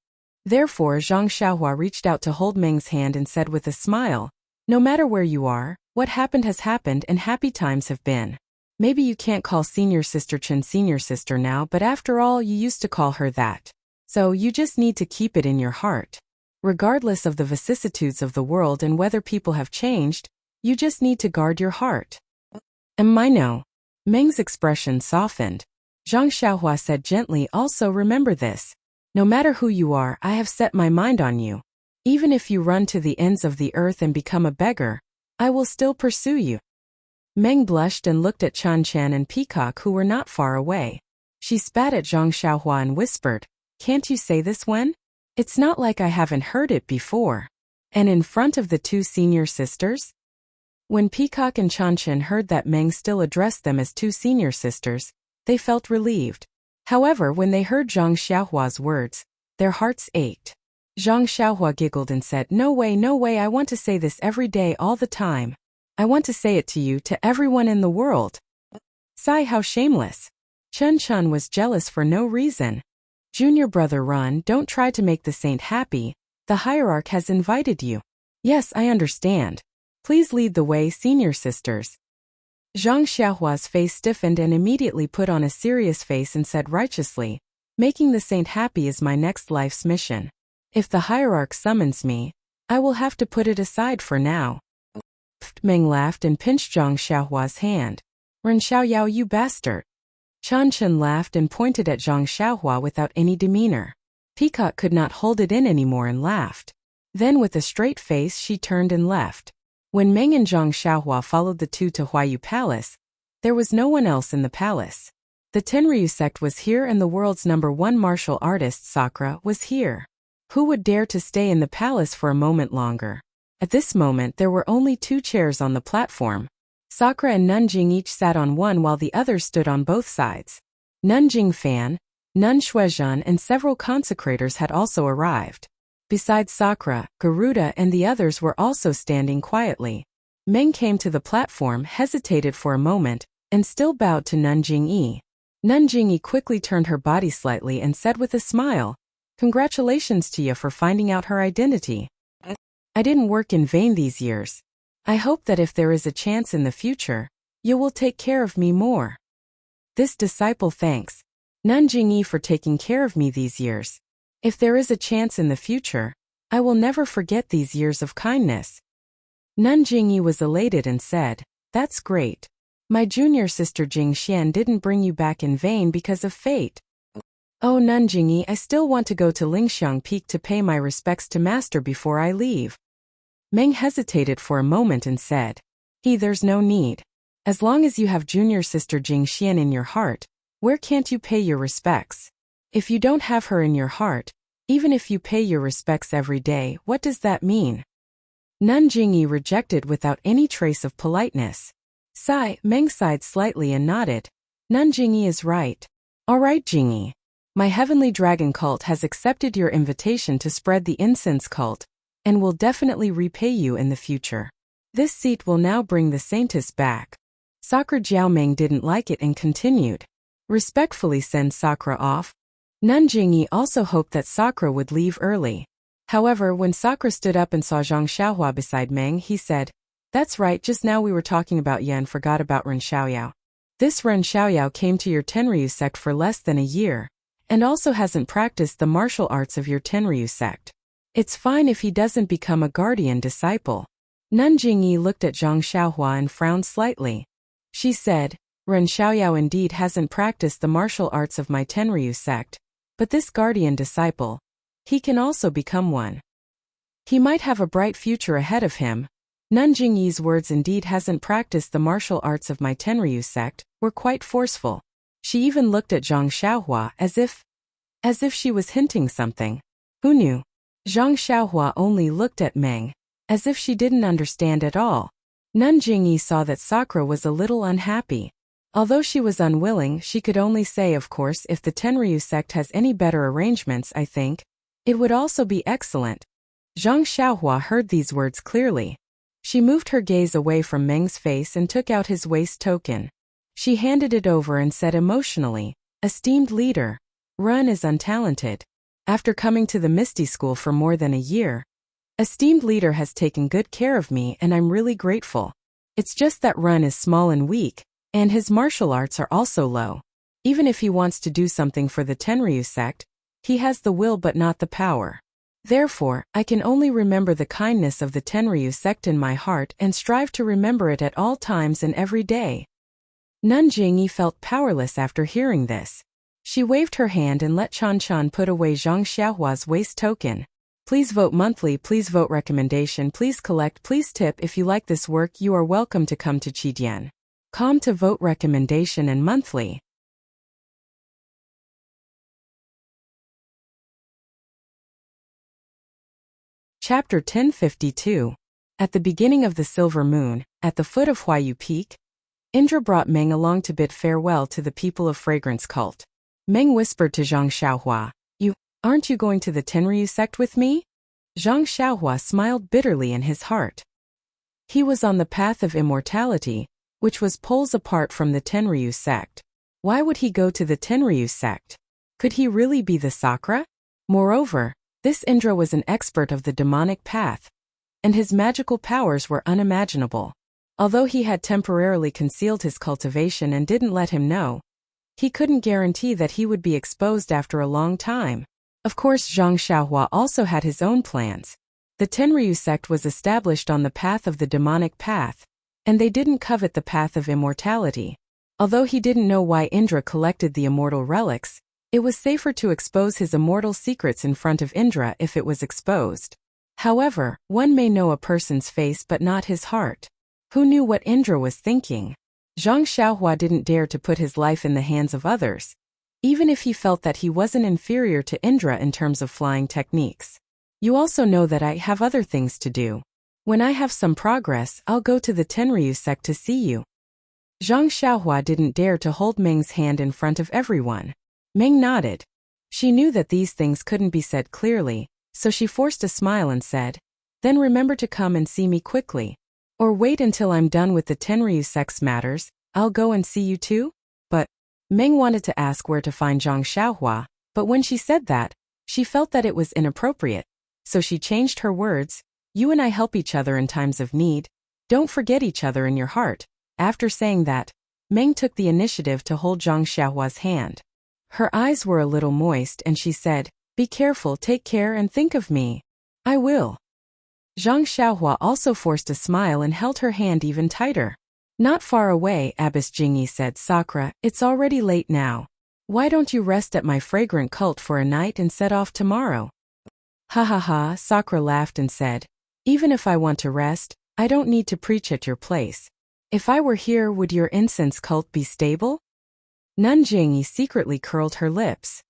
[SPEAKER 1] Therefore, Zhang Xiaohua reached out to hold Meng's hand and said with a smile, "No matter where you are, what happened has happened and happy times have been. Maybe you can't call senior sister Chen senior sister now, but after all, you used to call her that. So you just need to keep it in your heart. Regardless of the vicissitudes of the world and whether people have changed, you just need to guard your heart." I know. Meng's expression softened. Zhang Xiaohua said gently, "Also remember this. No matter who you are, I have set my mind on you. Even if you run to the ends of the earth and become a beggar, I will still pursue you." Meng blushed and looked at Chan Chan and Peacock, who were not far away. She spat at Zhang Xiaohua and whispered, "Can't you say this when? It's not like I haven't heard it before." And in front of the two senior sisters? When Peacock and Chan Chan heard that Meng still addressed them as two senior sisters, they felt relieved. However, when they heard Zhang Xiaohua's words, their hearts ached. Zhang Xiaohua giggled and said, no way, I want to say this every day all the time. I want to say it to you, to everyone in the world." Sigh, how shameless. Chun Chun was jealous for no reason. "Junior brother Ron, don't try to make the saint happy. The hierarch has invited you." "Yes, I understand. Please lead the way, senior sisters." Zhang Xiaohua's face stiffened and immediately put on a serious face and said righteously, "Making the saint happy is my next life's mission. If the hierarch summons me, I will have to put it aside for now." Meng laughed and pinched Zhang Xiaohua's hand. "Ren Xiaoyao, you bastard." Chan Chen laughed and pointed at Zhang Xiaohua without any demeanor. Peacock could not hold it in anymore and laughed. Then with a straight face she turned and left. When Meng and Zhang Xiaohua followed the two to Huayu Palace, there was no one else in the palace. The Tenryu sect was here and the world's #1 martial artist, Sakra, was here. Who would dare to stay in the palace for a moment longer? At this moment there were only 2 chairs on the platform. Sakra and Nanjing each sat on one while the others stood on both sides. Nanjing Fan, Nun Shuizhan and several consecrators had also arrived. Besides Sakra, Garuda and the others were also standing quietly. Meng came to the platform, hesitated for a moment, and still bowed to Nanjing Yi. Nanjing Yi quickly turned her body slightly and said with a smile, "Congratulations to you for finding out her identity. I didn't work in vain these years. I hope that if there is a chance in the future, you will take care of me more." This disciple thanks Nanjing Yi for taking care of me these years. If there is a chance in the future, I will never forget these years of kindness. Nun Jingyi was elated and said, "That's great. My junior sister Jing Xian didn't bring you back in vain because of fate." "Oh Nun Jingyi, I still want to go to Lingxiang Peak to pay my respects to master before I leave." Meng hesitated for a moment and said, "There's no need. As long as you have junior sister Jing Xian in your heart, where can't you pay your respects? If you don't have her in your heart, even if you pay your respects every day, what does that mean?" Nun Jingyi rejected without any trace of politeness. Meng sighed slightly and nodded. "Nun Jingyi is right. All right Jingyi. My heavenly dragon cult has accepted your invitation to spread the incense cult, and will definitely repay you in the future. This seat will now bring the saintess back." Sakura Jiaoming didn't like it and continued, "Respectfully send Sakura off." Nun Jingyi also hoped that Sakura would leave early. However, when Sakura stood up and saw Zhang Xiaohua beside Meng, he said, "That's right, just now we were talking about you and forgot about Ren Xiaoyao. This Ren Xiaoyao came to your Tenryu sect for less than a year, and also hasn't practiced the martial arts of your Tenryu sect. It's fine if he doesn't become a guardian disciple." Nun Jingyi looked at Zhang Xiaohua and frowned slightly. She said, "Ren Xiaoyao indeed hasn't practiced the martial arts of my Tenryu sect, but this guardian disciple, he can also become one. He might have a bright future ahead of him." Nun Jingyi's words "indeed hasn't practiced the martial arts of my Tenryu sect" were quite forceful. She even looked at Zhang Xiaohua as if she was hinting something. Who knew? Zhang Xiaohua only looked at Meng, as if she didn't understand at all. Nun Jingyi saw that Sakura was a little unhappy. Although she was unwilling, she could only say, "Of course, if the Tenryu sect has any better arrangements, I think it would also be excellent." Zhang Xiaohua heard these words clearly. She moved her gaze away from Meng's face and took out his waist token. She handed it over and said emotionally, "Esteemed leader, Ren is untalented. After coming to the Misty School for more than a year, esteemed leader has taken good care of me and I'm really grateful. It's just that Ren is small and weak, and his martial arts are also low. Even if he wants to do something for the Tenryu sect, he has the will but not the power. Therefore, I can only remember the kindness of the Tenryu sect in my heart and strive to remember it at all times and every day." Nun Jingyi felt powerless after hearing this. She waved her hand and let Chan Chan put away Zhang Xiaohua's waist token. "Please vote monthly, please vote recommendation, please collect, please tip. If you like this work, you are welcome to come to Chidian.com to vote recommendation and monthly." Chapter 1052. At the beginning of the silver moon, at the foot of Huayu Peak, Indra brought Meng along to bid farewell to the people of Fragrance Cult. Meng whispered to Zhang Xiaohua, Aren't you going to the Tenryu sect with me?" Zhang Xiaohua smiled bitterly in his heart. He was on the path of immortality, which was poles apart from the Tenryu sect. Why would he go to the Tenryu sect? Could he really be the Sakura? Moreover, this Indra was an expert of the demonic path, and his magical powers were unimaginable. Although he had temporarily concealed his cultivation and didn't let him know, he couldn't guarantee that he would be exposed after a long time. Of course, Zhang Xiaohua also had his own plans. The Tenryu sect was established on the path of the demonic path, and they didn't covet the path of immortality. Although he didn't know why Indra collected the immortal relics, it was safer to expose his immortal secrets in front of Indra if it was exposed. However, one may know a person's face but not his heart. Who knew what Indra was thinking? Zhang Xiaohua didn't dare to put his life in the hands of others, even if he felt that he wasn't inferior to Indra in terms of flying techniques. "You also know that I have other things to do. When I have some progress, I'll go to the Tenryu sect to see you." Zhang Xiaohua didn't dare to hold Meng's hand in front of everyone. Meng nodded. She knew that these things couldn't be said clearly, so she forced a smile and said, "Then remember to come and see me quickly. Or wait until I'm done with the Tenryu sect's matters, I'll go and see you too?" But Meng wanted to ask where to find Zhang Xiaohua, but when she said that, she felt that it was inappropriate. So she changed her words, "You and I help each other in times of need. Don't forget each other in your heart." After saying that, Meng took the initiative to hold Zhang Xiaohua's hand. Her eyes were a little moist and she said, "Be careful, take care and think of me." "I will." Zhang Xiaohua also forced a smile and held her hand even tighter. Not far away, Abbess Jingyi said, Sakura, it's already late now. Why don't you rest at my fragrant cult for a night and set off tomorrow? Ha ha ha, Sakura laughed and said, even if I want to rest, I don't need to preach at your place. If I were here, would your incense cult be stable? Nun Jingyi secretly curled her lips.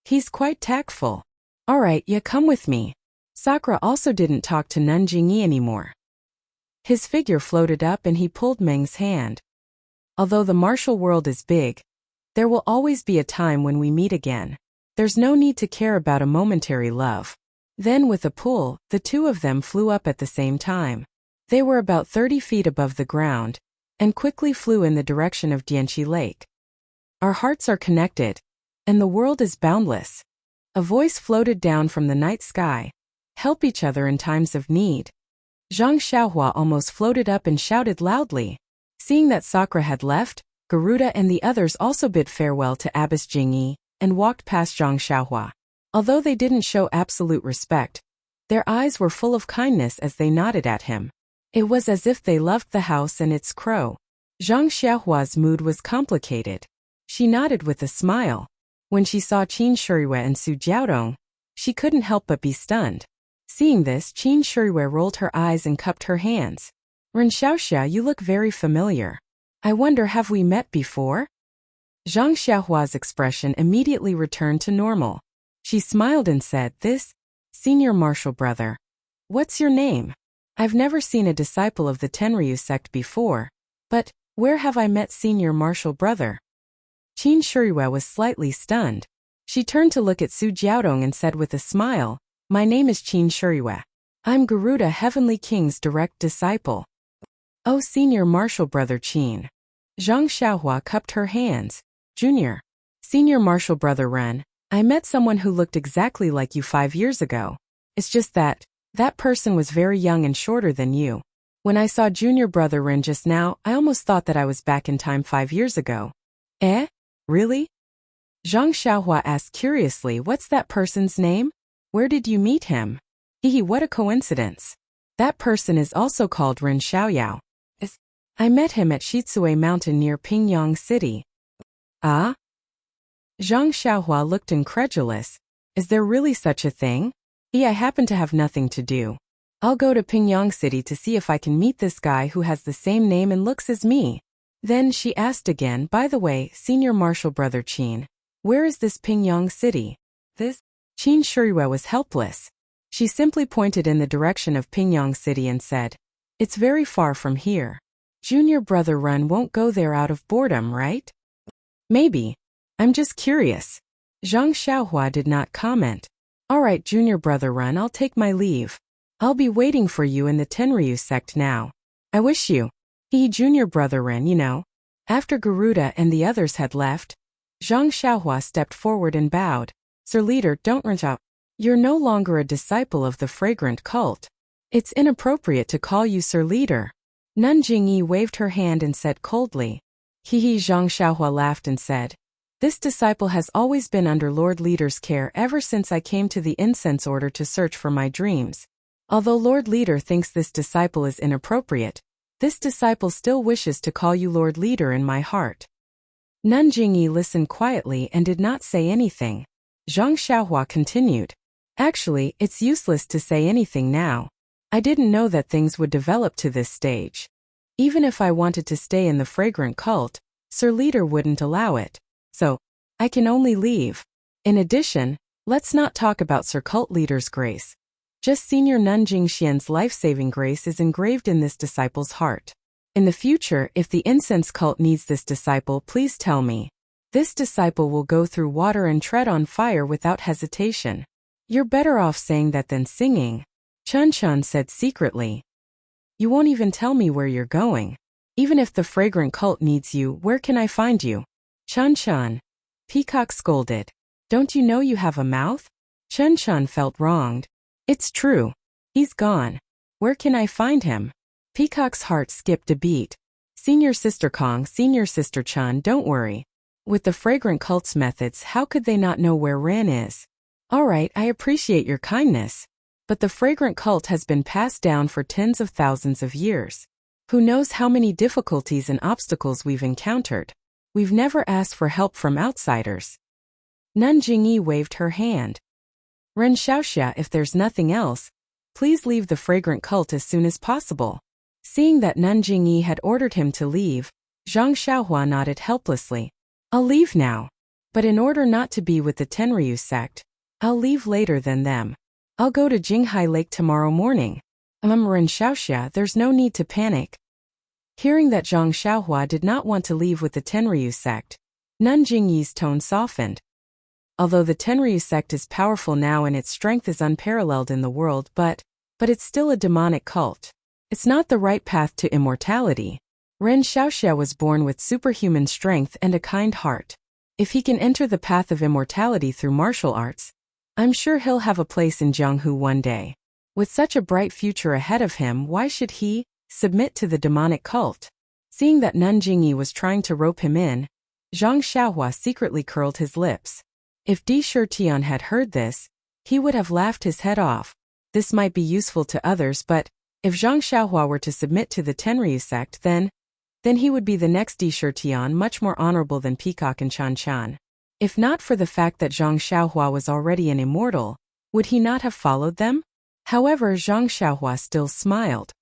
[SPEAKER 1] He's quite tactful. All right, ya come with me. Sakura also didn't talk to Nun Jingyi anymore. His figure floated up and he pulled Meng's hand. Although the martial world is big, there will always be a time when we meet again. There's no need to care about a momentary love. Then with a pull, the two of them flew up at the same time. They were about 30 feet above the ground, and quickly flew in the direction of Dianqi Lake. Our hearts are connected, and the world is boundless. A voice floated down from the night sky. Help each other in times of need. Zhang Xiaohua almost floated up and shouted loudly. Seeing that Sakura had left, Garuda and the others also bid farewell to Abbess Jingyi and walked past Zhang Xiaohua. Although they didn't show absolute respect, their eyes were full of kindness as they nodded at him. It was as if they loved the house and its crow. Zhang Xiaohua's mood was complicated. She nodded with a smile. When she saw Qin Shirui and Su Jiaodong, she couldn't help but be stunned. Seeing this, Qin Shirui rolled her eyes and cupped her hands. Ren Xiaoxia, you look very familiar. I wonder, have we met before? Zhang Xiaohua's expression immediately returned to normal. She smiled and said, this, senior martial brother. What's your name? I've never seen a disciple of the Tenryu sect before, but where have I met senior martial brother? Qin Shirui was slightly stunned. She turned to look at Su Jiaodong and said with a smile, my name is Qin Shirui. I'm Garuda Heavenly King's direct disciple. Oh, senior martial brother Qin. Zhang Xiaohua cupped her hands. Junior. Senior martial brother Ren, I met someone who looked exactly like you 5 years ago. It's just that person was very young and shorter than you. When I saw junior brother Ren just now, I almost thought that I was back in time 5 years ago. Eh? Really? Zhang Xiaohua asked curiously, what's that person's name? Where did you meet him? Hehe, what a coincidence. That person is also called Ren Xiaoyao. I met him at Shitsue Mountain near Pingyang City. Ah? Zhang Xiaohua looked incredulous. Is there really such a thing? I happen to have nothing to do. I'll go to Pingyang City to see if I can meet this guy who has the same name and looks as me. Then she asked again, by the way, senior martial brother Qin, where is this Pingyang City? This? Qin Shirui was helpless. She simply pointed in the direction of Pingyang City and said, it's very far from here. Junior brother Ren won't go there out of boredom, right? Maybe. I'm just curious. Zhang Xiaohua did not comment. All right, junior brother Ren, I'll take my leave. I'll be waiting for you in the Tenryu sect now. I wish you. Junior brother Ren, you know. After Garuda and the others had left, Zhang Xiaohua stepped forward and bowed. Sir leader, don't run out. You're no longer a disciple of the fragrant cult. It's inappropriate to call you Sir leader. Nun Jingyi waved her hand and said coldly. Zhang Xiaohua laughed and said, this disciple has always been under Lord Leader's care ever since I came to the incense order to search for my dreams. Although Lord Leader thinks this disciple is inappropriate, this disciple still wishes to call you Lord Leader in my heart. Nun Jingyi listened quietly and did not say anything. Zhang Xiaohua continued. Actually, it's useless to say anything now. I didn't know that things would develop to this stage. Even if I wanted to stay in the fragrant cult, Sir Leader wouldn't allow it. So, I can only leave. In addition, let's not talk about Sir Cult Leader's grace. Just Senior Nun Jingxian's life-saving grace is engraved in this disciple's heart. In the future, if the incense cult needs this disciple, please tell me. This disciple will go through water and tread on fire without hesitation. You're better off saying that than singing. Chun Chun said secretly. You won't even tell me where you're going. Even if the fragrant cult needs you, where can I find you? Chun Chun. Peacock scolded. Don't you know you have a mouth? Chun Chun felt wronged. It's true. He's gone. Where can I find him? Peacock's heart skipped a beat. Senior Sister Kong, Senior Sister Chun, don't worry. With the fragrant cult's methods, how could they not know where Ran is? All right, I appreciate your kindness. But the fragrant cult has been passed down for tens of thousands of years. Who knows how many difficulties and obstacles we've encountered. We've never asked for help from outsiders. Nun Jingyi waved her hand. Ren Xiaoxia, if there's nothing else, please leave the fragrant cult as soon as possible. Seeing that Nun Jingyi had ordered him to leave, Zhang Xiaohua nodded helplessly. I'll leave now. But in order not to be with the Tenryu sect, I'll leave later than them. I'll go to Jinghai Lake tomorrow morning. Ren Xiaoxia, there's no need to panic. Hearing that Zhang Xiaohua did not want to leave with the Tenryu sect, Nun Jingyi's tone softened. Although the Tenryu sect is powerful now and its strength is unparalleled in the world, but it's still a demonic cult. It's not the right path to immortality. Ren Xiaoxia was born with superhuman strength and a kind heart. If he can enter the path of immortality through martial arts, I'm sure he'll have a place in Jianghu one day. With such a bright future ahead of him, why should he submit to the demonic cult? Seeing that Nun Jingyi was trying to rope him in, Zhang Xiaohua secretly curled his lips. If Di Shitian had heard this, he would have laughed his head off. This might be useful to others, but if Zhang Xiaohua were to submit to the Tenryu sect, then he would be the next Di Shitian, much more honorable than Peacock and Chan Chan. If not for the fact that Zhang Xiaohua was already an immortal, would he not have followed them? However, Zhang Xiaohua still smiled.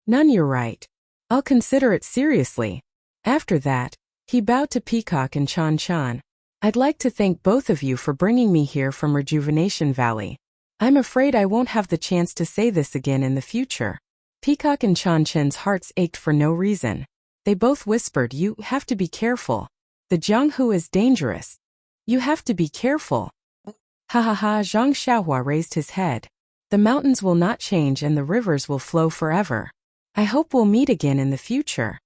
[SPEAKER 1] Nun, you're right. I'll consider it seriously. After that, he bowed to Peacock and Chan Chan. I'd like to thank both of you for bringing me here from Rejuvenation Valley. I'm afraid I won't have the chance to say this again in the future. Peacock and Chan Chen's hearts ached for no reason. They both whispered, you have to be careful. The Jianghu is dangerous. You have to be careful. Ha ha ha, Zhang Xiaohua raised his head. The mountains will not change and the rivers will flow forever. I hope we'll meet again in the future.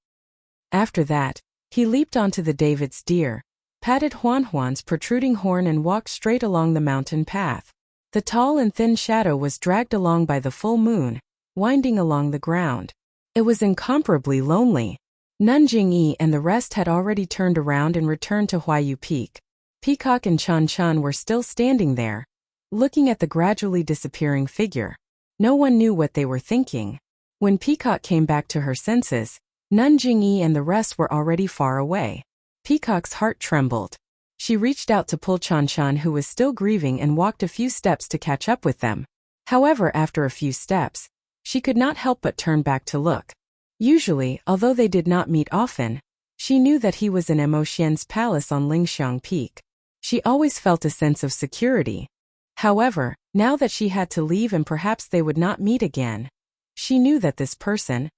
[SPEAKER 1] After that, he leaped onto the David's deer, patted Huan's protruding horn and walked straight along the mountain path. The tall and thin shadow was dragged along by the full moon, winding along the ground. It was incomparably lonely. Nun Jingyi and the rest had already turned around and returned to Huayu Peak. Peacock and Chan Chan were still standing there, looking at the gradually disappearing figure. No one knew what they were thinking. When Peacock came back to her senses, Nun Jingyi and the rest were already far away. Peacock's heart trembled. She reached out to pull Chan Chan, who was still grieving, and walked a few steps to catch up with them. However, after a few steps, she could not help but turn back to look. Usually, although they did not meet often, she knew that he was in Mo Xian's palace on Lingxiang Peak. She always felt a sense of security. However, now that she had to leave and perhaps they would not meet again, she knew that this person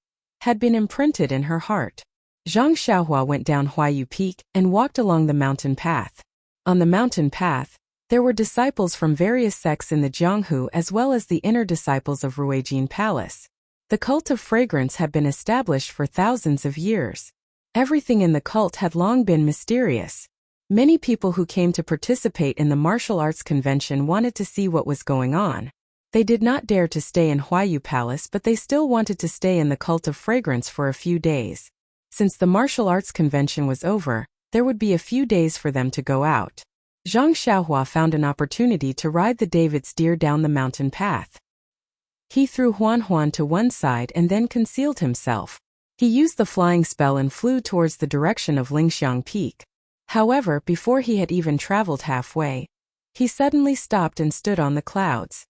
[SPEAKER 1] had been imprinted in her heart. Zhang Xiaohua went down Huayu Peak and walked along the mountain path. On the mountain path, there were disciples from various sects in the Jianghu as well as the inner disciples of Ruijin Palace. The cult of fragrance had been established for thousands of years. Everything in the cult had long been mysterious. Many people who came to participate in the martial arts convention wanted to see what was going on. They did not dare to stay in Huayu Palace, but they still wanted to stay in the cult of fragrance for a few days. Since the martial arts convention was over, there would be a few days for them to go out. Zhang Xiaohua found an opportunity to ride the David's deer down the mountain path. He threw Huan to one side and then concealed himself. He used the flying spell and flew towards the direction of Lingxiang Peak. However, before he had even traveled halfway, he suddenly stopped and stood on the clouds.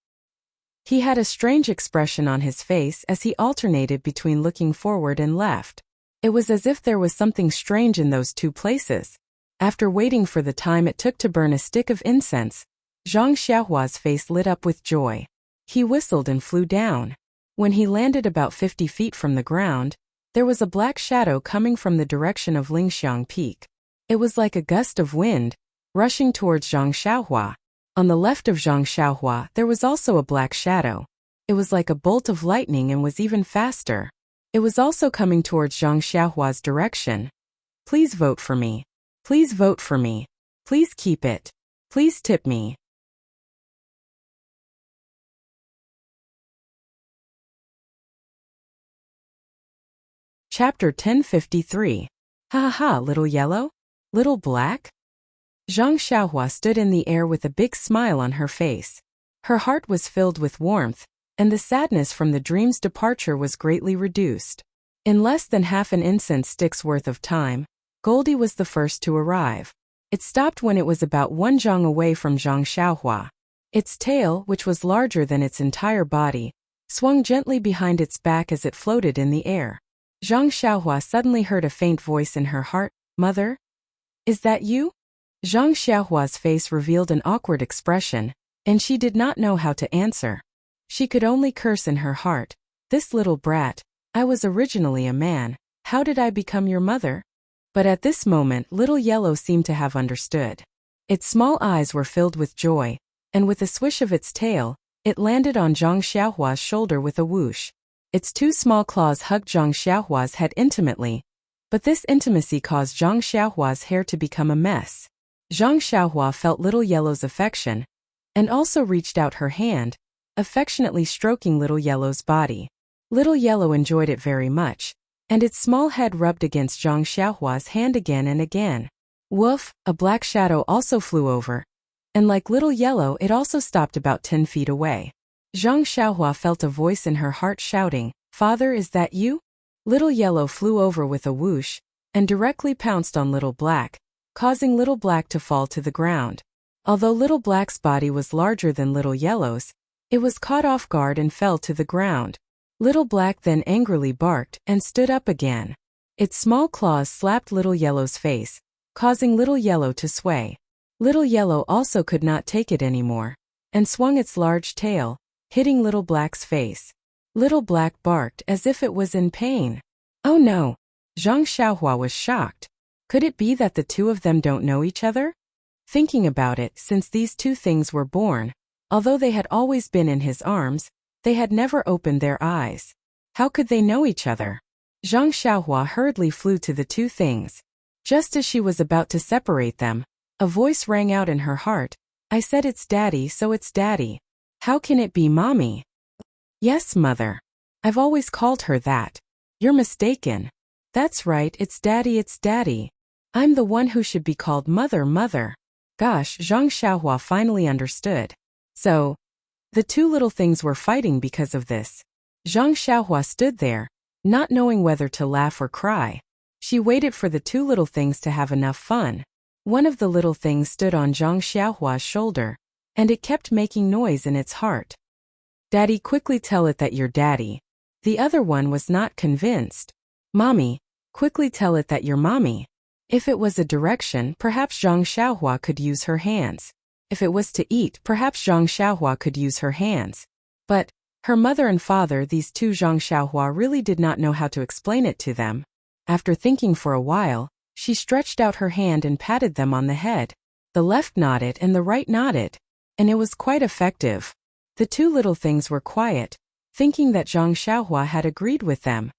[SPEAKER 1] He had a strange expression on his face as he alternated between looking forward and left. It was as if there was something strange in those two places. After waiting for the time it took to burn a stick of incense, Zhang Xiaohua's face lit up with joy. He whistled and flew down. When he landed about 50 feet from the ground, there was a black shadow coming from the direction of Lingxiang Peak. It was like a gust of wind, rushing towards Zhang Xiaohua. On the left of Zhang Xiaohua, there was also a black shadow. It was like a bolt of lightning and was even faster. It was also coming towards Zhang Xiaohua's direction. Please vote for me. Please vote for me. Please keep it. Please tip me. Chapter 1053. Ha ha ha, little yellow? Little black? Zhang Xiaohua stood in the air with a big smile on her face. Her heart was filled with warmth, and the sadness from the dream's departure was greatly reduced. In less than half an incense stick's worth of time, Goldie was the first to arrive. It stopped when it was about 1 zhang away from Zhang Xiaohua. Its tail, which was larger than its entire body, swung gently behind its back as it floated in the air. Zhang Xiaohua suddenly heard a faint voice in her heart. "Mother? Is that you?" Zhang Xiaohua's face revealed an awkward expression, and she did not know how to answer. She could only curse in her heart. "This little brat. I was originally a man. How did I become your mother?" But at this moment Little Yellow seemed to have understood. Its small eyes were filled with joy, and with a swish of its tail, it landed on Zhang Xiaohua's shoulder with a whoosh. Its 2 small claws hugged Zhang Xiaohua's head intimately, but this intimacy caused Zhang Xiaohua's hair to become a mess. Zhang Xiaohua felt Little Yellow's affection, and also reached out her hand, affectionately stroking Little Yellow's body. Little Yellow enjoyed it very much, and its small head rubbed against Zhang Xiaohua's hand again and again. Woof! A black shadow also flew over, and like Little Yellow it also stopped about 10 feet away. Zhang Xiaohua felt a voice in her heart shouting, "Father, is that you?" Little Yellow flew over with a whoosh, and directly pounced on Little Black, causing Little Black to fall to the ground. Although Little Black's body was larger than Little Yellow's, it was caught off guard and fell to the ground. Little Black then angrily barked and stood up again. Its small claws slapped Little Yellow's face, causing Little Yellow to sway. Little Yellow also could not take it anymore, and swung its large tail, hitting Little Black's face. Little Black barked as if it was in pain. "Oh no!" Zhang Xiaohua was shocked. Could it be that the two of them don't know each other? Thinking about it, since these two things were born, although they had always been in his arms, they had never opened their eyes. How could they know each other? Zhang Xiaohua hurriedly flew to the two things. Just as she was about to separate them, a voice rang out in her heart. "I said it's Daddy, so it's Daddy. How can it be Mommy?" "Yes, Mother. I've always called her that." "You're mistaken. That's right, it's Daddy. I'm the one who should be called Mother. Gosh, Zhang Xiaohua finally understood. So, the two little things were fighting because of this. Zhang Xiaohua stood there, not knowing whether to laugh or cry. She waited for the two little things to have enough fun. One of the little things stood on Zhang Xiaohua's shoulder, and it kept making noise in its heart. "Daddy, quickly tell it that you're Daddy." The other one was not convinced. "Mommy, quickly tell it that you're Mommy." If it was a direction, perhaps Zhang Xiaohua could use her hands. If it was to eat, perhaps Zhang Xiaohua could use her hands. But her mother and father, these two, Zhang Xiaohua really did not know how to explain it to them. After thinking for a while, she stretched out her hand and patted them on the head. The left nodded and the right nodded, and it was quite effective. The two little things were quiet, thinking that Zhang Xiaohua had agreed with them.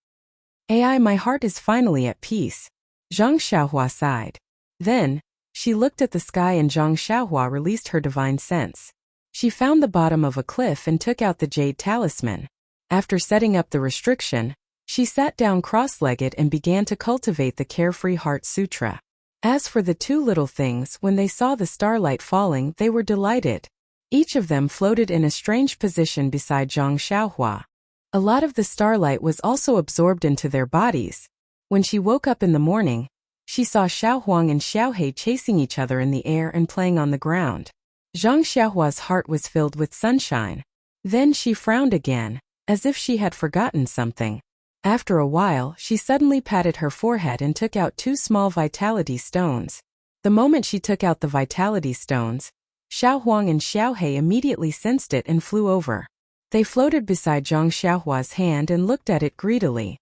[SPEAKER 1] My heart is finally at peace." Zhang Xiaohua sighed. Then, she looked at the sky and Zhang Xiaohua released her divine sense. She found the bottom of a cliff and took out the jade talisman. After setting up the restriction, she sat down cross-legged and began to cultivate the Carefree Heart Sutra. As for the two little things, when they saw the starlight falling, they were delighted. Each of them floated in a strange position beside Zhang Xiaohua. A lot of the starlight was also absorbed into their bodies. When she woke up in the morning, she saw Xiao Huang and Xiao He chasing each other in the air and playing on the ground. Zhang Xiaohua's heart was filled with sunshine. Then she frowned again, as if she had forgotten something. After a while, she suddenly patted her forehead and took out two small vitality stones. The moment she took out the vitality stones, Xiao Huang and Xiao He immediately sensed it and flew over. They floated beside Zhang Xiaohua's hand and looked at it greedily.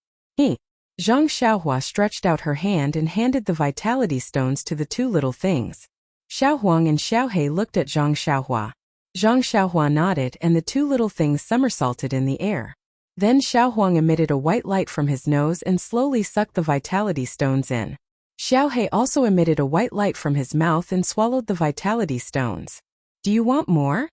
[SPEAKER 1] Zhang Xiaohua stretched out her hand and handed the vitality stones to the two little things. Xiao Huang and Xiao He looked at Zhang Xiaohua. Zhang Xiaohua nodded and the two little things somersaulted in the air. Then Xiao Huang emitted a white light from his nose and slowly sucked the vitality stones in. Xiao He also emitted a white light from his mouth and swallowed the vitality stones. "Do you want more?"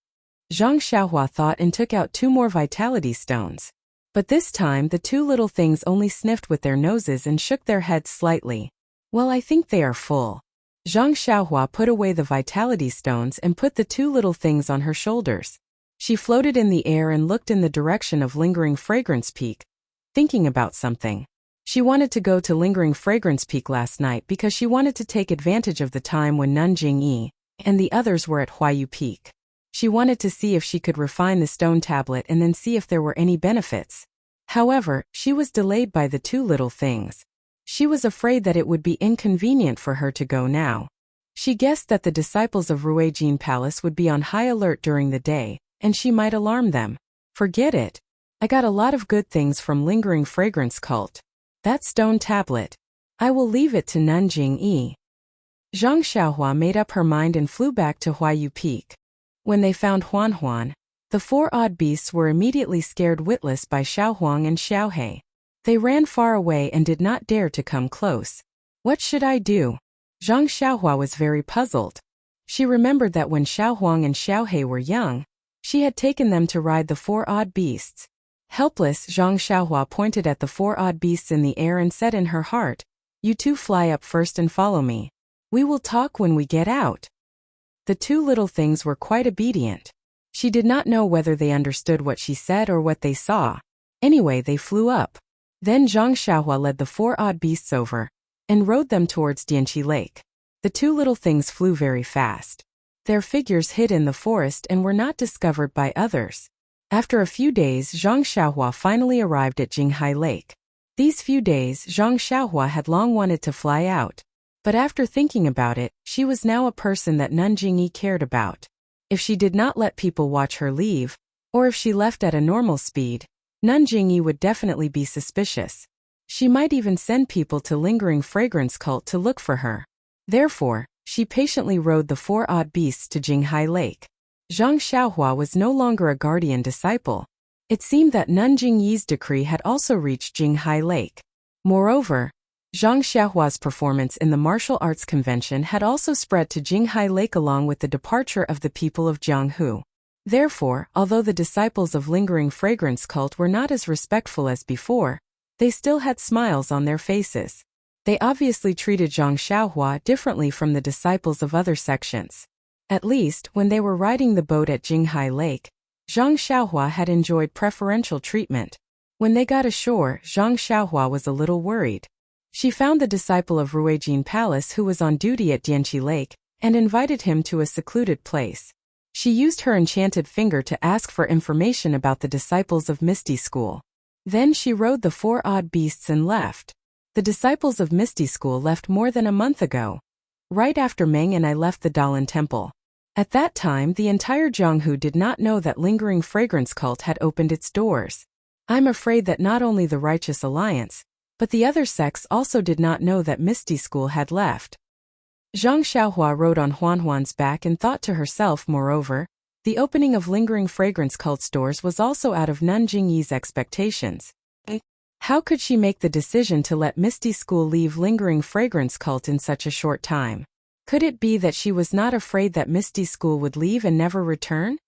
[SPEAKER 1] Zhang Xiaohua thought and took out two more vitality stones. But this time the two little things only sniffed with their noses and shook their heads slightly. "Well, I think they are full." Zhang Xiaohua put away the vitality stones and put the two little things on her shoulders. She floated in the air and looked in the direction of Lingering Fragrance Peak, thinking about something. She wanted to go to Lingering Fragrance Peak last night because she wanted to take advantage of the time when Nanjing Yi and the others were at Huayu Peak. She wanted to see if she could refine the stone tablet and then see if there were any benefits. However, she was delayed by the two little things. She was afraid that it would be inconvenient for her to go now. She guessed that the disciples of Ruijin Palace would be on high alert during the day, and she might alarm them. Forget it. I got a lot of good things from Lingering Fragrance Cult. That stone tablet. I will leave it to Nanjing Yi. Zhang Xiaohua made up her mind and flew back to Huayu Peak. When they found Huan, the four odd beasts were immediately scared witless by Xiaohuang and Xiaohe. They ran far away and did not dare to come close. What should I do? Zhang Xiaohua was very puzzled. She remembered that when Xiaohuang and Xiaohe were young, she had taken them to ride the four odd beasts. Helpless, Zhang Xiaohua pointed at the four odd beasts in the air and said in her heart, "You two fly up first and follow me. We will talk when we get out." The two little things were quite obedient. She did not know whether they understood what she said or what they saw. Anyway, they flew up. Then Zhang Xiaohua led the four odd beasts over and rode them towards Dianqi Lake. The two little things flew very fast. Their figures hid in the forest and were not discovered by others. After a few days, Zhang Xiaohua finally arrived at Jinghai Lake. These few days, Zhang Xiaohua had long wanted to fly out. But after thinking about it, she was now a person that Nanjing Yi cared about. If she did not let people watch her leave, or if she left at a normal speed, Nanjing Yi would definitely be suspicious. She might even send people to Lingering Fragrance Cult to look for her. Therefore, she patiently rode the four odd beasts to Jinghai Lake. Zhang Xiaohua was no longer a guardian disciple. It seemed that Nanjing Yi's decree had also reached Jinghai Lake. Moreover, Zhang Xiaohua's performance in the martial arts convention had also spread to Jinghai Lake along with the departure of the people of Jianghu. Therefore, although the disciples of Lingering Fragrance Cult were not as respectful as before, they still had smiles on their faces. They obviously treated Zhang Xiaohua differently from the disciples of other sections. At least, when they were riding the boat at Jinghai Lake, Zhang Xiaohua had enjoyed preferential treatment. When they got ashore, Zhang Xiaohua was a little worried. She found the disciple of Ruijin Palace who was on duty at Dianqi Lake and invited him to a secluded place. She used her enchanted finger to ask for information about the disciples of Misty School. Then she rode the four odd beasts and left. The disciples of Misty School left more than a month ago. Right after Meng and I left the Dalan Temple. At that time, the entire Jianghu did not know that Lingering Fragrance Cult had opened its doors. I'm afraid that not only the Righteous Alliance, but the other sects also did not know that Misty School had left. Zhang Xiaohua rode on Huan's back and thought to herself, moreover, the opening of Lingering Fragrance Cult's doors was also out of Nanjing Yi's expectations. How could she make the decision to let Misty School leave Lingering Fragrance Cult in such a short time? Could it be that she was not afraid that Misty School would leave and never return?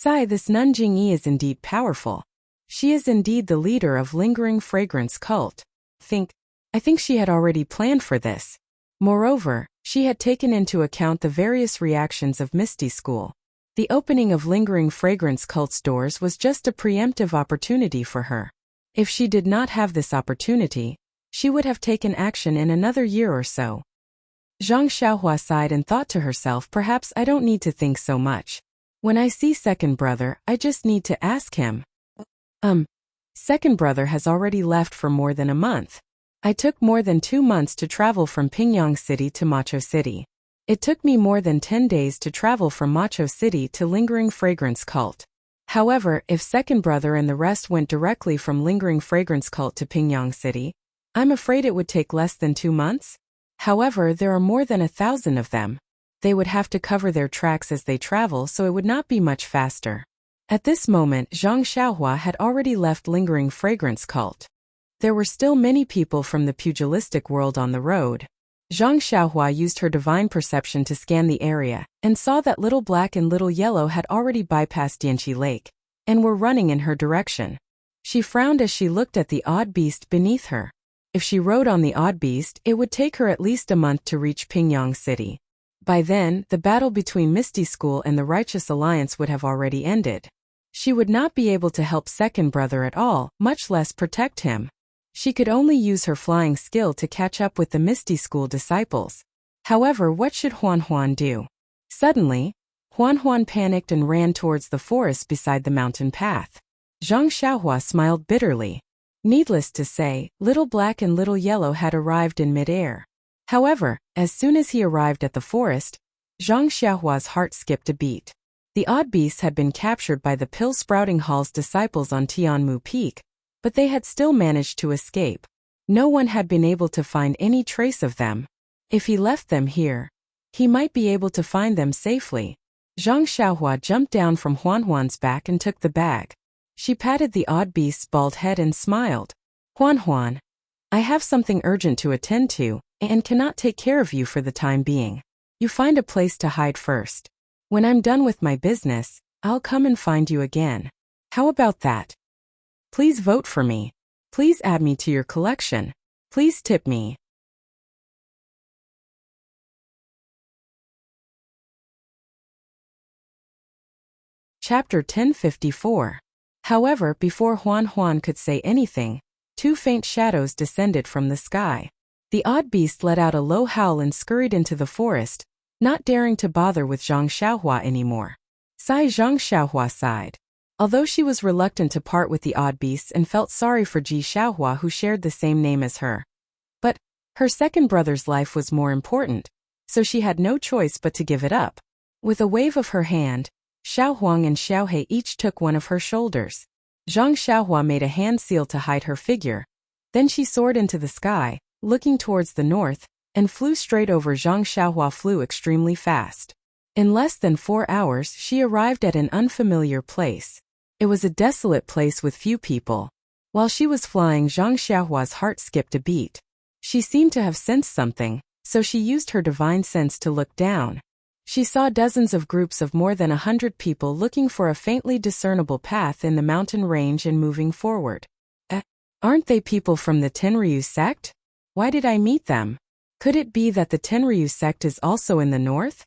[SPEAKER 1] This Nanjing Yi is indeed powerful. She is indeed the leader of Lingering Fragrance Cult. I think she had already planned for this. Moreover, she had taken into account the various reactions of Misty School. The opening of Lingering Fragrance Cult's doors was just a preemptive opportunity for her. If she did not have this opportunity, she would have taken action in another year or so. Zhang Xiaohua sighed and thought to herself, perhaps I don't need to think so much. When I see second brother, I just need to ask him. Second brother has already left for more than a month. I took more than 2 months to travel from Pingyang City to Macho City. It took me more than 10 days to travel from Macho City to Lingering Fragrance Cult. However, if second brother and the rest went directly from Lingering Fragrance Cult to Pingyang City, I'm afraid it would take less than 2 months. However, there are more than 1,000 of them. They would have to cover their tracks as they travel, so it would not be much faster. At this moment, Zhang Xiaohua had already left Lingering Fragrance Cult. There were still many people from the pugilistic world on the road. Zhang Xiaohua used her divine perception to scan the area, and saw that Little Black and Little Yellow had already bypassed Dianqi Lake, and were running in her direction. She frowned as she looked at the odd beast beneath her. If she rode on the odd beast, it would take her at least a month to reach Pingyang City. By then, the battle between Misty School and the Righteous Alliance would have already ended. She would not be able to help second brother at all, much less protect him. She could only use her flying skill to catch up with the Misty School disciples. However, what should Huan Huan do? Suddenly, Huan Huan panicked and ran towards the forest beside the mountain path. Zhang Xiaohua smiled bitterly. Needless to say, Little Black and Little Yellow had arrived in midair. However, as soon as he arrived at the forest, Zhang Xiaohua's heart skipped a beat. The odd beasts had been captured by the Pill Sprouting Hall's disciples on Tianmu Peak, but they had still managed to escape. No one had been able to find any trace of them. If he left them here, he might be able to find them safely. Zhang Xiaohua jumped down from Huan Huan's back and took the bag. She patted the odd beast's bald head and smiled. Huan Huan, I have something urgent to attend to, and cannot take care of you for the time being. You find a place to hide first. When I'm done with my business, I'll come and find you again. How about that? Please vote for me. Please add me to your collection. Please tip me. Chapter 1054. However, before Huan Huan could say anything, two faint shadows descended from the sky. The odd beast let out a low howl and scurried into the forest, not daring to bother with Zhang Xiaohua anymore. Zhang Xiaohua sighed. Although she was reluctant to part with the odd beasts and felt sorry for Ji Xiaohua who shared the same name as her. But her second brother's life was more important, so she had no choice but to give it up. With a wave of her hand, Xiao Huang and Xiao He each took one of her shoulders. Zhang Xiaohua made a hand seal to hide her figure. Then she soared into the sky, looking towards the north, and flew straight over. Zhang Xiaohua flew extremely fast. In less than 4 hours, she arrived at an unfamiliar place. It was a desolate place with few people. While she was flying, Zhang Xiaohua's heart skipped a beat. She seemed to have sensed something, so she used her divine sense to look down. She saw dozens of groups of more than 100 people looking for a faintly discernible path in the mountain range and moving forward. Aren't they people from the Tenryu sect? Why did I meet them? Could it be that the Tenryu sect is also in the north?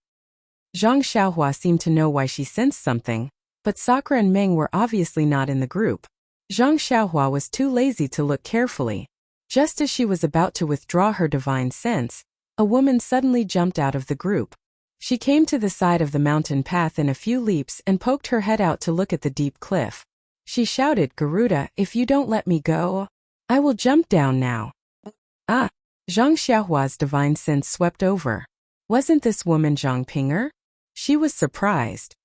[SPEAKER 1] Zhang Xiaohua seemed to know why she sensed something, but Sakura and Meng were obviously not in the group. Zhang Xiaohua was too lazy to look carefully. Just as she was about to withdraw her divine sense, a woman suddenly jumped out of the group. She came to the side of the mountain path in a few leaps and poked her head out to look at the deep cliff. She shouted, "Garuda, if you don't let me go, I will jump down now." Ah! Zhang Xiaohua's divine sense swept over. Wasn't this woman Zhang Pinger? She was surprised.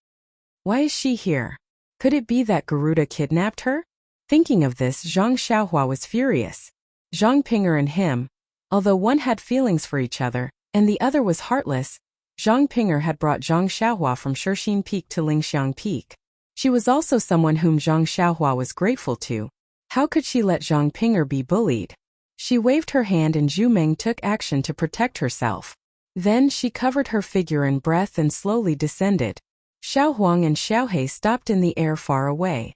[SPEAKER 1] Why is she here? Could it be that Garuda kidnapped her? Thinking of this, Zhang Xiaohua was furious. Zhang Pinger and him, although one had feelings for each other, and the other was heartless, Zhang Pinger had brought Zhang Xiaohua from Shixin Peak to Lingxiang Peak. She was also someone whom Zhang Xiaohua was grateful to. How could she let Zhang Pinger be bullied? She waved her hand and Zhu Meng took action to protect herself. Then she covered her figure in breath and slowly descended. Xiao Huang and Xiao He stopped in the air far away.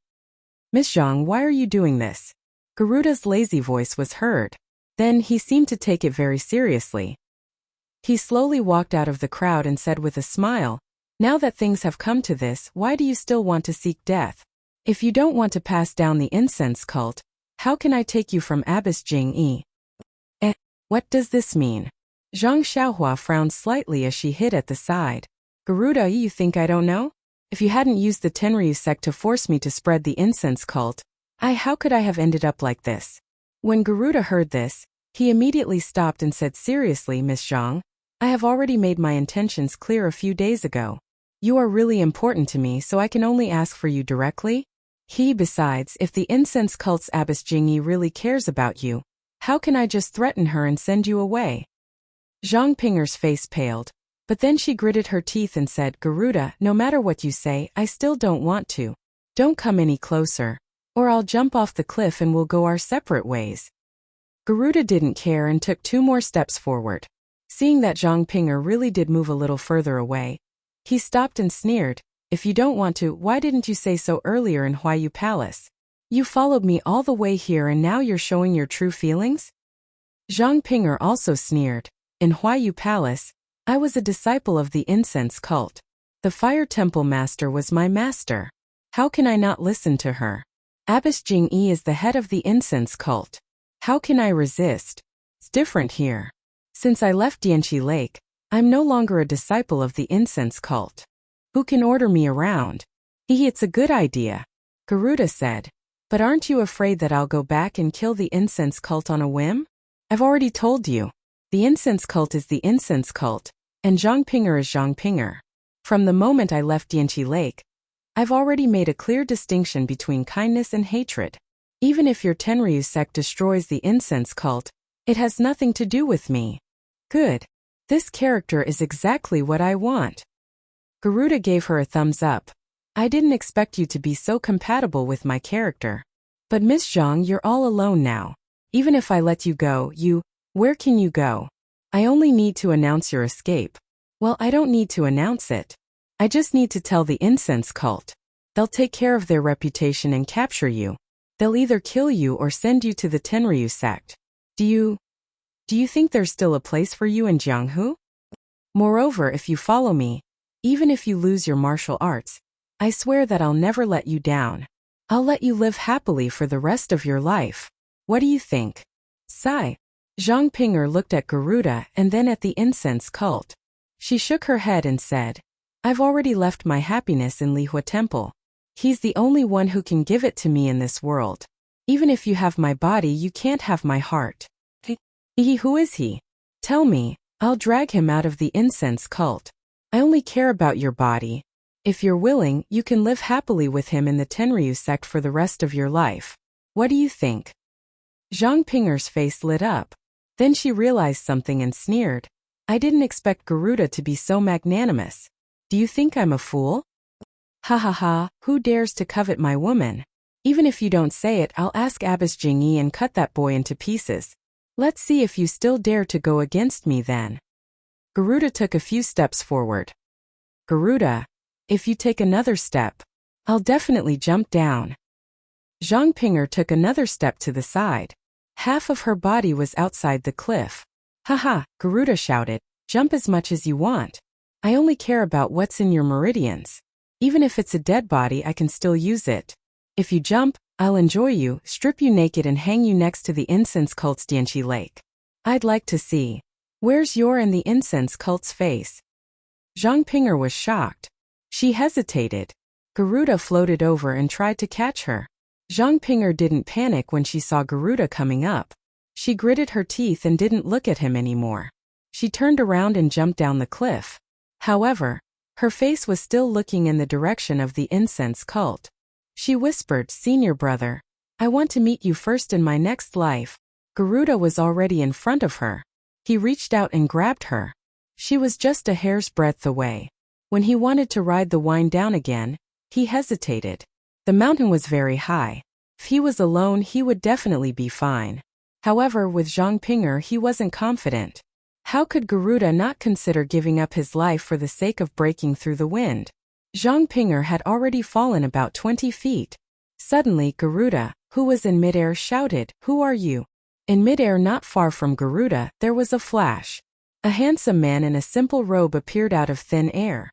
[SPEAKER 1] "Miss Zhang, why are you doing this?" Garuda's lazy voice was heard. Then he seemed to take it very seriously. He slowly walked out of the crowd and said with a smile, "Now that things have come to this, why do you still want to seek death? If you don't want to pass down the incense cult, how can I take you from Abbess Jingyi?" What does this mean? Zhang Xiaohua frowned slightly as she hid at the side. "Garuda, you think I don't know? If you hadn't used the Tenryu sect to force me to spread the incense cult, how could I have ended up like this?" When Garuda heard this, he immediately stopped and said seriously, "Miss Zhang, I have already made my intentions clear a few days ago. You are really important to me, so I can only ask for you directly. Besides, if the incense cult's Abbess Jingyi really cares about you, how can I just threaten her and send you away?" Zhang Pinger's face paled, but then she gritted her teeth and said, "Garuda, no matter what you say, I still don't want to. Don't come any closer, or I'll jump off the cliff and we'll go our separate ways." Garuda didn't care and took 2 more steps forward. Seeing that Zhang Pinger really did move a little further away, he stopped and sneered, "If you don't want to, why didn't you say so earlier in Huayu Palace? You followed me all the way here and now you're showing your true feelings?" Zhang Pinger also sneered, "In Huayu Palace, I was a disciple of the incense cult. The fire temple master was my master. How can I not listen to her? Abbess Jing-yi is the head of the incense cult. How can I resist? It's different here. Since I left Dianchi Lake, I'm no longer a disciple of the incense cult. Who can order me around? It's a good idea, Garuda said. But aren't you afraid that I'll go back and kill the incense cult on a whim? I've already told you. The incense cult is the incense cult, and Zhangpinger is Zhangpinger. From the moment I left Dianchi Lake, I've already made a clear distinction between kindness and hatred. Even if your Tenryu sect destroys the incense cult, it has nothing to do with me. Good. This character is exactly what I want. Garuda gave her a thumbs up. I didn't expect you to be so compatible with my character. But Miss Zhang, you're all alone now. Even if I let you go, where can you go? I only need to announce your escape. Well, I don't need to announce it. I just need to tell the incense cult. They'll take care of their reputation and capture you. They'll either kill you or send you to the Tenryu sect. Do you think there's still a place for you in Jianghu? Moreover, if you follow me, even if you lose your martial arts, I swear that I'll never let you down. I'll let you live happily for the rest of your life. What do you think? Sigh. Zhangpinger looked at Garuda and then at the incense cult. She shook her head and said, I've already left my happiness in Lihua Temple. He's the only one who can give it to me in this world. Even if you have my body, you can't have my heart. Who is he? Tell me, I'll drag him out of the incense cult. I only care about your body. If you're willing, you can live happily with him in the Tenryu sect for the rest of your life. What do you think? Zhangpinger's face lit up. Then she realized something and sneered. I didn't expect Garuda to be so magnanimous. Do you think I'm a fool? Ha ha ha, who dares to covet my woman? Even if you don't say it, I'll ask Abbess Jingyi and cut that boy into pieces. Let's see if you still dare to go against me then. Garuda took a few steps forward. Garuda, if you take another step, I'll definitely jump down. Zhangpinger took another step to the side. Half of her body was outside the cliff. Haha, Garuda shouted, jump as much as you want. I only care about what's in your meridians. Even if it's a dead body, I can still use it. If you jump, I'll enjoy you, strip you naked and hang you next to the incense cult's Dianchi Lake. I'd like to see. Where's your and the incense cult's face? Zhangpinger was shocked. She hesitated. Garuda floated over and tried to catch her. Zhangpinger didn't panic when she saw Garuda coming up. She gritted her teeth and didn't look at him anymore. She turned around and jumped down the cliff. However, her face was still looking in the direction of the incense cult. She whispered, Senior brother, I want to meet you first in my next life. Garuda was already in front of her. He reached out and grabbed her. She was just a hair's breadth away. When he wanted to ride the wind down again, he hesitated. The mountain was very high. If he was alone, he would definitely be fine. However, with Zhangpinger, he wasn't confident. How could Garuda not consider giving up his life for the sake of breaking through the wind? Zhangpinger had already fallen about 20 feet. Suddenly, Garuda, who was in midair, shouted, Who are you? In midair not far from Garuda, there was a flash. A handsome man in a simple robe appeared out of thin air.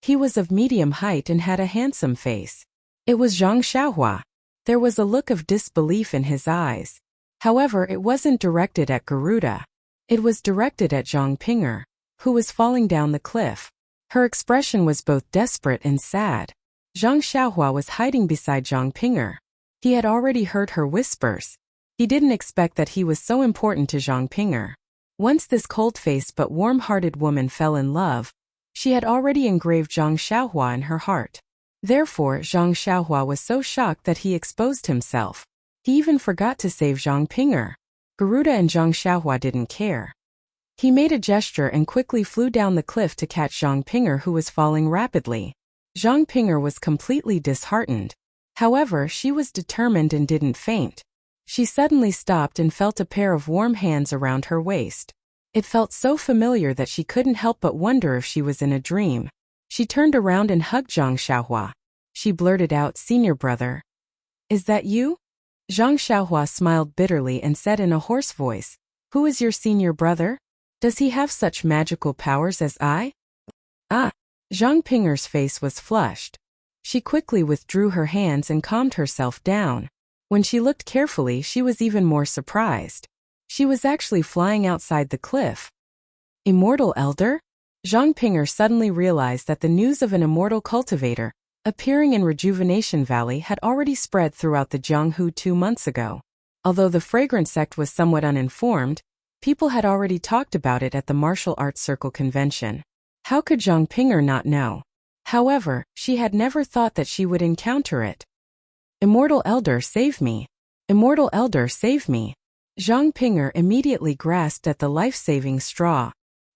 [SPEAKER 1] He was of medium height and had a handsome face. It was Zhang Xiaohua. There was a look of disbelief in his eyes. However, it wasn't directed at Garuda. It was directed at Zhangpinger, who was falling down the cliff. Her expression was both desperate and sad. Zhang Xiaohua was hiding beside Zhangpinger. He had already heard her whispers. He didn't expect that he was so important to Zhangpinger. Once this cold-faced but warm-hearted woman fell in love, she had already engraved Zhang Xiaohua in her heart. Therefore, Zhang Xiaohua was so shocked that he exposed himself. He even forgot to save Zhangpinger. Garuda and Zhang Xiaohua didn't care. He made a gesture and quickly flew down the cliff to catch Zhangpinger, who was falling rapidly. Zhangpinger was completely disheartened. However, she was determined and didn't faint. She suddenly stopped and felt a pair of warm hands around her waist. It felt so familiar that she couldn't help but wonder if she was in a dream. She turned around and hugged Zhang Xiaohua. She blurted out, Senior brother. Is that you? Zhang Xiaohua smiled bitterly and said in a hoarse voice, Who is your senior brother? Does he have such magical powers as I? Ah! Zhang Pinger's face was flushed. She quickly withdrew her hands and calmed herself down. When she looked carefully, she was even more surprised. She was actually flying outside the cliff. Immortal Elder? Zhang Pinger suddenly realized that the news of an immortal cultivator appearing in Rejuvenation Valley had already spread throughout the Jianghu 2 months ago. Although the fragrant sect was somewhat uninformed, people had already talked about it at the Martial Arts Circle convention. How could Zhang Pinger not know? However, she had never thought that she would encounter it. Immortal Elder, save me! Immortal Elder, save me! Zhang Pinger immediately grasped at the life-saving straw.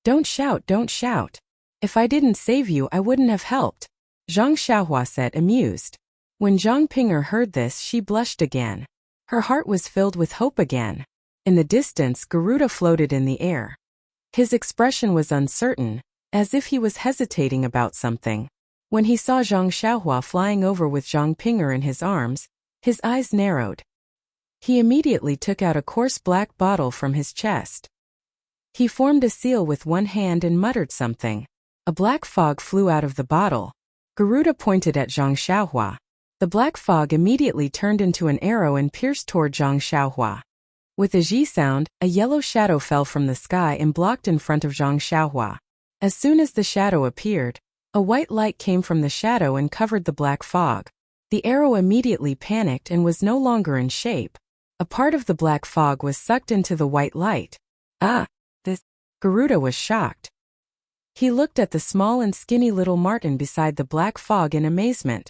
[SPEAKER 1] Don't shout, don't shout. If I didn't save you, I wouldn't have helped, Zhang Xiaohua said, amused. When Zhang Pinger heard this, she blushed again. Her heart was filled with hope again. In the distance, Garuda floated in the air. His expression was uncertain, as if he was hesitating about something. When he saw Zhang Xiaohua flying over with Zhang Pinger in his arms, his eyes narrowed. He immediately took out a coarse black bottle from his chest. He formed a seal with one hand and muttered something. A black fog flew out of the bottle. Garuda pointed at Zhang Xiaohua. The black fog immediately turned into an arrow and pierced toward Zhang Xiaohua. With a zhi sound, a yellow shadow fell from the sky and blocked in front of Zhang Xiaohua. As soon as the shadow appeared, a white light came from the shadow and covered the black fog. The arrow immediately panicked and was no longer in shape. A part of the black fog was sucked into the white light. Ah! This... Garuda was shocked. He looked at the small and skinny little marten beside the black fog in amazement.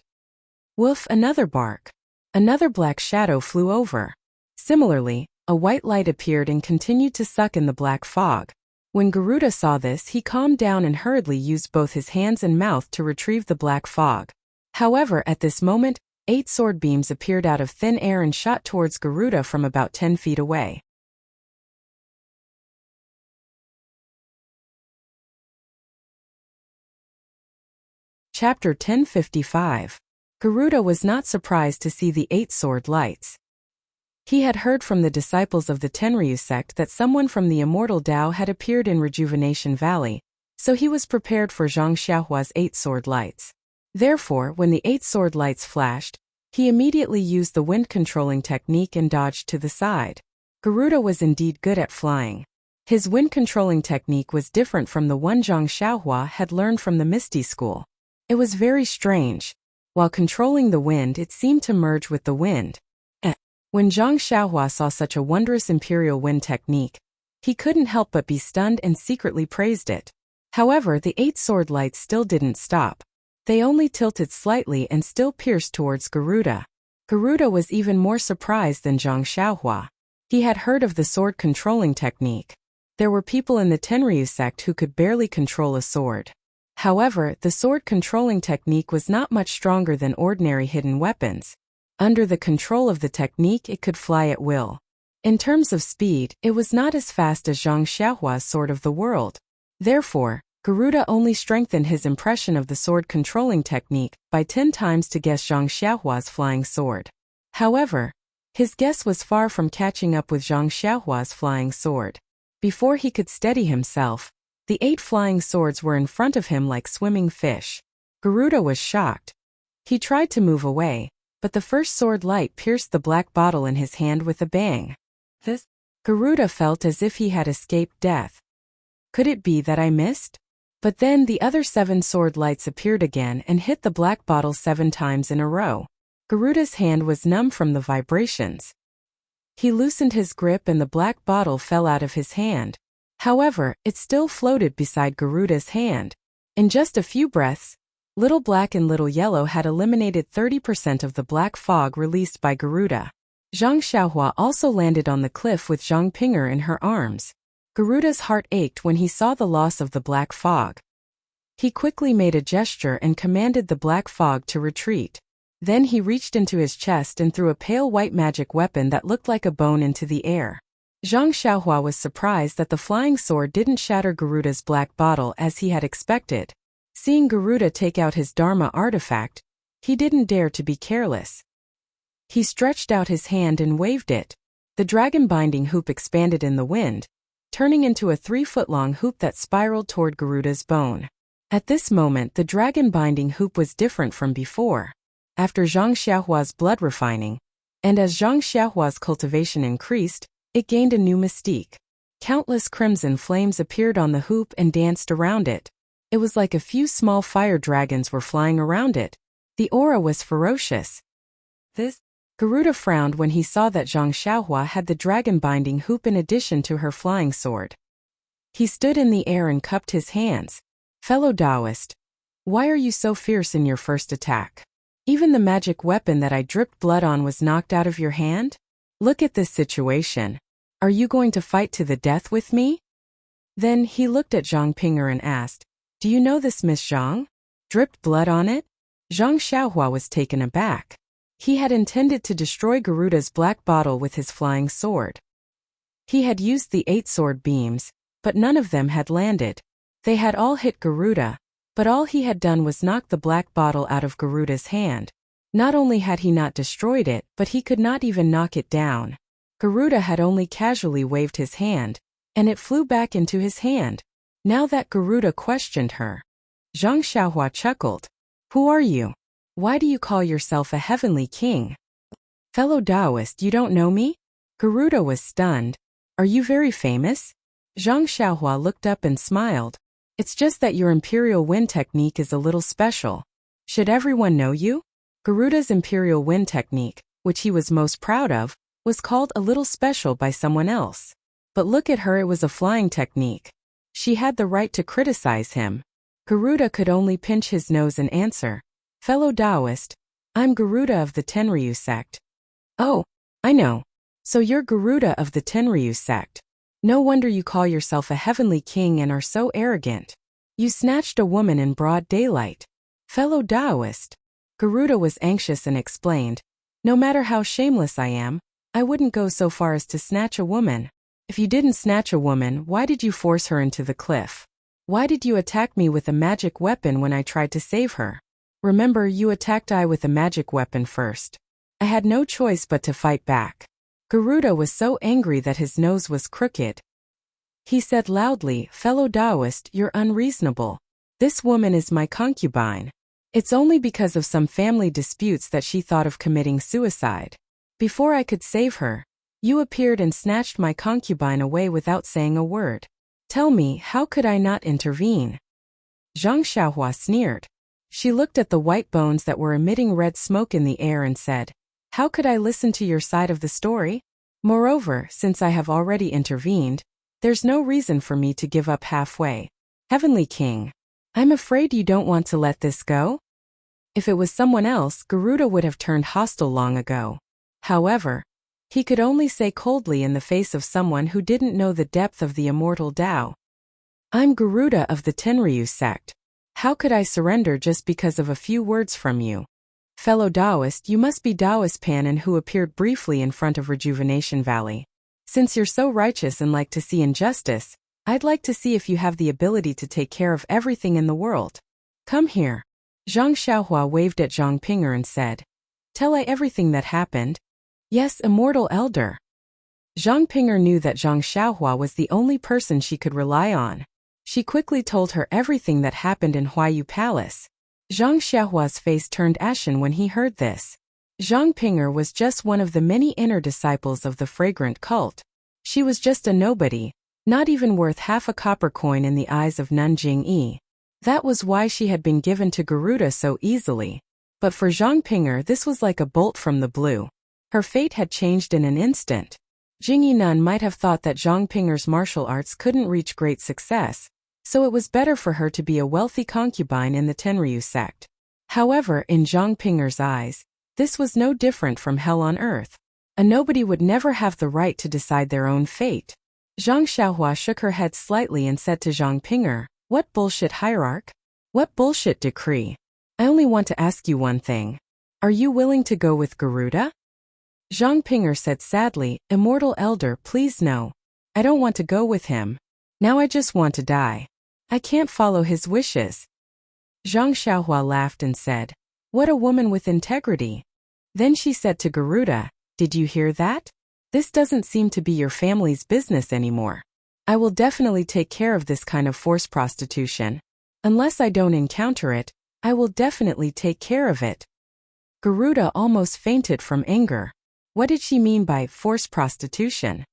[SPEAKER 1] Woof! Another bark. Another black shadow flew over. Similarly, a white light appeared and continued to suck in the black fog. When Garuda saw this, he calmed down and hurriedly used both his hands and mouth to retrieve the black fog. However, at this moment, 8 sword beams appeared out of thin air and shot towards Garuda from about 10 feet away. Chapter 1055. Garuda was not surprised to see the 8 sword lights. He had heard from the disciples of the Tenryu sect that someone from the immortal Tao had appeared in Rejuvenation Valley, so he was prepared for Zhang Xiaohua's 8 sword lights. Therefore, when the 8 sword lights flashed, he immediately used the wind-controlling technique and dodged to the side. Garuda was indeed good at flying. His wind-controlling technique was different from the one Zhang Xiaohua had learned from the Misty School. It was very strange. While controlling the wind, it seemed to merge with the wind. When Zhang Xiaohua saw such a wondrous imperial wind technique, he couldn't help but be stunned and secretly praised it. However, the 8 sword lights still didn't stop. They only tilted slightly and still pierced towards Garuda. Garuda was even more surprised than Zhang Xiaohua. He had heard of the sword controlling technique. There were people in the Tenryu sect who could barely control a sword. However, the sword controlling technique was not much stronger than ordinary hidden weapons. Under the control of the technique, it could fly at will. In terms of speed, it was not as fast as Zhang Xiaohua's Sword of the World. Therefore, Garuda only strengthened his impression of the sword controlling technique by 10 times to guess Zhang Xiaohua's flying sword. However, his guess was far from catching up with Zhang Xiaohua's flying sword. Before he could steady himself, the 8 flying swords were in front of him like swimming fish. Garuda was shocked. He tried to move away, but the first sword light pierced the black bottle in his hand with a bang. Garuda felt as if he had escaped death. Could it be that I missed? But then the other 7 sword lights appeared again and hit the black bottle 7 times in a row. Garuda's hand was numb from the vibrations. He loosened his grip and the black bottle fell out of his hand. However, it still floated beside Garuda's hand. In just a few breaths, Little Black and Little Yellow had eliminated 30% of the black fog released by Garuda. Zhang Xiaohua also landed on the cliff with Zhang Pinger in her arms. Garuda's heart ached when he saw the loss of the black fog. He quickly made a gesture and commanded the black fog to retreat. Then he reached into his chest and threw a pale white magic weapon that looked like a bone into the air. Zhang Xiaohua was surprised that the flying sword didn't shatter Garuda's black bottle as he had expected. Seeing Garuda take out his Dharma artifact, he didn't dare to be careless. He stretched out his hand and waved it. The dragon binding hoop expanded in the wind. turning into a 3-foot-long hoop that spiraled toward Garuda's bone. At this moment, the dragon-binding hoop was different from before. After Zhang Xiaohua's blood refining, and as Zhang Xiaohua's cultivation increased, it gained a new mystique. Countless crimson flames appeared on the hoop and danced around it. It was like a few small fire dragons were flying around it. The aura was ferocious. Garuda frowned when he saw that Zhang Xiaohua had the dragon-binding hoop in addition to her flying sword. He stood in the air and cupped his hands. Fellow Taoist, why are you so fierce in your first attack? Even the magic weapon that I dripped blood on was knocked out of your hand? Look at this situation. Are you going to fight to the death with me? Then he looked at Zhang Ping'er and asked, do you know this Miss Zhang? Dripped blood on it? Zhang Xiaohua was taken aback. He had intended to destroy Garuda's black bottle with his flying sword. He had used the 8 sword beams, but none of them had landed. They had all hit Garuda, but all he had done was knock the black bottle out of Garuda's hand. Not only had he not destroyed it, but he could not even knock it down. Garuda had only casually waved his hand, and it flew back into his hand. Now that Garuda questioned her, Zhang Xiaohua chuckled. Who are you? Why do you call yourself a heavenly king? Fellow Taoist, you don't know me? Garuda was stunned. Are you very famous? Zhang Xiaohua looked up and smiled. It's just that your imperial wind technique is a little special. Should everyone know you? Garuda's imperial wind technique, which he was most proud of, was called a little special by someone else. But look at her, it was a flying technique. She had the right to criticize him. Garuda could only pinch his nose and answer. Fellow Taoist, I'm Garuda of the Tenryu sect. Oh, I know. So you're Garuda of the Tenryu sect. No wonder you call yourself a heavenly king and are so arrogant. You snatched a woman in broad daylight. Fellow Taoist. Garuda was anxious and explained. No matter how shameless I am, I wouldn't go so far as to snatch a woman. If you didn't snatch a woman, why did you force her into the cliff? Why did you attack me with a magic weapon when I tried to save her? Remember, you attacked I with a magic weapon first. I had no choice but to fight back. Garuda was so angry that his nose was crooked. He said loudly, Fellow Taoist, you're unreasonable. This woman is my concubine. It's only because of some family disputes that she thought of committing suicide. Before I could save her, you appeared and snatched my concubine away without saying a word. Tell me, how could I not intervene? Zhang Xiaohua sneered. She looked at the white bones that were emitting red smoke in the air and said, how could I listen to your side of the story? Moreover, since I have already intervened, there's no reason for me to give up halfway. Heavenly King, I'm afraid you don't want to let this go? If it was someone else, Garuda would have turned hostile long ago. However, he could only say coldly in the face of someone who didn't know the depth of the immortal Tao. I'm Garuda of the Tenryu sect. How could I surrender just because of a few words from you? Fellow Taoist, you must be Taoist Panin who appeared briefly in front of Rejuvenation Valley. Since you're so righteous and like to see injustice, I'd like to see if you have the ability to take care of everything in the world. Come here. Zhang Xiaohua waved at Zhang Ping'er and said, tell I everything that happened. Yes, immortal elder. Zhang Ping'er knew that Zhang Xiaohua was the only person she could rely on. She quickly told her everything that happened in Huayu Palace. Zhang Xiaohua's face turned ashen when he heard this. Zhang Ping'er was just one of the many inner disciples of the fragrant cult. She was just a nobody, not even worth half a copper coin in the eyes of Nun Jingyi. That was why she had been given to Garuda so easily. But for Zhang Ping'er, this was like a bolt from the blue. Her fate had changed in an instant. Jingyi Nun might have thought that Zhang Ping'er's martial arts couldn't reach great success, so it was better for her to be a wealthy concubine in the Tenryu sect. However, in Zhang Ping'er's eyes, this was no different from hell on earth. A nobody would never have the right to decide their own fate. Zhang Xiaohua shook her head slightly and said to Zhang Ping'er, what bullshit hierarch? What bullshit decree? I only want to ask you one thing. Are you willing to go with Garuda? Zhang Ping'er said sadly, Immortal Elder, please no. I don't want to go with him. Now I just want to die. I can't follow his wishes. Zhang Xiaohua laughed and said, what a woman with integrity. Then she said to Garuda, did you hear that? This doesn't seem to be your family's business anymore. I will definitely take care of this kind of forced prostitution. Unless I don't encounter it, I will definitely take care of it. Garuda almost fainted from anger. What did she mean by forced prostitution?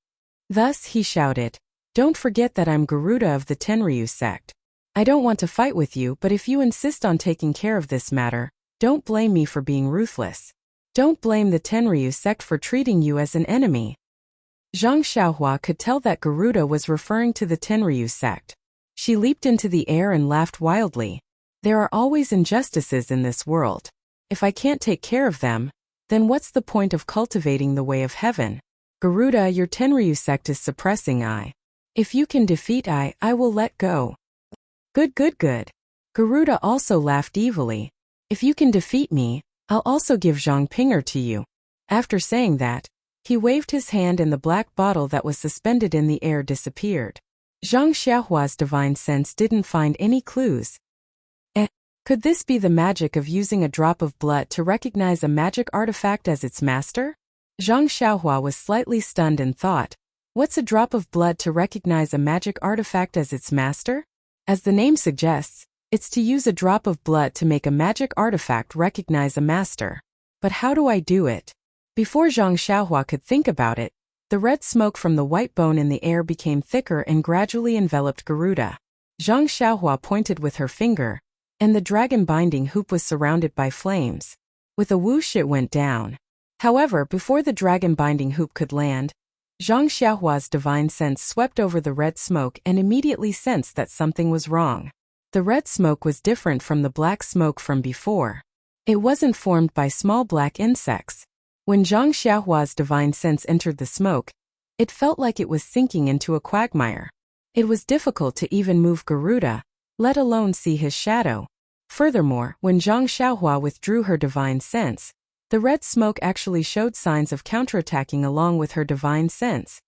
[SPEAKER 1] Thus he shouted, "Don't forget that I'm Garuda of the Tenryu sect. I don't want to fight with you, but if you insist on taking care of this matter, don't blame me for being ruthless. Don't blame the Tenryu sect for treating you as an enemy." Zhang Xiaohua could tell that Garuda was referring to the Tenryu sect. She leaped into the air and laughed wildly. There are always injustices in this world. If I can't take care of them, then what's the point of cultivating the way of heaven? Garuda, your Tenryu sect is suppressing I. If you can defeat I will let go. Good, good, good. Garuda also laughed evilly. If you can defeat me, I'll also give Zhang Pinger to you. After saying that, he waved his hand and the black bottle that was suspended in the air disappeared. Zhang Xiaohua's divine sense didn't find any clues. Could this be the magic of using a drop of blood to recognize a magic artifact as its master? Zhang Xiaohua was slightly stunned and thought, what's a drop of blood to recognize a magic artifact as its master? As the name suggests, it's to use a drop of blood to make a magic artifact recognize a master. But how do I do it? Before Zhang Xiaohua could think about it, the red smoke from the white bone in the air became thicker and gradually enveloped Garuda. Zhang Xiaohua pointed with her finger, and the dragon binding hoop was surrounded by flames. With a whoosh it went down. However, before the dragon binding hoop could land, Zhang Xiaohua's divine sense swept over the red smoke and immediately sensed that something was wrong. The red smoke was different from the black smoke from before. It wasn't formed by small black insects. When Zhang Xiaohua's divine sense entered the smoke, it felt like it was sinking into a quagmire. It was difficult to even move Garuda, let alone see his shadow. Furthermore, when Zhang Xiaohua withdrew her divine sense, the red smoke actually showed signs of counterattacking along with her divine sense.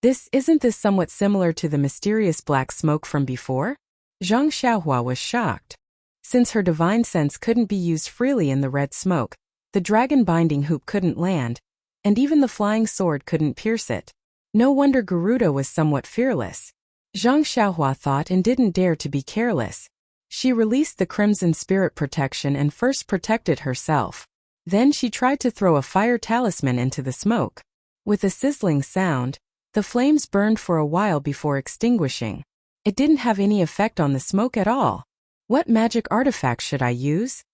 [SPEAKER 1] Isn't this somewhat similar to the mysterious black smoke from before? Zhang Xiaohua was shocked. Since her divine sense couldn't be used freely in the red smoke, the dragon binding hoop couldn't land, and even the flying sword couldn't pierce it. No wonder Garuda was somewhat fearless. Zhang Xiaohua thought and didn't dare to be careless. She released the crimson spirit protection and first protected herself. Then she tried to throw a fire talisman into the smoke. With a sizzling sound, the flames burned for a while before extinguishing. It didn't have any effect on the smoke at all. What magic artifact should I use?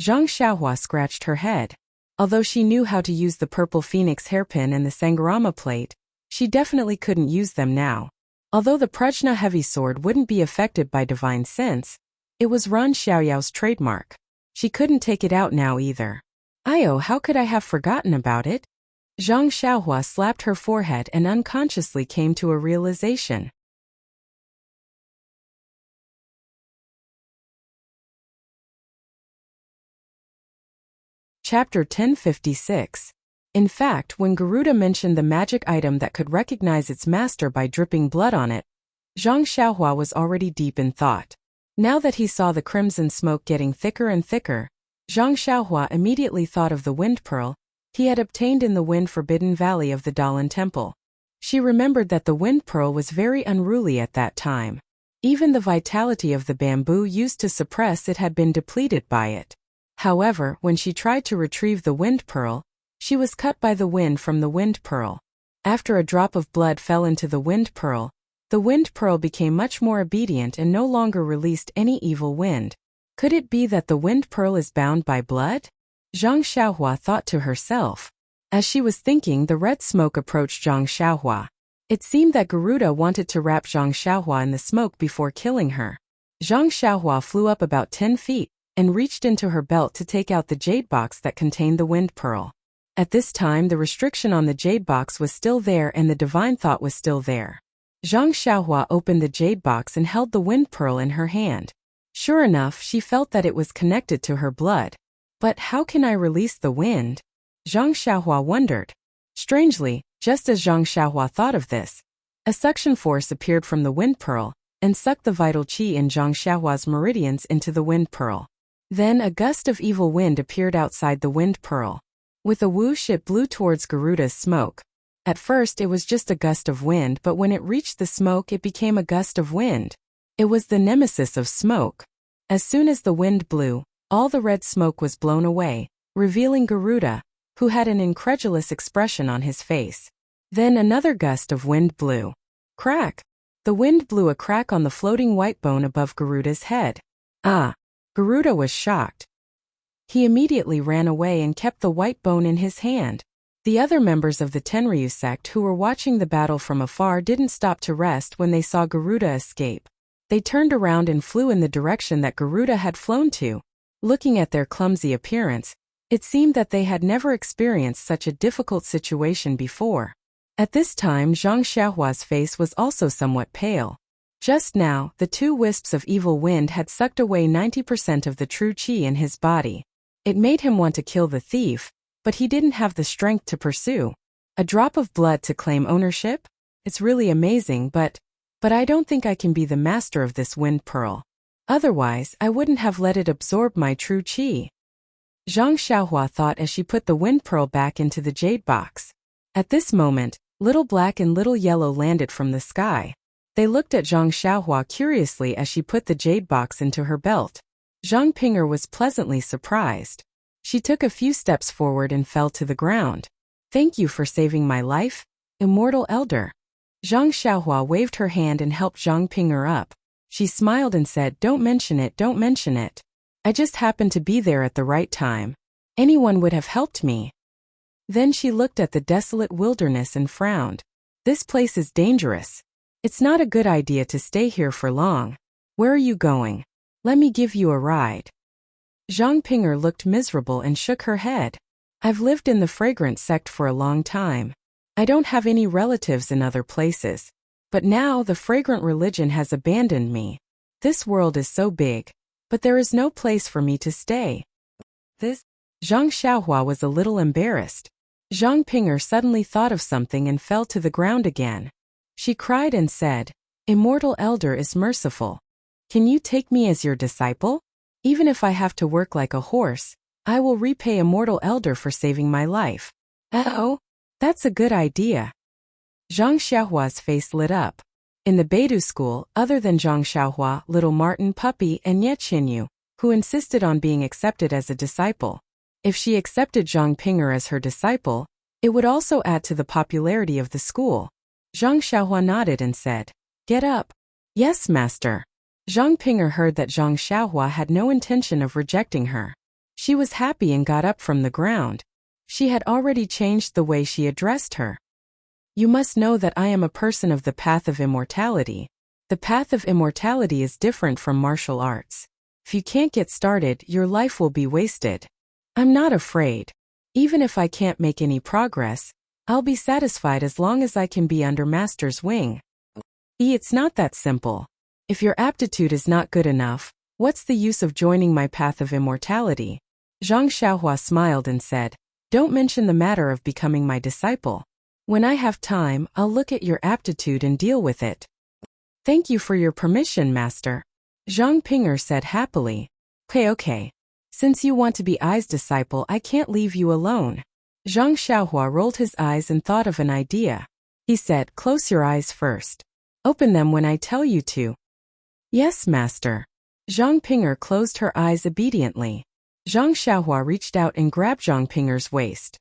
[SPEAKER 1] Zhang Xiaohua scratched her head. Although she knew how to use the purple phoenix hairpin and the Sangharama plate, she definitely couldn't use them now. Although the Prajna heavy sword wouldn't be affected by divine sense, it was Ran Xiaoyao's trademark. She couldn't take it out now either. How could I have forgotten about it? Zhang Xiaohua slapped her forehead and unconsciously came to a realization. Chapter 1056. In fact, when Garuda mentioned the magic item that could recognize its master by dripping blood on it, Zhang Xiaohua was already deep in thought. Now that he saw the crimson smoke getting thicker and thicker, Zhang Xiaohua immediately thought of the wind pearl he had obtained in the wind-forbidden valley of the Dalan Temple. She remembered that the wind pearl was very unruly at that time. Even the vitality of the bamboo used to suppress it had been depleted by it. However, when she tried to retrieve the wind pearl, she was cut by the wind from the wind pearl. After a drop of blood fell into the wind pearl became much more obedient and no longer released any evil wind. Could it be that the wind pearl is bound by blood? Zhang Xiaohua thought to herself. As she was thinking, the red smoke approached Zhang Xiaohua. It seemed that Garuda wanted to wrap Zhang Xiaohua in the smoke before killing her. Zhang Xiaohua flew up about 10 feet and reached into her belt to take out the jade box that contained the wind pearl. At this time, the restriction on the jade box was still there and the divine thought was still there. Zhang Xiaohua opened the jade box and held the wind pearl in her hand. Sure enough, she felt that it was connected to her blood. But how can I release the wind? Zhang Xiaohua wondered. Strangely, just as Zhang Xiaohua thought of this, a suction force appeared from the wind pearl and sucked the vital qi in Zhang Xiaohua's meridians into the wind pearl. Then a gust of evil wind appeared outside the wind pearl. With a whoosh, it blew towards Garuda's smoke. At first it was just a gust of wind, but when it reached the smoke it became a gust of wind. It was the nemesis of smoke. As soon as the wind blew, all the red smoke was blown away, revealing Garuda, who had an incredulous expression on his face. Then another gust of wind blew. Crack! The wind blew a crack on the floating white bone above Garuda's head. Ah! Garuda was shocked. He immediately ran away and kept the white bone in his hand. The other members of the Tenryu sect who were watching the battle from afar didn't stop to rest when they saw Garuda escape. They turned around and flew in the direction that Garuda had flown to. Looking at their clumsy appearance, it seemed that they had never experienced such a difficult situation before. At this time, Zhang Xiaohua's face was also somewhat pale. Just now, the two wisps of evil wind had sucked away 90% of the true qi in his body. It made him want to kill the thief, but he didn't have the strength to pursue. A drop of blood to claim ownership? It's really amazing, but I don't think I can be the master of this wind pearl. Otherwise, I wouldn't have let it absorb my true qi. Zhang Xiaohua thought as she put the wind pearl back into the jade box. At this moment, Little Black and Little Yellow landed from the sky. They looked at Zhang Xiaohua curiously as she put the jade box into her belt. Zhang Pinger was pleasantly surprised. She took a few steps forward and fell to the ground. "Thank you for saving my life, immortal elder." Zhang Xiaohua waved her hand and helped Zhang Pinger up. She smiled and said, "Don't mention it, don't mention it. I just happened to be there at the right time. Anyone would have helped me." Then she looked at the desolate wilderness and frowned. "This place is dangerous. It's not a good idea to stay here for long. Where are you going? Let me give you a ride." Zhang Pinger looked miserable and shook her head. "I've lived in the fragrant sect for a long time. I don't have any relatives in other places. But now the fragrant religion has abandoned me. This world is so big, but there is no place for me to stay." Zhang Xiaohua was a little embarrassed. Zhang Pinger suddenly thought of something and fell to the ground again. She cried and said, "Immortal Elder is merciful. Can you take me as your disciple? Even if I have to work like a horse, I will repay Immortal Elder for saving my life." "Oh, that's a good idea." Zhang Xiaohua's face lit up. In the Beidou school, other than Zhang Xiaohua, Little Martin, Puppy, and Ye Qinyu, who insisted on being accepted as a disciple. If she accepted Zhang Pinger as her disciple, it would also add to the popularity of the school. Zhang Xiaohua nodded and said, "Get up." "Yes, master." Zhang Pinger heard that Zhang Xiaohua had no intention of rejecting her. She was happy and got up from the ground. She had already changed the way she addressed her. "You must know that I am a person of the path of immortality. The path of immortality is different from martial arts. If you can't get started, your life will be wasted. I'm not afraid. Even if I can't make any progress, I'll be satisfied as long as I can be under Master's wing." It's not that simple. If your aptitude is not good enough, what's the use of joining my path of immortality? Zhang Xiaohua smiled and said, "Don't mention the matter of becoming my disciple. When I have time, I'll look at your aptitude and deal with it." "Thank you for your permission, master," Zhang Pinger said happily. Okay. Since you want to be Ai's disciple, I can't leave you alone." Zhang Xiaohua rolled his eyes and thought of an idea. He said, "Close your eyes first. Open them when I tell you to." "Yes, master." Zhang Pinger closed her eyes obediently. Zhang Xiaohua reached out and grabbed Zhang Pinger's waist.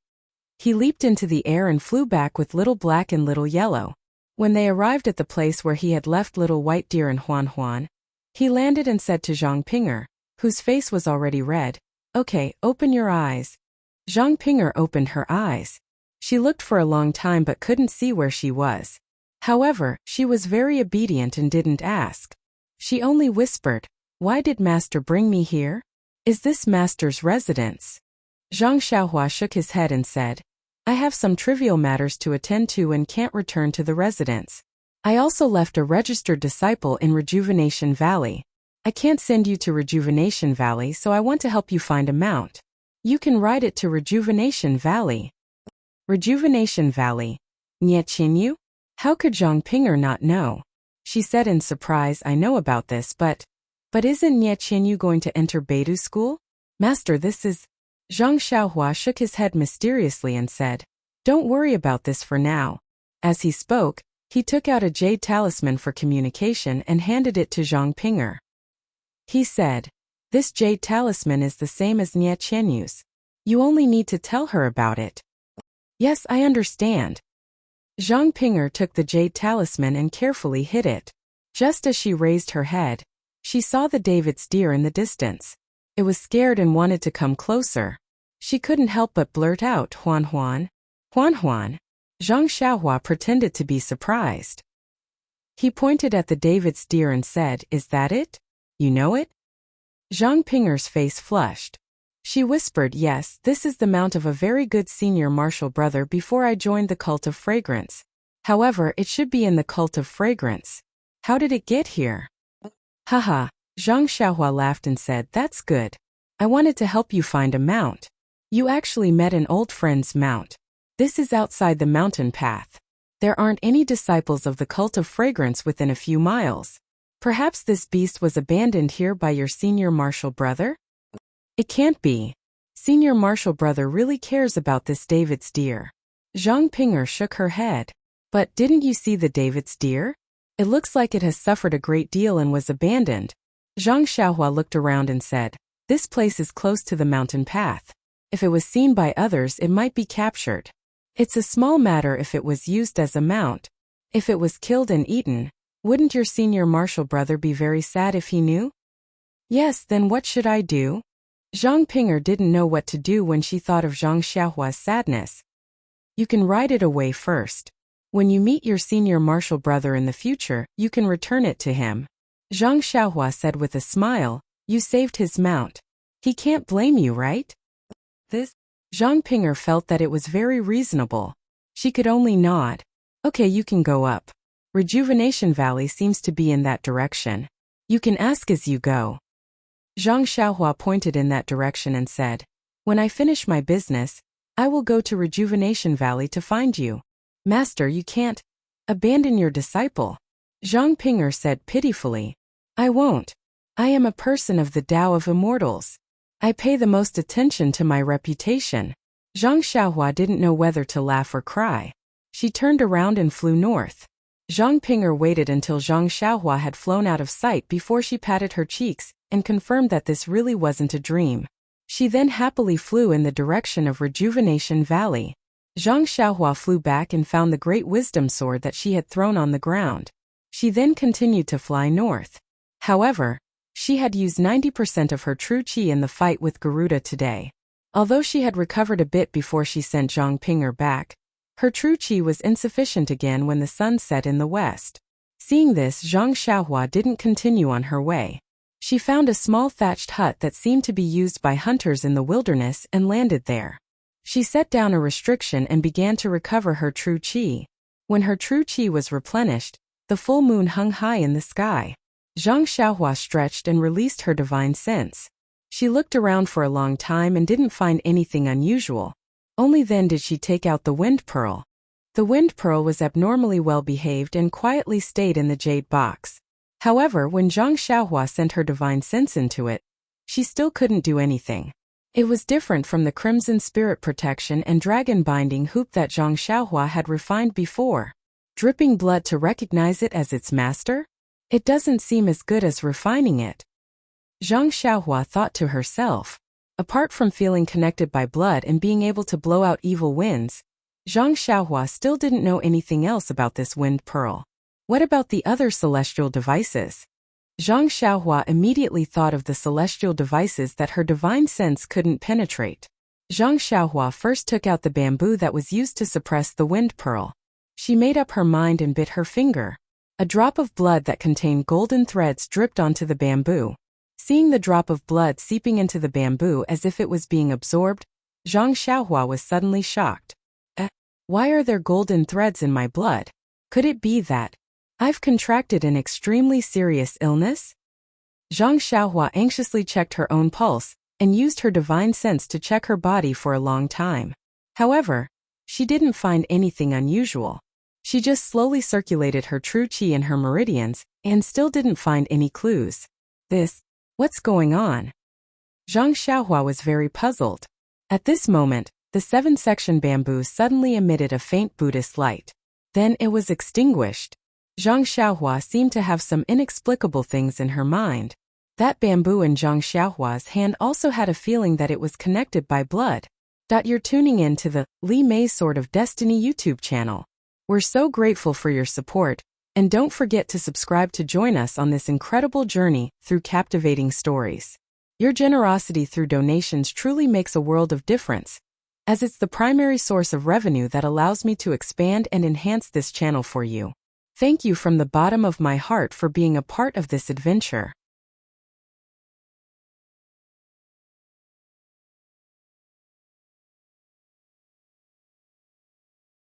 [SPEAKER 1] He leaped into the air and flew back with Little Black and Little Yellow. When they arrived at the place where he had left Little White Deer and Huan Huan, he landed and said to Zhang Pinger, whose face was already red, "Okay, open your eyes." Zhang Pinger opened her eyes. She looked for a long time but couldn't see where she was. However, she was very obedient and didn't ask. She only whispered, "Why did Master bring me here? Is this Master's residence?" Zhang Xiaohua shook his head and said, "I have some trivial matters to attend to and can't return to the residence. I also left a registered disciple in Rejuvenation Valley. I can't send you to Rejuvenation Valley, so I want to help you find a mount. You can ride it to Rejuvenation Valley." Rejuvenation Valley. Nye Qinyu? How could Zhang Pinger not know? She said in surprise, "I know about this, but isn't Nye Qinyu going to enter Beidou school? Master, this is..." Zhang Xiaohua shook his head mysteriously and said, Don't worry about this for now. As he spoke, he took out a jade talisman for communication and handed it to Zhang Ping'er. He said, "This jade talisman is the same as Nie Qianyu's. You only need to tell her about it." "Yes, I understand." Zhang Ping'er took the jade talisman and carefully hid it. Just as she raised her head, she saw the David's deer in the distance. It was scared and wanted to come closer. She couldn't help but blurt out, "Huan Huan. Huan Huan." Zhang Xiaohua pretended to be surprised. He pointed at the David's deer and said, "Is that it? You know it?" Zhang Ping'er's face flushed. She whispered, "Yes, this is the mount of a very good senior martial brother before I joined the cult of fragrance. However, it should be in the cult of fragrance. How did it get here?" "Haha," Zhang Xiaohua laughed and said, "That's good. I wanted to help you find a mount. You actually met an old friend's mount. This is outside the mountain path. There aren't any disciples of the cult of fragrance within a few miles. Perhaps this beast was abandoned here by your senior martial brother?" "It can't be. Senior martial brother really cares about this David's deer." Zhang Ping'er shook her head. "But didn't you see the David's deer? It looks like it has suffered a great deal and was abandoned." Zhang Xiaohua looked around and said, "This place is close to the mountain path. If it was seen by others, it might be captured. It's a small matter if it was used as a mount. If it was killed and eaten, wouldn't your senior martial brother be very sad if he knew?" "Yes, then what should I do?" Zhang Ping'er didn't know what to do when she thought of Zhang Xiaohua's sadness. "You can ride it away first. When you meet your senior martial brother in the future, you can return it to him." Zhang Xiaohua said with a smile, "You saved his mount. He can't blame you, right?" This Zhang Ping'er felt that it was very reasonable. She could only nod. "Okay, you can go up. Rejuvenation Valley seems to be in that direction. You can ask as you go." Zhang Xiaohua pointed in that direction and said, "When I finish my business, I will go to Rejuvenation Valley to find you." "Master, you can't abandon your disciple." Zhang Ping'er said pitifully, "I won't. I am a person of the Tao of Immortals. I pay the most attention to my reputation." Zhang Xiaohua didn't know whether to laugh or cry. She turned around and flew north. Zhang Ping'er waited until Zhang Xiaohua had flown out of sight before she patted her cheeks and confirmed that this really wasn't a dream. She then happily flew in the direction of Rejuvenation Valley. Zhang Xiaohua flew back and found the great wisdom sword that she had thrown on the ground. She then continued to fly north. However, she had used 90% of her true qi in the fight with Garuda today. Although she had recovered a bit before she sent Zhang Ping'er back, her true qi was insufficient again when the sun set in the west. Seeing this, Zhang Xiaohua didn't continue on her way. She found a small thatched hut that seemed to be used by hunters in the wilderness and landed there. She set down a restriction and began to recover her true qi. When her true qi was replenished, the full moon hung high in the sky. Zhang Xiaohua stretched and released her divine sense. She looked around for a long time and didn't find anything unusual. Only then did she take out the wind pearl. The wind pearl was abnormally well behaved and quietly stayed in the jade box. However, when Zhang Xiaohua sent her divine sense into it, she still couldn't do anything. It was different from the crimson spirit protection and dragon binding hoop that Zhang Xiaohua had refined before. Dripping blood to recognize it as its master? It doesn't seem as good as refining it. Zhang Xiaohua thought to herself. Apart from feeling connected by blood and being able to blow out evil winds, Zhang Xiaohua still didn't know anything else about this wind pearl. What about the other celestial devices? Zhang Xiaohua immediately thought of the celestial devices that her divine sense couldn't penetrate. Zhang Xiaohua first took out the bamboo that was used to suppress the wind pearl. She made up her mind and bit her finger. A drop of blood that contained golden threads dripped onto the bamboo. Seeing the drop of blood seeping into the bamboo as if it was being absorbed, Zhang Xiaohua was suddenly shocked. Why are there golden threads in my blood? Could it be that I've contracted an extremely serious illness? Zhang Xiaohua anxiously checked her own pulse and used her divine sense to check her body for a long time. However, she didn't find anything unusual. She just slowly circulated her true qi in her meridians and still didn't find any clues. What's going on? Zhang Xiaohua was very puzzled. At this moment, The 7-section bamboo suddenly emitted a faint Buddhist light. Then it was extinguished. Zhang Xiaohua seemed to have some inexplicable things in her mind. That bamboo in Zhang Xiaohua's hand also had a feeling that it was connected by blood. You're tuning in to the Li Mei Sword of Destiny YouTube channel. We're so grateful for your support, and don't forget to subscribe to join us on this incredible journey through captivating stories. Your generosity through donations truly makes a world of difference, as it's the primary source of revenue that allows me to expand and enhance this channel for you. Thank you from the bottom of my heart for being a part of this adventure.